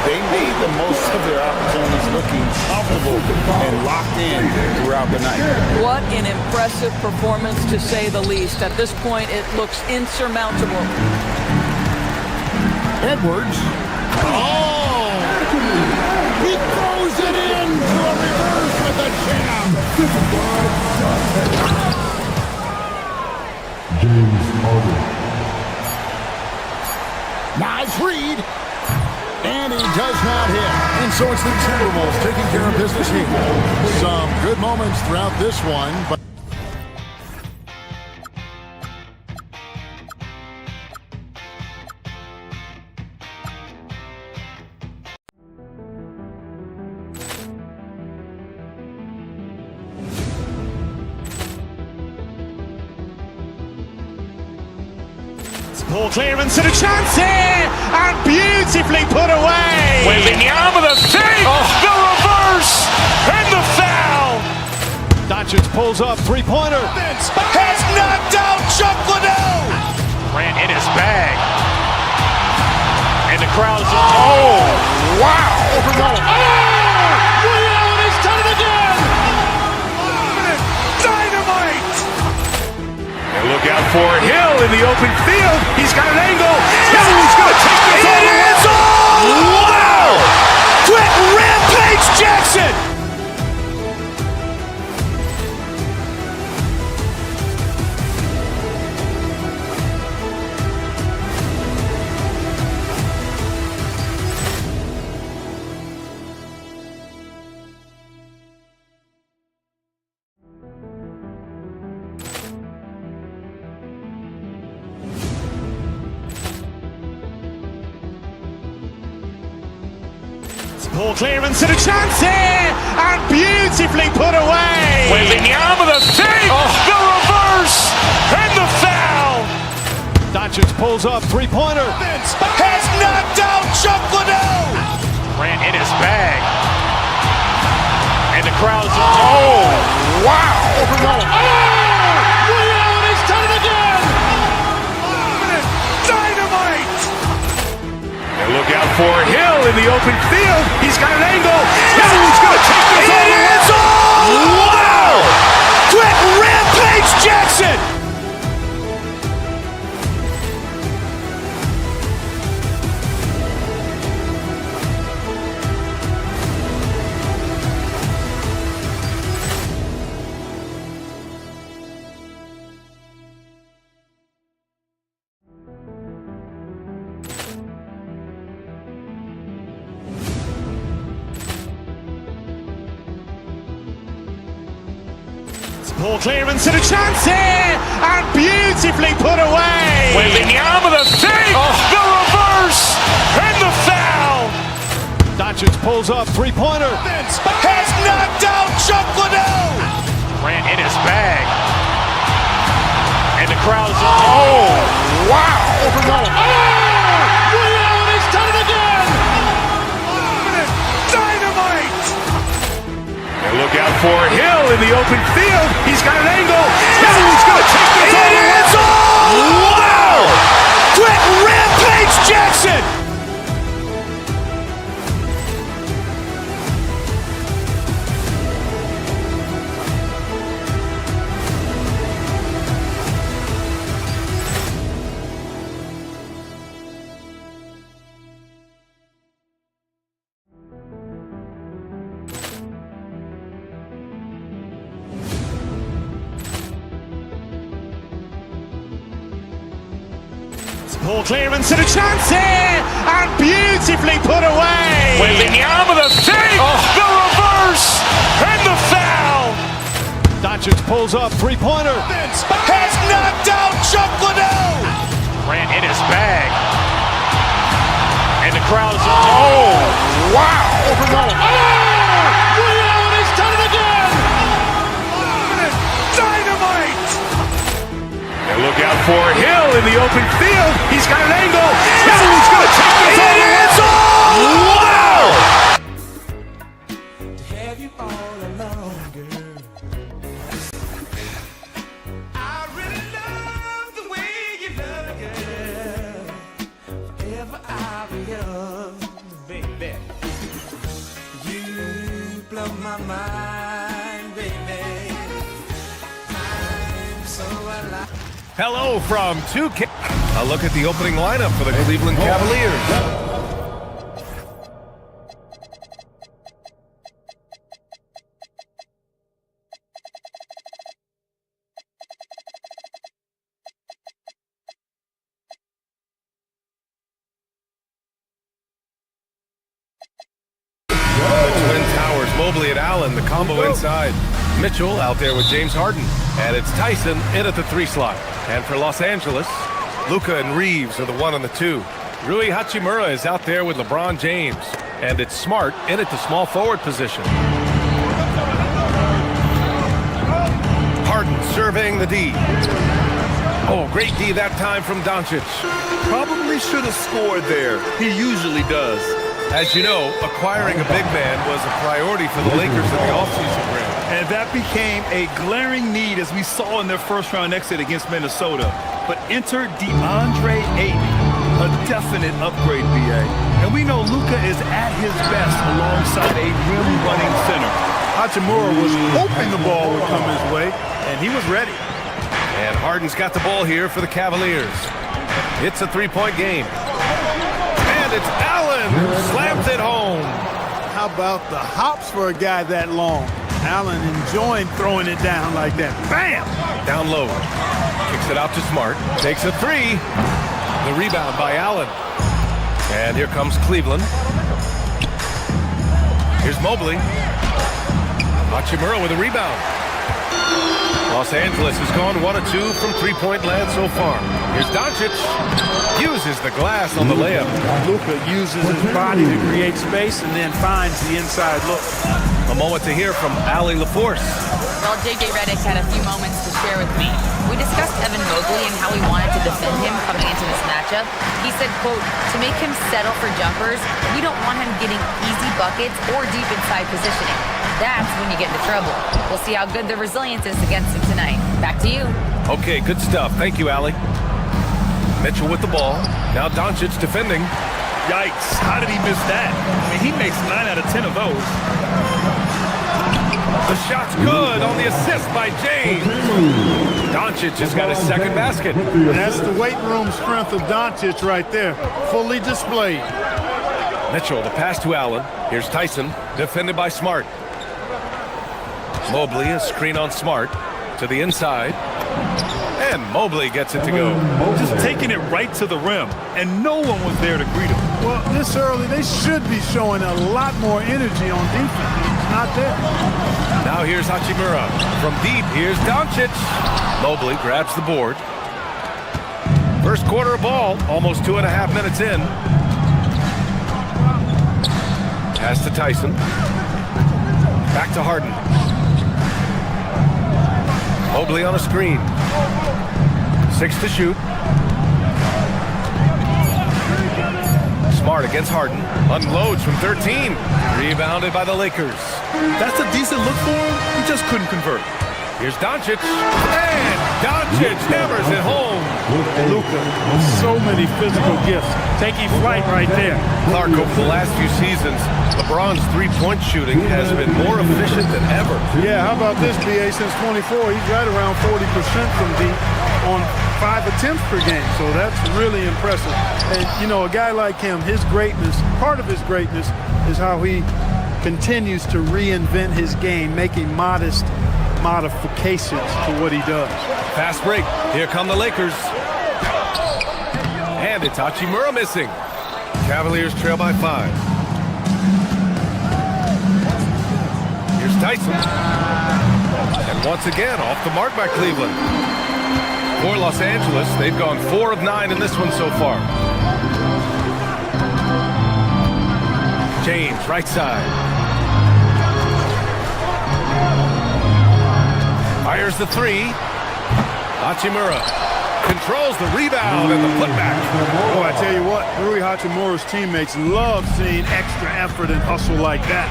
They made the most of their opportunities, looking comfortable and locked in throughout the night.
What an impressive performance, to say the least. At this point, it looks insurmountable.
Edwards. Oh! He throws it in to a reverse with a jam.
James Harden.
Nice read. And he does not hit. And so it's the Timberwolves taking care of business here. Some good moments throughout this one, but
Ball clearance and a chance here, and beautifully put away. Wembanyama the fake, the reverse, and the foul. Doncic pulls up, three-pointer. Has knocked out Chuck Liddell. Grant in his bag. And the crowd's, oh, wow. Ray Allen has done it again. Dynamite. And look out for Hill in the open field. He's got an angle. Hill is going to take this all the way. Wow! Quit Rampage Jackson. Ball clearance and a chance here, and beautifully put away. Wembanyama the fake, the reverse, and the foul. Doncic pulls up, three-pointer. Has knocked out Chuck Liddell. Grant in his bag. And the crowd's, oh, wow. Ray Allen has done it again. Dynamite. And look out for Hill in the open field. He's got an angle. Hill is going to take this all the way. Wow! Quit Rampage Jackson. Ball clearance and a chance here, and beautifully put away. Wembanyama the fake, the reverse, and the foul. Doncic pulls up, three-pointer. Has knocked out Chuck Liddell. Grant in his bag. And the crowd's, oh, wow. Ray Allen has done it again. Dynamite. And look out for Hill in the open field. He's got an angle. Hill is going to take this all the way. Wow! Quit Rampage Jackson. Ball clearance and a chance here, and beautifully put away. Wembanyama the fake, the reverse, and the foul. Doncic pulls up, three-pointer. Has knocked out Chuck Liddell. Grant in his bag. And the crowd's, oh, wow. Ray Allen has done it again. Dynamite. And look out for Hill in the open field. He's got an angle. Hill is going to take this all the way. Wow! To have you all alone, girl. I really love the way you love, girl. Forever I'll be yours, baby. You blow my mind, baby. I'm so alive.
Hello from 2K. A look at the opening lineup for the Cleveland Cavaliers. Mobley and Allen, the combo inside. Mitchell out there with James Harden. And it's Tyson in at the 3 slot. And for Los Angeles, Luka and Reeves are the 1 and the 2. Rui Hachimura is out there with LeBron James. And it's Smart in at the small forward position. Harden surveying the D. Oh, great D that time from Doncic.
Probably should have scored there. He usually does.
As you know, acquiring a big man was a priority for the Lakers in the offseason, Graham.
And that became a glaring need as we saw in their first-round exit against Minnesota. But enter DeAndre Ayton, a definite upgrade, BA. And we know Luka is at his best alongside a rim-running center.
Hachimura was hoping the ball would come his way, and he was ready.
And Harden's got the ball here for the Cavaliers. It's a 3-point game. And it's Allen who slams it home.
How about the hops for a guy that long? Allen enjoying throwing it down like that. Bam!
Down low. Kicks it out to Smart. Takes a 3. The rebound by Allen. And here comes Cleveland. Here's Mobley. Hachimura with a rebound. Los Angeles has gone 1 of 2 from 3-point land so far. Here's Doncic. Uses the glass on the layup.
Luka uses his body to create space and then finds the inside look.
A moment to hear from Allie LaForce.
Well, J.J. Redick had a few moments to share with me. We discussed Evan Mobley and how we wanted to defend him coming into this matchup. He said, quote, to make him settle for jumpers, we don't want him getting easy buckets or deep inside positioning. That's when you get into trouble. We'll see how good the resilience is against him tonight. Back to you.
Okay, good stuff. Thank you, Allie. Mitchell with the ball. Now Doncic defending.
Yikes, how did he miss that? I mean, he makes 9 out of 10 of those.
The shot's good on the assist by James. Doncic has got his second basket.
That's the weight room strength of Doncic right there. Fully displayed.
Mitchell, the pass to Allen. Here's Tyson, defended by Smart. Mobley, a screen on Smart. To the inside. And Mobley gets it to go.
Just taking it right to the rim, and no one was there to greet him.
Well, this early, they should be showing a lot more energy on defense. It's not there.
Now here's Hachimura. From deep, here's Doncic. Mobley grabs the board. First quarter of ball, almost 2.5 minutes in. Pass to Tyson. Back to Harden. Mobley on a screen. 6 to shoot. Smart against Harden. Unloads from 13. Rebounded by the Lakers.
That's a decent look for him. He just couldn't convert.
Here's Doncic. And Doncic hammers it home.
Luka, so many physical gifts. Taking flight right there.
Clark, over the last few seasons, LeBron's three-point shooting has been more efficient than ever.
Yeah, how about this, BA? Since 24, he's right around 40% from deep on 5 attempts per game. So that's really impressive. And, you know, a guy like him, his greatness, part of his greatness is how he continues to reinvent his game, making modest modifications to what he does.
Fast break. Here come the Lakers. And it's Hachimura missing. Cavaliers trail by 5. Here's Tyson. And once again, off the mark by Cleveland. For Los Angeles, they've gone 4 of 9 in this one so far. James, right side. Fires the 3. Hachimura controls the rebound and the putback.
Oh, I tell you what, Rui Hachimura's teammates love seeing extra effort and hustle like that.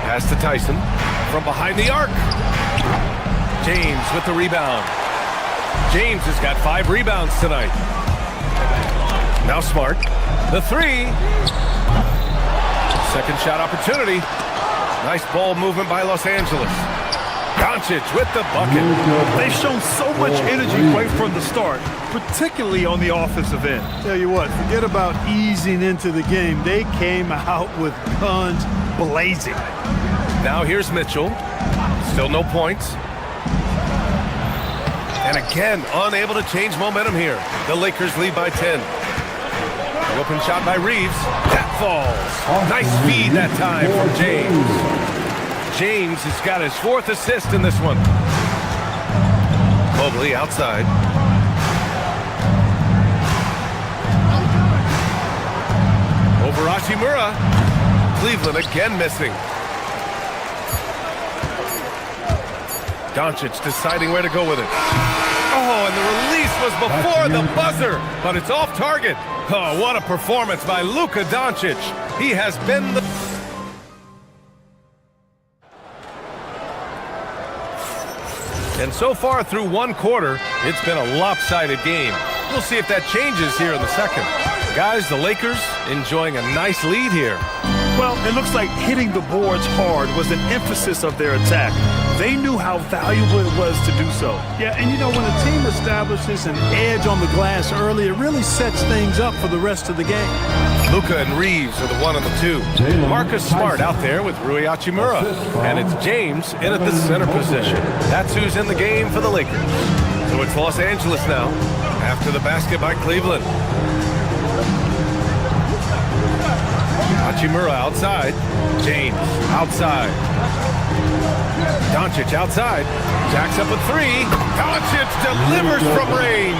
Pass to Tyson from behind the arc. James with the rebound. James has got 5 rebounds tonight. Now Smart. The 3. Second shot opportunity. Nice ball movement by Los Angeles. Doncic with the bucket.
They've shown so much energy right from the start, particularly on the offensive end.
Tell you what, forget about easing into the game. They came out with guns blazing.
Now here's Mitchell. Still no points. And again, unable to change momentum here. The Lakers lead by 10. Open shot by Reeves. That falls. Nice feed that time from James. James has got his 4th assist in this one. Mobley outside. Over Hachimura. Cleveland again missing. Doncic deciding where to go with it. Oh, and the release was before the buzzer, but it's off target. Oh, what a performance by Luka Doncic. He has been the... And so far through one quarter, it's been a lopsided game. We'll see if that changes here in the second. Guys, the Lakers enjoying a nice lead here.
Well, it looks like hitting the boards hard was an emphasis of their attack. They knew how valuable it was to do so.
Yeah, and you know, when a team establishes an edge on the glass early, it really sets things up for the rest of the game.
Luka and Reeves are the 1 and the 2. Marcus Smart out there with Rui Hachimura. And it's James in at the center position. That's who's in the game for the Lakers. So it's Los Angeles now after the basket by Cleveland. Hachimura outside. James outside. Doncic outside. Jacks up a 3. Doncic delivers from range.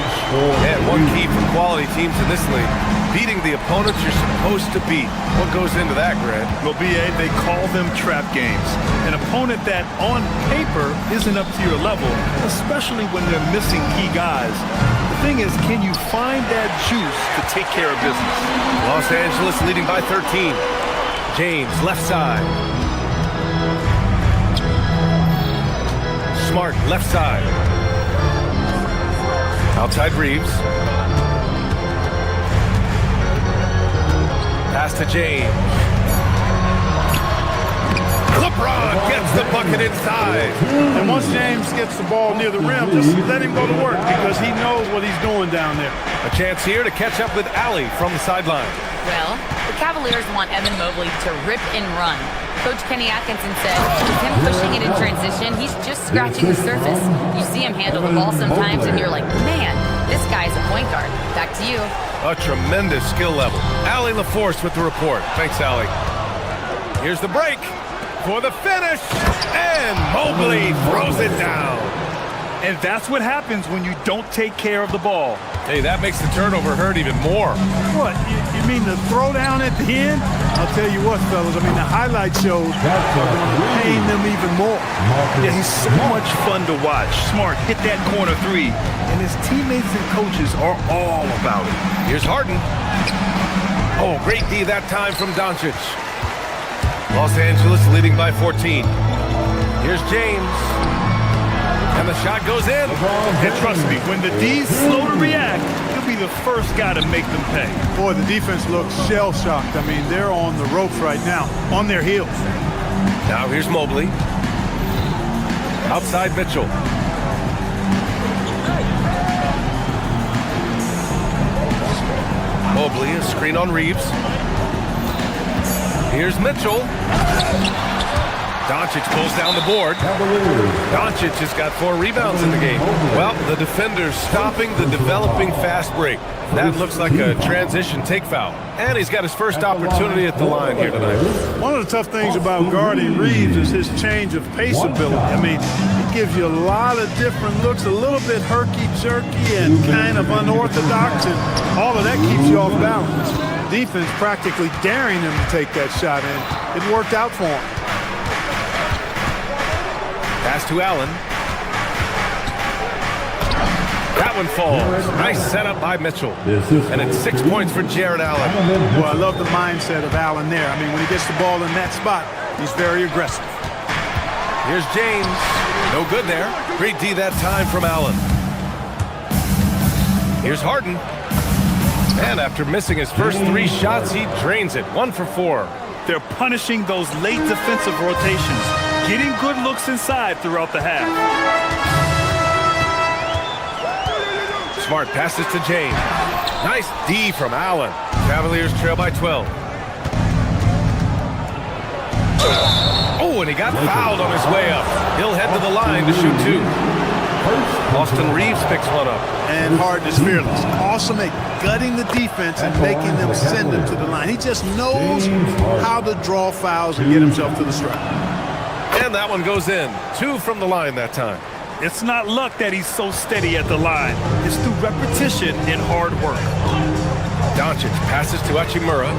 And one key for quality teams in this league. Beating the opponents you're supposed to beat. What goes into that, Grant?
Well, B.A., they call them trap games. An opponent that, on paper, isn't up to your level, especially when they're missing key guys. The thing is, can you find that juice to take care of business?
Los Angeles leading by 13. James, left side. Smart, left side. Outside Reeves. Pass to James. LeBron gets the bucket inside.
And once James gets the ball near the rim, just let him go to work because he knows what he's doing down there.
A chance here to catch up with Allie from the sideline.
Well, the Cavaliers want Evan Mobley to rip and run. Coach Kenny Atkinson said with him pushing it in transition, he's just scratching the surface. You see him handle the ball sometimes and you're like, man, this guy's a point guard. Back to you.
A tremendous skill level. Allie LaForce with the report. Thanks, Allie. Here's the break for the finish. And Mobley throws it down.
And that's what happens when you don't take care of the ball.
Hey, that makes the turnover hurt even more.
What, you mean the throwdown at the end? I'll tell you what, fellas, I mean, the highlight shows are going to pain them even more.
Yeah, he's so much fun to watch. Smart hit that corner 3, and his teammates and coaches are all about it.
Here's Harden. Oh, great D that time from Doncic. Los Angeles leading by 14. Here's James. And the shot goes in.
And trust me, when the D's slow to react, he'll be the first guy to make them pay.
Boy, the defense looks shell-shocked. I mean, they're on the ropes right now, on their heels.
Now here's Mobley. Outside Mitchell. Mobley, a screen on Reeves. Here's Mitchell. Doncic pulls down the board. Doncic has got 4 rebounds in the game. Well, the defender's stopping the developing fast break. That looks like a transition take foul. And he's got his first opportunity at the line here tonight.
One of the tough things about guarding Reeves is his change of pace ability. I mean, he gives you a lot of different looks, a little bit herky-jerky and kind of unorthodox, and all of that keeps you off balance. Defense practically daring him to take that shot, and it worked out for him.
Pass to Allen. That one falls. Nice setup by Mitchell. And it's 6 points for Jared Allen.
Well, I love the mindset of Allen there. I mean, when he gets the ball in that spot, he's very aggressive.
Here's James. No good there. Great D that time from Allen. Here's Harden. And after missing his first 3 shots, he drains it. 1 for 4.
They're punishing those late defensive rotations, getting good looks inside throughout the half.
Smart passes to James. Nice D from Allen. Cavaliers trail by 12. Oh, and he got fouled on his way up. He'll head to the line to shoot 2. Austin Reeves picks one up.
And Harden is fearless. Awesome at gutting the defense and making them send him to the line. He just knows how to draw fouls and get himself to the stripe.
And that one goes in. 2 from the line that time.
It's not luck that he's so steady at the line. It's through repetition and hard work.
Doncic passes to Hachimura.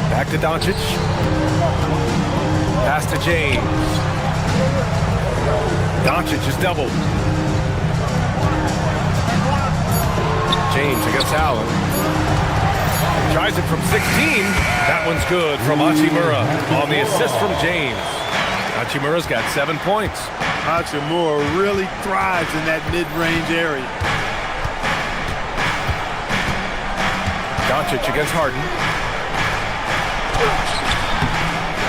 Back to Doncic. Pass to James. Doncic is doubled. James against Allen. Tries it from 16. That one's good from Hachimura on the assist from James. Hachimura's got 7 points.
Hachimura really thrives in that mid-range area.
Doncic against Harden.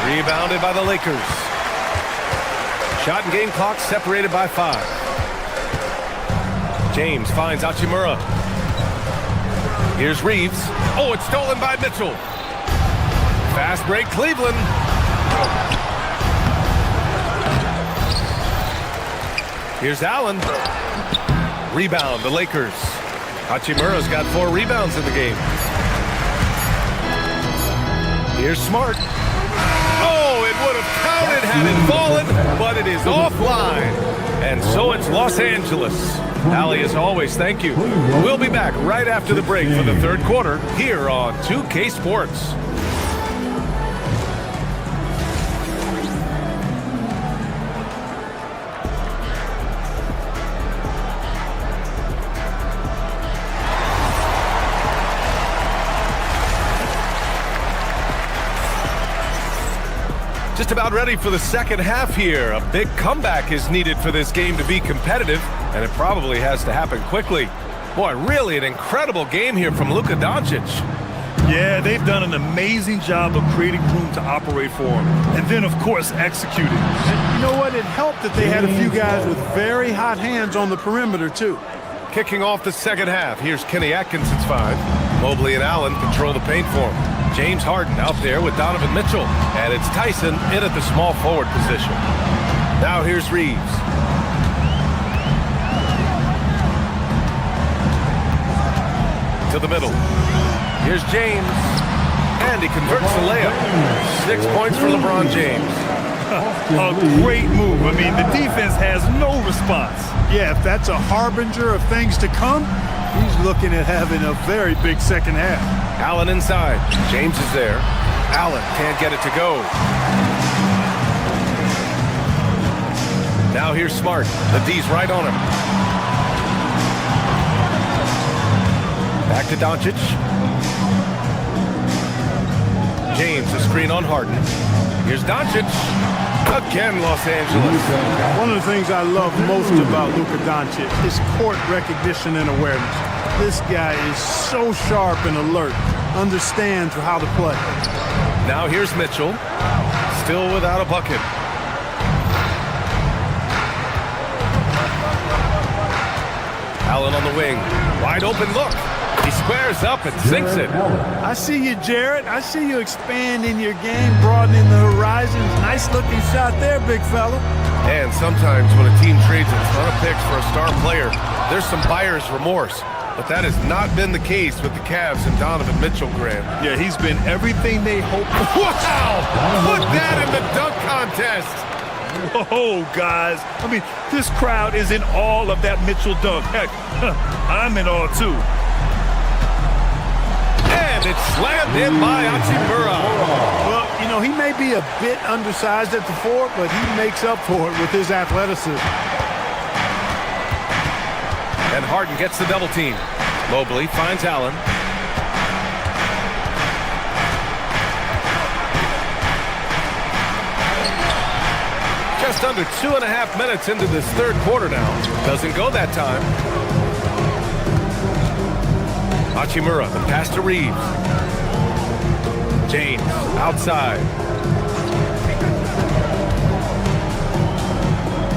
Rebounded by the Lakers. Shot and game clock separated by 5. James finds Hachimura. Here's Reeves. Oh, it's stolen by Mitchell. Fast break, Cleveland. Here's Allen. Rebound, the Lakers. Hachimura's got 4 rebounds in the game. Here's Smart. Oh, it would have counted had it fallen, but it is offline. And so it's Los Angeles. Allie, as always, thank you. We'll be back right after the break for the third quarter here on 2K Sports. Just about ready for the second half here. A big comeback is needed for this game to be competitive, and it probably has to happen quickly. Boy, really an incredible game here from Luka Doncic.
Yeah, they've done an amazing job of creating room to operate for him. And then, of course, executing.
And you know what? It helped that they had a few guys with very hot hands on the perimeter, too.
Kicking off the second half, here's Kenny Atkinson's 5. Mobley and Allen control the paint for him. James Harden out there with Donovan Mitchell. And it's Tyson in at the small forward position. Now here's Reeves. To the middle. Here's James. And he converts the layup. 6 points for LeBron James.
A great move. I mean, the defense has no response.
Yeah, if that's a harbinger of things to come, he's looking at having a very big second half.
Allen inside. James is there. Allen can't get it to go. Now here's Smart. The D's right on him. Back to Doncic. James, the screen on Harden. Here's Doncic. Again, Los Angeles.
One of the things I love most about Luka Doncic is court recognition and awareness. This guy is so sharp and alert, understands how to play.
Now here's Mitchell, still without a bucket. Allen on the wing, wide open look. He squares up and sinks it.
I see you, Jarrett. I see you expanding your game, broadening the horizons. Nice looking shot there, big fella.
And sometimes when a team trades a ton of picks for a star player, there's some buyer's remorse. But that has not been the case with the Cavs and Donovan Mitchell, Graham.
Yeah, he's been everything they hoped for.
Wow! Put that in the dunk contest!
Oh, guys. I mean, this crowd is in awe of that Mitchell dunk. Heck, I'm in awe, too.
And it's slammed in by Hachimura.
Well, you know, he may be a bit undersized at the 4, but he makes up for it with his athleticism.
And Harden gets the double team. Mobley finds Allen. Just under 2.5 minutes into this third quarter now. Doesn't go that time. Hachimura, the pass to Reeves. James, outside.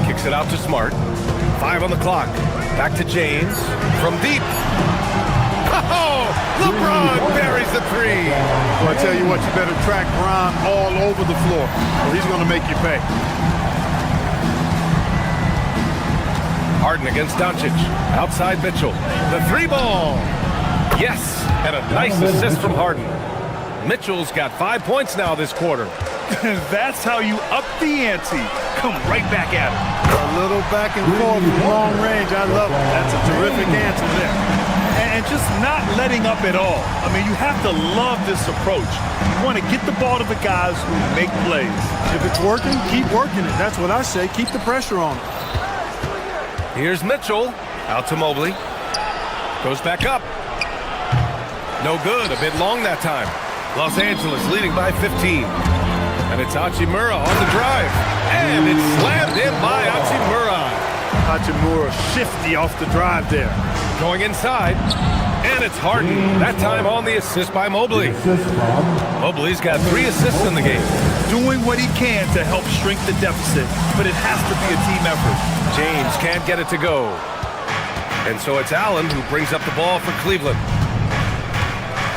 Kicks it out to Smart. 5 on the clock. Back to James. From deep. Oh! LeBron buries the 3.
Well, I tell you what, you better track Bron all over the floor, or he's going to make you pay.
Harden against Doncic. Outside Mitchell. The three ball. Yes, and a nice assist from Harden. Mitchell's got 5 points now this quarter.
That's how you up the ante. Come right back at it.
A little back and forth from long range. I love it. That's a terrific answer there.
And just not letting up at all. I mean, you have to love this approach. You want to get the ball to the guys who make plays.
If it's working, keep working it. That's what I say. Keep the pressure on it.
Here's Mitchell. Out to Mobley. Goes back up. No good. A bit long that time. Los Angeles leading by 15. And it's Hachimura on the drive. And it's slammed in by Hachimura.
Hachimura shifty off the drive there.
Going inside. And it's Harden. That time on the assist by Mobley. Mobley's got 3 assists in the game.
Doing what he can to help shrink the deficit. But it has to be a team effort.
James can't get it to go. And so it's Allen who brings up the ball for Cleveland.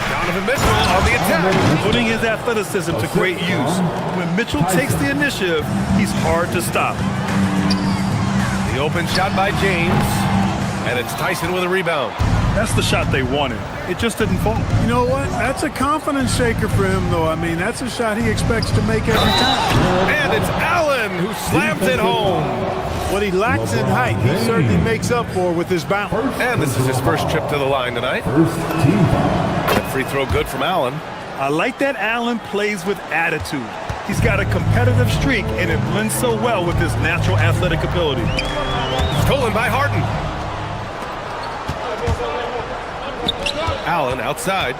Donovan Mitchell on the attack.
Putting his athleticism to great use. When Mitchell takes the initiative, he's hard to stop.
The open shot by James. And it's Tyson with a rebound.
That's the shot they wanted. It just didn't fall.
You know what? That's a confidence shaker for him, though. I mean, that's a shot he expects to make every time.
And it's Allen who slams it home.
What he lacks in height, he certainly makes up for with his bounce.
And this is his first trip to the line tonight. That free throw good from Allen.
I like that Allen plays with attitude. He's got a competitive streak, and it blends so well with his natural athletic ability.
Stolen by Harden. Allen outside.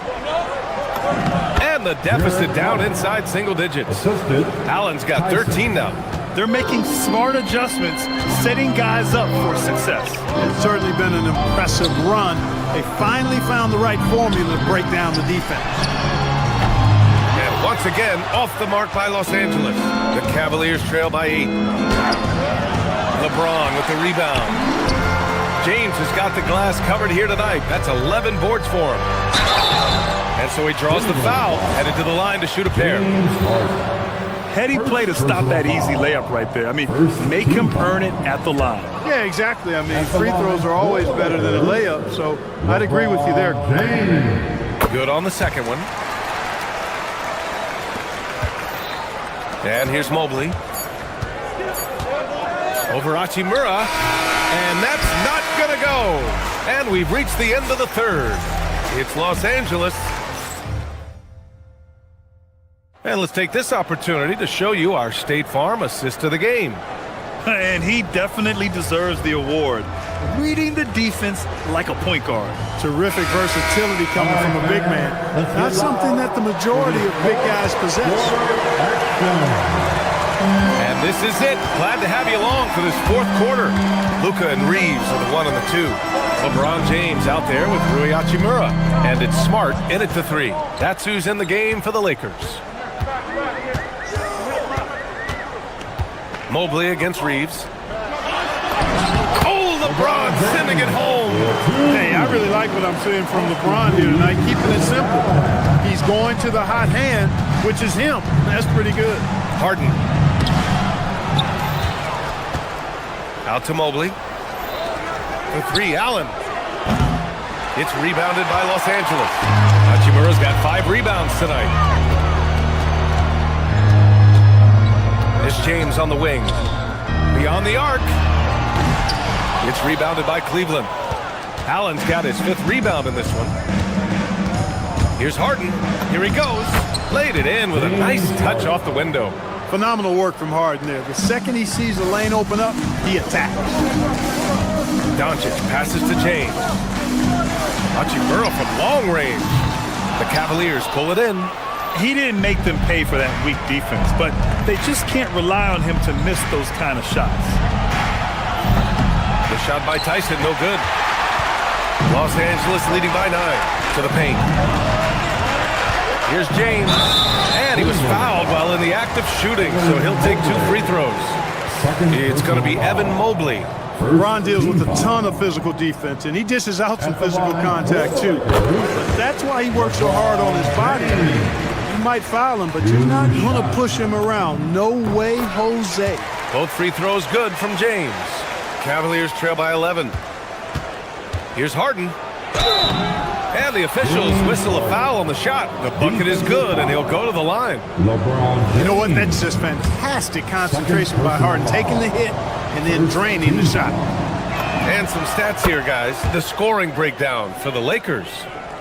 And the deficit down inside single digits. Allen's got 13 now.
They're making smart adjustments, setting guys up for success.
It's certainly been an impressive run. They finally found the right formula to break down the defense.
And once again, off the mark by Los Angeles. The Cavaliers trail by 8. LeBron with the rebound. James has got the glass covered here tonight. That's 11 boards for him. And so he draws the foul, headed to the line to shoot a pair.
Heady play to stop that easy layup right there. I mean, make him earn it at the line.
Yeah, exactly. I mean, free throws are always better than a layup, so I'd agree with you there.
Good on the second one. And here's Mobley. Over Hachimura. And that's not going to go. And we've reached the end of the third. It's Los Angeles. And let's take this opportunity to show you our State Farm assist of the game.
And he definitely deserves the award. Reading the defense like a point guard.
Terrific versatility coming from a big man. Not something that the majority of big guys possess.
And this is it. Glad to have you along for this fourth quarter. Luka and Reeves are the 1 and the 2. LeBron James out there with Rui Hachimura. And it's Smart in it to 3. That's who's in the game for the Lakers. Mobley against Reeves. Oh, LeBron sending it home.
Hey, I really like what I'm seeing from LeBron here tonight, keeping it simple. He's going to the hot hand, which is him. That's pretty good.
Harden. Out to Mobley. For 3, Allen. It's rebounded by Los Angeles. Hachimura's got 5 rebounds tonight. It's James on the wing. Beyond the arc. It's rebounded by Cleveland. Allen's got his 5th rebound in this one. Here's Harden. Here he goes. Laid it in with a nice touch off the window.
Phenomenal work from Harden there. The second he sees the lane open up, he attacks.
Doncic passes to James. Hachimura from long range. The Cavaliers pull it in.
He didn't make them pay for that weak defense, but they just can't rely on him to miss those kind of shots.
The shot by Tyson, no good. Los Angeles leading by 9 to the paint. Here's James, and he was fouled while in the act of shooting, so he'll take 2 free throws. It's going to be Evan Mobley.
LeBron deals with a ton of physical defense, and he dishes out some physical contact, too. But that's why he works so hard on his body. You might foul him, but you're not going to push him around. No way, Jose.
Both free throws good from James. Cavaliers trail by 11. Here's Harden. And the officials whistle a foul on the shot. The bucket is good, and he'll go to the line.
You know what? That's just fantastic concentration by Harden, taking the hit and then draining the shot.
And some stats here, guys. The scoring breakdown for the Lakers.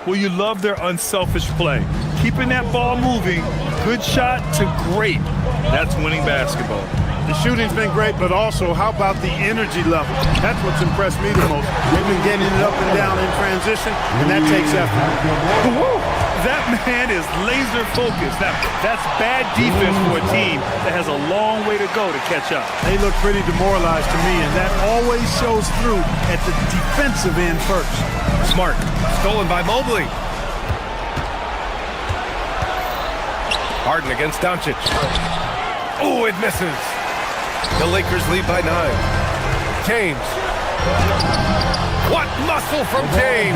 Well, you love their unselfish play. Keeping that ball moving, good shot to great. That's winning basketball.
The shooting's been great, but also how about the energy level? That's what's impressed me the most. They've been getting it up and down in transition, and that takes effort.
Woo! That man is laser focused. Now, that's bad defense for a team that has a long way to go to catch up.
They look pretty demoralized to me, and that always shows through at the defensive end first.
Smart. Stolen by Mobley. Harden against Doncic. Oh, it misses. The Lakers lead by 9. James. What muscle from James.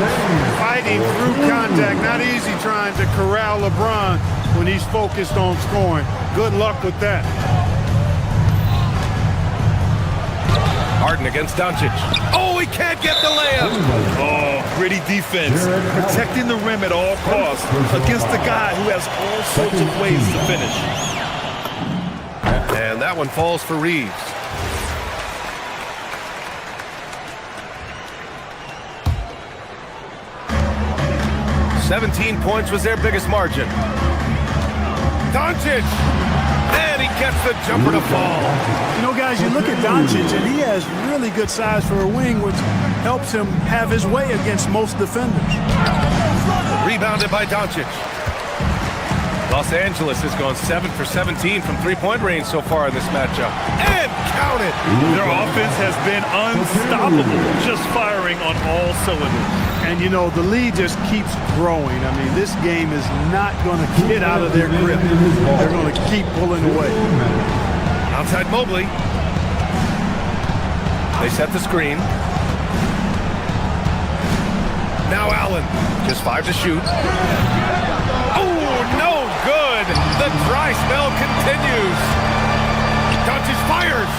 Fighting through contact. Not easy trying to corral LeBron when he's focused on scoring. Good luck with that.
Harden against Doncic. Oh, he can't get the layup.
Oh, gritty defense. Protecting the rim at all costs against a guy who has all sorts of ways to finish.
And that one falls for Reeves. "17 points was their biggest margin. Doncic! And he gets the jumper to fall.
You know, guys, you look at Doncic, and he has really good size for a wing, which helps him have his way against most defenders.
Rebounded by Doncic. Los Angeles has gone 7 for 17 from three-point range so far in this matchup. And count it!
Their offense has been unstoppable, just firing on all cylinders.
And, you know, the lead just keeps growing. I mean, this game is not going to get out of their grip. They're going to keep pulling away.
Outside Mobley. They set the screen. Now Allen. Just 5 to shoot. Oh, no good. The dry spell continues. Doncic fires.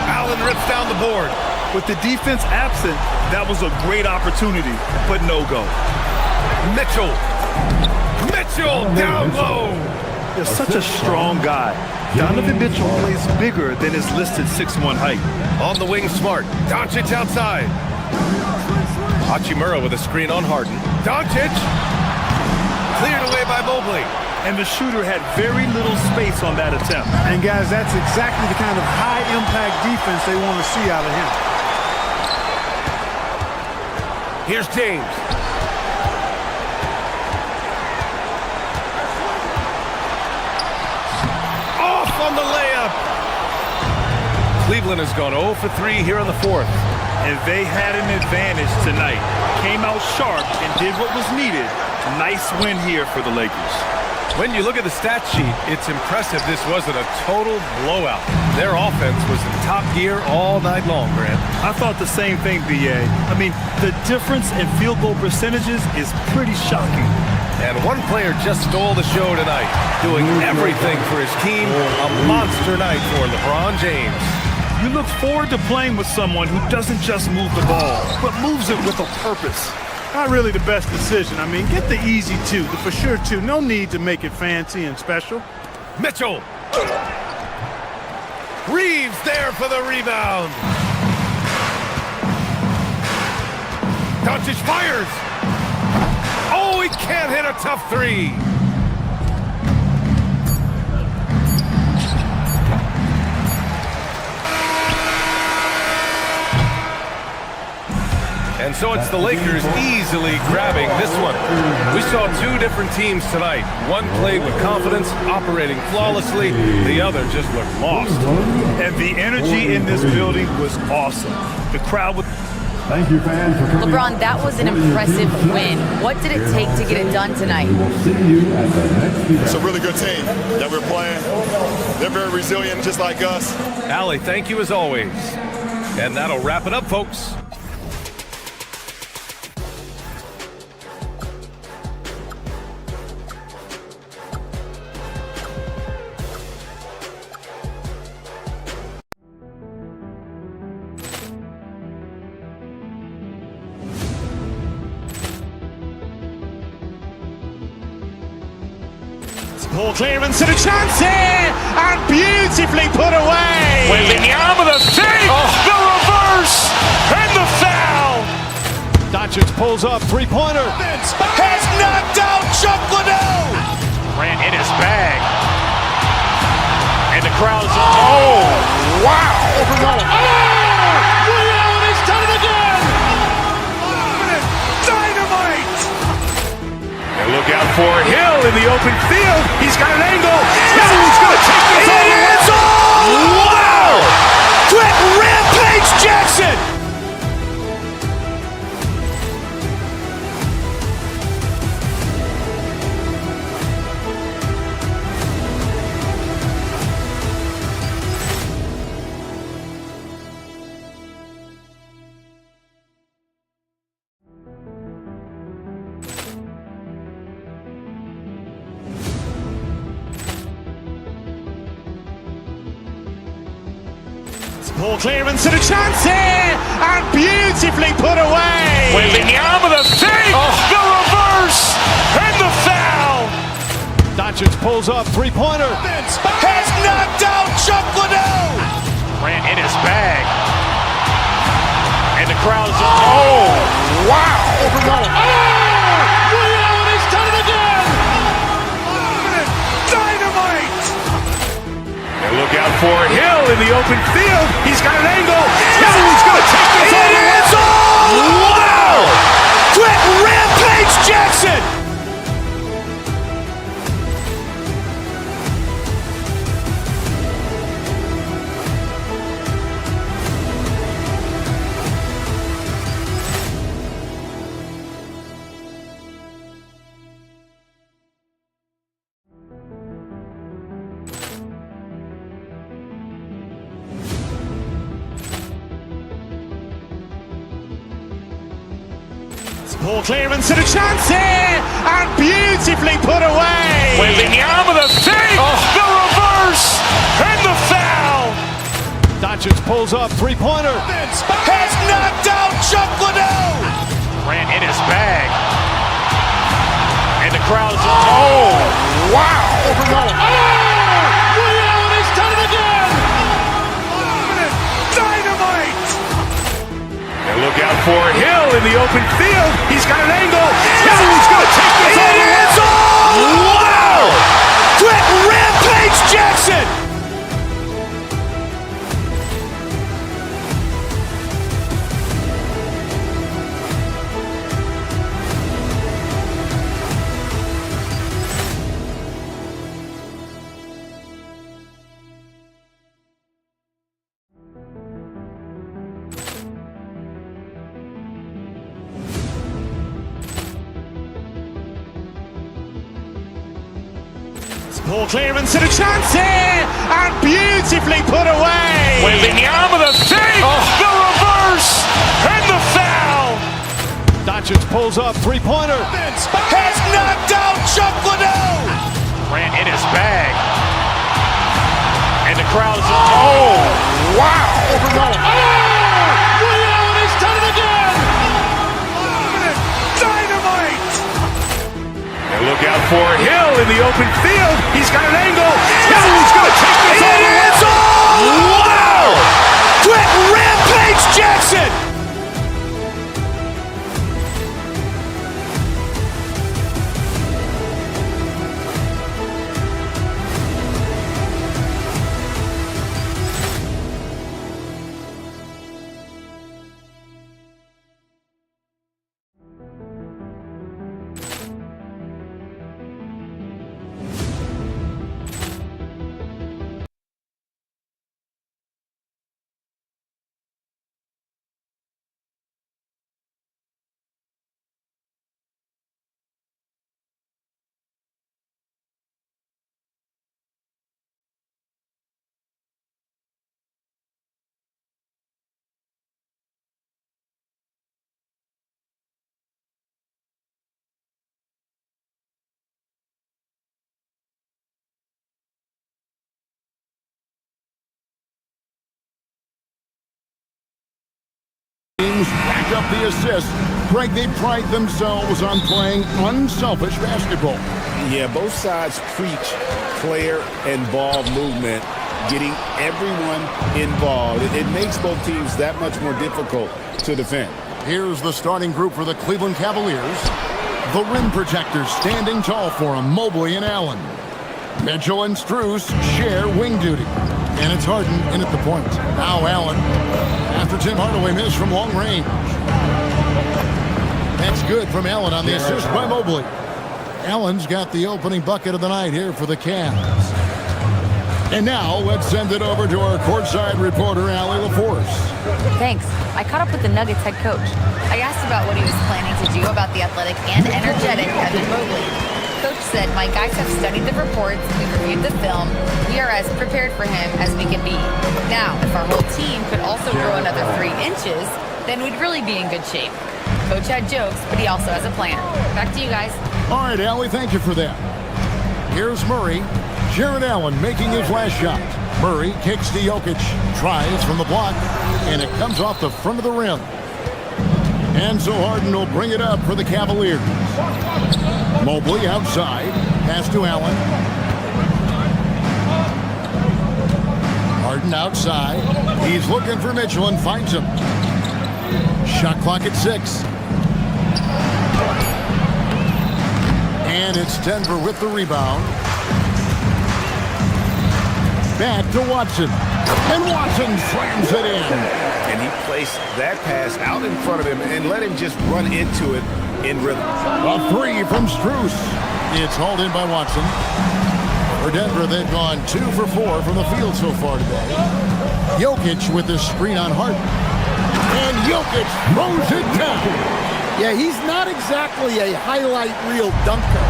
Allen rips down the board.
With the defense absent, that was a great opportunity, but no go.
Mitchell down low.
They're such a strong guy. Donovan Mitchell plays bigger than his listed 6'1" height.
On the wing, Smart. Doncic outside. Hachimura with a screen on Harden. Doncic cleared away by Mobley.
And the shooter had very little space on that attempt.
And, guys, that's exactly the kind of high-impact defense they want to see out of him.
Here's James. Off on the layup. Cleveland has gone 0 for 3 here in the fourth.
And they had an advantage tonight. Came out sharp and did what was needed. Nice win here for the Lakers.
When you look at the stat sheet, it's impressive this wasn't a total blowout. Their offense was in top gear all night long, Grant.
I thought the same thing, B.A. I mean, the difference in field goal percentages is pretty shocking.
And one player just stole the show tonight, doing everything for his team. A monster night for LeBron James.
You look forward to playing with someone who doesn't just move the ball, but moves it with a purpose.
Not really the best decision. I mean, get the easy 2, the for sure 2. No need to make it fancy and special.
Mitchell. Reeves there for the rebound. Doncic fires. Oh, he can't hit a tough 3. And so it's the Lakers easily grabbing this one. We saw 2 different teams tonight. One played with confidence, operating flawlessly. The other just looked lost.
And the energy in this building was awesome. The crowd was...
Thank you, fans, for coming. LeBron, that was an impressive win. What did it take to get it done tonight?
It's a really good team that we're playing. They're very resilient, just like us.
Allie, thank you as always. And that'll wrap it up, folks.
Ball clearance and a chance here, and beautifully put away. Wembanyama the save, the reverse, and the foul.
Doncic pulls up, three-pointer.
Has knocked out Chuck Liddell. Grant in his bag. And the crowd's, oh, wow. Ray Allen has done it again. Dynamite. And look out for Hill in the open field. He's got an angle. Hill's going to take this all the way. Wow. Quick Rampage Jackson. Ball clearance and a chance here, and beautifully put away. Wembanyama the save, the reverse, and the foul.
Doncic pulls up, three-pointer.
Has knocked out Chuck Liddell. Grant in his bag. And the crowd's, oh, wow. Ray Allen has done it again. Dynamite. And look out for Hill in the open field. He's got an angle. Hill's going to take this all the way. Wow! Quick Rampage Jackson. Ball clearance and a chance here, and beautifully put away. Wembanyama the save, the reverse, and the foul.
Doncic pulls up, three-pointer.
Has knocked out Chuck Liddell. Grant in his bag. And the crowd's, oh, wow. Ray Allen has done it again. Dynamite. And look out for Hill in the open field. He's got an angle. Hill's going to take this all the way. Wow! Quick Rampage Jackson. Ball clearance and a chance here, and beautifully put away. Wembanyama the save, the reverse, and the foul.
Doncic pulls up, three-pointer.
Has knocked out Chuck Liddell. Grant in his bag. And the crowd's, oh, wow. Ray Allen has done it again. Dynamite. And look out for Hill in the open field. He's got an angle. Hill's going to take this all the way. Wow! Quick Rampage Jackson.
Teams rack up the assists Greg, they pride themselves on playing unselfish basketball.
Yeah, both sides preach player and ball movement, getting everyone involved. It makes both teams that much more difficult to defend.
Here's the starting group for the Cleveland Cavaliers. The rim protectors standing tall for them, Mobley and Allen. Mitchell and Strus share wing duty. And it's Harden in at the point. Now Allen, after Tim Hardaway missed from long range. That's good from Allen on the assist by Mobley. Allen's got the opening bucket of the night here for the Cavs. And now let's send it over to our courtside reporter, Allie LaForce.
Thanks. I caught up with the Nuggets head coach. I asked about what he was planning to do about the athletic and energetic Evan Mobley. Coach said, my guys have studied the reports, we've reviewed the film, we are as prepared for him as we can be. Now, if our whole team could also grow another 3 inches, then we'd really be in good shape. Coach had jokes, but he also has a plan. Back to you guys.
All right, Allie, thank you for that. Here's Murray. Jared Allen making his last shot. Murray kicks to Jokic, tries from the block, and it comes off the front of the rim. And so Harden will bring it up for the Cavaliers. Mobley outside, pass to Allen. Harden outside. He's looking for Mitchell and finds him. Shot clock at 6. And it's Denver with the rebound. Back to Watson. And Watson slams it in.
And he placed that pass out in front of him and let him just run into it in rhythm.
A 3 from Strus. It's hauled in by Watson. For Denver, they've gone 2 for 4 from the field so far today. Jokic with the screen on Harden. And Jokic throws it down.
Yeah, he's not exactly a highlight reel dunker,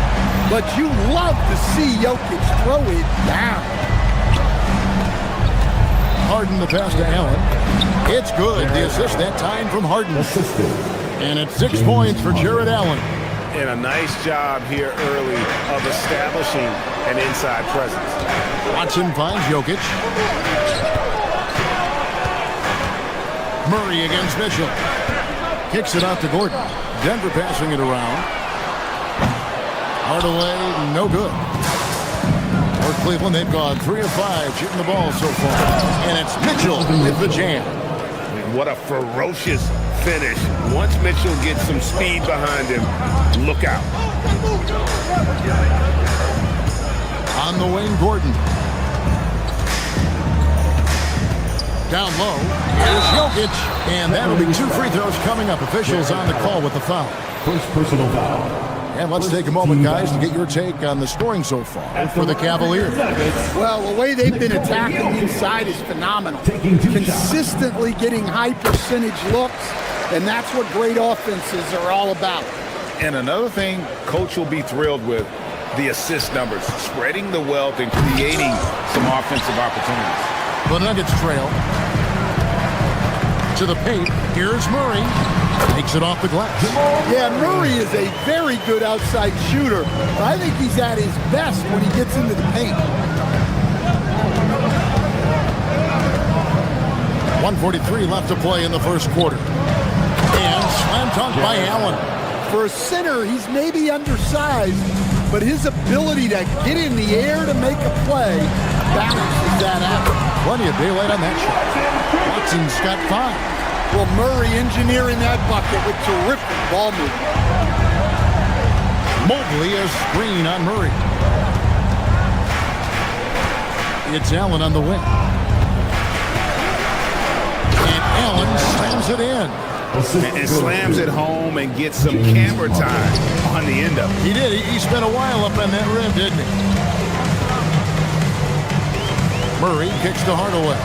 but you love to see Jokic throw it down.
Harden the pass to Allen. It's good. The assist that time from Harden. And it's 6 points for Jared Allen.
And a nice job here early of establishing an inside presence.
Watson finds Jokic. Murray against Mitchell. Kicks it out to Gordon. Denver passing it around. Hardaway, no good. For Cleveland, they've gone 3 of 5 shooting the ball so far. And it's Mitchell with the jam.
What a ferocious finish. Once Mitchell gets some speed behind him, look out.
On the wing, Gordon. Down low, here's Jokic, and that'll be 2 free throws coming up. Officials on the call with the foul.
First personal foul.
And let's take a moment, guys, to get your take on the scoring so far for the Cavaliers.
Well, the way they've been attacking inside is phenomenal. Consistently getting high percentage looks, and that's what great offenses are all about.
And another thing Coach will be thrilled with, the assist numbers, spreading the wealth and creating some offensive opportunities.
The Nuggets trail. To the paint, here's Murray. Takes it off the glass.
Yeah, Murray is a very good outside shooter. But I think he's at his best when he gets into the paint.
1:43 left to play in the first quarter. And slam dunk by Allen.
For a center, he's maybe undersized, but his ability to get in the air to make a play balances that out.
Plenty of daylight on that shot. Watson's got 5.
Well, Murray engineering that bucket with terrific ball movement.
Mobley a screen on Murray. It's Allen on the wing. And Allen slams it in.
And slams it home and gets some camera time on the end of it.
He did. He spent a while up on that rim, didn't he? Murray kicks to Hardaway.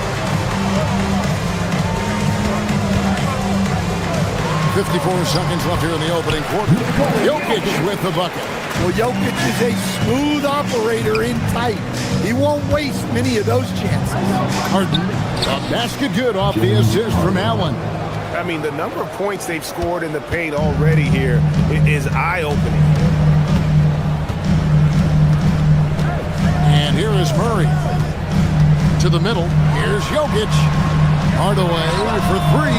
54 seconds left here in the opening quarter. Jokic with the bucket.
Well, Jokic is a smooth operator in tight. He won't waste many of those chances.
Harden, a basket good off the assist from Allen.
I mean, the number of points they've scored in the paint already here is eye-opening.
And here is Murray. To the middle. Here's Jokic. Hardaway for 3.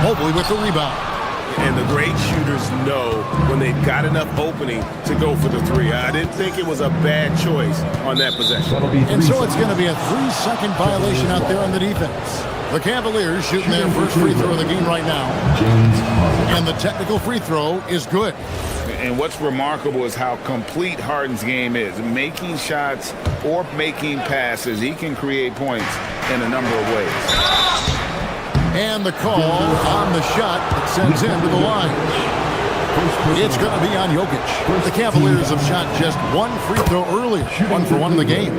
Mobley with the rebound.
And the great shooters know when they've got enough opening to go for the three. I didn't think it was a bad choice on that possession.
And so it's going to be a 3-second violation out there on the defense. The Cavaliers shooting their first free throw of the game right now. And the technical free throw is good.
And what's remarkable is how complete Harden's game is. Making shots or making passes, he can create points in a number of ways.
And the call on the shot that sends him to the line. It's going to be on Jokic. The Cavaliers have shot just one free throw earlier, 1 for 1 in the game.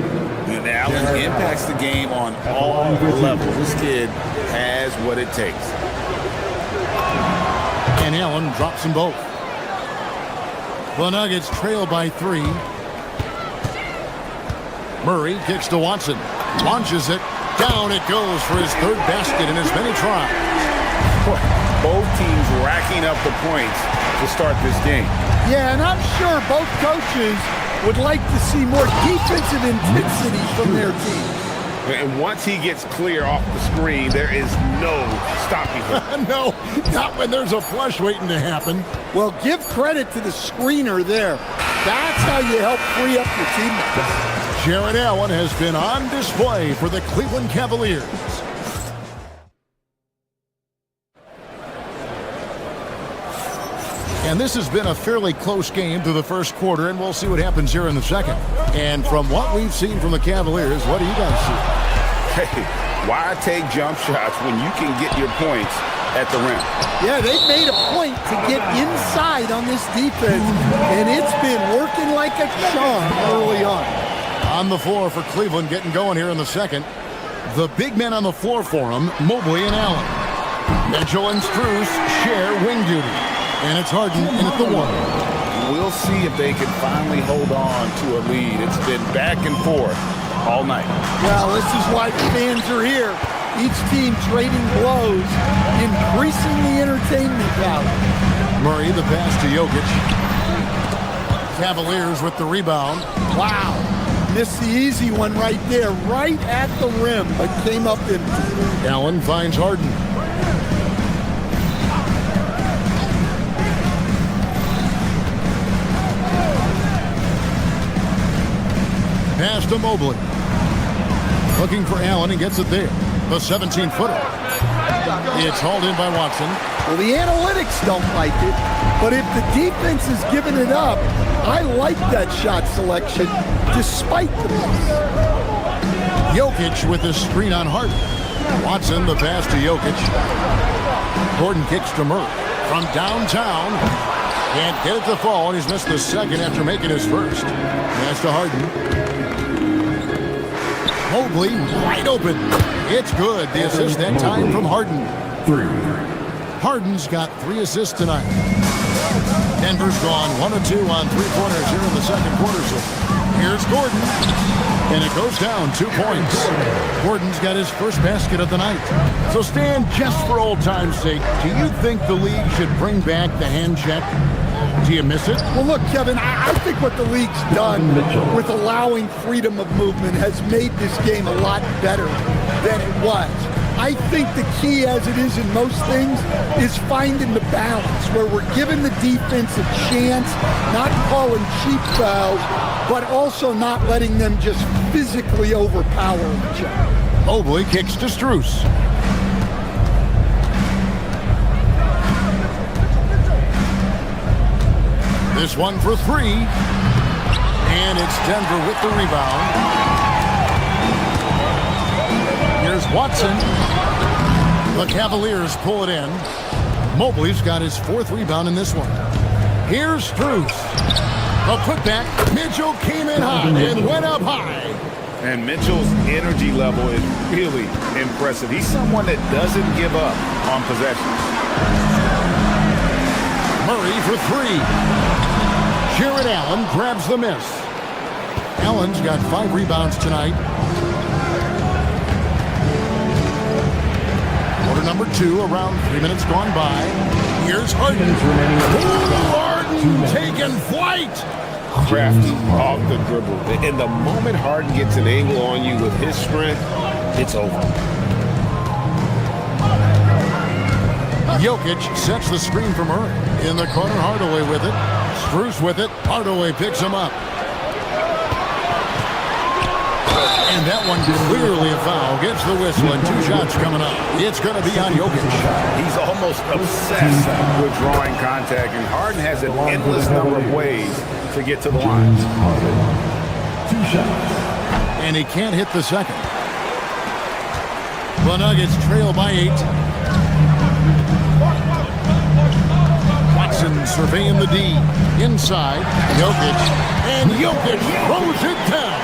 And Allen impacts the game on all levels. This kid has what it takes.
And Allen drops them both. The Nuggets trail by 3. Murray kicks to Watson. Launches it. Down it goes for his 3rd basket in as many tries.
Both teams racking up the points to start this game.
Yeah, and I'm sure both coaches would like to see more defensive intensity from their team.
And once he gets clear off the screen, there is no stopping him.
No, not when there's a flush waiting to happen.
Well, give credit to the screener there. That's how you help free up your teammates.
Jared Allen has been on display for the Cleveland Cavaliers. And this has been a fairly close game through the first quarter, and we'll see what happens here in the second. And from what we've seen from the Cavaliers, what do you guys see?
Hey, why take jump shots when you can get your points at the rim?
Yeah, they've made a point to get inside on this defense, and it's been working like a charm early on.
On the floor for Cleveland, getting going here in the second. The big men on the floor for him, Mobley and Allen. Mitchell and Strus share wing duty. And it's Harden in at the 1.
We'll see if they can finally hold on to a lead. It's been back and forth all night.
Well, this is why the fans are here. Each team trading blows, increasing the entertainment value.
Murray, the pass to Jokic. Cavaliers with the rebound.
Wow. Missed the easy one right there, right at the rim, but came up empty.
Allen finds Harden. Pass to Mobley. Looking for Allen and gets it there. The 17-footer. It's hauled in by Watson.
Well, the analytics don't like it, but if the defense is giving it up, I like that shot selection despite the miss.
Jokic with the screen on Harden. Watson, the pass to Jokic. Gordon kicks to Murray. From downtown. Can't get it to fall, and he's missed the second after making his first. Pass to Harden. Mobley wide open. It's good. The assist that time from Harden.
3.
Harden's got 3 assists tonight. Denver's gone 1 of 2 on 3-pointers here in the second quarter. So here's Gordon. And it goes down 2 points. Gordon's got his first basket of the night. So Stan, just for old time's sake, do you think the league should bring back the hand check? Do you miss it?
Well, look, Kevin, I think what the league's done with allowing freedom of movement has made this game a lot better than it was. I think the key, as it is in most things, is finding the balance where we're giving the defense a chance, not calling cheap fouls, but also not letting them just physically overpower each other.
Mobley kicks to Strus. This one for 3. And it's Denver with the rebound. Here's Watson. The Cavaliers pull it in. Mobley's got his 4th rebound in this one. Here's Strus. A putback. Mitchell came in hot and went up high.
And Mitchell's energy level is really impressive. He's someone that doesn't give up on possession.
Murray for 3. Jared Allen grabs the miss. Allen's got 5 rebounds tonight. Quarter number 2, around 3 minutes gone by. Here's Harden. Harden taking flight.
Crafty off the dribble. And the moment Harden gets an angle on you with his strength, it's over.
Jokic sets the screen for Murray. In the corner, Hardaway with it. Strus with it. Hardaway picks him up. And that one clearly a foul. Gets the whistle and 2 shots coming up. It's going to be on Jokic.
He's almost obsessed with drawing contact, and Harden has an endless number of ways to get to the line.
2 shots. And he can't hit the second. The Nuggets trail by 8. Watson surveying the D. Inside, Jokic. And Jokic throws it down.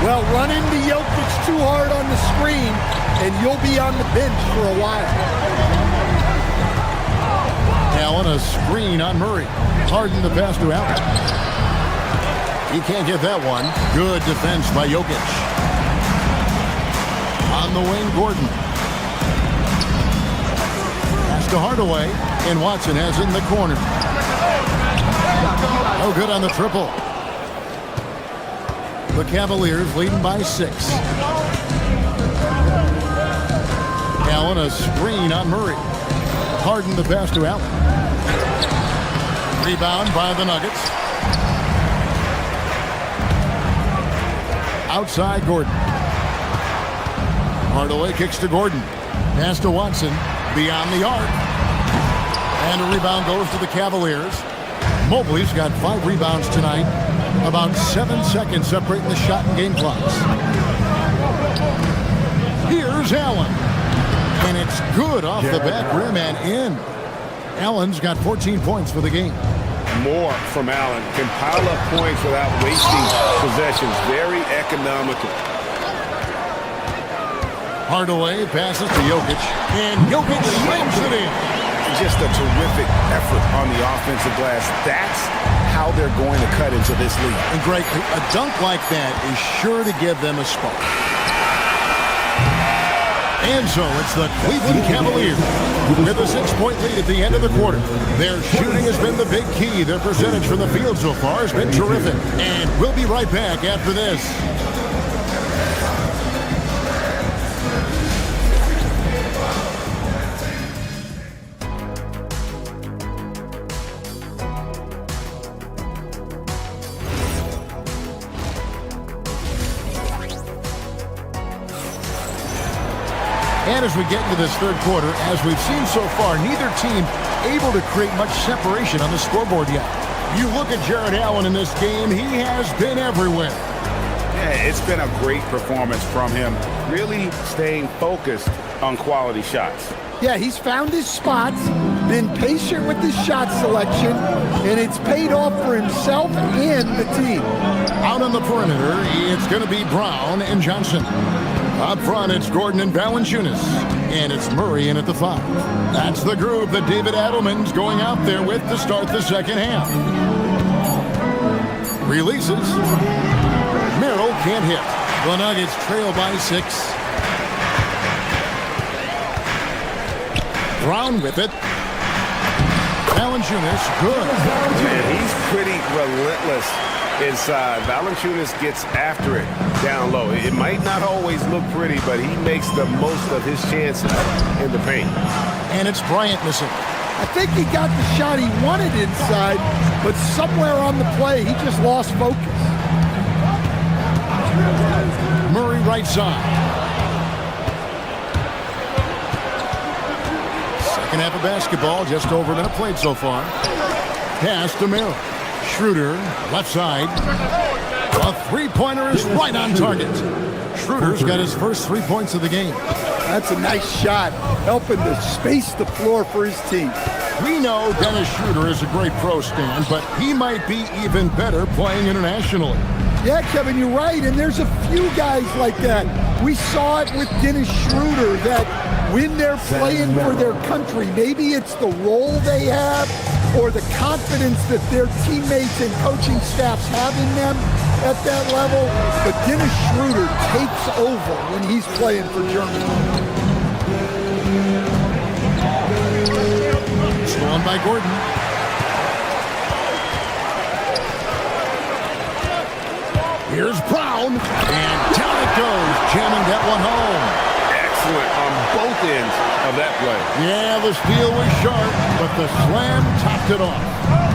Well, run into Jokic too hard on the screen, and you'll be on the bench for a while.
Allen, a screen on Murray. Harden the pass to Allen. He can't get that one. Good defense by Jokic. On the wing, Gordon. Pass to Hardaway, and Watson has it in the corner. Oh, good on the triple. The Cavaliers leading by 6. Allen, a screen on Murray. Harden the pass to Allen. Rebound by the Nuggets. Outside Gordon. Hardaway kicks to Gordon. Pass to Watson. Beyond the arc. And a rebound goes to the Cavaliers. Mobley's got 5 rebounds tonight. About 7 seconds separating the shot and game clocks. Here's Allen. And it's good off the back rim and in. Allen's got 14 points for the game.
More from Allen. Can pile up points without wasting possessions. Very economical.
Hardaway passes to Jokic. And Jokic slams it in.
Just a terrific effort on the offensive glass. That's how they're going to cut into this league.
And Greg, a dunk like that is sure to give them a spark. And so it's the Cleveland Cavaliers with a 6-point lead at the end of the quarter. Their shooting has been the big key. Their percentage from the field so far has been terrific. And we'll be right back after this. And as we get into this third quarter, as we've seen so far, neither team able to create much separation on the scoreboard yet. You look at Jared Allen in this game, he has been everywhere.
Yeah, it's been a great performance from him, really staying focused on quality shots.
Yeah, he's found his spots, been patient with his shot selection, and it's paid off for himself and the team.
Out on the perimeter, it's going to be Brown and Johnson. Up front, it's Gordon and Valanciunas. And it's Murray in at the 5. That's the group that David Adelman's going out there with to start the second half. Releases. Merrill can't hit. The Nuggets trail by 6. Brown with it. Valanciunas, good.
Man, he's pretty relentless inside. Valanciunas gets after it down low. It might not always look pretty, but he makes the most of his chances in the paint.
And it's Bryant missing.
I think he got the shot he wanted inside, but somewhere on the play, he just lost focus.
Murray right side. Second half of basketball, just over a minute played so far. Pass to Merrill. Schroeder, left side. A three-pointer is right on target. Schroeder's got his first 3 points of the game.
That's a nice shot, helping to space the floor for his team.
We know Dennis Schroeder is a great pro, Stan, but he might be even better playing internationally.
Yeah, Kevin, you're right, and there's a few guys like that. We saw it with Dennis Schroeder, that when they're playing for their country, maybe it's the role they have or the confidence that their teammates and coaching staffs have in them at that level, but Dennis Schroeder takes over when he's playing for Germany.
Stolen by Gordon. Here's Brown, and down it goes, jamming that one home.
excellent on both ends of that play.
Yeah, the steal was sharp, but the slam topped it off.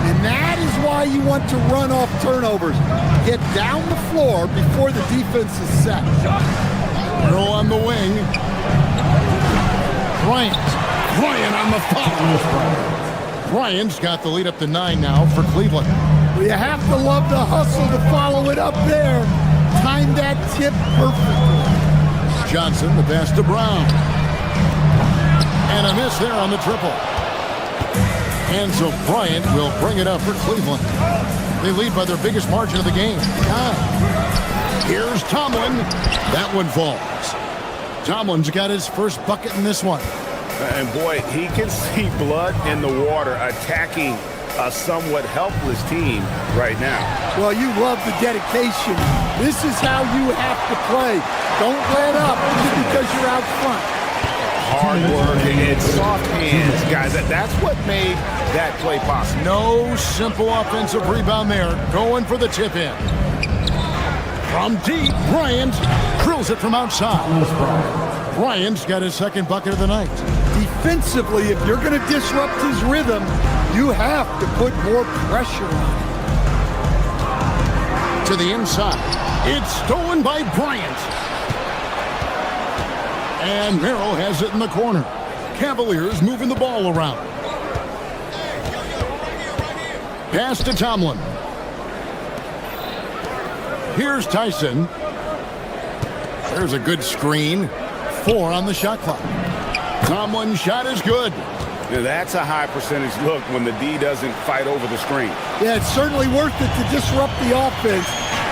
And that is why you want to run off turnovers. Get down the floor before the defense is set.
Merrill on the wing. Bryant on the foul. Bryant's got the lead up to 9 now for Cleveland.
Well, you have to love the hustle to follow it up there. Time that tip perfectly.
Johnson, the pass to Brown. And a miss there on the triple. And so Bryant will bring it up for Cleveland. They lead by their biggest margin of the game. Here's Tomlin. That one falls. Tomlin's got his first bucket in this one.
And boy, he can see blood in the water attacking a somewhat helpless team right now.
Well, you love the dedication. This is how you have to play. Don't let up just because you're out front.
Hard work and soft hands, guys. That's what made that play possible.
No simple offensive rebound there. Going for the tip in. From deep, Bryant drills it from outside. Bryant's got his second bucket of the night.
Defensively, if you're going to disrupt his rhythm, you have to put more pressure on him.
To the inside. It's stolen by Bryant. And Merrill has it in the corner. Cavaliers moving the ball around. Pass to Tomlin. Here's Tyson. There's a good screen. 4 on the shot clock. Tomlin's shot is good.
Now that's a high percentage look when the D doesn't fight over the screen.
Yeah, it's certainly worth it to disrupt the offense.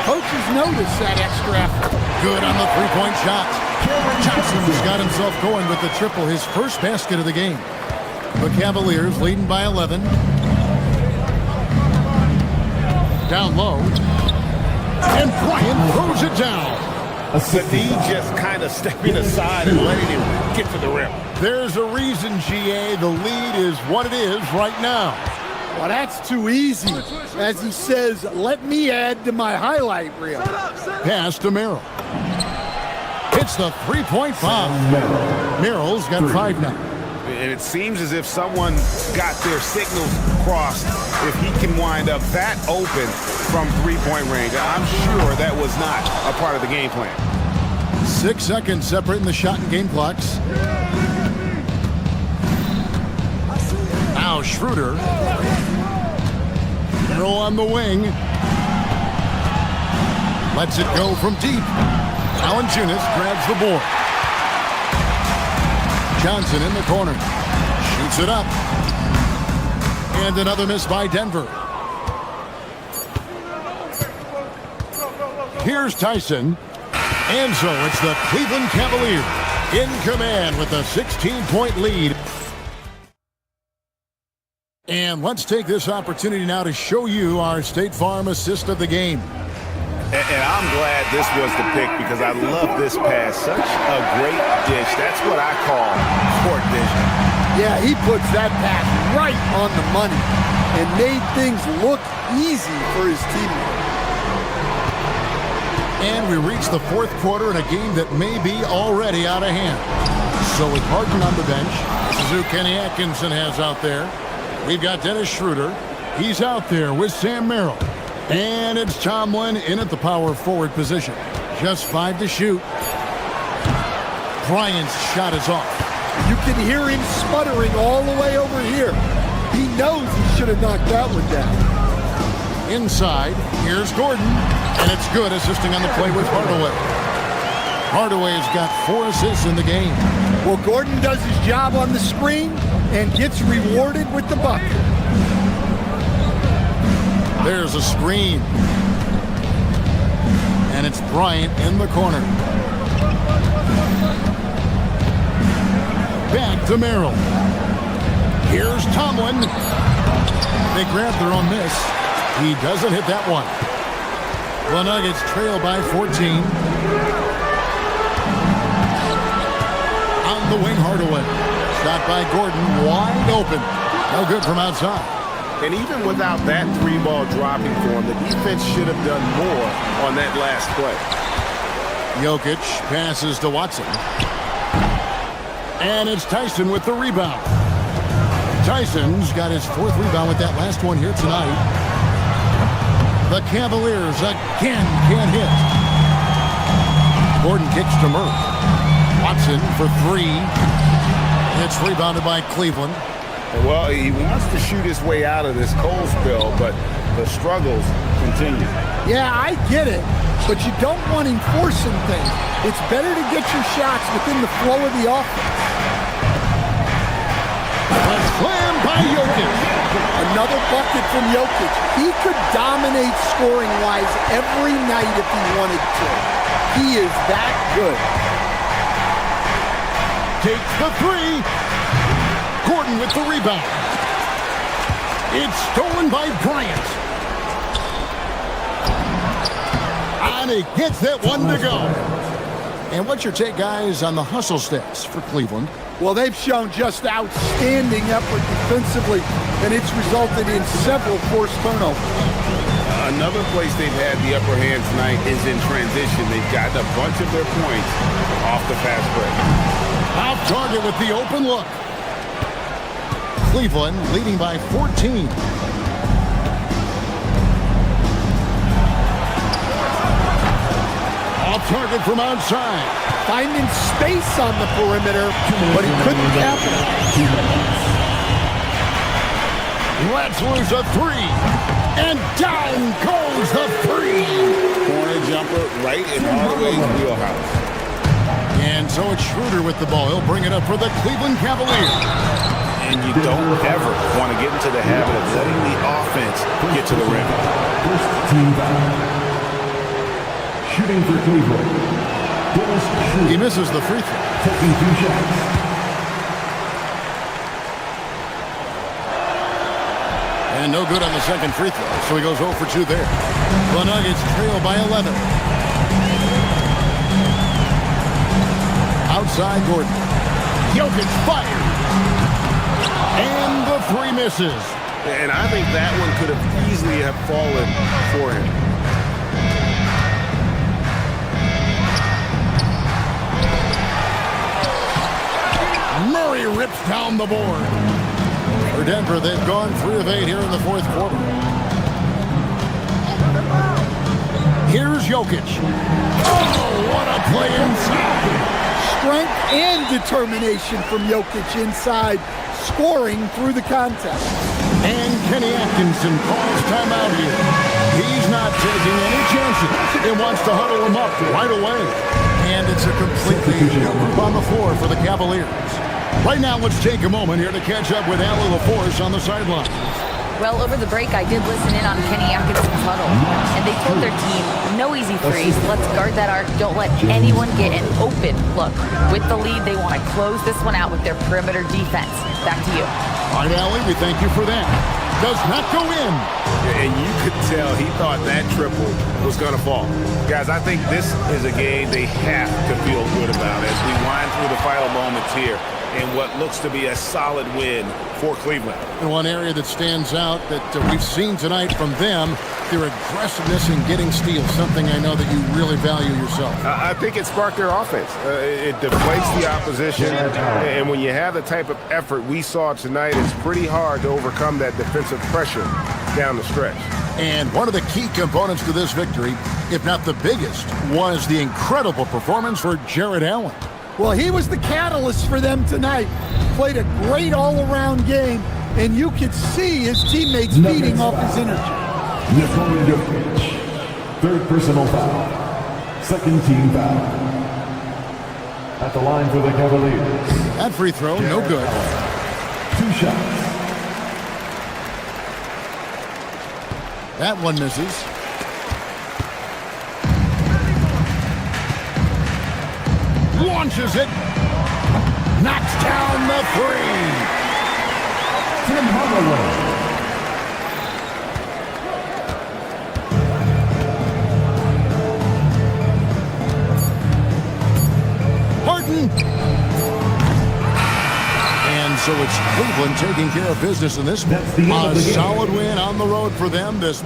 Coaches notice that extra effort.
Good on the three-point shot. Johnson's got himself going with the triple, his first basket of the game. The Cavaliers leading by 11. Down low. And Bryant throws it down.
The D just kind of stepping aside and letting him get to the rim.
There's a reason, GA. The lead is what it is right now.
Well, that's too easy. As he says, let me add to my highlight reel.
Pass to Merrill. It's the three-point foul. Merrill's got 5 now.
And it seems as if someone got their signals crossed if he can wind up that open from three-point range. I'm sure that was not a part of the game plan.
6 seconds separating the shot and game clocks. Now Schroeder. Merrill on the wing. Lets it go from deep. Valanciunas grabs the board. Johnson in the corner. Shoots it up. And another miss by Denver. Here's Tyson. And so it's the Cleveland Cavaliers in command with a 16-point lead. And let's take this opportunity now to show you our State Farm assist of the game.
And I'm glad this was the pick because I love this pass. Such a great dish. That's what I call court vision.
Yeah, he puts that pass right on the money and made things look easy for his teammates.
And we reach the fourth quarter in a game that may be already out of hand. So with Harden on the bench, this is who Kenny Atkinson has out there. We've got Dennis Schroeder. He's out there with Sam Merrill. And it's Tomlin in at the power forward position. Just 5 to shoot. Bryant's shot is off.
You can hear him sputtering all the way over here. He knows he should have knocked that one down.
Inside, here's Gordon. And it's good, assisting on the play with Hardaway. Hardaway's got 4 assists in the game.
Well, Gordon does his job on the screen and gets rewarded with the bucket.
There's a screen. And it's Bryant in the corner. Back to Merrill. Here's Tomlin. They grab their own miss. He doesn't hit that one. The Nuggets trail by 14. On the wing, Hardaway. Shot by Gordon, wide open. No good from outside.
And even without that 3-ball dropping for him, the defense should have done more on that last play.
Jokic passes to Watson. And it's Tyson with the rebound. Tyson's got his 4th rebound with that last one here tonight. The Cavaliers again can't hit. Gordon kicks to Murray. Watson for 3. It's rebounded by Cleveland.
Well, he wants to shoot his way out of this cold spell, but the struggles continue.
Yeah, I get it, but you don't want him forcing things. It's better to get your shots within the flow of the offense.
A slam by Jokic.
Another bucket from Jokic. He could dominate scoring-wise every night if he wanted to. He is that good.
Takes the 3. Gordon with the rebound. It's stolen by Bryant. And he gets that one to go. And what's your take, guys, on the hustle stats for Cleveland?
Well, they've shown just outstanding effort defensively, and it's resulted in several forced turnovers.
Another place they've had the upper hand tonight is in transition. They've gotten a bunch of their points off the fast break.
Off target with the open look. Cleveland leading by 14. Off target from outside.
Finding space on the perimeter, but he couldn't capitalize.
Let's lose a 3. And down goes the 3.
Corner jumper right in Hardaway's wheelhouse.
And so it's Schroeder with the ball. He'll bring it up for the Cleveland Cavaliers.
And you don't ever want to get into the habit of letting the offense get to the rim.
First team foul. Shooting for Cleveland.
He misses the free throw.
Taking 2 shots.
And no good on the second free throw, so he goes 0 for 2 there. The Nuggets trail by 11. Outside Gordon. Jokic fired. And the 3 misses.
And I think that one could have easily have fallen for him.
Murray rips down the board. For Denver, they've gone 3 of 8 here in the 4th quarter. Here's Jokic. Oh, what a play inside.
Strength and determination from Jokic inside, scoring through the contest.
And Kenny Atkinson calls timeout here. He's not taking any chances. He wants to huddle him up right away. And it's a completely new group on the floor for the Cavaliers. Right now, let's take a moment here to catch up with Allie LaForce on the sideline.
Well, over the break, I did listen in on Kenny Atkinson's huddle, and they told their team, no easy threes, let's guard that arc, don't let anyone get an open look. With the lead, they want to close this one out with their perimeter defense. Back to you.
All right, Allie, we thank you for that. Does not go in.
And you could tell he thought that triple was going to fall. Guys, I think this is a game they have to feel good about as we wind through the final moments here in what looks to be a solid win for Cleveland.
And one area that stands out that we've seen tonight from them, their aggressiveness in getting steals, something I know that you really value yourself.
I think it sparked their offense. It deflates the opposition, and when you have the type of effort we saw tonight, it's pretty hard to overcome that defensive pressure down the stretch.
And one of the key components to this victory, if not the biggest, was the incredible performance for Jared Allen.
Well, he was the catalyst for them tonight. Played a great all-around game, and you could see his teammates feeding off his energy.
Nikola Jokic, 3rd personal foul, 2nd team foul. At the line for the Cavaliers.
That free throw, no good.
2 shots.
That one misses. Launches it. Knocks down the 3.
Tim Hardaway.
Harden. And so it's Cleveland taking care of business in this one. A solid win on the road for them. This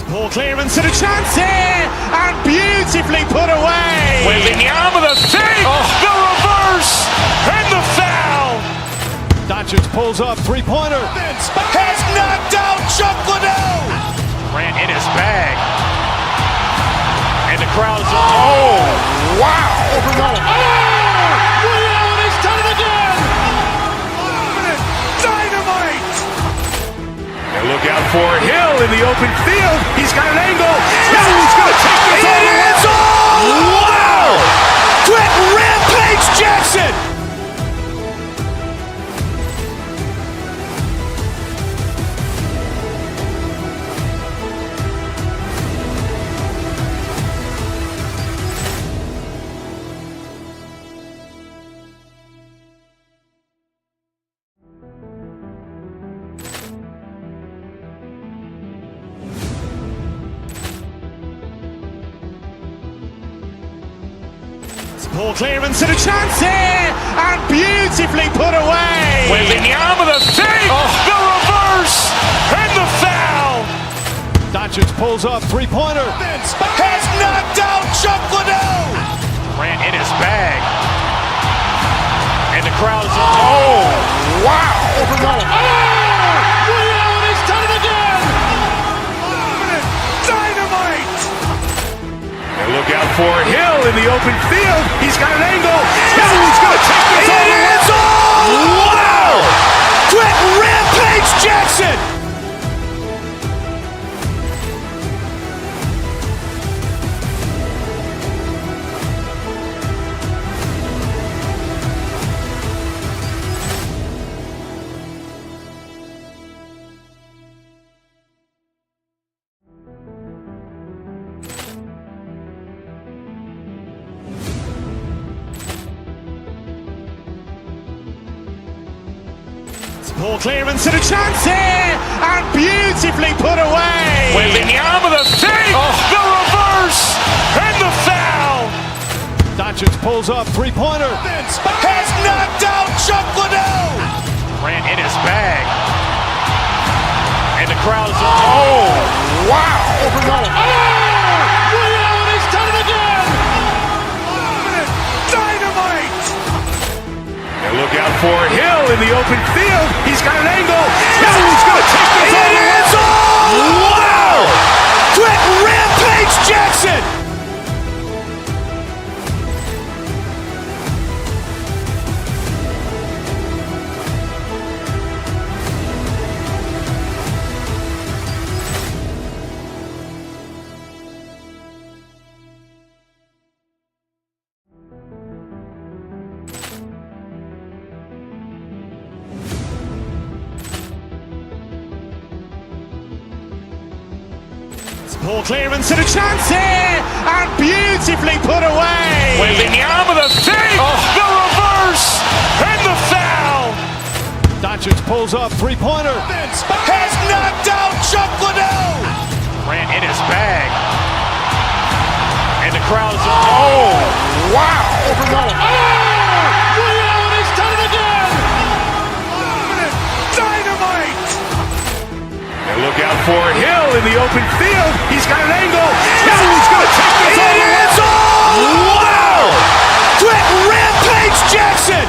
Ball clearance and a chance here, and beautifully put away. Wembanyama the fake, the reverse, and the foul.
Doncic pulls up, three-pointer.
Has knocked out Chuck Liddell. Grant in his bag. And the crowd is, oh, wow.
Ray Allen has done it again.
Dynamite. And look out for Hill in the open field. He's got an angle. He's going to take this all the way. Wow. Quick Rampage Jackson. Ball clearance and a chance here, and beautifully put away. Wembanyama the fake, the reverse, and the foul.
Doncic pulls up, three-pointer.
Has knocked out Chuck Liddell. Grant in his bag. And the crowd is, oh, wow.
Ray Allen has done it again.
Dynamite. And look out for Hill in the open field. He's got an angle. He's going to take this all the way. Wow. Quick Rampage Jackson. Ball clearance and a chance here, and beautifully put away. Wembanyama the fake, the reverse, and the foul.
Doncic pulls up, three-pointer.
Has knocked out Chuck Liddell. Grant in his bag. And the crowd is, oh, wow.
Ray Allen has done it again.
Dynamite. And look out for Hill in the open field. He's got an angle. He's going to take this all the way. Wow. Quick Rampage Jackson. Ball clearance and a chance here, and beautifully put away. Wembanyama the fake, the reverse, and the foul.
Doncic pulls up, three-pointer.
Has knocked out Chuck Liddell. Grant in his bag. And the crowd is, oh, wow.
Ray Allen has done it again.
Dynamite. And look out for Hill in the open field. He's got an angle. He's going to take this all the way. Wow. Quick Rampage Jackson.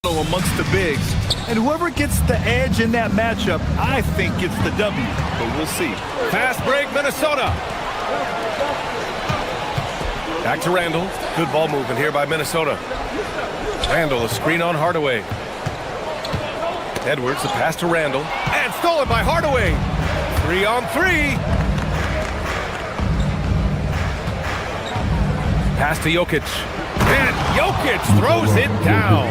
Amongst the bigs, and whoever gets the edge in that matchup, I think gets the W, but we'll see.
Fast break, Minnesota. Back to Randall. Good ball movement here by Minnesota. Randall, a screen on Hardaway. Edwards, the pass to Randall, and stolen by Hardaway. 3-on-3. Pass to Jokic. And Jokic throws it down.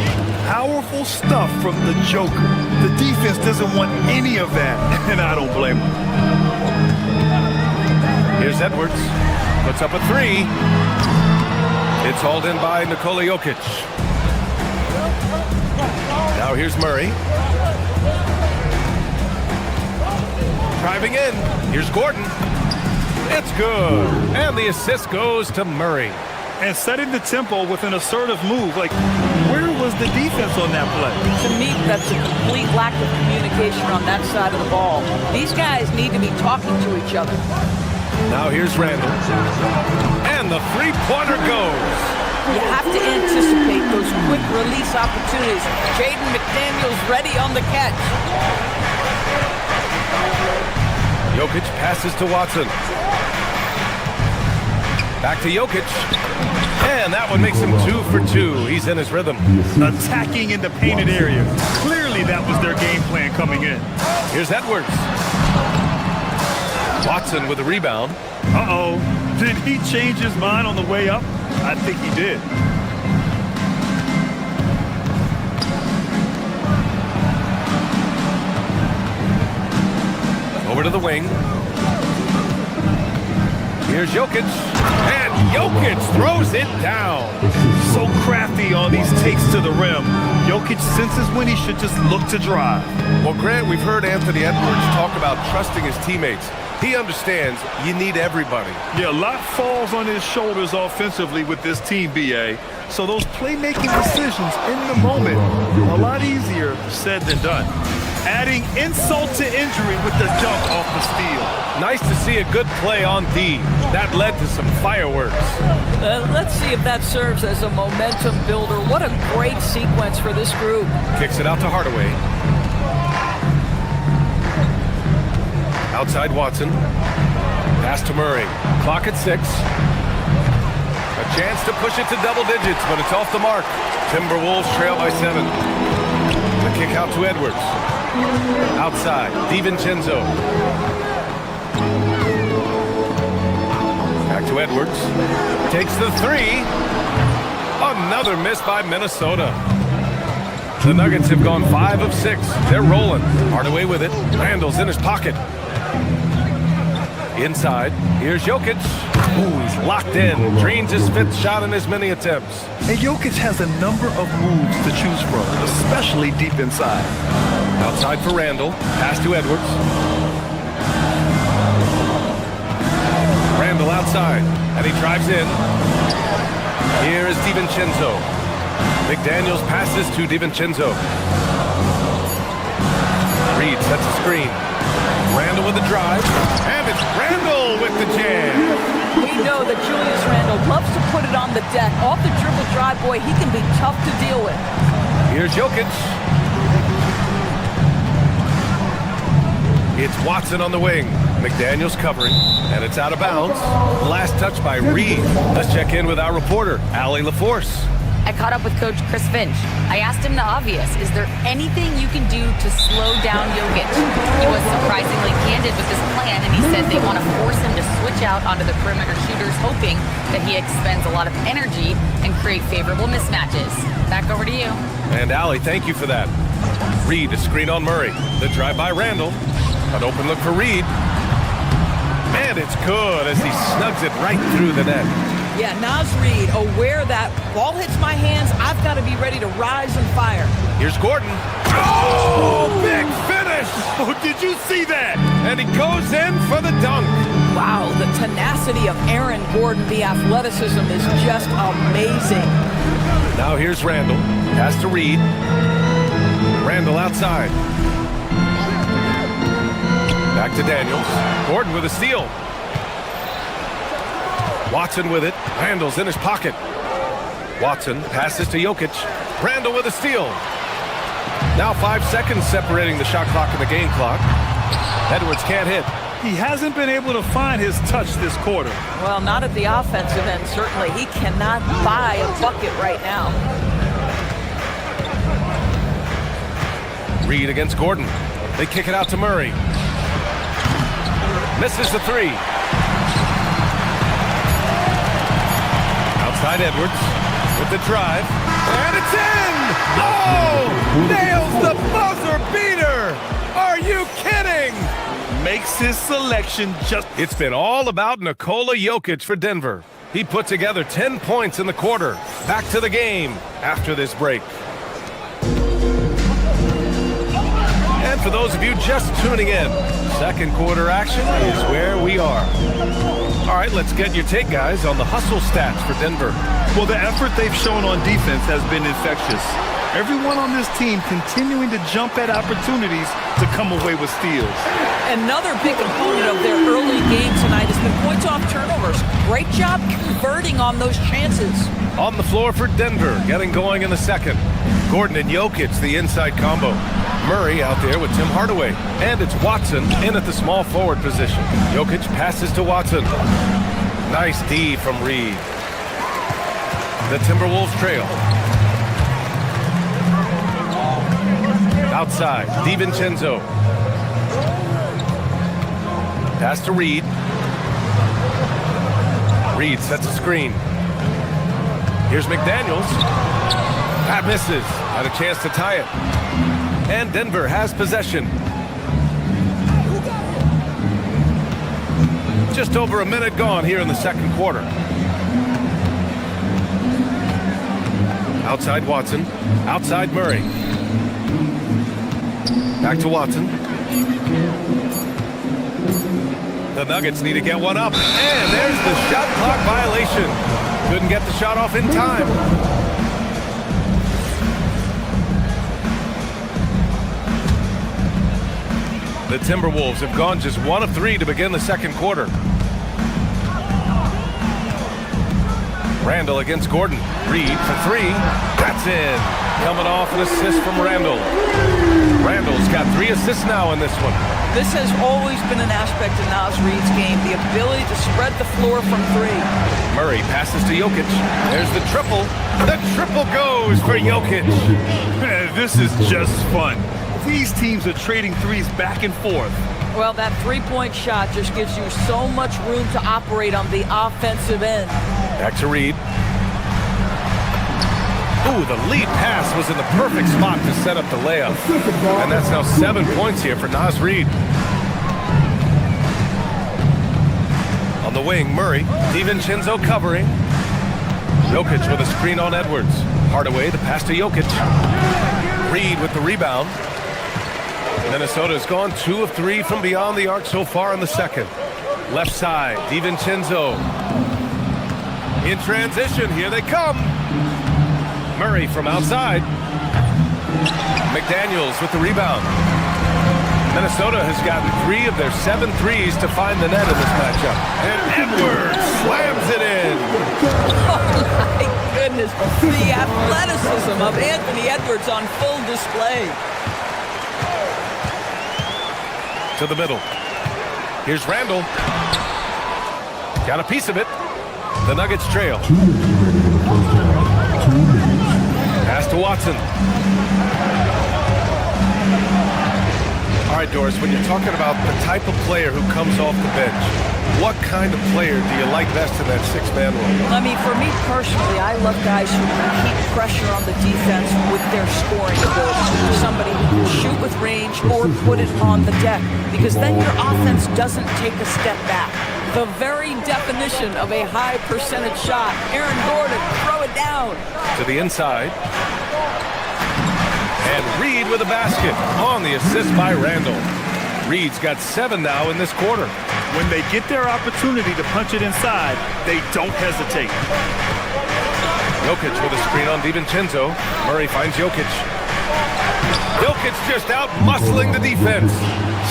Powerful stuff from the Joker. The defense doesn't want any of that, and I don't blame them.
Here's Edwards. Puts up a three. It's hauled in by Nikola Jokic. Now here's Murray. Driving in. Here's Gordon. It's good. And the assist goes to Murray.
And setting the tempo with an assertive move. Like, where was the defense on that play?
To me, that's a complete lack of communication on that side of the ball. These guys need to be talking to each other.
Now here's Randall. And the three-pointer goes.
You have to anticipate those quick release opportunities. Jaden McDaniels ready on the catch.
Jokic passes to Watson. Back to Jokic. And that one makes him 2 for 2. He's in his rhythm.
Attacking in the painted area. Clearly that was their game plan coming in.
Here's Edwards. Watson with a rebound.
Uh-oh. Did he change his mind on the way up? I think he did.
Over to the wing. Here's Jokic. And Jokic throws it down.
So crafty on these takes to the rim. Jokic senses when he should just look to drive.
Well, Grant, we've heard Anthony Edwards talk about trusting his teammates. He understands you need everybody.
Yeah, a lot falls on his shoulders offensively with this team, BA. So those playmaking decisions in the moment, a lot easier said than done. Adding insult to injury with the dunk off the steal.
Nice to see a good play on D. That led to some fireworks.
Let's see if that serves as a momentum builder. What a great sequence for this group.
Kicks it out to Hardaway. Outside Watson. Pass to Murray. Clock at 6. A chance to push it to double digits, but it's off the mark. Timberwolves trail by 7. The kick out to Edwards. Outside, DiVincenzo. Back to Edwards. Takes the 3. Another miss by Minnesota. The Nuggets have gone 5 of 6. They're rolling. Hardaway with it. Randall's in his pocket. Inside, here's Jokic. Ooh, he's locked in. Drains his 5th shot in as many attempts.
And Jokic has a number of moves to choose from, especially deep inside.
Outside for Randall. Pass to Edwards. Randall outside, and he drives in. Here is DiVincenzo. McDaniels passes to DiVincenzo. Reed sets a screen. Randall with the drive, and it's Randall with the jam.
We know that Julius Randall loves to put it on the deck. Off the dribble drive, boy, he can be tough to deal with.
Here's Jokic. It's Watson on the wing. McDaniels covering, and it's out of bounds. Last touch by Reed. Let's check in with our reporter, Allie LaForce.
I caught up with Coach Chris Finch. I asked him the obvious. Is there anything you can do to slow down Jokic? He was surprisingly candid with this plan, and he said they want to force him to switch out onto the perimeter shooters, hoping that he expends a lot of energy and create favorable mismatches. Back over to you.
And Allie, thank you for that. Reed, a screen on Murray. The drive by Randall. An open look for Reed. And it's good as he snugs it right through the net.
Yeah, Naz Reid, aware that ball hits my hands, I've got to be ready to rise and fire.
Here's Gordon. Oh, big finish!
Oh, did you see that?
And he goes in for the dunk.
Wow, the tenacity of Aaron Gordon, the athleticism is just amazing.
Now here's Randall. Pass to Reed. Randall outside. Back to Daniels. Gordon with a steal. Watson with it. Randall's in his pocket. Watson passes to Jokic. Randall with a steal. Now 5 seconds separating the shot clock and the game clock. Edwards can't hit.
He hasn't been able to find his touch this quarter.
Well, not at the offensive end, certainly. He cannot buy a bucket right now.
Reed against Gordon. They kick it out to Murray. Misses the three. Outside Edwards with the drive. And it's in! Oh! Nails the buzzer beater! Are you kidding?
Makes his selection just...
It's been all about Nikola Jokic for Denver. He put together 10 points in the quarter. Back to the game after this break. And for those of you just tuning in, second quarter action is where we are. All right, let's get your take, guys, on the hustle stats for Denver.
Well, the effort they've shown on defense has been infectious. Everyone on this team continuing to jump at opportunities to come away with steals.
Another big component of their early game tonight has been points off turnovers. Great job converting on those chances.
On the floor for Denver, getting going in the second. Gordon and Jokic, the inside combo. Murray out there with Tim Hardaway. And it's Watson in at the small forward position. Jokic passes to Watson. Nice D from Reed. The Timberwolves trail. Outside, DiVincenzo. Pass to Reed. Reed sets a screen. Here's McDaniels. That misses. Had a chance to tie it. And Denver has possession. Just over a minute gone here in the second quarter. Outside Watson. Outside Murray. Back to Watson. The Nuggets need to get one up. And there's the shot clock violation. Couldn't get the shot off in time. The Timberwolves have gone just 1 of 3 to begin the second quarter. Randall against Gordon. Reed for 3. That's in. Coming off an assist from Randall. Randall's got 3 assists now in this one.
This has always been an aspect of Naz Reed's game, the ability to spread the floor from 3.
Murray passes to Jokic. There's the triple. The triple goes for Jokic.
Man, this is just fun. These teams are trading threes back and forth.
Well, that three-point shot just gives you so much room to operate on the offensive end.
Back to Reed. Ooh, the lead pass was in the perfect spot to set up the layup. And that's now 7 points here for Naz Reed. On the wing, Murray. DiVincenzo covering. Jokic with a screen on Edwards. Hardaway, the pass to Jokic. Reed with the rebound. Minnesota's gone 2 of 3 from beyond the arc so far in the second. Left side, DiVincenzo. In transition, here they come. Murray from outside. McDaniels with the rebound. Minnesota has gotten 3 of their 7 threes to find the net in this matchup. And Edwards slams it in.
Oh my goodness, the athleticism of Anthony Edwards on full display.
To the middle. Here's Randall. Got a piece of it. The Nuggets trail. Pass to Watson. All right, Doris, when you're talking about the type of player who comes off the bench, what kind of player do you like best in that 6-man role?
I mean, for me personally, I love guys who can keep pressure on the defense with their scoring ability. Somebody who can shoot with range or put it on the deck, because then your offense doesn't take a step back. The very definition of a high percentage shot. Aaron Gordon, throw it down.
To the inside. And Reed with a basket on the assist by Randall. Reed's got 7 now in this quarter.
When they get their opportunity to punch it inside, they don't hesitate.
Jokic with a screen on DiVincenzo. Murray finds Jokic. Jokic just out muscling the defense.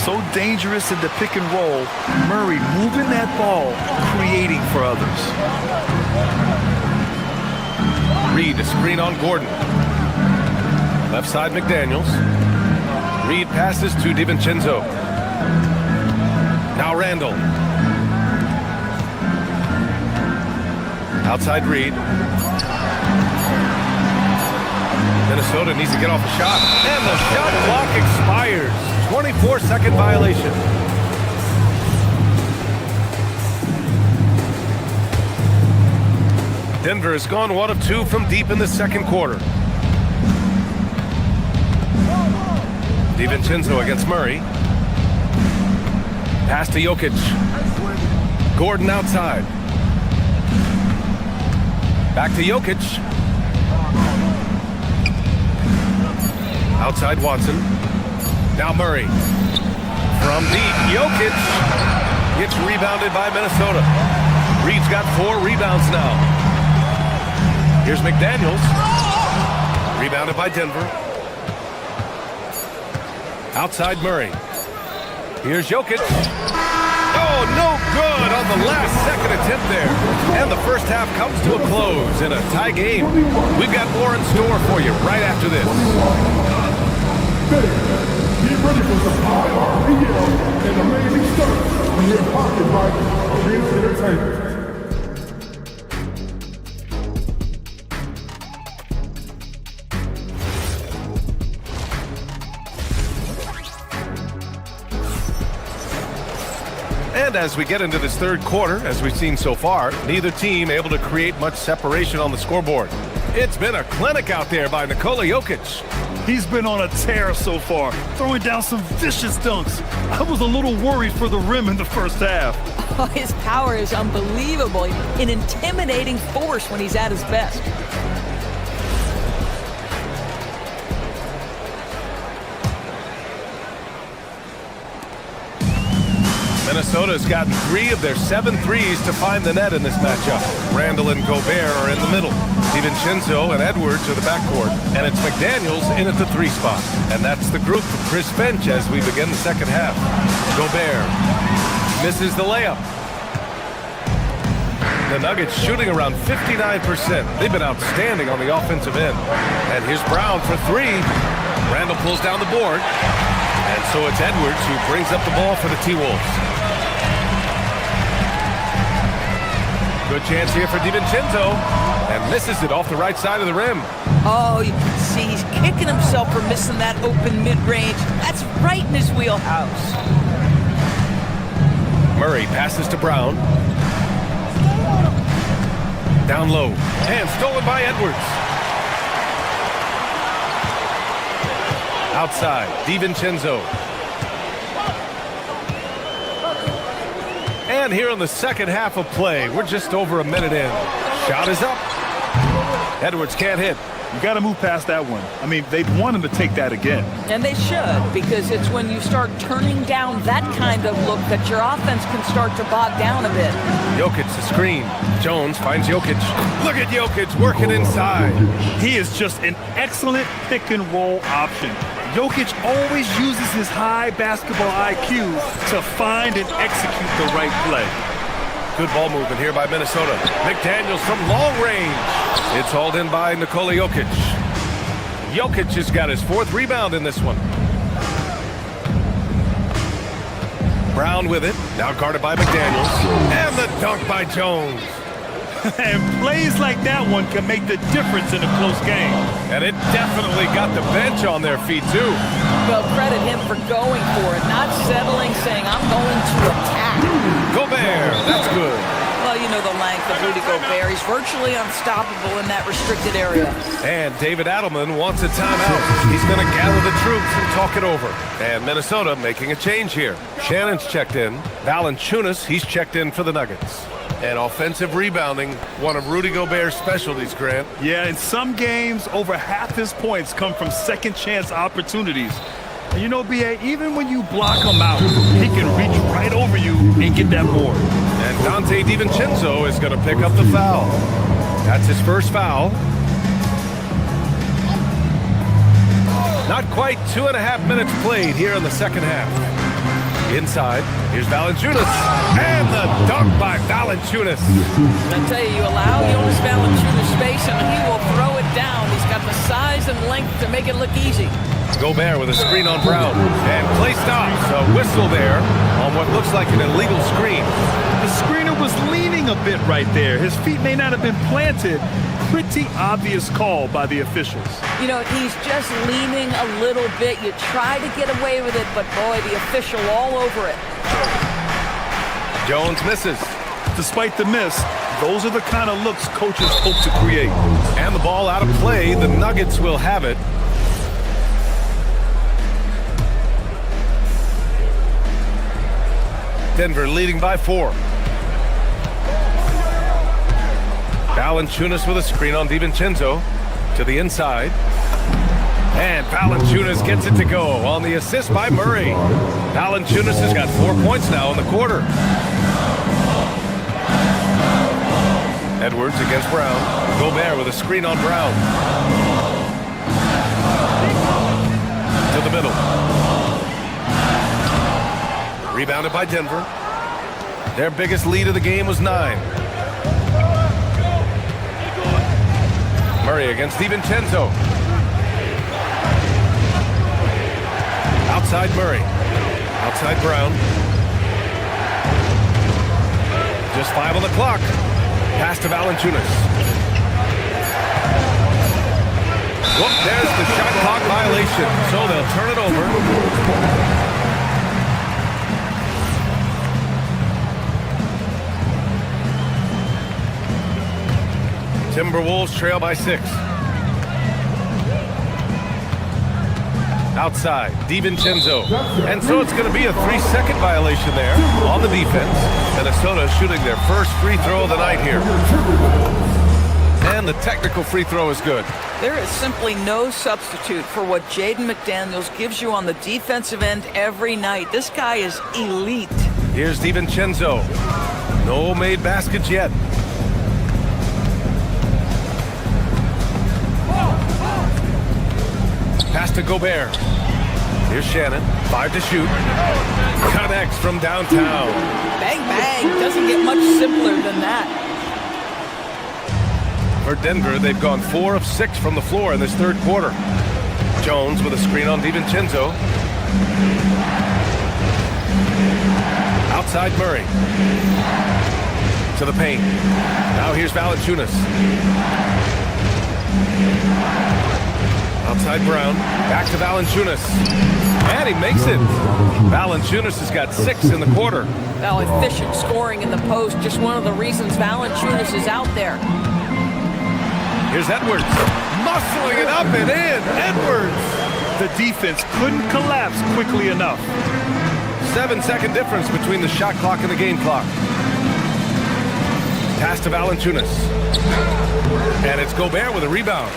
So dangerous in the pick and roll. Murray moving that ball, creating for others.
Reed a screen on Gordon. Left side McDaniels. Reed passes to DiVincenzo. Now Randall. Outside Reed. Minnesota needs to get off a shot. And the shot clock expires. 24-second violation. Denver has gone 1 of 2 from deep in the second quarter. DiVincenzo against Murray. Pass to Jokic. Gordon outside. Back to Jokic. Outside Watson. Now Murray. From deep, Jokic gets rebounded by Minnesota. Reed's got 4 rebounds now. Here's McDaniels. Rebounded by Denver. Outside Murray. Here's Jokic. Oh, no good on the last second attempt there. And the first half comes to a close in a tie game. We've got more in store for you right after this.
Get ready for some high RPM and amazing stuff when you're pocket by Vince Entertainment.
And as we get into this third quarter, as we've seen so far, neither team able to create much separation on the scoreboard. It's been a clinic out there by Nikola Jokic.
He's been on a tear so far, throwing down some vicious dunks. I was a little worried for the rim in the first half.
Oh, his power is unbelievable. An intimidating force when he's at his best.
Minnesota's gotten 3 of their 7 threes to find the net in this matchup. Randall and Gobert are in the middle. DiVincenzo and Edwards are the backcourt. And it's McDaniels in at the 3 spot. And that's the group for Chris Finch as we begin the second half. Gobert misses the layup. The Nuggets shooting around 59%. They've been outstanding on the offensive end. And here's Brown for 3. Randall pulls down the board. And so it's Edwards who brings up the ball for the T-Wolves. Good chance here for DiVincenzo, and misses it off the right side of the rim.
Oh, you can see he's kicking himself for missing that open mid-range. That's right in his wheelhouse.
Murray passes to Brown. Down low, and stolen by Edwards. Outside, DiVincenzo. And here in the second half of play, we're just over a minute in. Shot is up. Edwards can't hit.
You got to move past that one. I mean, they'd want him to take that again.
And they should, because it's when you start turning down that kind of look that your offense can start to bog down a bit.
Jokic the screen. Jones finds Jokic. Look at Jokic working inside.
He is just an excellent pick and roll option. Jokic always uses his high basketball IQ to find and execute the right play.
Good ball movement here by Minnesota. McDaniels from long range. It's hauled in by Nikola Jokic. Jokic has got his 4th rebound in this one. Brown with it. Now guarded by McDaniels. And the dunk by Jones.
And plays like that one can make the difference in a close game.
And it definitely got the bench on their feet, too.
Well, credit him for going for it, not settling, saying, I'm going to attack.
Gobert, that's good.
Well, you know the length of Rudy Gobert. He's virtually unstoppable in that restricted area.
And David Adelman wants a timeout. He's going to gather the troops and talk it over. And Minnesota making a change here. Shannon's checked in. Valanciunas, he's checked in for the Nuggets. And offensive rebounding, one of Rudy Gobert's specialties, Grant.
Yeah, in some games, over half his points come from second chance opportunities. And you know, B.A., even when you block him out, he can reach right over you and get that board.
And Dante DiVincenzo is going to pick up the foul. That's his first foul. Not quite 2.5 minutes played here in the second half. Inside, here's Valanciunas, and the dunk by Valanciunas.
I tell you, you allow Jonas Valanciunas space, and he will throw it down. He's got the size and length to make it look easy.
Gobert with a screen on Brown, and play stops. A whistle there on what looks like an illegal screen.
The screener was leaning a bit right there. His feet may not have been planted, pretty obvious call by the officials.
You know, he's just leaning a little bit. You try to get away with it, but boy, the official all over it.
Jones misses.
Despite the miss, those are the kind of looks coaches hope to create.
And the ball out of play. The Nuggets will have it. Denver leading by 4. Valanciunas with a screen on DiVincenzo to the inside. And Valanciunas gets it to go on the assist by Murray. Valanciunas has got 4 points now in the quarter. Edwards against Brown. Gobert with a screen on Brown. To the middle. Rebounded by Denver. Their biggest lead of the game was 9. Murray against DiVincenzo. Outside Murray. Outside Brown. Just 5 on the clock. Pass to Valanciunas. Whoop, there's the shot clock violation. So they'll turn it over. Timberwolves trail by 6. Outside, DiVincenzo. And so it's going to be a 3-second violation there on the defense. Minnesota shooting their first free throw of the night here. And the technical free throw is good.
There is simply no substitute for what Jaden McDaniels gives you on the defensive end every night. This guy is elite.
Here's DiVincenzo. No made baskets yet. Pass to Gobert. Here's Shannon. 5 to shoot. Connects from downtown.
Bang, bang. Doesn't get much simpler than that.
For Denver, they've gone 4 of 6 from the floor in this third quarter. Jones with a screen on DiVincenzo. Outside Murray. To the paint. Now here's Valanciunas. Outside Brown, back to Valanciunas. And he makes it. Valanciunas has got 6 in the quarter.
Now efficient scoring in the post, just one of the reasons Valanciunas is out there.
Here's Edwards, muscling it up and in. Edwards.
The defense couldn't collapse quickly enough.
7-second difference between the shot clock and the game clock. Pass to Valanciunas. And it's Gobert with a rebound.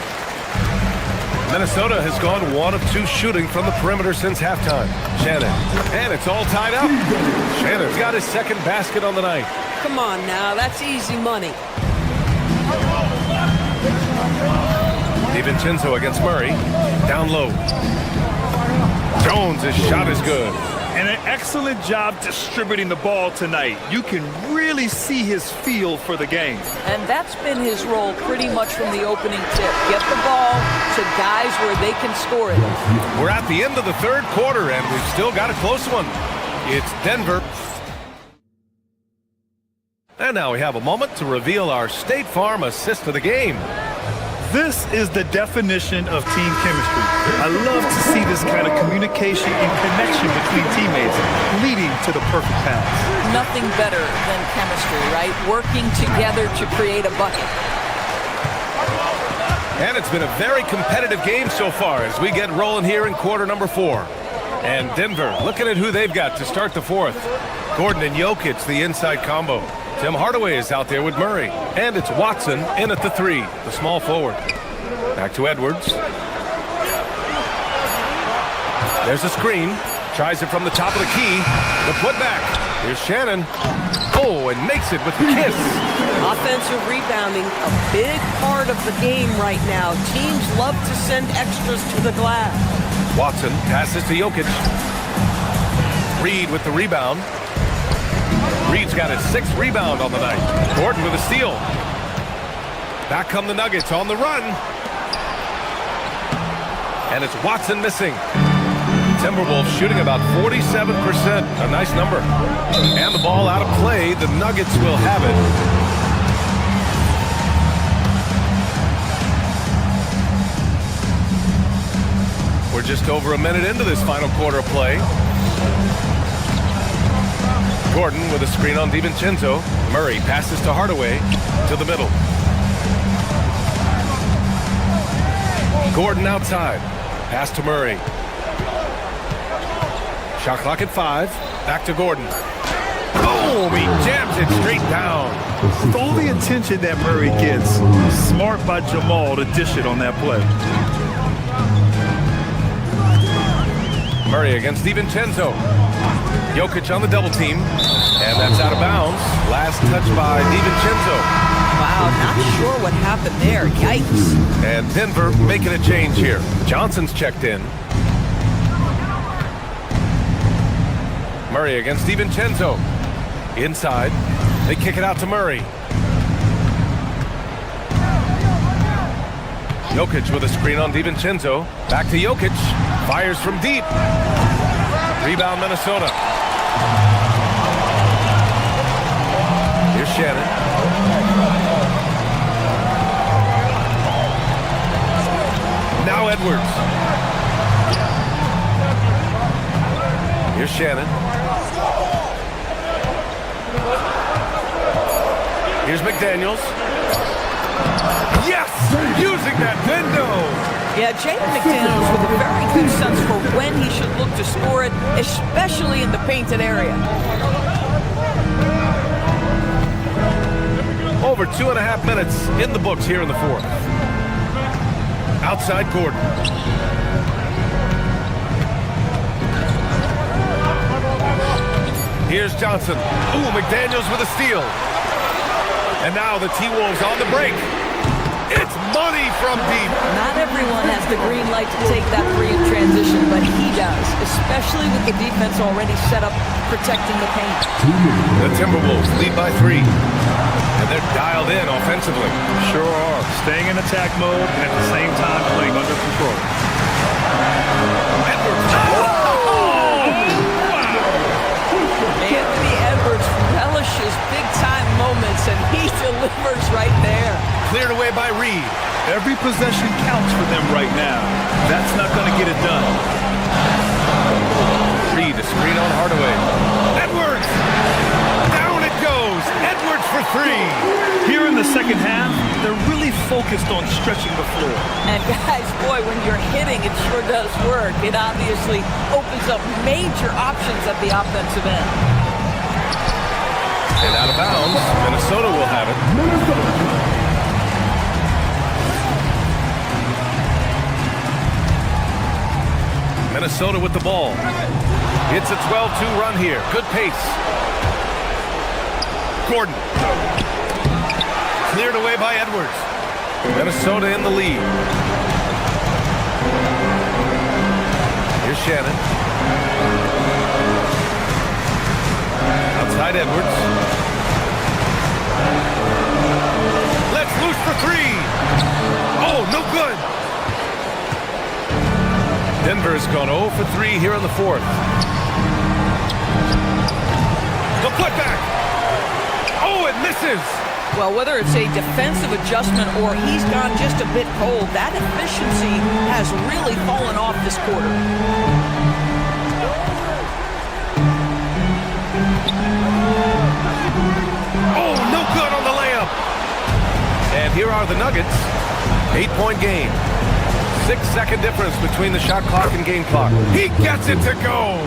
Minnesota has gone 1 of 2 shooting from the perimeter since halftime. Shannon. And it's all tied up. Shannon's got his second basket on the night.
Come on now, that's easy money.
DiVincenzo against Murray. Down low. Jones' shot is good.
And an excellent job distributing the ball tonight. You can really see his feel for the game.
And that's been his role pretty much from the opening tip. Get the ball to guys where they can score it.
We're at the end of the third quarter, and we've still got a close one. It's Denver. And now we have a moment to reveal our State Farm assist of the game.
This is the definition of team chemistry. I love to see this kind of communication and connection between teammates leading to the perfect pass.
Nothing better than chemistry, right? Working together to create a bucket.
And it's been a very competitive game so far as we get rolling here in quarter number 4. And Denver looking at who they've got to start the fourth. Gordon and Jokic, the inside combo. Tim Hardaway is out there with Murray. And it's Watson in at the 3, the small forward. Back to Edwards. There's a screen. Tries it from the top of the key. The putback. Here's Shannon. Oh, and makes it with the kiss.
Offensive rebounding, a big part of the game right now. Teams love to send extras to the glass.
Watson passes to Jokic. Reed with the rebound. Reed's got his 6th rebound on the night. Gordon with a steal. Back come the Nuggets on the run. And it's Watson missing. Timberwolves shooting about 47%. A nice number. And the ball out of play. The Nuggets will have it. just over a minute into this final quarter of play. Gordon with a screen on DiVincenzo. Murray passes to Hardaway to the middle. Gordon outside. Pass to Murray. Shot clock at 5. Back to Gordon. Boom! He jams it straight down.
With all the attention that Murray gets, smart by Jamal to dish it on that play.
Murray against DiVincenzo. Jokic on the double team. And that's out of bounds. Last touch by DiVincenzo.
Wow, not sure what happened there. Yikes.
And Denver making a change here. Johnson's checked in. Murray against DiVincenzo. Inside. They kick it out to Murray. Jokic with a screen on DiVincenzo. Back to Jokic. Fires from deep. Rebound Minnesota. Here's Shannon. Now Edwards. Here's Shannon. Here's McDaniels. Yes! Using that window!
Yeah, Jaden McDaniels with a very good sense for when he should look to score it, especially in the painted area.
Over 2.5 minutes in the books here in the fourth. Outside Gordon. Here's Johnson. Ooh, McDaniels with a steal. And now the T-Wolves on the break. It's money from deep.
Not everyone has the green light to take that three in transition, but he does, especially with the defense already set up protecting the paint.
The Timberwolves lead by 3. And they're dialed in offensively.
Sure are. Staying in attack mode and at the same time playing under control.
Edwards.
Anthony Edwards relishes big-time moments, and he delivers right there.
Cleared away by Reed.
Every possession counts for them right now. That's not going to get it done.
Reed, a screen on Hardaway. Edwards! Down it goes! Edwards for 3!
Here in the second half, they're really focused on stretching the floor.
And guys, boy, when you're hitting, it sure does work. It obviously opens up major options at the offensive end.
And out of bounds, Minnesota will have it. Minnesota with the ball. It's a 12-2 run here. Good pace. Gordon. Cleared away by Edwards. Minnesota in the lead. Here's Shannon. Outside Edwards. Let's loose for 3. Oh, no good. Denver's gone 0 for 3 here in the fourth. The putback. Oh, it misses.
Well, whether it's a defensive adjustment or he's gone just a bit cold, that efficiency has really fallen off this quarter.
Oh, no good on the layup. And here are the Nuggets. 8-point game. 6-second difference between the shot clock and game clock. He gets it to go.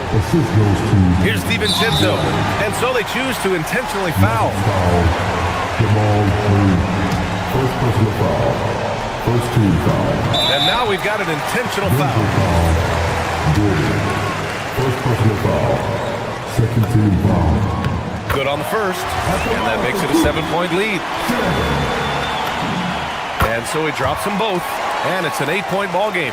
Here's DiVincenzo. And so they choose to intentionally foul.
First personal foul. First team foul.
And now we've got an intentional foul.
First personal foul. Second team foul.
Good on the first. And that makes it a 7-point lead. And so he drops them both. And it's an 8-point ball game.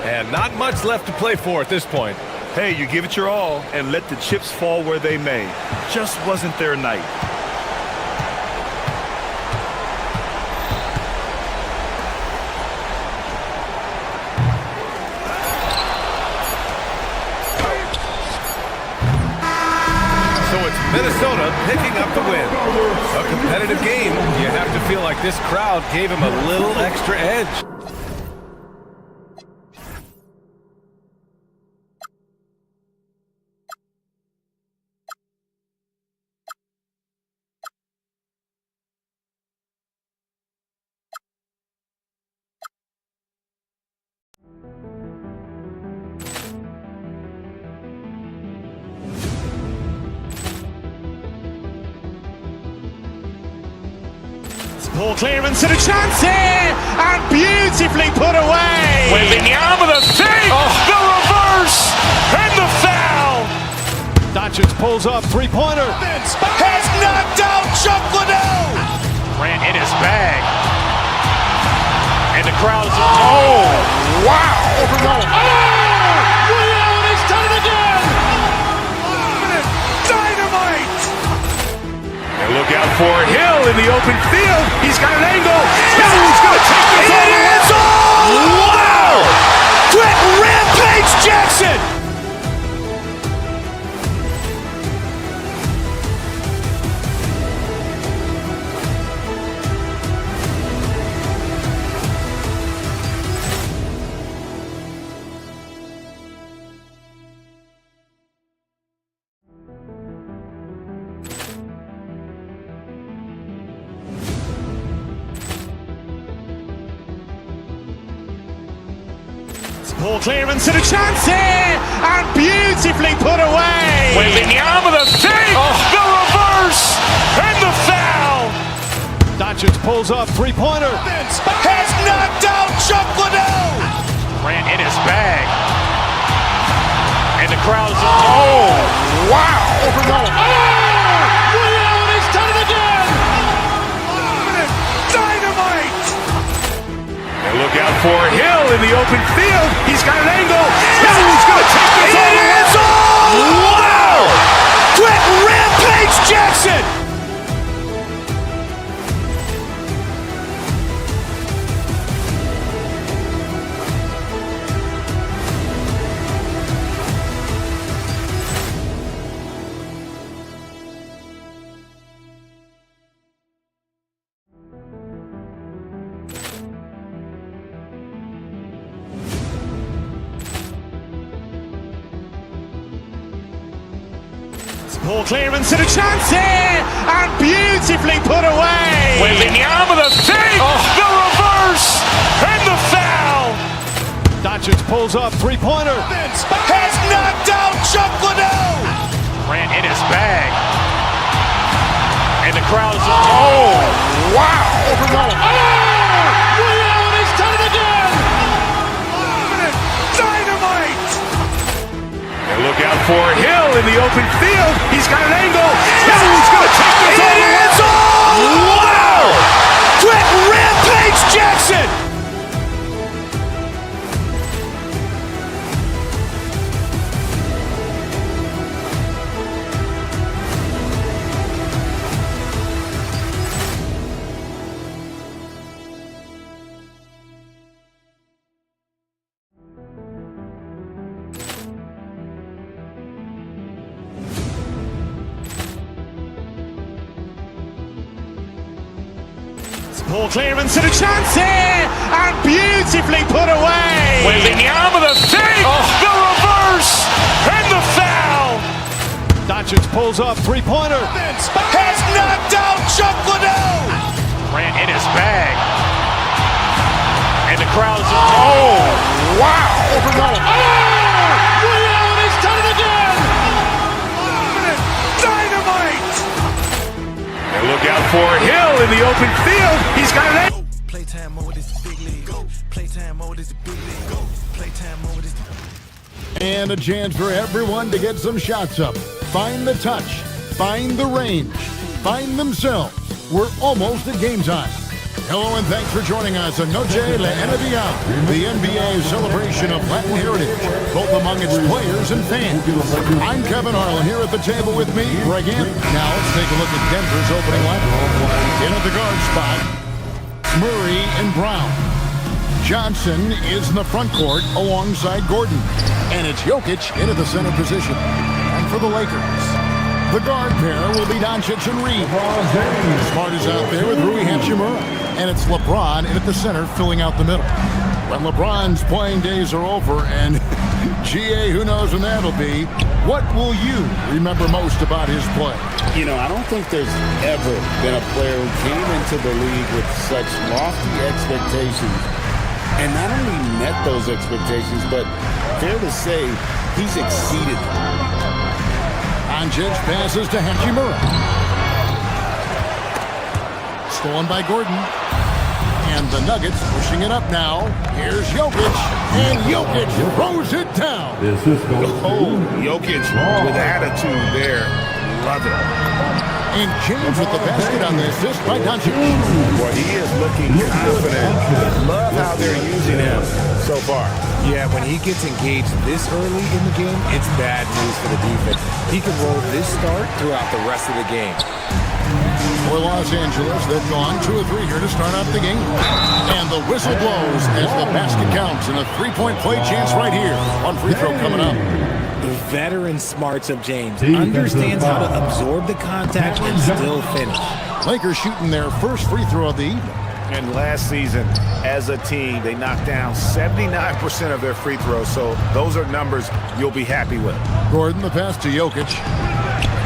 And not much left to play for at this point.
Hey, you give it your all and let the chips fall where they may. Just wasn't their night.
So it's Minnesota picking up the win. A competitive game. You have to feel like this crowd gave him a little extra edge.
Poor clearance and a chance here, and beautifully put away. Wembanyama the fake, the reverse, and the foul.
Doncic pulls up, three-pointer.
Has knocked out Chuck Liddell. Ran in his bag, and the crowd is wow! Overrun. Liddell has done it again. Dynamite.
And look out for Hill in the open field. He's got an angle. Hill's going to take this all the way.
Wow! Quick Rampage Jackson. Poor clearance and a chance here, and beautifully put away. Wembanyama the fake, the reverse, and the foul.
Doncic pulls up, three-pointer.
Has knocked out Chuck Liddell. Ran in his bag, and the crowd is wow! Overrun. Liddell has done it again. Dynamite.
And look out for Hill in the open field. He's got an angle. Hill's going to take this all the way.
Wow! Quick Rampage Jackson. Poor clearance and a chance here, and beautifully put away. Wembanyama the fake, the reverse, and the foul.
Doncic pulls up, three-pointer.
Has knocked out Chuck Liddell. Ran in his bag, and the crowd is wow! Overrun. Liddell has done it again. Dynamite.
And look out for Hill in the open field. He's got an angle. Hill's going to take this all the way.
Wow! Quick Rampage Jackson. Poor clearance and a chance here, and beautifully put away. Wembanyama the fake, the reverse, and the foul.
Doncic pulls up, three-pointer.
Has knocked out Chuck Liddell. Ran in his bag, and the crowd is wow! Overrun. Liddell has done it again. Dynamite.
And look out for Hill in the open field. He's got an angle.
Playtime mode is the big league. Playtime mode is the big league. Playtime mode is the...
And a chance for everyone to get some shots up. Find the touch. Find the range. Find themselves. We're almost at game time. Hello and thanks for joining us on Noche La NBA, the NBA celebration of Latin heritage, both among its players and fans. I'm Kevin Harlan here at the table with me, Greg Ant. Now let's take a look at Denver's opening lineup. In at the guard spot, Murray and Brown. Johnson is in the front court alongside Gordon. And it's Jokic into the center position. And for the Lakers, The guard pair will be Doncic and Reed. Smart is out there with Rui Hachimura. And it's LeBron in at the center, filling out the middle. When LeBron's playing days are over, and GA, who knows when that'll be, what will you remember most about his play?
You know, I don't think there's ever been a player who came into the league with such lofty expectations and not only met those expectations, but fair to say, he's exceeded them.
Doncic passes to Hachimura. Stolen by Gordon. And the Nuggets pushing it up now. Here's Jokic. And Jokic throws it down.
Oh, Jokic with attitude there. Love it.
And James with the basket on the assist by Doncic.
Boy, he is looking confident. Love how they're using him so far.
Yeah, when he gets engaged this early in the game, it's bad news for the defense. He can roll this start throughout the rest of the game.
For Los Angeles, they've gone 2 of 3 here to start off the game. And the whistle blows as the basket counts. And a three-point play chance right here. One free throw coming up.
The veteran smarts of James understands how to absorb the contact and still finish.
Lakers shooting their first free throw of the evening.
And last season, as a team, they knocked down 79% of their free throws. So those are numbers you'll be happy with.
Gordon, the pass to Jokic.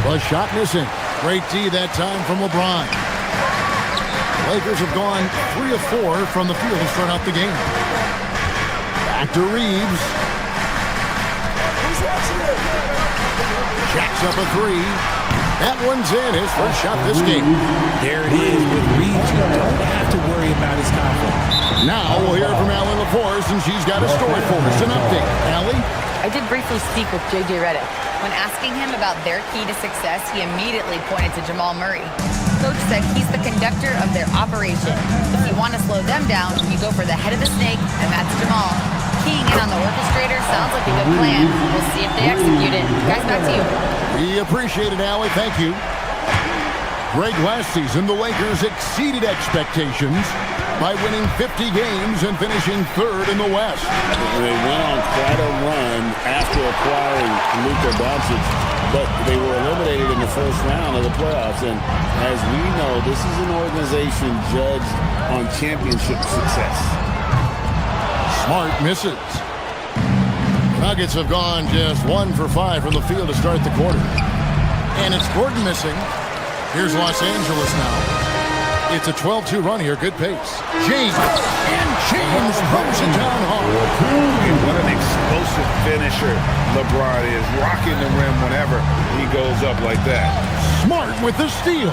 Was shot missing. Great D that time from LeBron. Lakers have gone 3 of 4 from the field to start out the game. Back to Reeves. Jacks up a 3. That one's in. His first shot this game.
There it is with Reeves. You don't have to worry about his confidence.
Now we'll hear from Allie LaForce, and she's got a story for us. An update. Allie?
I did briefly speak with J.J. Redick. When asking him about their key to success, he immediately pointed to Jamal Murray. Coach said he's the conductor of their operation. If you want to slow them down, you go for the head of the snake, and that's Jamal. Keying in on the orchestrator sounds like a good plan. We'll see if they execute it. Guys, back to you.
We appreciate it, Allie. Thank you. Greg, last season, the Lakers exceeded expectations by winning 50 games and finishing 3rd in the West.
They went on quite a run after acquiring Luka Doncic, but they were eliminated in the first round of the playoffs. And as we know, this is an organization judged on championship success.
Smart misses. Nuggets have gone just 1 for 5 from the field to start the quarter. And it's Gordon missing. Here's Los Angeles now. It's a 12-2 run here. Good pace. James. And James throws it down hard.
And what an explosive finisher LeBron is. Rocking the rim whenever he goes up like that.
Smart with the steal.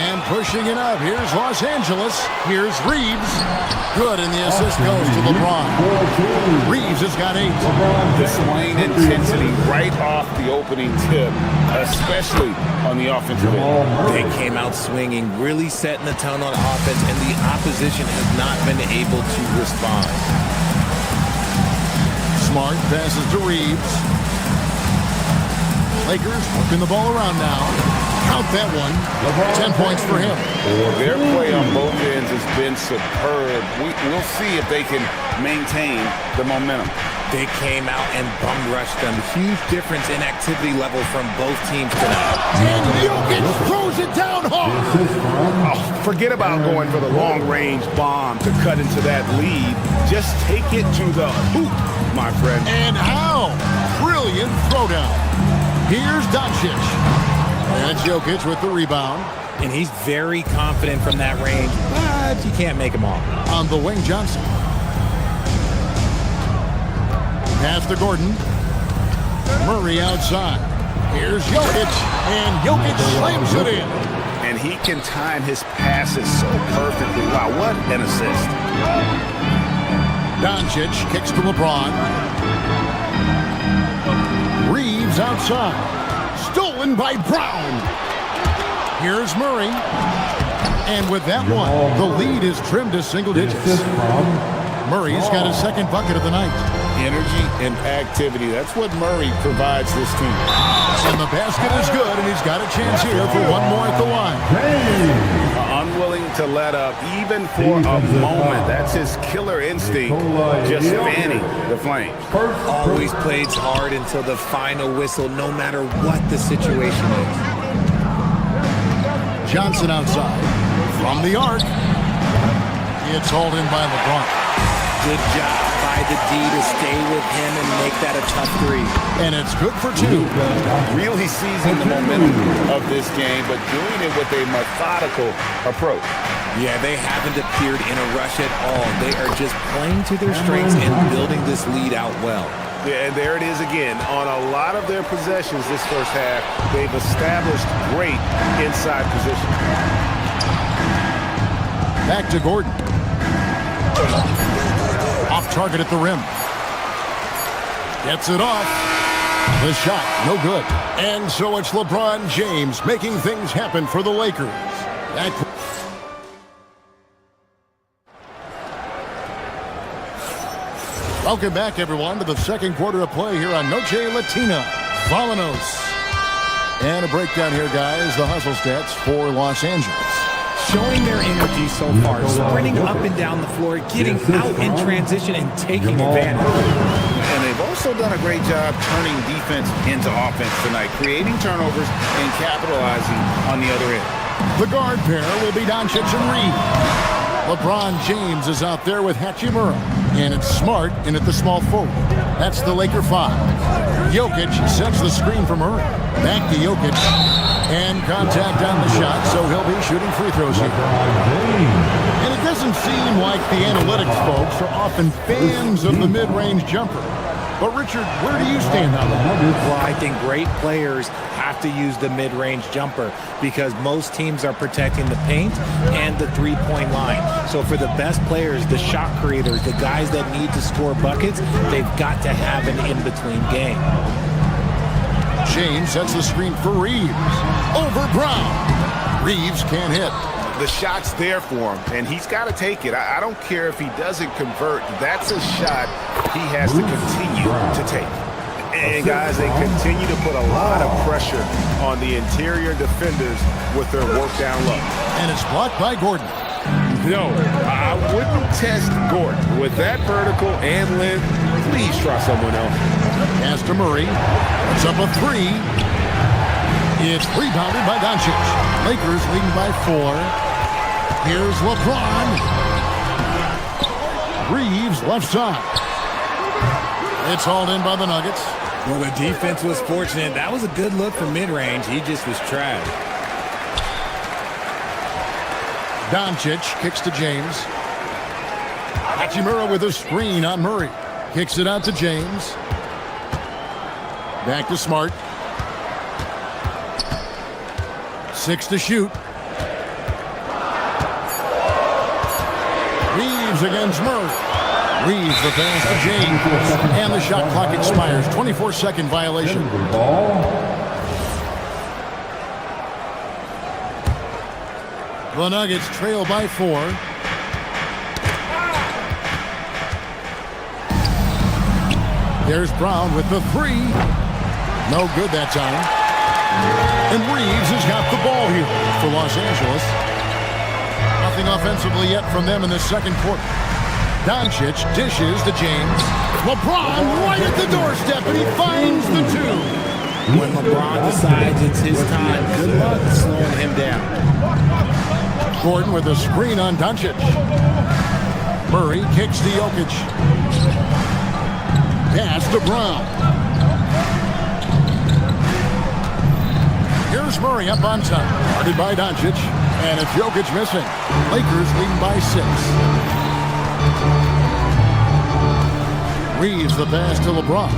And pushing it up. Here's Los Angeles. Here's Reeves. Good, and the assist goes to LeBron. Reeves has got 8.
Displaying intensity right off the opening tip, especially on the offensive end.
They came out swinging, really setting the tone on offense, and the opposition has not been able to respond.
Smart passes to Reeves. Lakers working the ball around now. Count that one. 10 points for him.
Their play on both ends has been superb. We'll see if they can maintain the momentum.
They came out and bum rushed them. Huge difference in activity level from both teams tonight.
And Jokic throws it down hard.
Oh, forget about going for the long-range bomb to cut into that lead. Just take it to the hoop, my friend.
And how? Brilliant throwdown. Here's Doncic. And Jokic with the rebound.
And he's very confident from that range, but you can't make him all.
On the wing, Johnson. Pass to Gordon. Murray outside. Here's Jokic. And Jokic slams it in.
And he can time his passes so perfectly. Wow, what an assist.
Doncic kicks to LeBron. Reeves outside. Stolen by Brown. Here's Murray. And with that one, the lead is trimmed to single digits. Murray's got his second bucket of the night.
Energy and activity. That's what Murray provides this team.
And the basket is good, and he's got a chance here for one more at the line.
On unwilling to let up even for a moment. That's his killer instinct, just fanning the flames.
Always plays hard until the final whistle, no matter what the situation is.
Johnson outside. From the arc. It's hauled in by LeBron.
Good job by the D to stay with him and make that a tough three.
And it's good for two.
Really seizing the momentum of this game, but doing it with a methodical approach.
Yeah, they haven't appeared in a rush at all. They are just playing to their strengths and building this lead out well.
Yeah, and there it is again. On a lot of their possessions this first half, they've established great inside position.
Back to Gordon. Off target at the rim. Gets it off. The shot, no good. And so it's LeBron James making things happen for the Lakers. Welcome back, everyone, to the second quarter of play here on Noche Latina. Vamanos. And a breakdown here, guys. The hustle stats for Los Angeles.
Showing their energy so far, sprinting up and down the floor, getting out in transition and taking advantage.
And they've also done a great job turning defense into offense tonight, creating turnovers and capitalizing on the other end.
The guard pair will be Doncic and Reed. LeBron James is out there with Hachimura. And it's Smart in at the small forward. That's the Laker 5. Jokic sets the screen for Murray. Back to Jokic. And contact on the shot, so he'll be shooting free throws here. And it doesn't seem like the analytics folks are often fans of the mid-range jumper. But, Richard, where do you stand on that?
Well, I think great players have to use the mid-range jumper because most teams are protecting the paint and the three-point line. So for the best players, the shot creators, the guys that need to score buckets, they've got to have an in-between game.
James sets the screen for Reeves. Over Brown. Reeves can't hit.
The shot's there for him, and he's got to take it. I don't care if he doesn't convert. That's a shot he has to continue to take. And, guys, they continue to put a lot of pressure on the interior defenders with their work down low.
And it's blocked by Gordon.
No, I wouldn't test Gordon. With that vertical and length, please try someone else.
Pass to Murray. It's up a three. It's rebounded by Doncic. Lakers leading by 4. Here's LeBron. Reeves left side. It's hauled in by the Nuggets.
Well, the defense was fortunate. That was a good look from mid-range. He just was trash.
Doncic kicks to James. Hachimura with a screen on Murray. Kicks it out to James. Back to Smart. 6 to shoot. Reeves against Murray. Reeves the pass to James. And the shot clock expires. 24-second violation. The Nuggets trail by 4. There's Brown with the 3. No good that time. And Reeves has got the ball here for Los Angeles. Nothing offensively yet from them in the second quarter. Doncic dishes to James. LeBron right at the doorstep, and he finds the 2.
When LeBron decides it's his time, good luck slowing him down.
Gordon with a screen on Doncic. Murray kicks to Jokic. Pass to Brown. Here's Murray up on top. Guarded by Doncic. And it's Jokic missing. Lakers leading by 6. Reeves the pass to LeBron.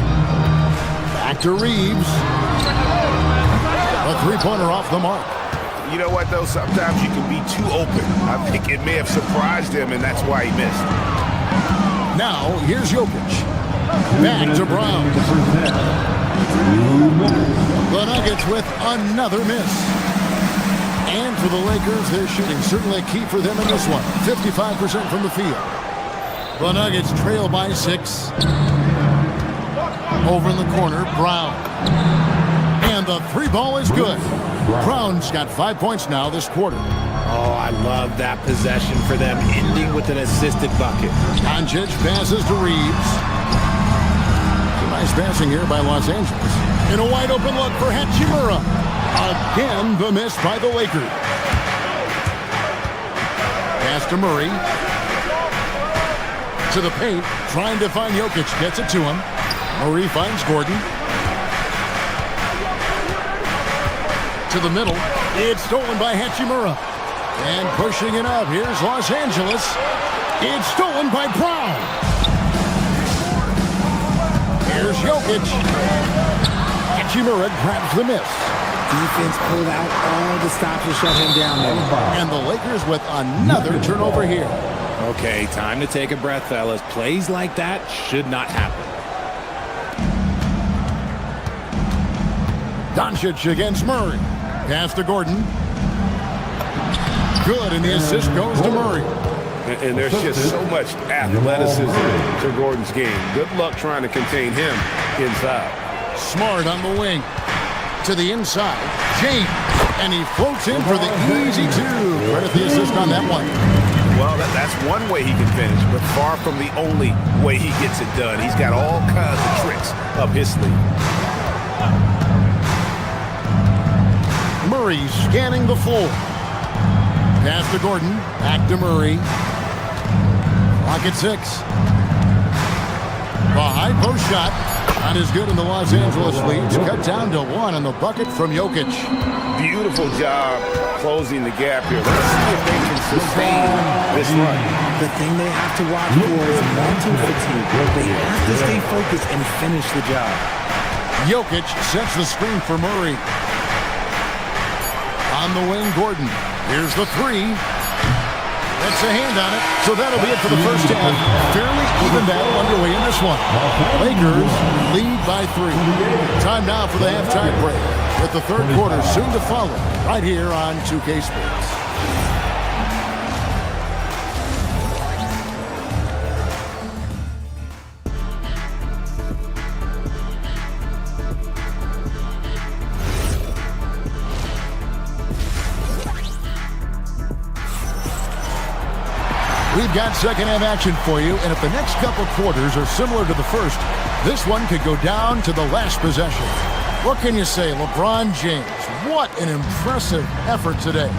Back to Reeves. A three-pointer off the mark.
You know what, though? Sometimes you can be too open. I think it may have surprised him, and that's why he missed.
Now, here's Jokic. Back to Brown. The Nuggets with another miss. And for the Lakers, their shooting certainly a key for them in this one. 55% from the field. The Nuggets trail by 6. Over in the corner, Brown. And the 3 ball is good. Brown's got 5 points now this quarter.
Oh, I love that possession for them, ending with an assisted bucket.
Doncic passes to Reeves. Nice passing here by Los Angeles. In a wide open look for Hachimura. Again, the miss by the Lakers. Pass to Murray. To the paint, trying to find Jokic. Gets it to him. Murray finds Gordon. To the middle. It's stolen by Hachimura. And pushing it up. Here's Los Angeles. It's stolen by Brown. Here's Jokic. Hachimura grabs the miss.
Defense pulled out all the stops to shut him down there.
And the Lakers with another turnover here.
Okay, time to take a breath, fellas. Plays like that should not happen.
Doncic against Murray. Pass to Gordon. Good, and the assist goes to Murray.
And there's just so much athleticism to Gordon's game. Good luck trying to contain him inside.
Smart on the wing. To the inside. James. And he floats in for the easy two. Credit the assist on that one.
Well, that's one way he can finish, but far from the only way he gets it done. He's got all kinds of tricks up his sleeve.
Murray scanning the floor. Pass to Gordon. Back to Murray. Clock at 6. The high post shot. Not as good in the Los Angeles leads. Cut down to 1 on the bucket from Jokic.
Beautiful job closing the gap here. Let's see if they can sustain this run.
The thing they have to watch for is mental fatigue. They have to stay focused and finish the job.
Jokic sets the screen for Murray. On the wing, Gordon. Here's the 3. That's a hand on it. So that'll be it for the first half. Fairly even battle underway in this one. Lakers lead by 3. Time now for the halftime break, with the third quarter soon to follow right here on 2K Sports. We've got second half action for you, and if the next couple quarters are similar to the first, this one could go down to the last possession. What can you say, LeBron James? What an impressive effort today.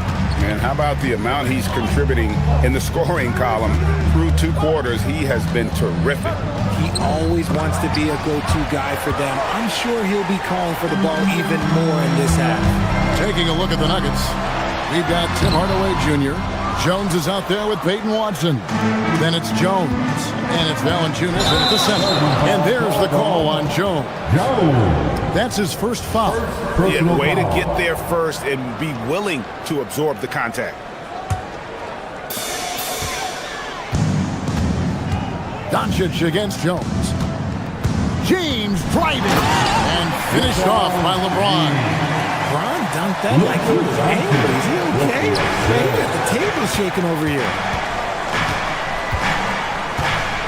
And how about the amount he's contributing in the scoring column? Through 2 quarters, he has been terrific.
He always wants to be a go-to guy for them. I'm sure he'll be calling for the ball even more in this half.
Taking a look at the Nuggets, we've got Tim Hardaway Jr., Jones is out there with Peyton Watson. Then it's Jones. And it's Valanciunas at the center. And there's the call on Jones. That's his first foul.
Yeah, way to get there first and be willing to absorb the contact.
Doncic against Jones. James driving. And finished off by LeBron.
LeBron dunked that like he was angry. Is he okay? Man, he got the table shaking over here.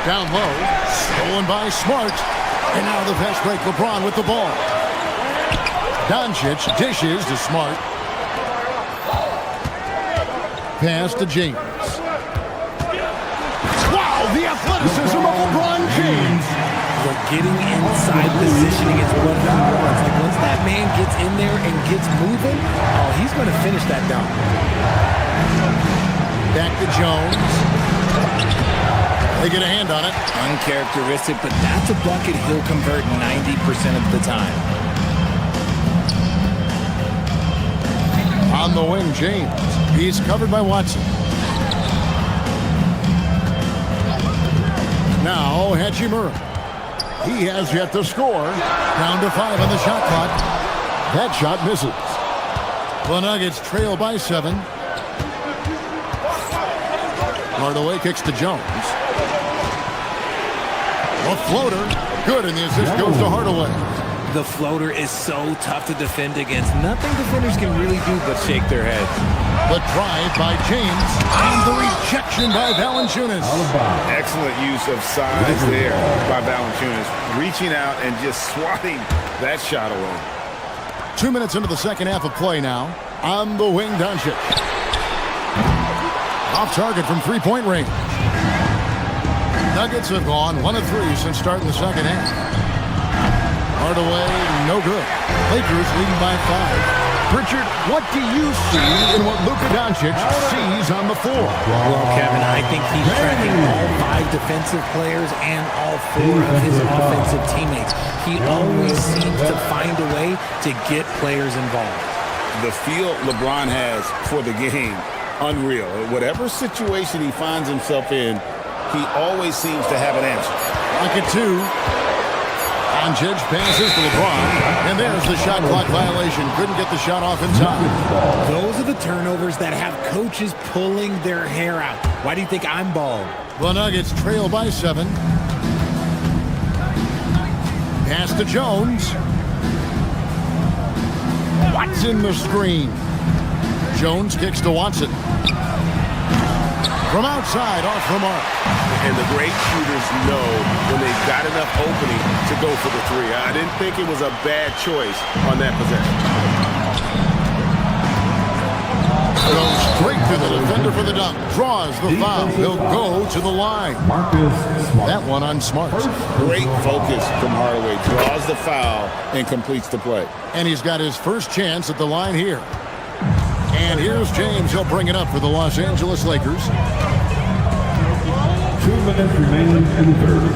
Down low, stolen by Smart. And now the fast break, LeBron with the ball. Doncic dishes to Smart. Pass to James. Wow, the athleticism of LeBron James.
But getting inside positioning is what he wants. Like once that man gets in there and gets moving, oh, he's going to finish that dunk.
Back to Jones. They get a hand on it.
Uncharacteristic, but that's a bucket he'll convert 90% of the time.
On the wing, James. He's covered by Watson. Now, Hachimura. He has yet to score. Down to 5 on the shot clock. That shot misses. The Nuggets trail by 7. Hardaway kicks to Jones. A floater. Good, and the assist goes to Hardaway.
The floater is so tough to defend against. Nothing defenders can really do but shake their heads.
The drive by James. And the rejection by Valanciunas.
Excellent use of size there by Valanciunas. Reaching out and just swatting that shot away.
2 minutes into the second half of play now. On the wing, Doncic. Off target from three-point range. Nuggets have gone 1 of 3 since starting the second half. Hardaway, no good. Lakers leading by 5. Richard, what do you see in what Luka Doncic sees on the floor?
Well, Kevin, I think he's tracking all 5 defensive players and all 4 of his offensive teammates. He always seems to find a way to get players involved.
The feel LeBron has for the game, unreal. Whatever situation he finds himself in, he always seems to have an answer.
Pocket 2. Doncic passes to LeBron, and there's the shot clock violation. Couldn't get the shot off in time.
Those are the turnovers that have coaches pulling their hair out. Why do you think I'm bald?
The Nuggets trail by 7. Pass to Jones. Watson the screen. Jones kicks to Watson. From outside, off the mark.
And the great shooters know when they've got enough opening to go for the 3. I didn't think it was a bad choice on that possession.
Goes straight to the defender for the dunk. Draws the foul. He'll go to the line. That one on Smart.
Great focus from Hardaway. Draws the foul and completes the play.
And he's got his first chance at the line here. And here's James. He'll bring it up for the Los Angeles Lakers.
2 minutes remaining in the third.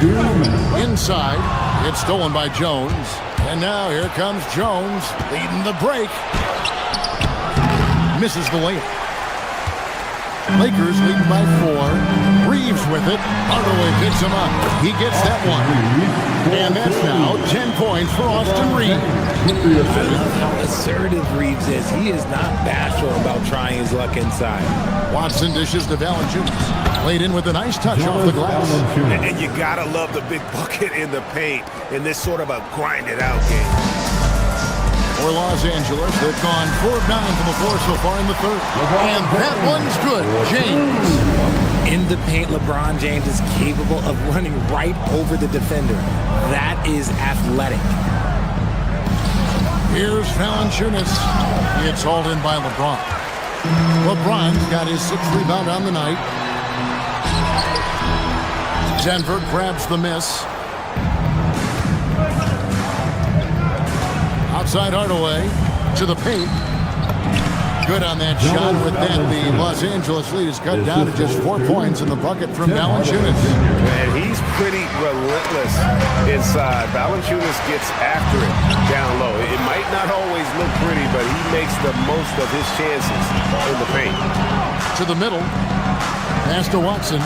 2 minutes.
Inside. It's stolen by Jones. And now here comes Jones leading the break. Misses the layup. Lakers leading by 4. Reeves with it. Hardaway picks him up. He gets that one. And that's now 10 points for Austin Reeves.
I love how assertive Reeves is. He is not bashful about trying his luck inside.
Watson dishes to Valanciunas. Played in with a nice touch off the glass.
And you gotta love the big bucket in the paint in this sort of a grinded-out game.
For Los Angeles, they've gone 4 of 9 from the floor so far in the third. And that one's good. James.
In the paint, LeBron James is capable of running right over the defender. That is athletic.
Here's Valanciunas. It's hauled in by LeBron. LeBron's got his 6th rebound on the night. Denver grabs the miss. Outside Hardaway to the paint. Good on that shot. With that, the Los Angeles lead is cut down to just 4 points in the bucket from Valanciunas.
And he's pretty relentless inside. Valanciunas gets after it down low. It might not always look pretty, but he makes the most of his chances in the paint.
To the middle. Pass to Watson.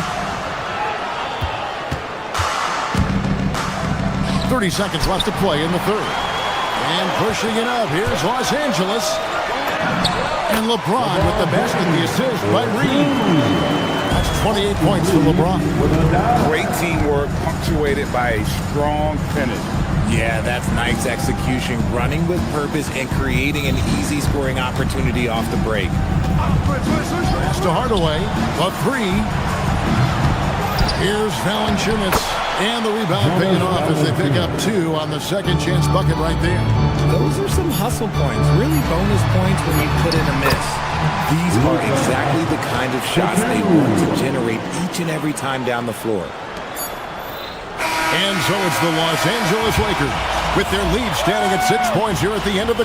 30 seconds left to play in the third. And pushing it up. Here's Los Angeles. And LeBron with the basket, the assist by Reed. That's 28 points for LeBron.
Great teamwork punctuated by a strong finish.
Yeah, that's nice execution. Running with purpose and creating an easy scoring opportunity off the break.
Pass to Hardaway. A 3. Here's Valanciunas. And the rebound paying off as they pick up 2 on the second chance bucket right there.
Those are some hustle points, really bonus points when you put in a miss. These are exactly the kind of shots they want to generate each and every time down the floor.
And so it's the Los Angeles Lakers with their lead standing at 6 points here at the end of the...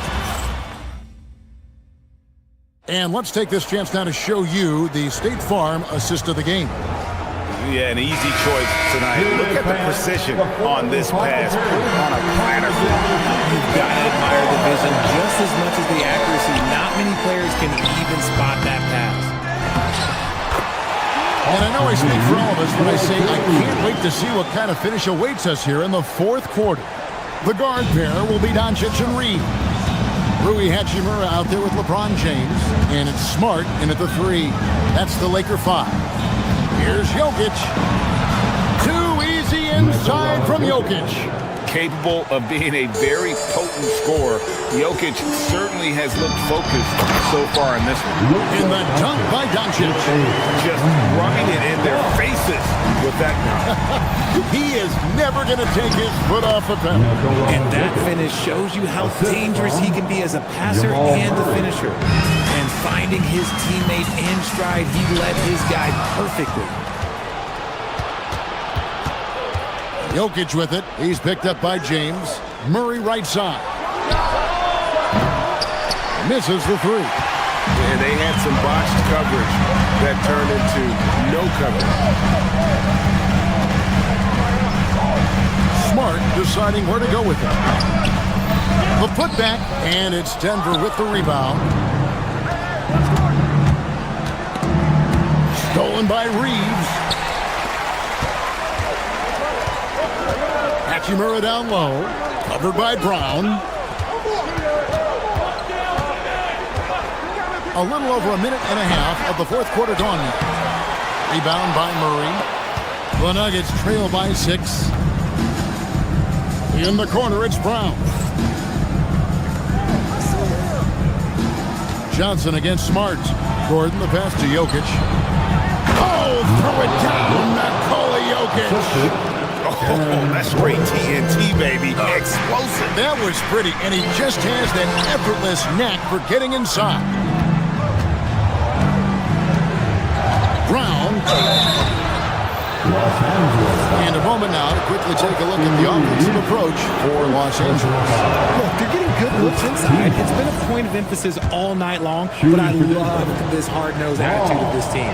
And let's take this chance now to show you the State Farm assist of the game.
Yeah, an easy choice tonight. Look at the precision on this pass. On a platter.
You've got to admire the vision just as much as the accuracy. Not many players can even spot that pass.
And I know I speak for all of us when I say I can't wait to see what kind of finish awaits us here in the fourth quarter. The guard pair will be Doncic and Reed. Rui Hachimura out there with LeBron James. And it's Smart in at the 3. That's the Laker 5. Here's Jokic. Too easy inside from Jokic.
Capable of being a very potent scorer, Jokic certainly has looked focused so far in this one.
In the dunk by Doncic.
Just rubbing it in their faces with that.
He is never going to take his foot off the pedal.
And that finish shows you how dangerous he can be as a passer and a finisher. And finding his teammate in stride. He led his guy perfectly.
Jokic with it. He's picked up by James. Murray right side. Misses the three.
And they had some botched coverage that turned into no coverage.
Smart deciding where to go with it. The putback, and it's Denver with the rebound. Stolen by Reeves. Hachimura down low. Covered by Brown. A little over a minute and a half of the fourth quarter gone now. Rebound by Murray. The Nuggets trail by 6. In the corner, it's Brown. Johnson against Smart. Gordon, the pass to Jokic. Oh, throw it down. Nikola Jokic.
Oh, that's great TNT, baby. Explosive.
That was pretty, and he just has that effortless knack for getting inside. Brown. And a moment now to quickly take a look at the offensive approach for Los Angeles.
Look, they're getting good looks inside. It's been a point of emphasis all night long, but I love this hard-nosed attitude of this team.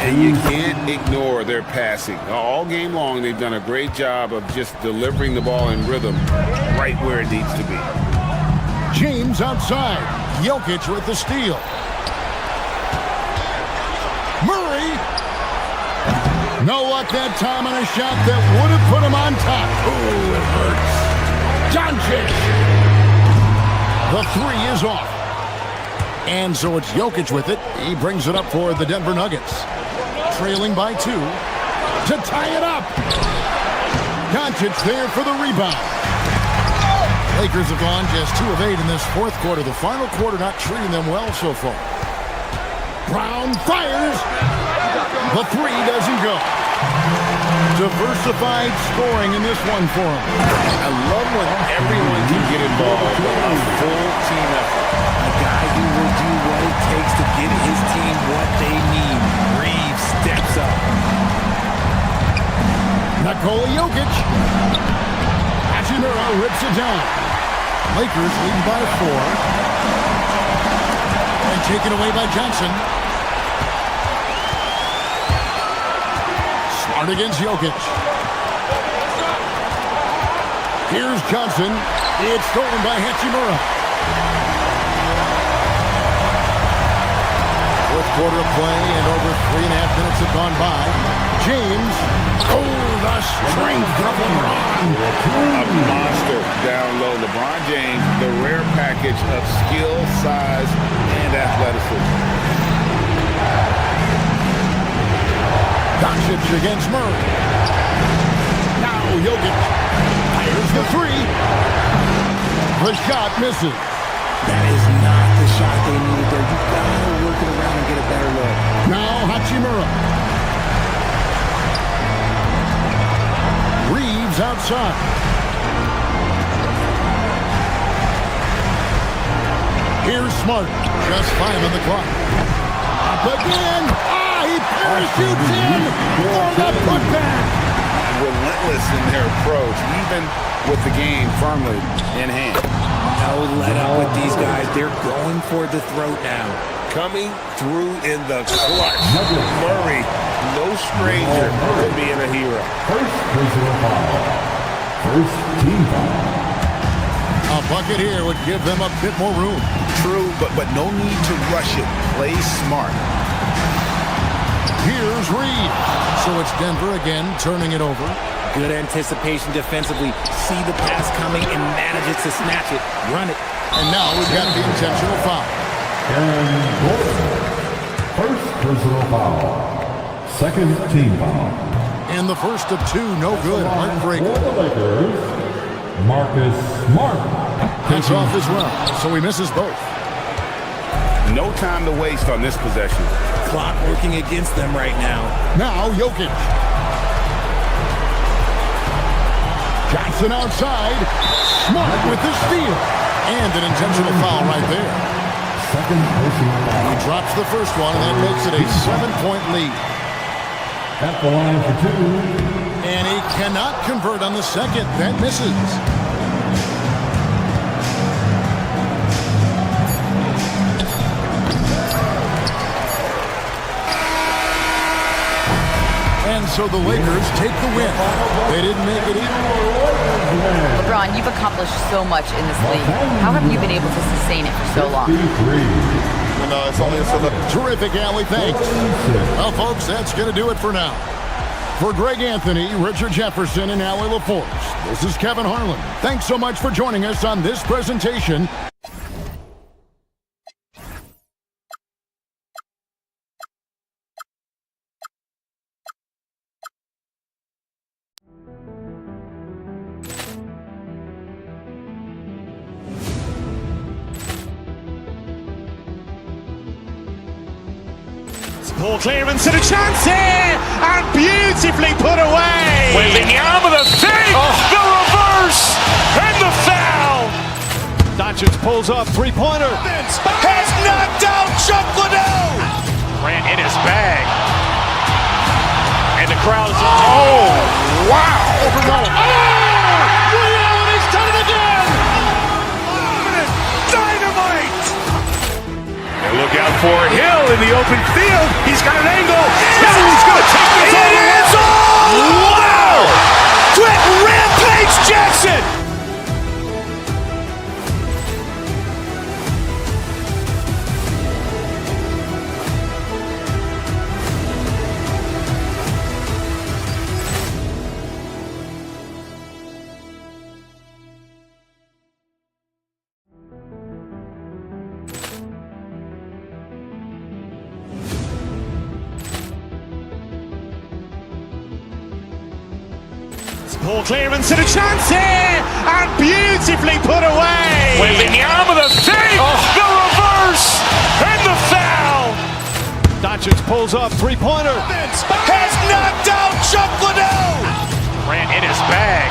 And you can't ignore their passing. All game long, they've done a great job of just delivering the ball in rhythm right where it needs to be.
James outside. Jokic with the steal. Murray. No luck that time on a shot that would have put him on top. Ooh, it hurts. Doncic. The three is off. And so it's Jokic with it. He brings it up for the Denver Nuggets. Trailing by 2 to tie it up. Doncic there for the rebound. Lakers have gone just 2 of 8 in this fourth quarter. The final quarter not treating them well so far. Brown fires. The three doesn't go. Diversified scoring in this one for him.
I love when everyone can get involved with a full team effort.
A guy who will do what it takes to get his team what they need. Reeves steps up.
Nikola Jokic. Hachimura rips it down. Lakers leading by 4. And taken away by Johnson. Smart against Jokic. Here's Johnson. It's stolen by Hachimura. Fourth quarter of play, and over 3.5 minutes have gone by. James. Oh, the strength of LeBron.
A monster down low. LeBron James, the rare package of skill, size, and athleticism.
Doncic against Murray. Now Jokic fires the three. The shot misses.
That is not the shot they needed there. You gotta work it around and get a better look.
Now Hachimura. Reeves outside. Here's Smart. Just 5 on the clock. Up again. He parachutes in for the putback.
Relentless in their approach, even with the game firmly in hand.
No let up with these guys. They're going for the throat now.
Coming through in the clutch. Murray, no stranger to being a hero.
First personal foul. First team foul.
A bucket here would give them a bit more room.
True, but no need to rush it. Play smart.
Here's Reed. So it's Denver again, turning it over.
Good anticipation defensively. See the pass coming and manages to snatch it. Run it.
And now we've got the intentional foul.
And first personal foul. Second team foul.
And the first of 2, no good. Heartbreaker.
For the Lakers, Marcus Smart.
Takes off as well, so he misses both.
No time to waste on this possession.
Clock working against them right now.
Now Jokic. Johnson outside. Smart with the steal. And an intentional foul right there.
Second personal foul.
He drops the first one, and that makes it a 7-point lead.
At the line for two.
And he cannot convert on the second. That misses. And so the Lakers take the win. They didn't make it easy.
LeBron, you've accomplished so much in this league. How have you been able to sustain it for so long?
It's only a
Terrific, Allie. Thanks. Well, folks, that's going to do it for now. For Greg Anthony, Richard Jefferson, and Allie LaForce, this is Kevin Harlan. Thanks so much for joining us on this presentation.
Ball clearance and a chance here, and beautifully put away. Wembanyama the save, the reverse, and the foul.
Doncic pulls up, three-pointer.
Has knocked out Chuck Liddell. Grant in his bag, and the crowd is
Reality's done it again.
dynamite. Look out for Hill in the open field. He's got an angle. He's going to take this all the way. Wow! Quick Rampage Jackson. Ball clearance and a chance here, and beautifully put away. Wembanyama the save, the reverse, and the foul.
Doncic pulls up, three-pointer.
Has knocked out Chuck Liddell. Grant in his bag,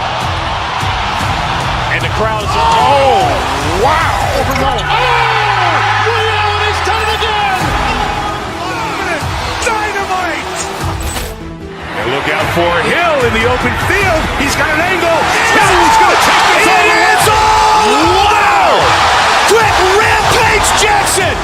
and the crowd is
Reality's done it again.
dynamite. And look out for Hill in the open field. He's got an angle. He's going to take this all the way. Wow! Quick Rampage Jackson.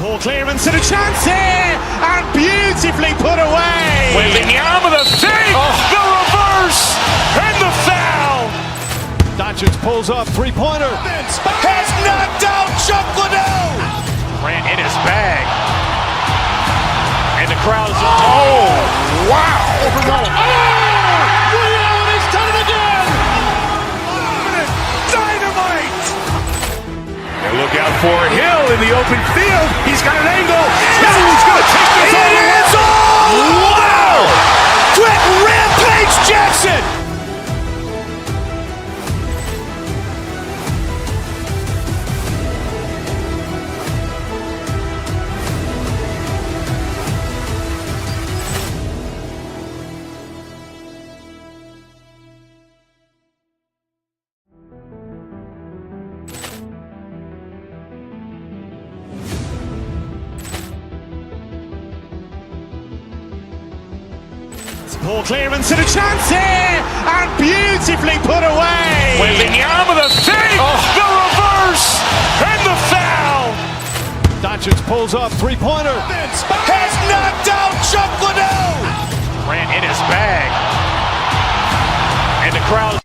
Ball clearance and a chance here, and beautifully put away. Wembanyama the save, the reverse, and the foul.
Doncic pulls up, three-pointer.
Has knocked out Chuck Liddell. Grant in his bag, and the crowd is
Reality's done it again.
dynamite. And look out for Hill in the open field. He's got an angle. He's going to take this all the way. Wow! Quick Rampage Jackson. Ball clearance and a chance here, and beautifully put away. Wembanyama the save, the reverse, and the foul.
Doncic pulls up, three-pointer.
Has knocked out Chuck Liddell. Grant in his bag, and the crowd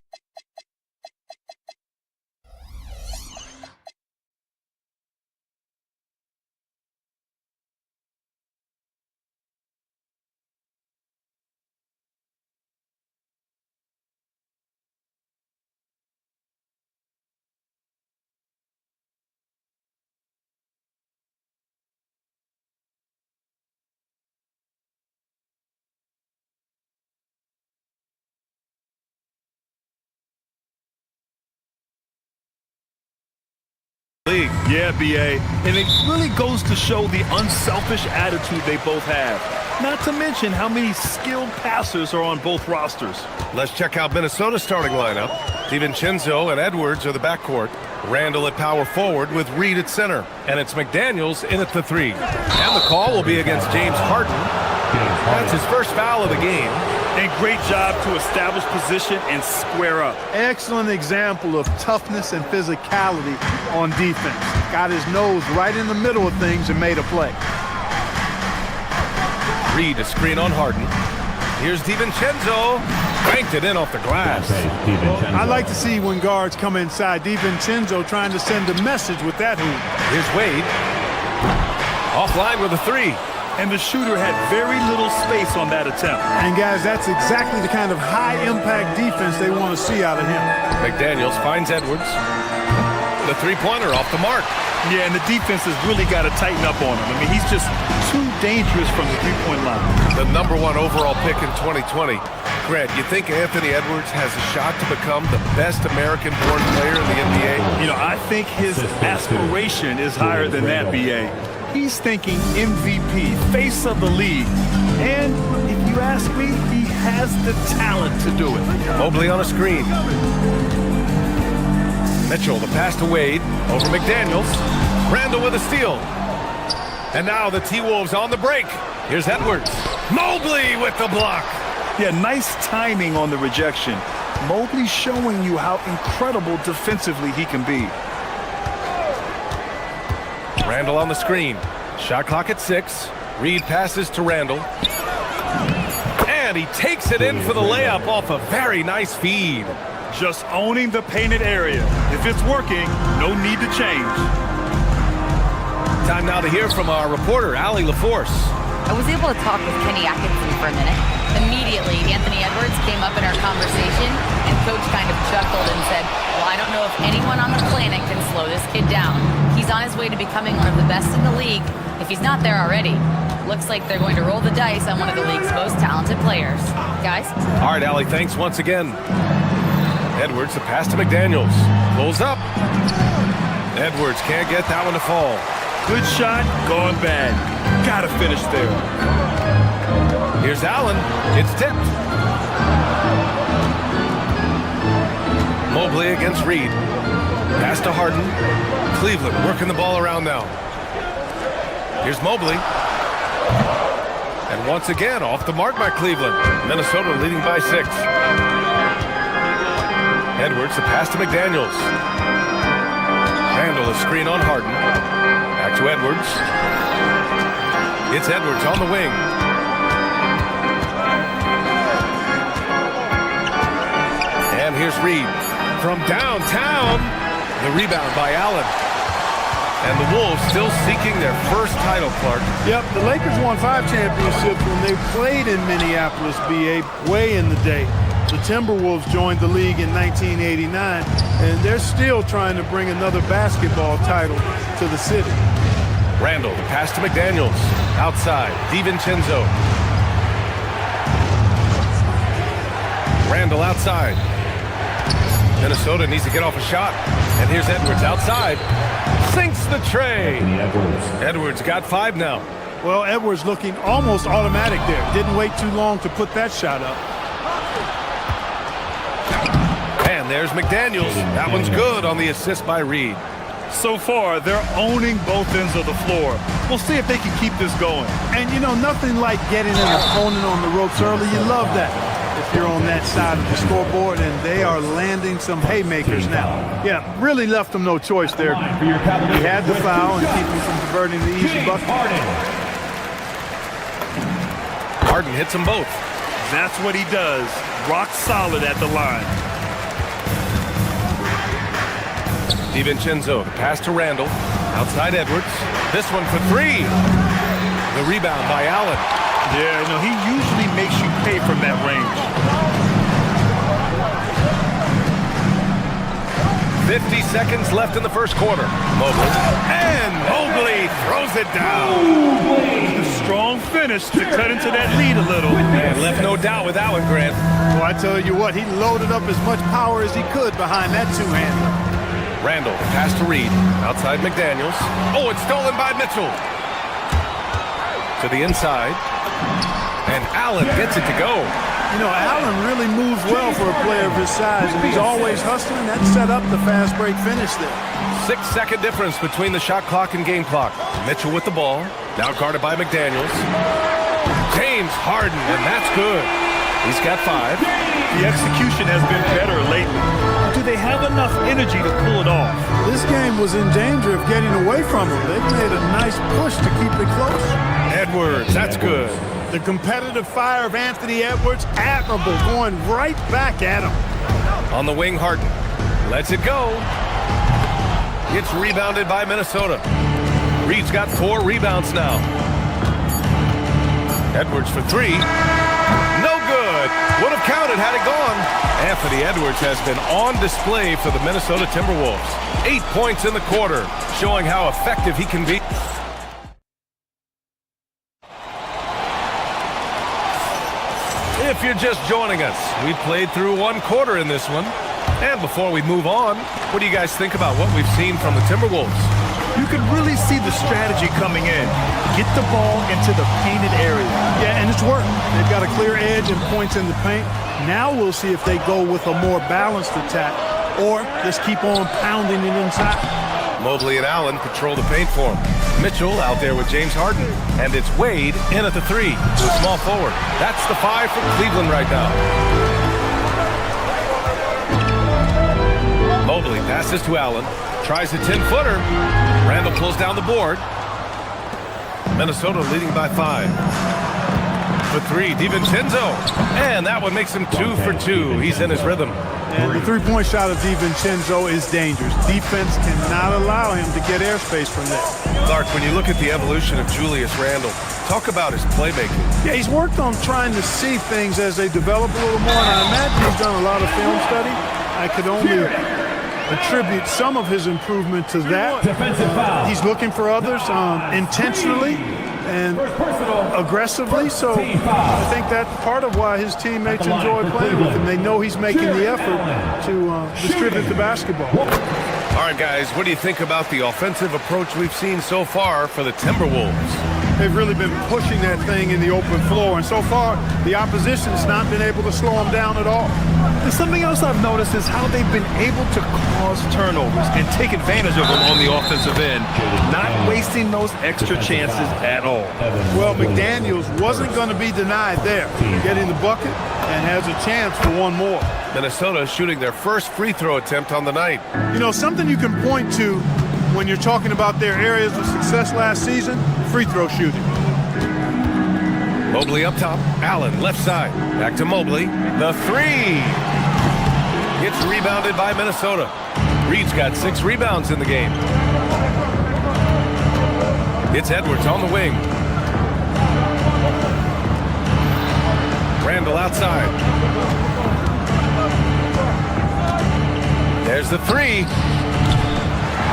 league.
Yeah, B.A. And it really goes to show the unselfish attitude they both have. Not to mention how many skilled passers are on both rosters.
Let's check out Minnesota's starting lineup. DiVincenzo and Edwards are the backcourt. Randall at power forward with Reed at center. And it's McDaniels in at the 3. And the call will be against James Harden. That's his first foul of the game.
And great job to establish position and square up.
Excellent example of toughness and physicality on defense. Got his nose right in the middle of things and made a play.
Reed to screen on Harden. Here's DiVincenzo. Banked it in off the glass.
I like to see when guards come inside. DiVincenzo trying to send a message with that hoop.
Here's Wade. Offline with a 3.
And the shooter had very little space on that attempt.
And guys, that's exactly the kind of high-impact defense they want to see out of him.
McDaniels finds Edwards. The three-pointer off the mark.
Yeah, and the defense has really got to tighten up on him. I mean, he's just too dangerous from the three-point line.
The #1 overall pick in 2020. Grant, you think Anthony Edwards has a shot to become the best American-born player in the NBA?
You know, I think his aspiration is higher than that, B.A. He's thinking MVP, face of the league. And if you ask me, he has the talent to do it.
Mobley on a screen. Mitchell, the pass to Wade, over McDaniels. Randall with a steal. And now the T-Wolves on the break. Here's Edwards. Mobley with the block.
Yeah, nice timing on the rejection. Mobley showing you how incredible defensively he can be.
Randall on the screen. Shot clock at 6. Reed passes to Randall. And he takes it in for the layup off a very nice feed.
Just owning the painted area. If it's working, no need to change.
Time now to hear from our reporter, Allie LaForce.
I was able to talk with Kenny Atkinson for a minute. Immediately, Anthony Edwards came up in our conversation, and Coach kind of chuckled and said, well, I don't know if anyone on the planet can slow this kid down. He's on his way to becoming one of the best in the league, if he's not there already. Looks like they're going to roll the dice on one of the league's most talented players. Guys?
All right, Allie, thanks once again. Edwards, the pass to McDaniels. Pulls up. Edwards can't get that one to fall.
Good shot, gone bad. Gotta finish there.
Here's Allen. It's tipped. Mobley against Reed. Pass to Harden. Cleveland working the ball around now. Here's Mobley. And once again, off the mark by Cleveland. Minnesota leading by 6. Edwards, the pass to McDaniels. Randall, a screen on Harden. Back to Edwards. It's Edwards on the wing. And here's Reed. From downtown, the rebound by Allen. And the Wolves still seeking their first title, Clark.
Yep, the Lakers won 5 championships when they played in Minneapolis, BA, way in the day. The Timberwolves joined the league in 1989, and they're still trying to bring another basketball title to the city.
Randall, the pass to McDaniels. Outside, DiVincenzo. Randall outside. Minnesota needs to get off a shot. And here's Edwards outside. Sinks the tray. Edwards got 5 now.
Well, Edwards looking almost automatic there. Didn't wait too long to put that shot up.
And there's McDaniels. That one's good on the assist by Reed.
So far, they're owning both ends of the floor. We'll see if they can keep this going.
And, you know, nothing like getting an opponent on the ropes early. You love that if you're on that side of the scoreboard, and they are landing some haymakers now. Yeah, really left them no choice there. He had the foul and keep him from converting the easy bucket.
Harden hits them both.
That's what he does. Rock solid at the line.
DiVincenzo, the pass to Randall. Outside Edwards. This one for 3. The rebound by Allen.
Yeah, no, he usually makes you pay from that range.
50 seconds left in the first quarter. Mobley. And Mobley throws it down.
A strong finish to cut into that lead a little.
And left no doubt with that one, Grant.
Well, I tell you what, he loaded up as much power as he could behind that two-hander.
Randall, pass to Reed. Outside McDaniels. Oh, it's stolen by Mitchell. To the inside. And Allen gets it to go.
You know, Allen really moves well for a player of his size, and he's always hustling. That set up the fast break finish there.
6-second difference between the shot clock and game clock. Mitchell with the ball. Now guarded by McDaniels. James Harden, and that's good. He's got 5.
The execution has been better lately. Do they have enough energy to pull it off?
This game was in danger of getting away from them. They've made a nice push to keep it close.
Edwards, that's good.
The competitive fire of Anthony Edwards, admirable, going right back at him.
On the wing, Harden lets it go. It's rebounded by Minnesota. Reed's got 4 rebounds now. Edwards for 3. No good. Would have counted had it gone. Anthony Edwards has been on display for the Minnesota Timberwolves. 8 points in the quarter, showing how effective he can be. If you're just joining us, we played through 1 quarter in this one. And before we move on, what do you guys think about what we've seen from the Timberwolves?
You could really see the strategy coming in. Get the ball into the painted area.
Yeah, and it's worked. They've got a clear edge and points in the paint. Now we'll see if they go with a more balanced attack or just keep on pounding it inside.
Mobley and Allen patrol the paint for him. Mitchell out there with James Harden. And it's Wade in at the 3, the small forward. That's the 5 for Cleveland right now. Mobley passes to Allen. Tries a 10-footer. Randall pulls down the board. Minnesota leading by 5. For 3, DiVincenzo. And that one makes him 2 for 2. He's in his rhythm.
And the three-point shot of DiVincenzo is dangerous. Defense cannot allow him to get airspace from there.
Clark, when you look at the evolution of Julius Randle, talk about his playmaking.
Yeah, he's worked on trying to see things as they develop a little more, and I imagine he's done a lot of film study. I could only attribute some of his improvement to that. He's looking for others intentionally and aggressively, so I think that's part of why his teammates enjoy playing with him. They know he's making the effort to distribute the basketball.
All right, guys, what do you think about the offensive approach we've seen so far for the Timberwolves?
They've really been pushing that thing in the open floor, and so far the opposition has not been able to slow them down at all.
And something else I've noticed is how they've been able to cause turnovers and take advantage of them on the offensive end, not wasting those extra chances at all.
Well, McDaniels wasn't going to be denied there, getting the bucket and has a chance for 1 more.
Minnesota shooting their first free throw attempt on the night.
You know, something you can point to when you're talking about their areas of success last season, free throw shooting.
Mobley up top, Allen left side, back to Mobley, the 3. It's rebounded by Minnesota. Reed's got 6 rebounds in the game. It's Edwards on the wing. Randall outside. There's the 3.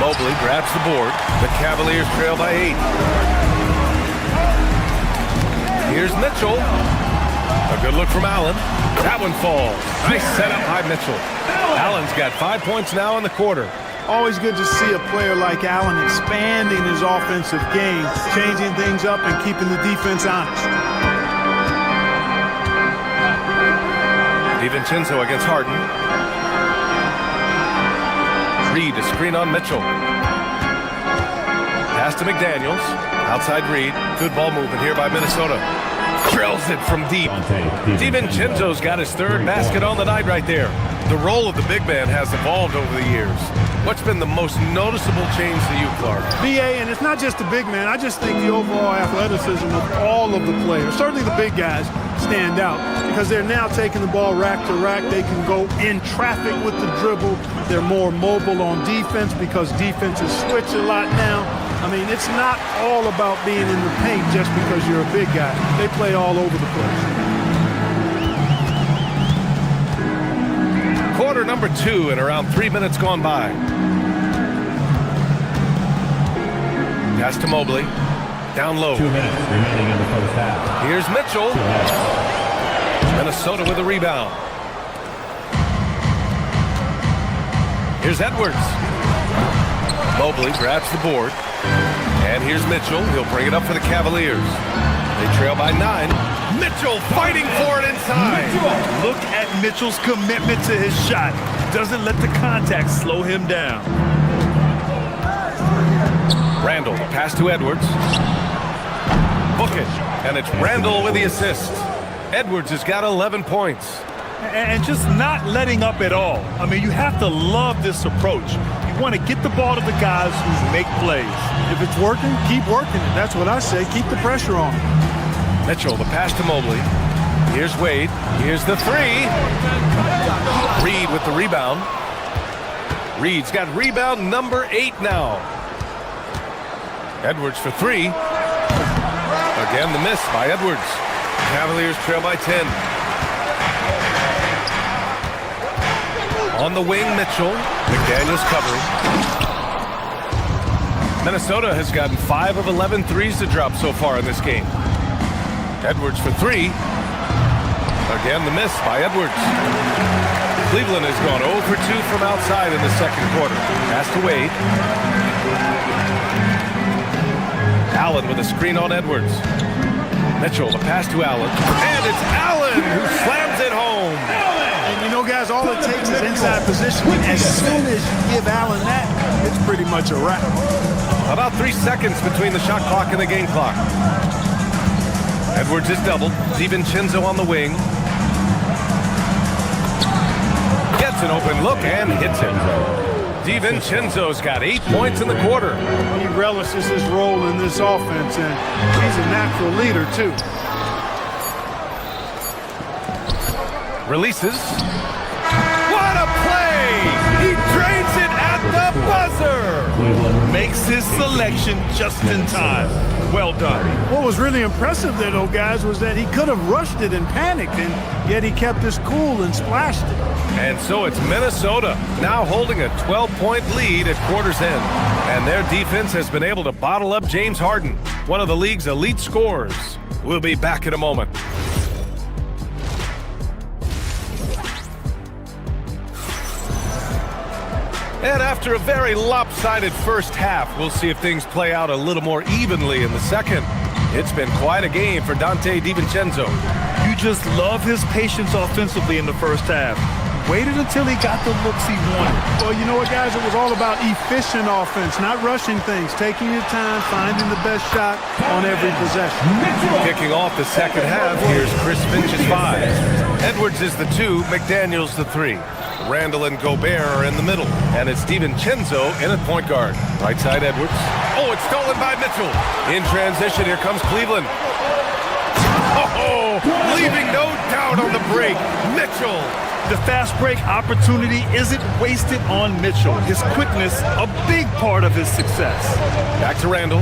Mobley grabs the board. The Cavaliers trail by 8. Here's Mitchell. A good look from Allen. That one falls. Nice setup by Mitchell. Allen's got 5 points now in the quarter.
Always good to see a player like Allen expanding his offensive game, changing things up and keeping the defense honest.
DiVincenzo against Harden. Reed, a screen on Mitchell. Pass to McDaniels. Outside Reed. Good ball movement here by Minnesota. Drills it from deep. DiVincenzo's got his 3rd basket on the night right there. The role of the big man has evolved over the years. What's been the most noticeable change to you, Clark?
BA, and it's not just the big man. I just think the overall athleticism of all of the players, certainly the big guys, stand out because they're now taking the ball rack to rack. They can go in traffic with the dribble. They're more mobile on defense because defenses switch a lot now. I mean, it's not all about being in the paint just because you're a big guy. They play all over the place.
Quarter number 2 and around 3 minutes gone by. Pass to Mobley. Down low.
2 minutes remaining in the first half.
Here's Mitchell. Minnesota with a rebound. Here's Edwards. Mobley grabs the board. And here's Mitchell. He'll bring it up for the Cavaliers. They trail by 9. Mitchell fighting for it inside.
Look at Mitchell's commitment to his shot. Doesn't let the contact slow him down.
Randall, the pass to Edwards. Book it. And it's Randall with the assist. Edwards has got 11 points.
And just not letting up at all. I mean, you have to love this approach. You want to get the ball to the guys who make plays.
If it's working, keep working it. That's what I say. Keep the pressure on.
Mitchell, the pass to Mobley. Here's Wade. Here's the 3. Reed with the rebound. Reed's got rebound number 8 now. Edwards for 3. Again, the miss by Edwards. Cavaliers trail by 10. On the wing, Mitchell. McDaniels covering. Minnesota has gotten 5 of 11 threes to drop so far in this game. Edwards for 3. Again, the miss by Edwards. Cleveland has gone 0 for 2 from outside in the second quarter. Pass to Wade. Allen with a screen on Edwards. Mitchell, the pass to Allen. And it's Allen who slams it home.
And you know, guys, all it takes is inside position. As soon as you give Allen that, it's pretty much a wrap.
About 3 seconds between the shot clock and the game clock. Edwards is doubled. DiVincenzo on the wing. Gets an open look and hits it. DiVincenzo's got 8 points in the quarter.
He relishes his role in this offense, and he's a natural leader, too.
Releases. What a play! He drains it at the buzzer!
Makes his selection just in time. Well done.
What was really impressive there, though, guys, was that he could have rushed it and panicked, and yet he kept his cool and splashed it.
And so it's Minnesota now holding a 12-point lead at quarter's end. And their defense has been able to bottle up James Harden, one of the league's elite scorers. We'll be back in a moment. And after a very lopsided first half, we'll see if things play out a little more evenly in the second. It's been quite a game for Dante DiVincenzo.
You just love his patience offensively in the first half. Waited until he got the looks he wanted.
Well, you know what, guys? It was all about efficient offense, not rushing things, taking your time, finding the best shot on every possession.
Kicking off the second half, here's Chris Finch's 5. Edwards is the 2, McDaniels the 3. Randall and Gobert are in the middle, and it's DiVincenzo in at point guard. Right side, Edwards. Oh, it's stolen by Mitchell. In transition, here comes Cleveland. Oh, leaving no doubt on the break. Mitchell.
The fast break opportunity isn't wasted on Mitchell. His quickness, a big part of his success.
Back to Randall.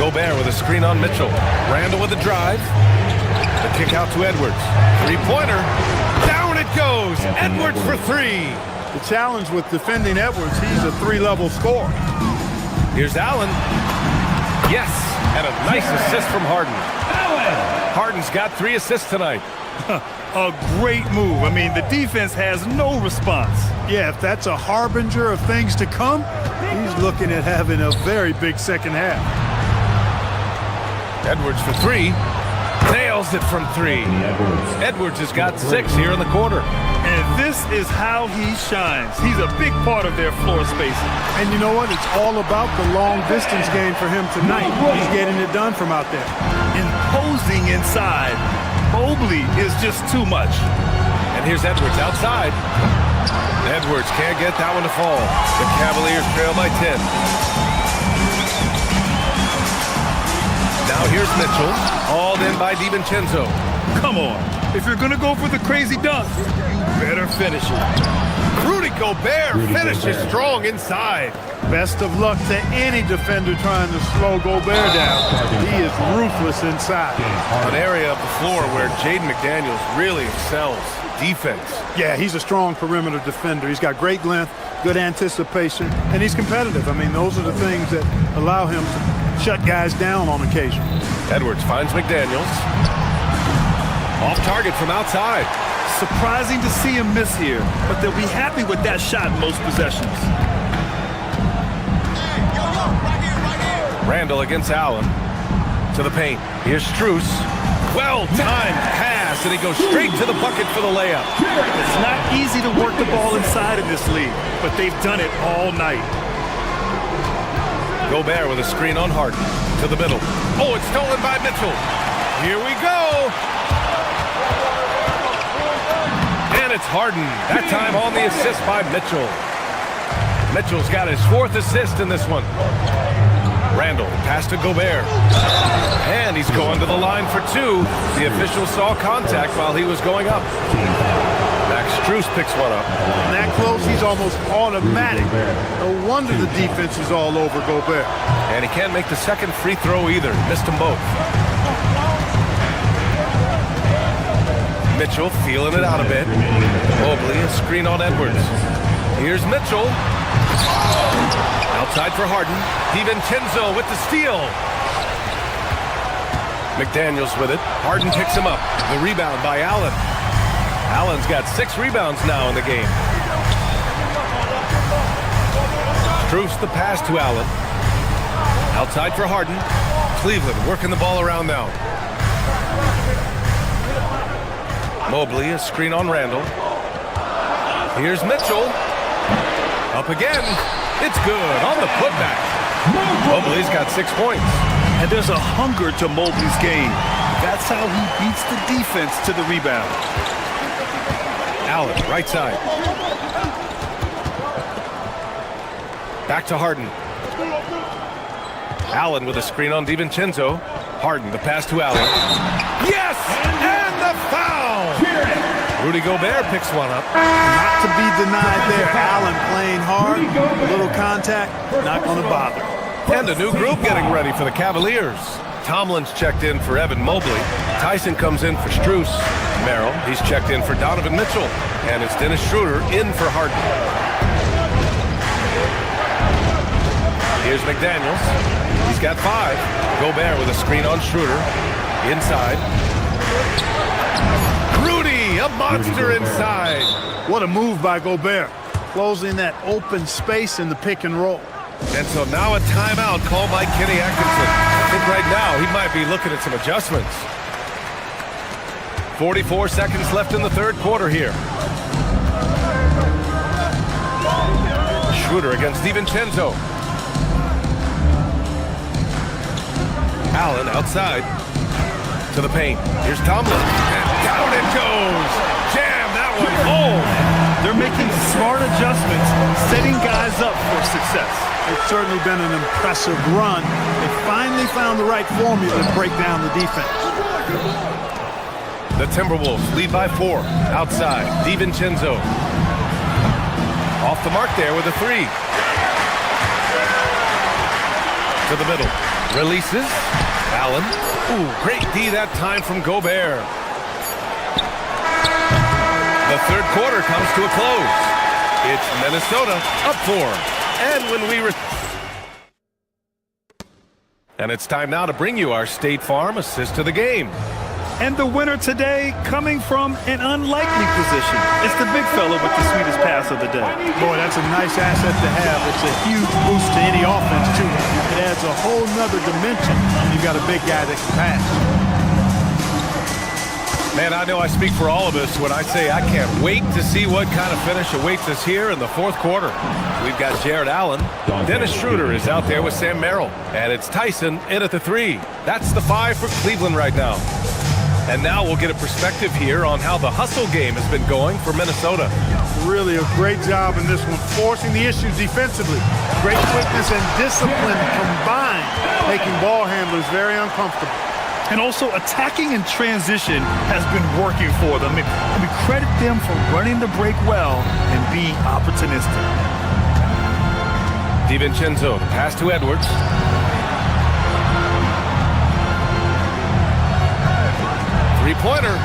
Gobert with a screen on Mitchell. Randall with a drive. The kick out to Edwards. Three-pointer. Down it goes. Edwards for 3.
The challenge with defending Edwards, he's a 3-level scorer.
Here's Allen. Yes, and a nice assist from Harden. Harden's got 3 assists tonight.
A great move. I mean, the defense has no response.
Yeah, if that's a harbinger of things to come, he's looking at having a very big second half.
Edwards for 3. Nails it from 3. Edwards has got 6 here in the quarter.
And this is how he shines. He's a big part of their floor spacing.
And you know what? It's all about the long distance game for him tonight. He's getting it done from out there.
Imposing inside. Mobley is just too much.
And here's Edwards outside. Edwards can't get that one to fall. The Cavaliers trail by 10. Now here's Mitchell, hauled in by DiVincenzo.
Come on. If you're going to go for the crazy dunk, you better finish it.
Rudy Gobert finishes strong inside.
Best of luck to any defender trying to slow Gobert down. He is ruthless inside.
An area of the floor where Jaden McDaniels really excels. Defense.
Yeah, he's a strong perimeter defender. He's got great length, good anticipation, and he's competitive. I mean, those are the things that allow him to shut guys down on occasion.
Edwards finds McDaniels. Off target from outside.
Surprising to see him miss here, but they'll be happy with that shot in most possessions.
Randall against Allen. To the paint. Here's Strus. Well-timed pass, and he goes straight to the bucket for the layup.
It's not easy to work the ball inside in this league, but they've done it all night.
Gobert with a screen on Harden. To the middle. Oh, it's stolen by Mitchell. Here we go. And it's Harden. That time on the assist by Mitchell. Mitchell's got his 4th assist in this one. Randall, pass to Gobert. And he's going to the line for 2. The official saw contact while he was going up. Max Strus picks one up.
And that close, he's almost automatic. No wonder the defense is all over Gobert.
And he can't make the second free throw either. Missed them both. Mitchell feeling it out a bit. Mobley, a screen on Edwards. Here's Mitchell. Outside for Harden. DiVincenzo with the steal. McDaniels with it. Harden picks him up. The rebound by Allen. Allen's got 6 rebounds now in the game. Strus the pass to Allen. Outside for Harden. Cleveland working the ball around now. Mobley, a screen on Randall. Here's Mitchell. Up again. It's good on the putback. Mobley's got 6 points.
And there's a hunger to Mobley's game. That's how he beats the defense to the rebound.
Allen, right side. Back to Harden. Allen with a screen on DiVincenzo. Harden, the pass to Allen. Yes! And the foul! Rudy Gobert picks one up.
Not to be denied there. Allen playing hard, a little contact, not going to bother.
And a new group getting ready for the Cavaliers. Tomlin's checked in for Evan Mobley. Tyson comes in for Strus. Merrill, he's checked in for Donovan Mitchell. And it's Dennis Schroeder in for Harden. Here's McDaniels. He's got 5. Gobert with a screen on Schroeder. Inside. Rudy, a monster inside.
What a move by Gobert. Closing that open space in the pick and roll.
And so now a timeout called by Kenny Atkinson. I think right now he might be looking at some adjustments. 44 seconds left in the 3rd quarter here. Schroeder against DiVincenzo. Allen outside to the paint. Here's Tomlin. And down it goes. Jam that one home.
They're making smart adjustments, setting guys up for success.
It's certainly been an impressive run. They finally found the right formula to break down the defense.
The Timberwolves lead by 4. Outside, DiVincenzo. Off the mark there with a 3. To the middle. Releases. Allen. Ooh, great D that time from Gobert. The 3rd quarter comes to a close. It's Minnesota up 4. And when and it's time now to bring you our State Farm assist to the game.
And the winner today coming from an unlikely position. It's the big fella with the sweetest pass of the day.
Boy, that's a nice asset to have. It's a huge boost to any offense, too. It adds a whole nother dimension when you've got a big guy that can pass.
Man, I know I speak for all of us when I say I can't wait to see what kind of finish awaits us here in the 4th quarter. We've got Jared Allen. Dennis Schroeder is out there with Sam Merrill. And it's Tyson in at the 3. That's the 5 for Cleveland right now. And now we'll get a perspective here on how the hustle game has been going for Minnesota.
Really a great job in this one, forcing the issues defensively. Great quickness and discipline combined, making ball handlers very uncomfortable.
And also attacking in transition has been working for them. And we credit them for running the break well and being opportunistic.
DiVincenzo, pass to Edwards. Three-pointer.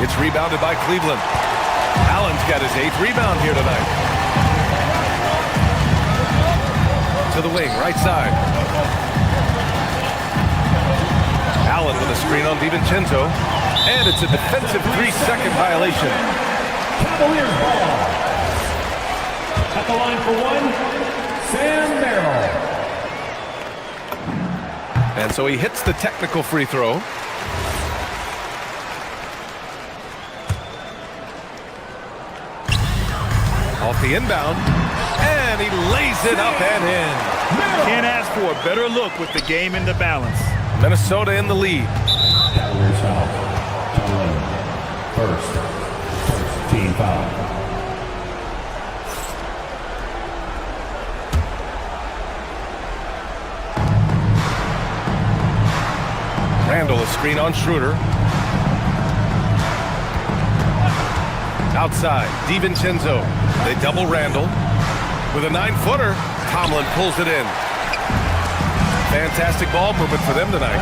It's rebounded by Cleveland. Allen's got his 8th rebound here tonight. To the wing, right side. Allen with a screen on DiVincenzo. And it's a defensive 3-second violation.
Cavaliers ball. At the line for one, Sam Merrill.
And so he hits the technical free throw. Off the inbound, and he lays it up and in.
Can't ask for a better look with the game in the balance.
Minnesota in the lead.
Cavaliers foul. 11. First team foul.
Randall, a screen on Schroeder. Outside, DiVincenzo. They double Randall. With a 9-footer, Tomlin pulls it in. Fantastic ball movement for them tonight.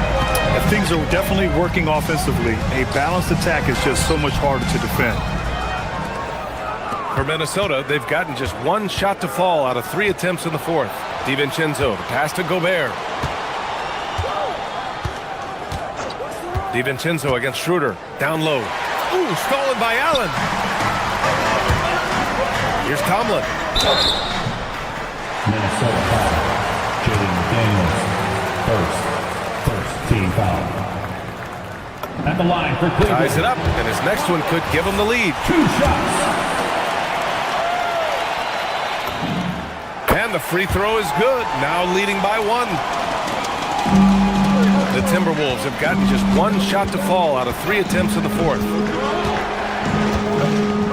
Things are definitely working offensively. A balanced attack is just so much harder to defend.
For Minnesota, they've gotten just one shot to fall out of 3 attempts in the fourth. DiVincenzo, the pass to Gobert. DiVincenzo against Schroeder, down low. Ooh, stolen by Allen. Here's Tomlin.
Minnesota foul. Jaden Daniels. First team foul.
At the line for Cleveland.
Ties it up, and his next one could give him the lead.
2 shots.
And the free throw is good, now leading by 1. The Timberwolves have gotten just one shot to fall out of 3 attempts in the fourth.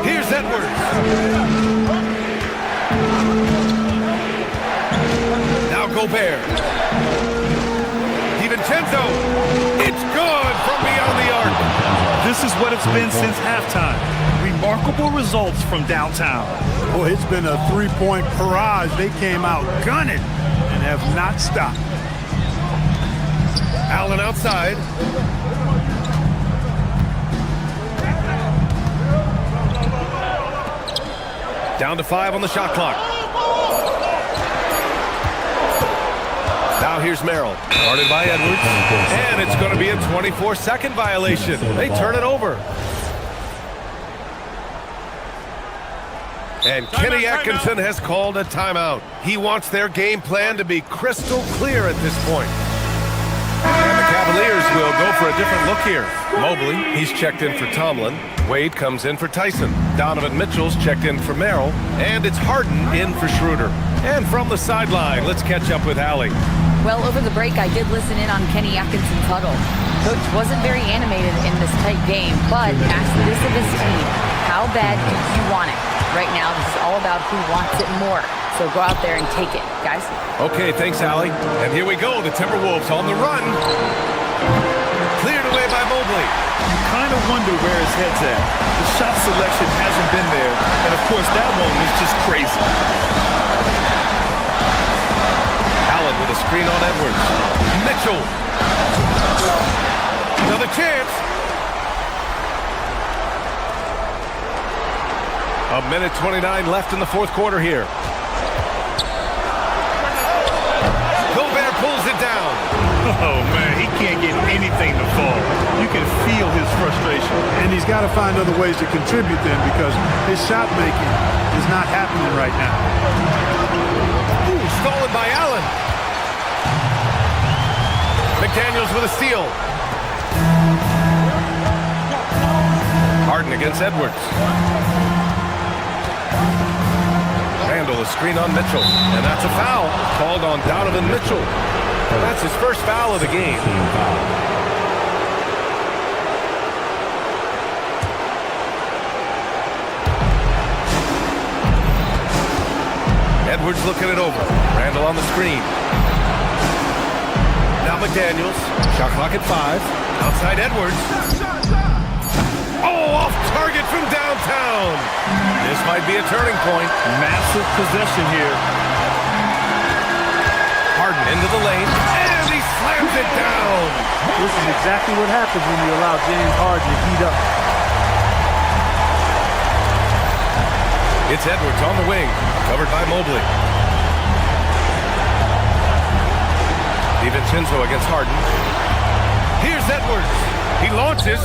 Here's Edwards. Now Gobert. DiVincenzo. It's good from beyond the arc.
This is what it's been since halftime. Remarkable results from downtown.
Boy, it's been a three-point barrage. They came out gunning and have not stopped.
Allen outside. Down to 5 on the shot clock. Now here's Merrill. Guarded by Edwards. And it's going to be a 24-second violation. They turn it over. And Kenny Atkinson has called a timeout. He wants their game plan to be crystal clear at this point. And the Cavaliers will go for a different look here. Mobley, he's checked in for Tomlin. Wade comes in for Tyson. Donovan Mitchell's checked in for Merrill. And it's Harden in for Schroeder. And from the sideline, let's catch up with Allie.
Well, over the break, I did listen in on Kenny Atkinson's huddle. Coach wasn't very animated in this tight game, but asked this of his team. How bad do you want it? Right now, this is all about who wants it more. So go out there and take it, guys.
Okay, thanks, Allie. And here we go, the Timberwolves on the run. Cleared away by Mobley.
You kind of wonder where his head's at. The shot selection hasn't been there. And, of course, that one was just crazy.
Allen with a screen on Edwards. Mitchell. Another chance. A minute 29 left in the fourth quarter here. Gobert pulls it down.
Oh, man, he can't get anything to fall. You can feel his frustration.
And he's got to find other ways to contribute then because his shot making is not happening right now.
Ooh, stolen by Allen. McDaniels with a steal. Harden against Edwards. Randall, a screen on Mitchell. And that's a foul called on Donovan Mitchell. That's his first foul of the game. Edwards looking it over. Randall on the screen. Now McDaniels. Shot clock at 5. Outside Edwards. Oh, off target from downtown. This might be a turning point.
Massive possession here.
Harden into the lane, and he slams it down.
This is exactly what happens when you allow James Harden to heat up.
It's Edwards on the wing, covered by Mobley. DiVincenzo against Harden. Here's Edwards. He launches.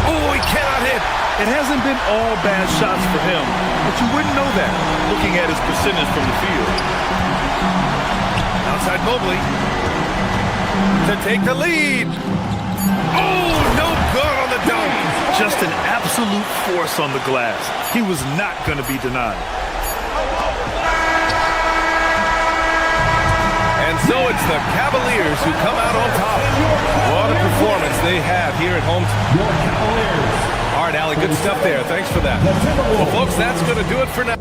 Oh, he cannot hit.
It hasn't been all bad shots for him, but you wouldn't know that looking at his percentage from the field.
Outside Mobley to take the lead. Oh, no good on the dunk.
Just an absolute force on the glass. He was not going to be denied.
And so it's the Cavaliers who come out on top. What a performance they have here at home. All right, Allie, good stuff there. Thanks for that. Well, folks, that's going to do it for now.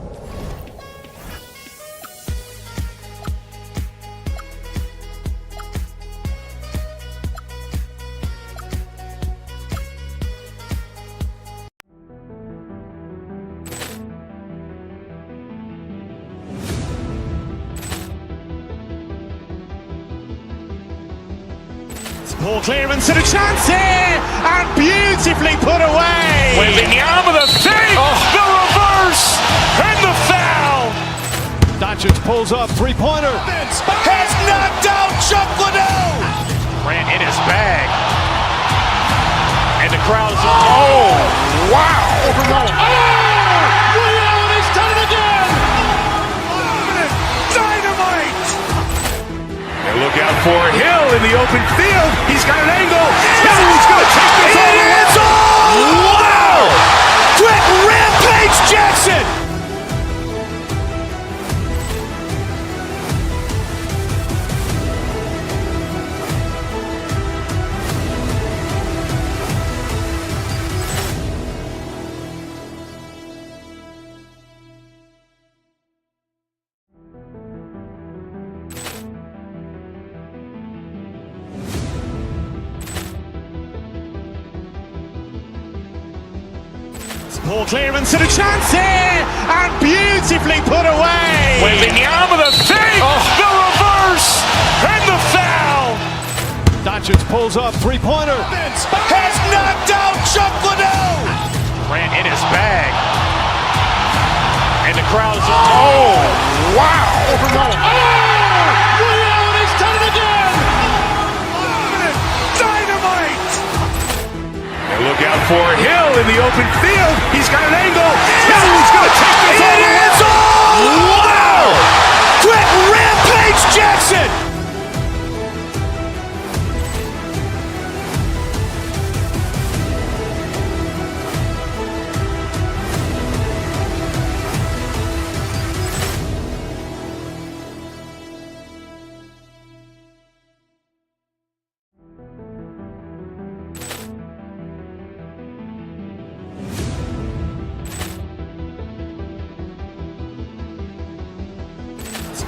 Ball clearance and a chance here, and beautifully put away. Wembanyama the fake, the reverse, and the foul.
Doncic pulls up, three-pointer.
Has knocked out Chuck Liddell. Ran in his bag, and the crowd is oh wow! Liddell, and he's done it again. Dynamite!
And look out for Hill in the open field. He's got an angle. Hill's going to take this all the way.
Wow! Quick Rampage Jackson! Ball clearance and a chance here, and beautifully put away. Wembanyama the fake, the reverse, and the foul.
Doncic pulls up, three-pointer.
Has knocked out Chuck Liddell. Ran in his bag, and the crowd is oh wow! Liddell, and he's done it again. Dynamite!
And look out for Hill in the open field. He's got an angle. Hill's going to take this all the way.
Wow! Quick Rampage Jackson!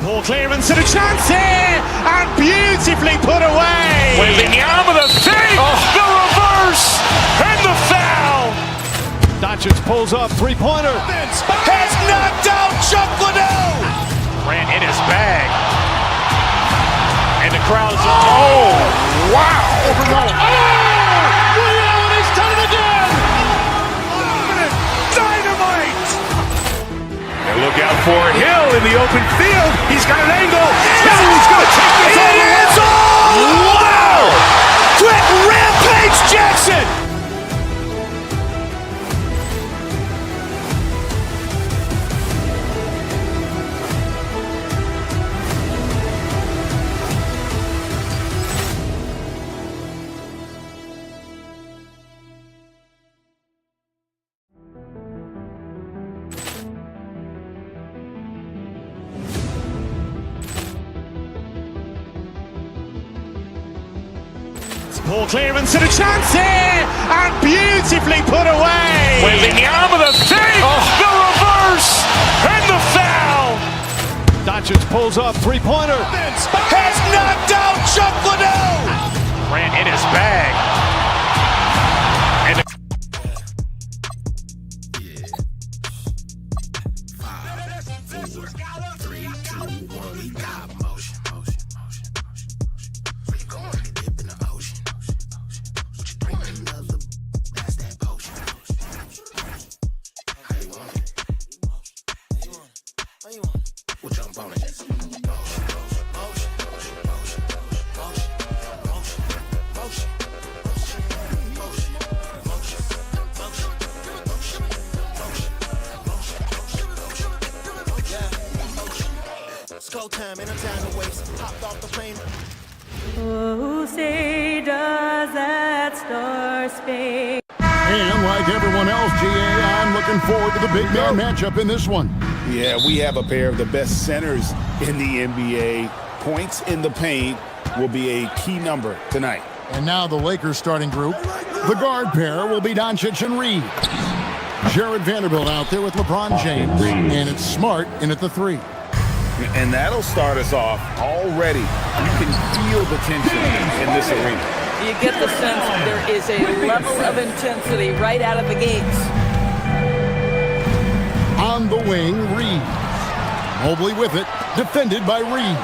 Ball clearance and a chance here, and beautifully put away. Wembanyama the fake, the reverse, and the foul.
Doncic pulls up, three-pointer.
Has knocked out Chuck Liddell. Ran in his bag, and the crowd is oh wow! Liddell, and he's done it again. Dynamite!
And look out for Hill in the open field. He's got an angle. Hill's going to take this all the way.
Wow! Quick Rampage Jackson! Ball clearance and a chance here, and beautifully put away. Wembanyama the fake, the reverse, and the foul.
Doncic pulls up, three-pointer.
Has knocked out Chuck Liddell. Ran in his bag, and
time, ain't no time to waste. Hopped off the plane.
Oh, say does that star-spangled
And like everyone else, GA, I'm looking forward to the big man matchup in this one.
Yeah, we have a pair of the best centers in the NBA. Points in the paint will be a key number tonight.
And now the Lakers starting group. The guard pair will be Doncic and Reed. Jared Vanderbilt out there with LeBron James. And it's Smart in at the 3.
And that'll start us off already. You can feel the tension in this arena.
You get the sense there is a level of intensity right out of the gates.
On the wing, Reed. Mobley with it, defended by Reed.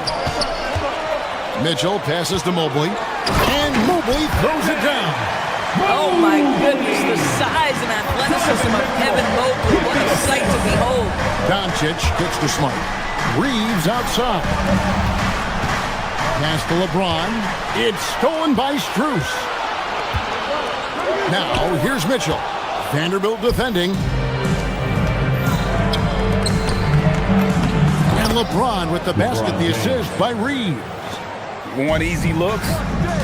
Mitchell passes to Mobley, and Mobley throws it down.
Oh my goodness, the size and athleticism of Evan Mobley. What a sight to behold.
Doncic kicks to Smart. Reeves outside. Pass to LeBron. It's stolen by Strus. Now, here's Mitchell. Vanderbilt defending. And LeBron with the basket, the assist by Reeves.
Want easy looks?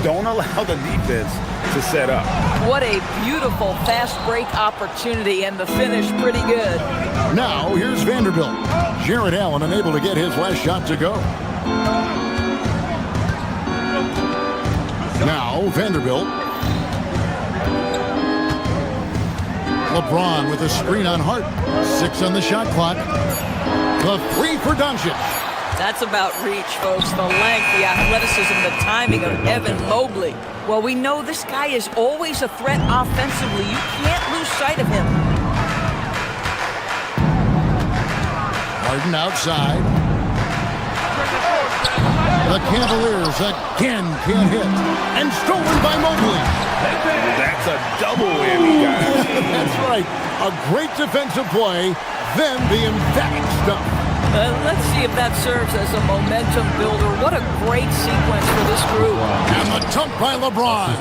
Don't allow the defense to set up.
What a beautiful fast break opportunity, and the finish pretty good.
Now, here's Vanderbilt. Jared Allen unable to get his last shot to go. Now, Vanderbilt. LeBron with a screen on Hart. 6 on the shot clock. The 3 for Doncic.
That's about reach, folks. The length, the athleticism, the timing of Evan Mobley. Well, we know this guy is always a threat offensively. You can't lose sight of him.
Harden outside. The Cavaliers again can't hit. And stolen by Mobley.
That's a double whammy, guys.
That's right. A great defensive play, then the emphatic stuff.
Let's see if that serves as a momentum builder. What a great sequence for this group.
And the dunk by LeBron.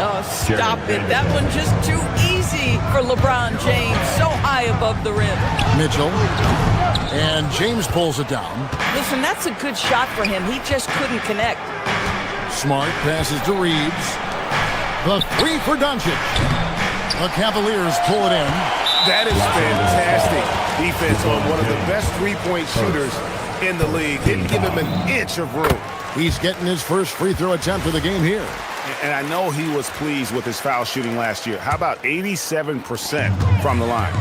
Oh, stop it. That one just too easy for LeBron James. So high above the rim.
Mitchell. And James pulls it down.
Listen, that's a good shot for him. He just couldn't connect.
Smart passes to Reeves. The 3 for Doncic. The Cavaliers pull it in.
That is fantastic defense on one of the best three-point shooters in the league. Didn't give him an inch of room.
He's getting his first free throw attempt of the game here.
And I know he was pleased with his foul shooting last year. How about 87% from the line?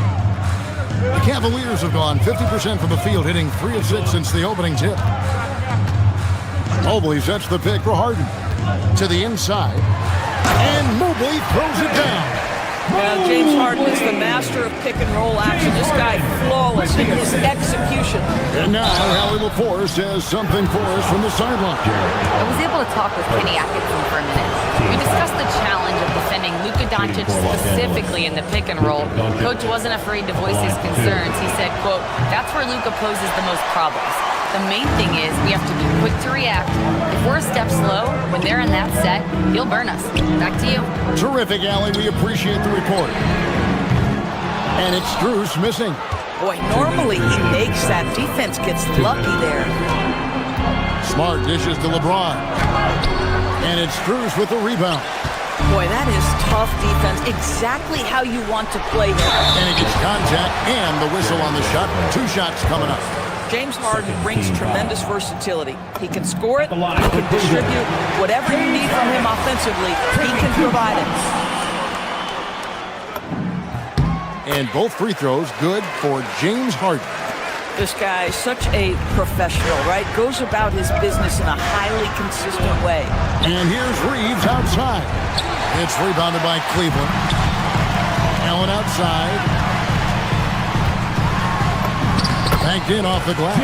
The Cavaliers have gone 50% from the field, hitting 3 of 6 since the opening tip. Mobley sets the pick for Harden. To the inside. And Mobley throws it down.
Now, James Harden is the master of pick-and-roll action. This guy flawless in his execution.
And now, Allie LaForce has something for us from the sideline.
I was able to talk with Kenny Atkinson for a minute. We discussed the challenge of defending Luka Doncic specifically in the pick-and-roll. Coach wasn't afraid to voice his concerns. He said, quote, "That's where Luka poses the most problems. The main thing is we have to be quick to react. If we're a step slow, when they're in that set, he'll burn us." Back to you.
Terrific, Allie. We appreciate the report. And it's Strus missing.
Boy, normally he makes that. Defense gets lucky there.
Smart dishes to LeBron. And it's Strus with the rebound.
Boy, that is tough defense. Exactly how you want to play him.
And he gets contact and the whistle on the shot. 2 shots coming up.
James Harden brings tremendous versatility. He can score it, he can distribute. Whatever you need from him offensively, he can provide it.
And both free throws good for James Harden.
This guy is such a professional, right? Goes about his business in a highly consistent way.
And here's Reeves outside. It's rebounded by Cleveland. Allen outside. Banked in off the glass.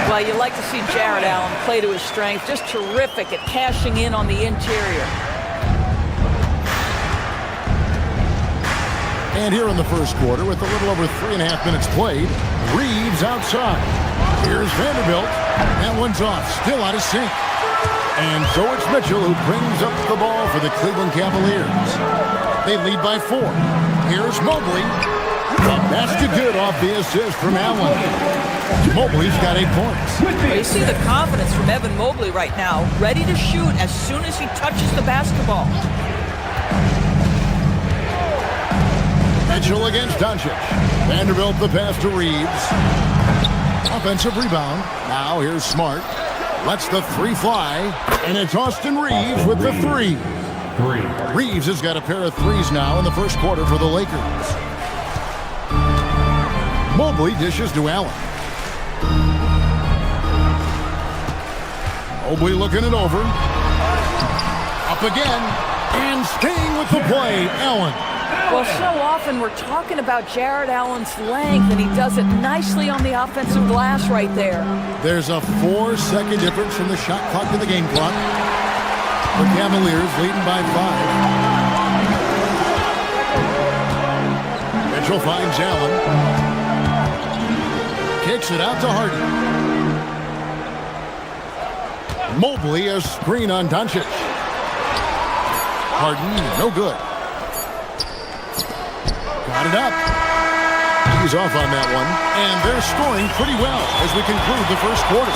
Well, you like to see Jared Allen play to his strength. Just terrific at cashing in on the interior.
And here in the first quarter, with a little over 3.5 minutes played, Reeves outside. Here's Vanderbilt. That one's off, still out of sync. And so it's Mitchell who brings up the ball for the Cleveland Cavaliers. They lead by 4. Here's Mobley. The basket good off the assist from Allen. Mobley's got 8 points.
Well, you see the confidence from Evan Mobley right now, ready to shoot as soon as he touches the basketball.
Mitchell against Doncic. Vanderbilt the pass to Reeves. Offensive rebound. Now here's Smart. Lets the 3 fly. And it's Austin Reeves with the 3. Reeves has got a pair of 3s now in the first quarter for the Lakers. Mobley dishes to Allen. Mobley looking it over. Up again. And staying with the play, Allen.
Well, so often we're talking about Jared Allen's length, and he does it nicely on the offensive glass right there.
There's a 4-second difference from the shot clock to the game clock. The Cavaliers leading by 5. Mitchell finds Allen. Kicks it out to Harden. Mobley, a screen on Doncic. Harden, no good. Got it up. He's off on that one. And they're scoring pretty well as we conclude the first quarter.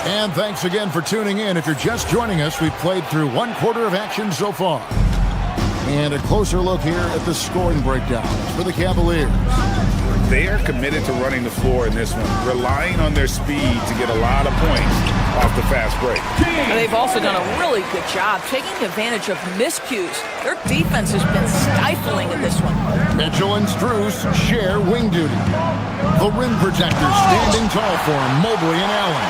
And thanks again for tuning in. If you're just joining us, we've played through 1 quarter of action so far. And a closer look here at the scoring breakdown for the Cavaliers.
They are committed to running the floor in this one, relying on their speed to get a lot of points off the fast break.
And they've also done a really good job taking advantage of miscues. Their defense has been stifling in this one.
Mitchell and Strus share wing duty. The rim protectors standing tall for him, Mobley and Allen.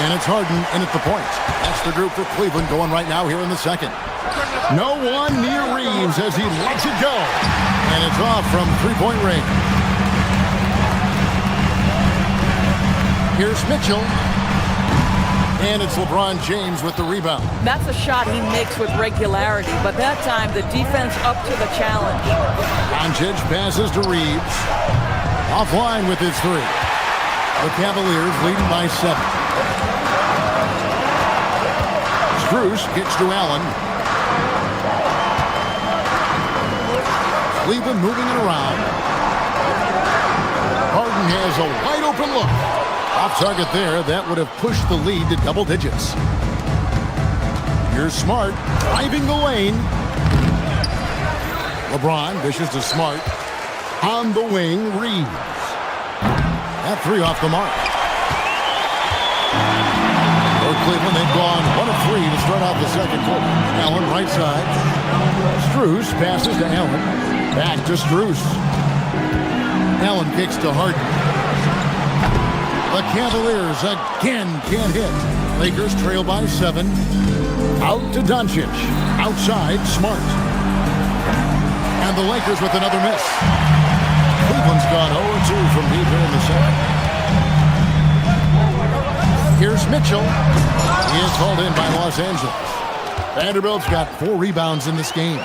And it's Harden in at the point. That's the group for Cleveland going right now here in the second. No one near Reeves as he lets it go. And it's off from three-point range. Here's Mitchell. And it's LeBron James with the rebound.
That's a shot he makes with regularity, but that time the defense up to the challenge.
Doncic passes to Reeves. Offline with his 3. The Cavaliers leading by 7. Strus gets to Allen. Cleveland moving it around. Harden has a wide open look. Off target there, that would have pushed the lead to double digits. Here's Smart, driving the lane. LeBron dishes to Smart. On the wing, Reeves. That 3 off the mark. For Cleveland, they've gone 1 of 3 to start off the second quarter. Allen, right side. Strus passes to Allen. Back to Strus. Allen kicks to Harden. The Cavaliers again can't hit. Lakers trail by 7. Out to Doncic. Outside, Smart. And the Lakers with another miss. Cleveland's gone 0-2 from deep here in the second. Here's Mitchell. He is hauled in by Los Angeles. Vanderbilt's got 4 rebounds in this game.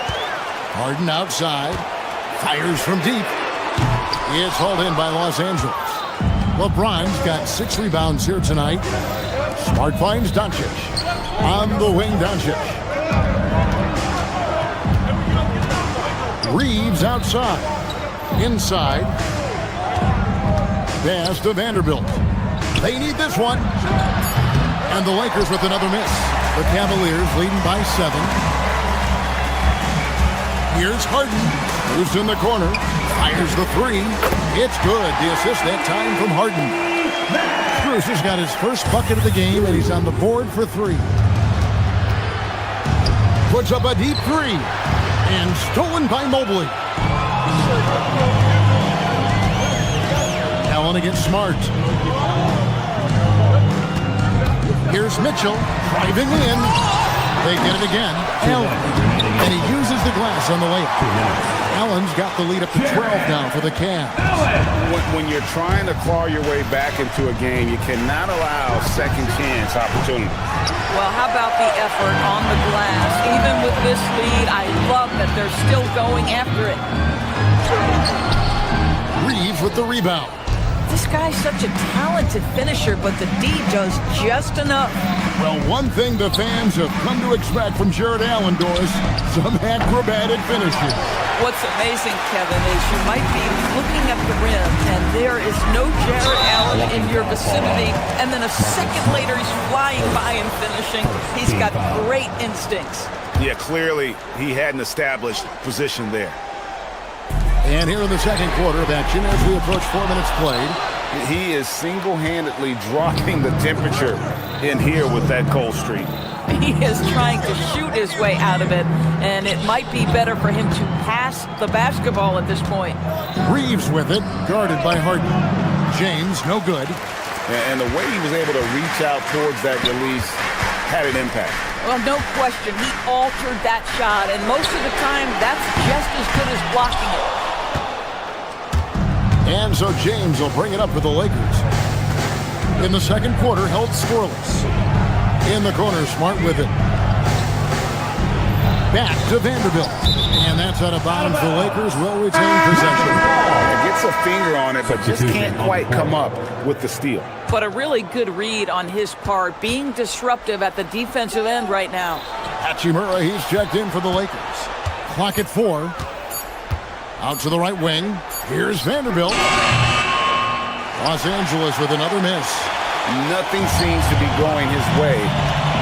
Harden outside. Fires from deep. He is hauled in by Los Angeles. LeBron's got 6 rebounds here tonight. Smart finds Doncic. On the wing, Doncic. Reeves outside. Inside. Pass to Vanderbilt. They need this one. And the Lakers with another miss. The Cavaliers leading by 7. Here's Harden. Moves in the corner. Fires the 3. It's good. The assist that time from Harden. Strus has got his first bucket of the game, and he's on the board for 3. Puts up a deep 3. And stolen by Mobley. Allen against Smart. Here's Mitchell driving in. They get it again. Allen. And he uses the glass on the layup. Allen's got the lead up to 12 now for the Cavs.
When you're trying to claw your way back into a game, you cannot allow second chance opportunity.
Well, how about the effort on the glass? Even with this lead, I love that they're still going after it.
Reeves with the rebound.
This guy's such a talented finisher, but the D does just enough.
Well, one thing the fans have come to expect from Jared Allen, Doris, some acrobatic finishes.
What's amazing, Kevin, is you might be looking at the rim, and there is no Jared Allen in your vicinity, and then a second later he's flying by and finishing. He's got great instincts.
Yeah, clearly he had an established position there.
And here in the second quarter of action, as we approach 4 minutes played,
he is single-handedly dropping the temperature in here with that cold streak.
He is trying to shoot his way out of it, and it might be better for him to pass the basketball at this point.
Reeves with it, guarded by Harden. James, no good.
And the way he was able to reach out towards that release had an impact.
Well, no question. He altered that shot, and most of the time, that's just as good as blocking it.
And so James will bring it up for the Lakers. In the second quarter, held scoreless. In the corner, Smart with it. Back to Vanderbilt. And that's out of bounds. The Lakers will retain possession.
Gets a finger on it, but just can't quite come up with the steal.
But a really good read on his part, being disruptive at the defensive end right now.
Hachimura, he's checked in for the Lakers. Clock at 4. Out to the right wing. Here's Vanderbilt. Los Angeles with another miss.
Nothing seems to be going his way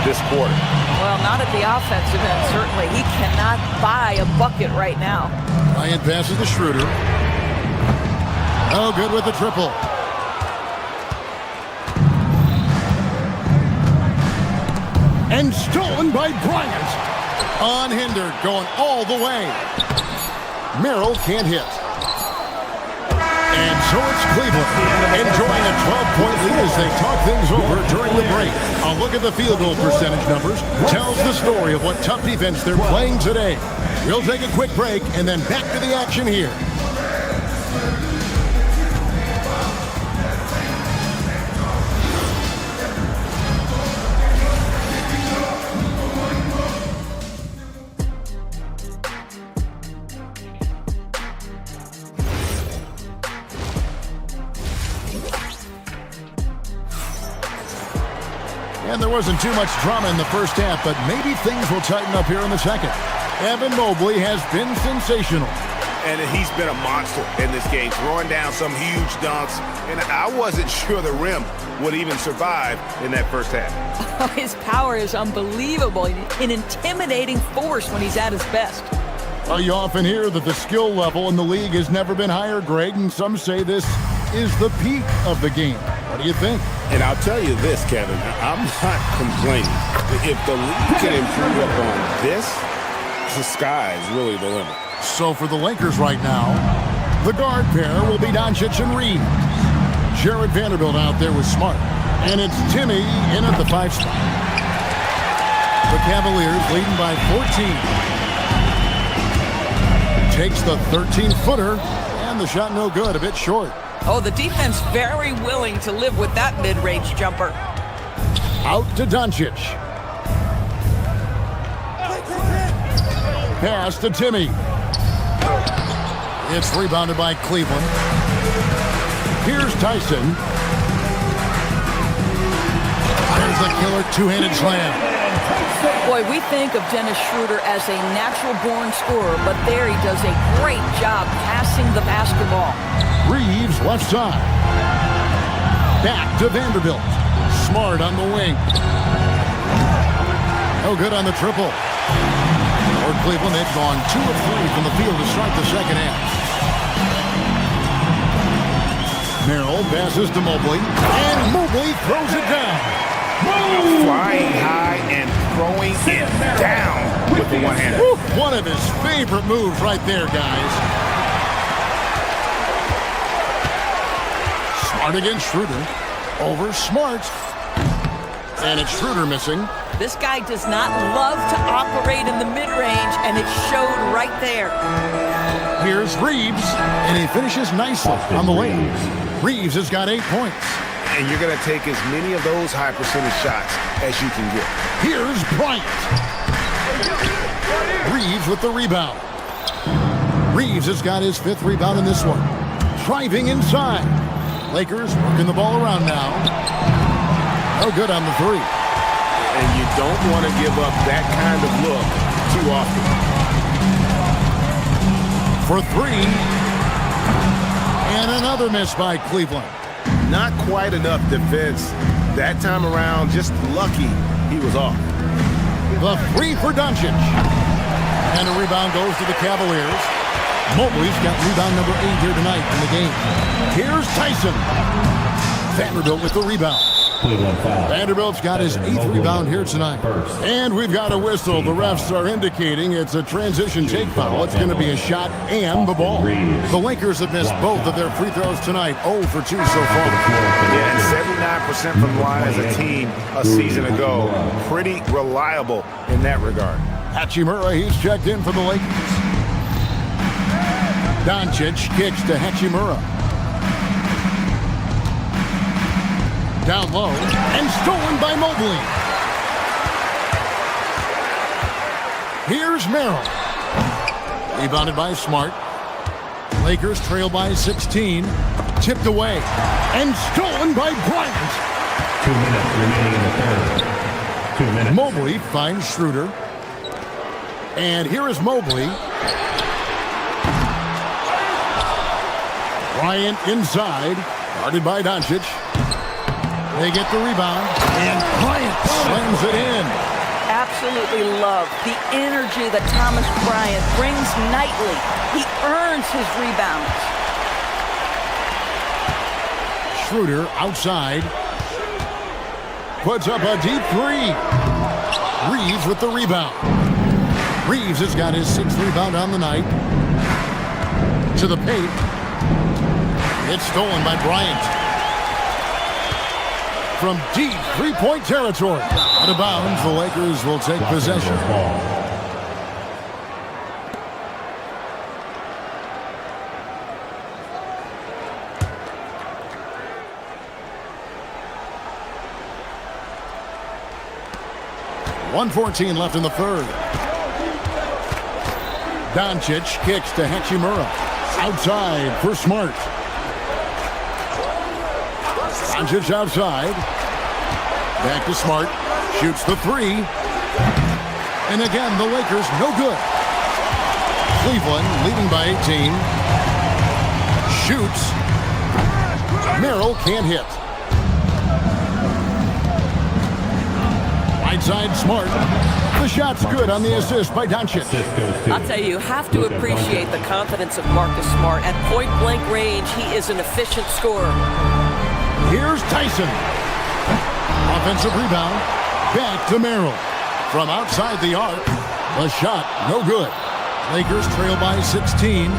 this quarter.
Well, not at the offensive end, certainly. He cannot buy a bucket right now.
Bryant passes to Schroeder. Oh, good with the triple. And stolen by Bryant. Unhindered, going all the way. Merrill can't hit. And so it's Cleveland enjoying a 12-point lead as they talk things over during the break. A look at the field goal percentage numbers tells the story of what tough defense they're playing today. We'll take a quick break and then back to the action here. And there wasn't too much drama in the first half, but maybe things will tighten up here in the second. Evan Mobley has been sensational.
And he's been a monster in this game, throwing down some huge dunks. And I wasn't sure the rim would even survive in that first half.
His power is unbelievable, an intimidating force when he's at his best.
Well, you often hear that the skill level in the league has never been higher, Greg, and some say this is the peak of the game. What do you think?
And I'll tell you this, Kevin, I'm not complaining. If the league can improve upon this, the sky is really the limit.
So for the Lakers right now, the guard pair will be Doncic and Reeves. Jared Vanderbilt out there with Smart. And it's Timmy in at the 5 spot. The Cavaliers leading by 14. Takes the 13-footer, and the shot no good, a bit short.
Oh, the defense very willing to live with that mid-range jumper.
Out to Doncic. Pass to Timmy. It's rebounded by Cleveland. Here's Tyson. There's the killer two-handed slam.
Boy, we think of Dennis Schroeder as a natural-born scorer, but there he does a great job passing the basketball.
Reeves left side. Back to Vanderbilt. Smart on the wing. No good on the triple. For Cleveland, they've gone 2 of 3 from the field to start the second half. Merrill passes to Mobley, and Mobley throws it down.
Flying high and throwing it down with the one-hander.
One of his favorite moves right there, guys. Smart against Schroeder. Over Smart. And it's Schroeder missing.
This guy does not love to operate in the mid-range, and it showed right there.
Here's Reeves, and he finishes nicely on the layup. Reeves has got 8 points.
And you're going to take as many of those high percentage shots as you can get.
Here's Bryant. Reeves with the rebound. Reeves has got his 5th rebound in this one. Driving inside. Lakers working the ball around now. No good on the three.
And you don't want to give up that kind of look too often.
For three. And another miss by Cleveland.
Not quite enough defense that time around. Just lucky he was off.
The three for Doncic. And a rebound goes to the Cavaliers. Mobley's got rebound number 8 here tonight in the game. Here's Tyson. Vanderbilt with the rebound. Vanderbilt's got his 8th rebound here tonight. And we've got a whistle. The refs are indicating it's a transition take foul. It's going to be a shot and the ball. The Lakers have missed both of their free throws tonight. 0 for 2 so far.
Yeah, and 79% from the line as a team a season ago. Pretty reliable in that regard.
Hachimura, he's checked in for the Lakers. Doncic kicks to Hachimura. Down low, and stolen by Mobley. Here's Merrill. Rebounded by Smart. Lakers trail by 16. Tipped away, and stolen by Bryant.
2 minutes remaining in the third. 2 minutes.
Mobley finds Schroeder. And here is Mobley. Bryant inside, guarded by Doncic. They get the rebound, and Bryant slams it in.
Absolutely love the energy that Thomas Bryant brings nightly. He earns his rebounds.
Schroeder outside. Puts up a deep three. Reeves with the rebound. Reeves has got his 6th rebound on the night. To the paint. It's stolen by Bryant. From deep three-point territory. Out of bounds, the Lakers will take possession. .114 left in the third. Doncic kicks to Hachimura. Outside for Smart. Doncic outside. Back to Smart. Shoots the three. And again, the Lakers no good. Cleveland leading by 18. Shoots. Merrill can't hit. Right side Smart. The shot's good on the assist by Doncic.
I'll tell you have to appreciate the confidence of Marcus Smart. At point-blank range, he is an efficient scorer.
Here's Tyson. Offensive rebound. Back to Merrill. From outside the arc. The shot, no good. Lakers trail by 16.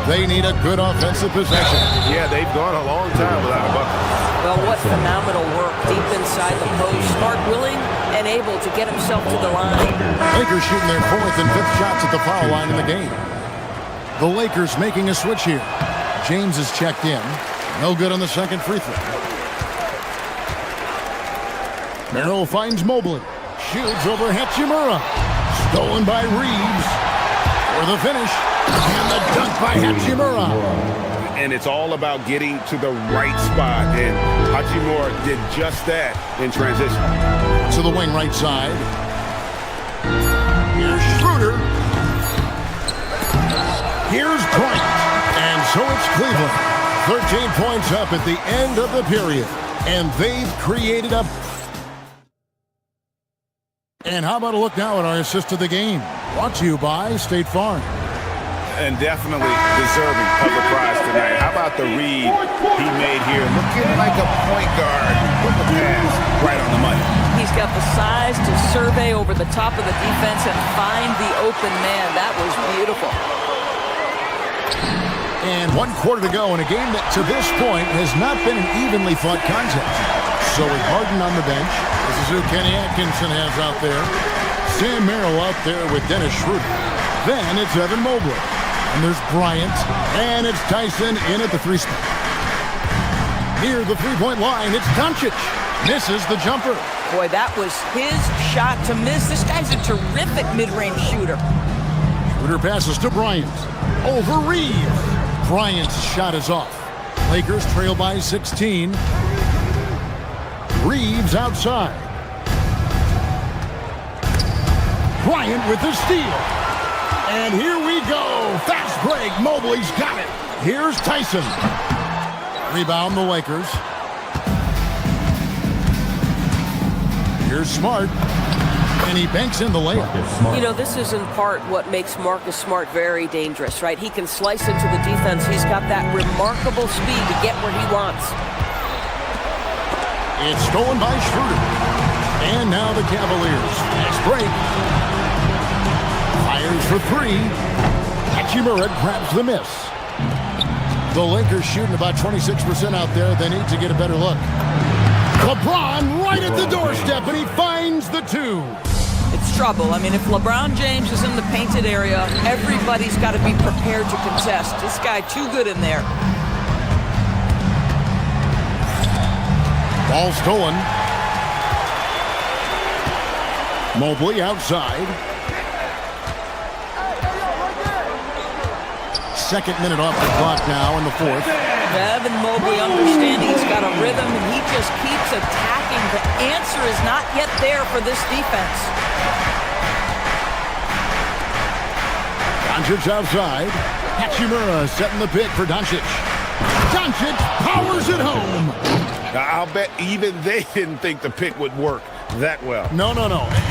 They need a good offensive possession.
Yeah, they've gone a long time without a bucket.
Well, what phenomenal work deep inside the post. Smart, willing, and able to get himself to the line.
Lakers shooting their 4th and 5th shots at the foul line in the game. The Lakers making a switch here. James is checked in. No good on the second free throw. Merrill finds Mobley. Shoots over Hachimura. Stolen by Reeves. For the finish. And the dunk by Hachimura.
And it's all about getting to the right spot. And Hachimura did just that in transition.
To the wing right side. Here's Schroeder. Here's Bryant. And so it's Cleveland. 13 points up at the end of the period. And they've created a... And how about a look now at our assist of the game? Brought to you by State Farm.
And definitely deserving of the prize tonight. How about the read he made here? Looking like a point guard with the pass right on the money.
He's got the size to survey over the top of the defense and find the open man. That was beautiful.
And 1 quarter to go in a game that to this point has not been an evenly fought contest. So with Harden on the bench, this is who Kenny Atkinson has out there. Sam Merrill out there with Dennis Schroeder. Then it's Evan Mobley. And there's Bryant. And it's Tyson in at the 3 spot. Near the 3-point line, it's Doncic. Misses the jumper.
Boy, that was his shot to miss. This guy's a terrific mid-range shooter.
Schroeder passes to Bryant. Over Reeves. Bryant's shot is off. Lakers trail by 16. Reeves outside. Bryant with the steal. And here we go. Fast break. Mobley's got it. Here's Tyson. Rebound the Lakers. Here's Smart. And he banks in the layup.
You know, this is in part what makes Marcus Smart very dangerous, right? He can slice into the defense. He's got that remarkable speed to get where he wants.
It's stolen by Schroeder. And now the Cavaliers. Fast break. Fires for three. Hachimura grabs the miss. The Lakers shooting about 26% out there. They need to get a better look. LeBron right at the doorstep, and he finds the two.
It's trouble. I mean, if LeBron James is in the painted area, everybody's got to be prepared to contest. This guy too good in there.
Ball stolen. Mobley outside. Second minute off the clock now in the fourth.
Evan Mobley understanding he's got a rhythm, and he just keeps attacking. The answer is not yet there for this defense.
Doncic outside. Hachimura setting the pick for Doncic. Doncic powers it home.
I'll bet even they didn't think the pick would work that well.
No.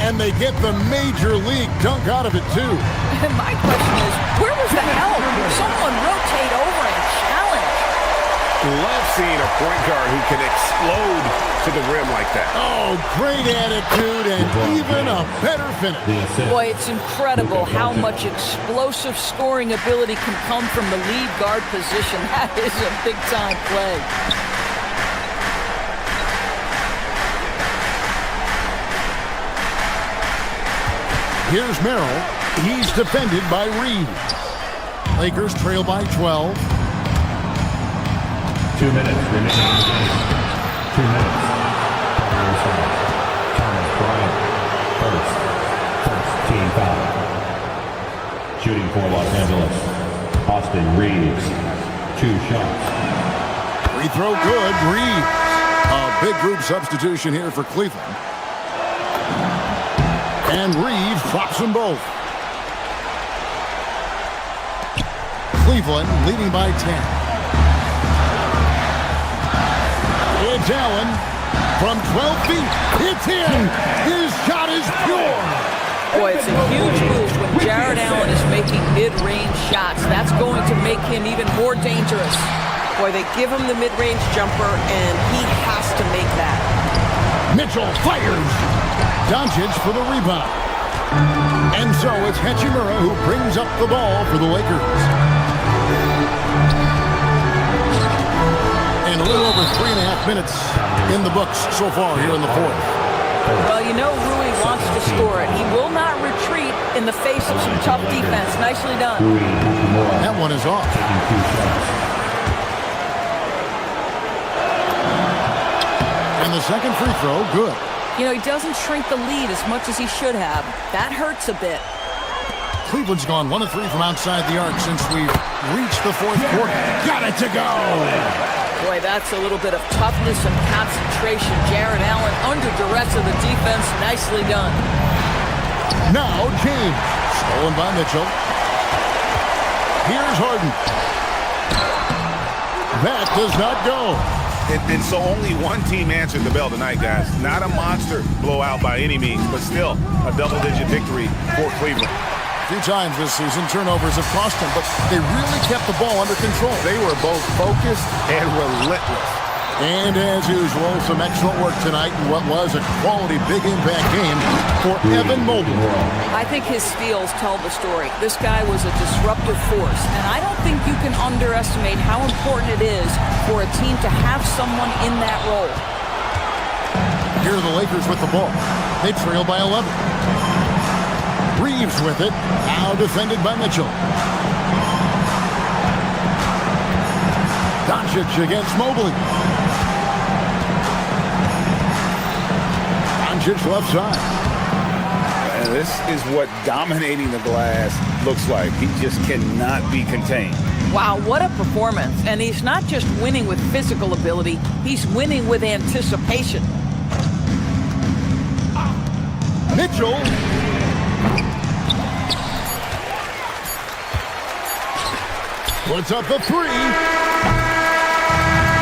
And they get the major league dunk out of it, too.
And my question is, where was the help? Someone rotate over and challenge.
Love seeing a point guard who can explode to the rim like that.
Oh, great attitude and even a better finish.
Boy, it's incredible how much explosive scoring ability can come from the lead guard position. That is a big-time play.
Here's Merrill. He's defended by Reeves. Lakers trail by 12.
2 minutes remaining in the game. 2 minutes. Thomas Bryant, first team foul. Shooting for Los Angeles, Austin Reeves. 2 shots.
Free throw good. Reeves. A big group substitution here for Cleveland. And Reeves drops them both. Cleveland leading by 10. It's Allen from 12 feet. It's in. His shot is pure.
Boy, it's a huge move when Jared Allen is making mid-range shots. That's going to make him even more dangerous. Boy, they give him the mid-range jumper, and he has to make that.
Mitchell fires. Doncic for the rebound. And so it's Hachimura who brings up the ball for the Lakers. And a little over 3.5 minutes in the books so far here in the fourth.
Well, you know Rui wants to score it. He will not retreat in the face of some tough defense. Nicely done.
That one is off. And the second free throw, good.
You know, he doesn't shrink the lead as much as he should have. That hurts a bit.
Cleveland's gone 1 of 3 from outside the arc since we've reached the fourth quarter. Got it to go.
Boy, that's a little bit of toughness and concentration. Jared Allen under duress of the defense. Nicely done.
Now James. Stolen by Mitchell. Here's Harden. That does not go.
And so only one team answered the bell tonight, guys. Not a monster blowout by any means, but still a double-digit victory for Cleveland.
A few times this season, turnovers have cost them, but they really kept the ball under control.
They were both focused and relentless.
And as usual, some excellent work tonight in what was a quality big impact game for Evan Mobley.
I think his steals tell the story. This guy was a disruptive force, and I don't think you can underestimate how important it is for a team to have someone in that role.
Here are the Lakers with the ball. They trail by 11. Reeves with it, now defended by Mitchell. Doncic against Mobley. Doncic left side.
And this is what dominating the glass looks like. He just cannot be contained.
Wow, what a performance. And he's not just winning with physical ability, he's winning with anticipation.
Mitchell. Puts up the three.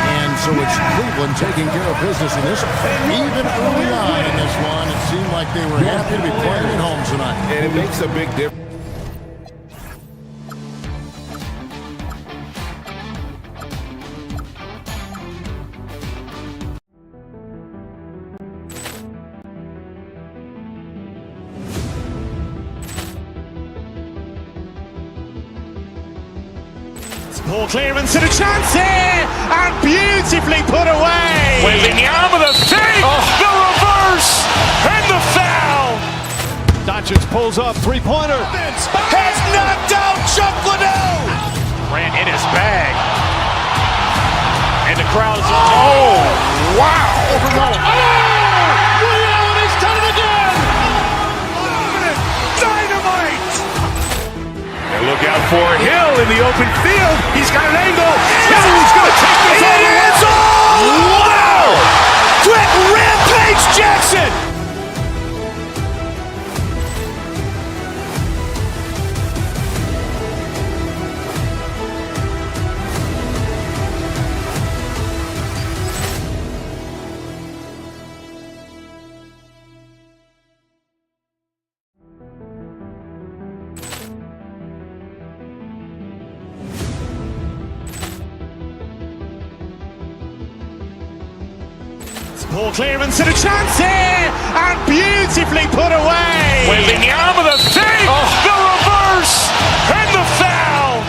And so it's Cleveland taking care of business in this. Even early on in this one, it seemed like they were happy to be playing at home tonight.
And it makes a big difference.
Ball clearance and a chance here, and beautifully put away. Wembanyama the fake, the reverse, and the foul.
Doncic pulls up, three-pointer.
Has knocked out Chuck Liddell. Grant in his bag. And the crowd is, oh, wow.
Overall.
Ray Allen has done it again. Dynamite. And look out for Hill in the open field. He's got an angle. Hill's going to take this all the way. Wow. Quick Rampage Jackson. Ball clearance and a chance here, and beautifully put away. Wembanyama the fake, the reverse, and the foul.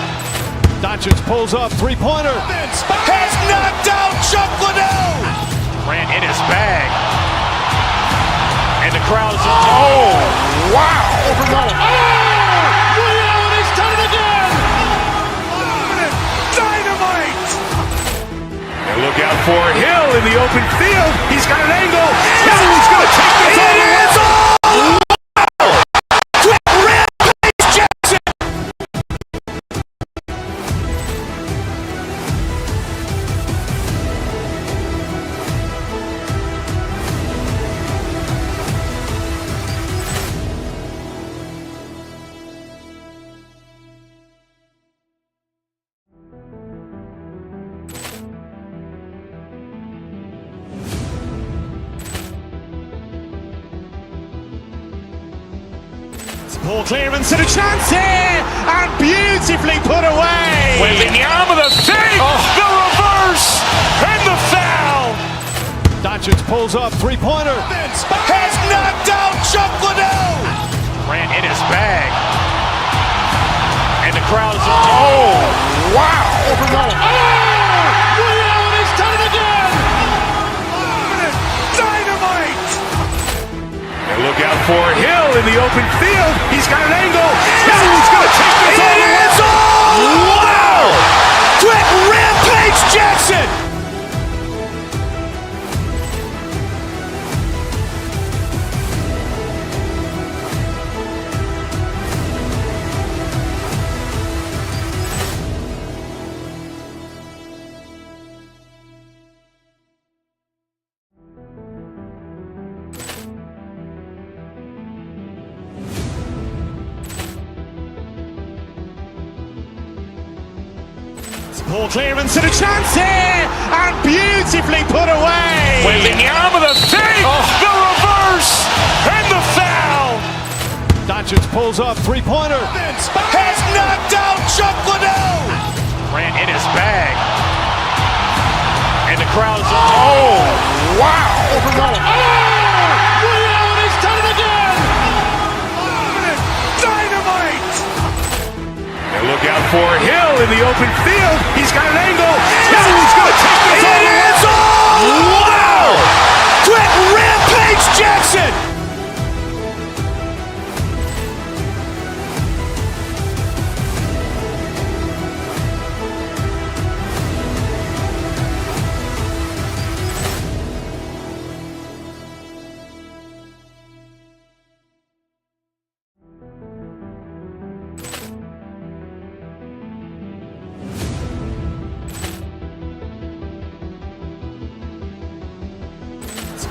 Doncic pulls up, three-pointer.
Has knocked out Chuck Liddell. Grant in his bag. And the crowd is, oh, wow.
Overall.
Ray Allen has done it again. Dynamite. And look out for Hill in the open field. He's got an angle. Hill's going to take this all the way. Wow. Quick Rampage Jackson. Ball clearance and a chance here, and beautifully put away. Wembanyama the fake, the reverse, and the foul.
Doncic pulls up, three-pointer.
Has knocked out Chuck Liddell. Grant in his bag. And the crowd is, oh, wow.
Overall.
Ray Allen has done it again. Dynamite. And look out for Hill in the open field. He's got an angle. Hill's going to take this all the way. Wow. Quick Rampage Jackson. Ball clearance and a chance here, and beautifully put away. Wembanyama the fake, the reverse, and the foul.
Doncic pulls up, three-pointer.
Has knocked out Chuck Liddell. Grant in his bag. And the crowd is, oh, wow.
Overall.
Ray Allen has done it again. Dynamite. And look out for Hill in the open field. He's got an angle. Hill's going to take this all the way. Wow. Quick Rampage Jackson.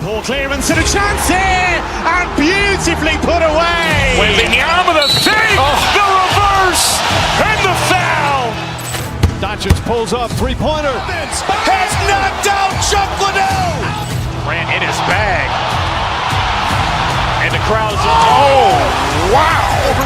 Ball clearance and a chance here, and beautifully put away.
Wembanyama the save, the reverse, and the foul.
Doncic pulls up, three-pointer.
Has knocked out Chuck Liddell. Ran in his bag. And the crowd is, oh, wow.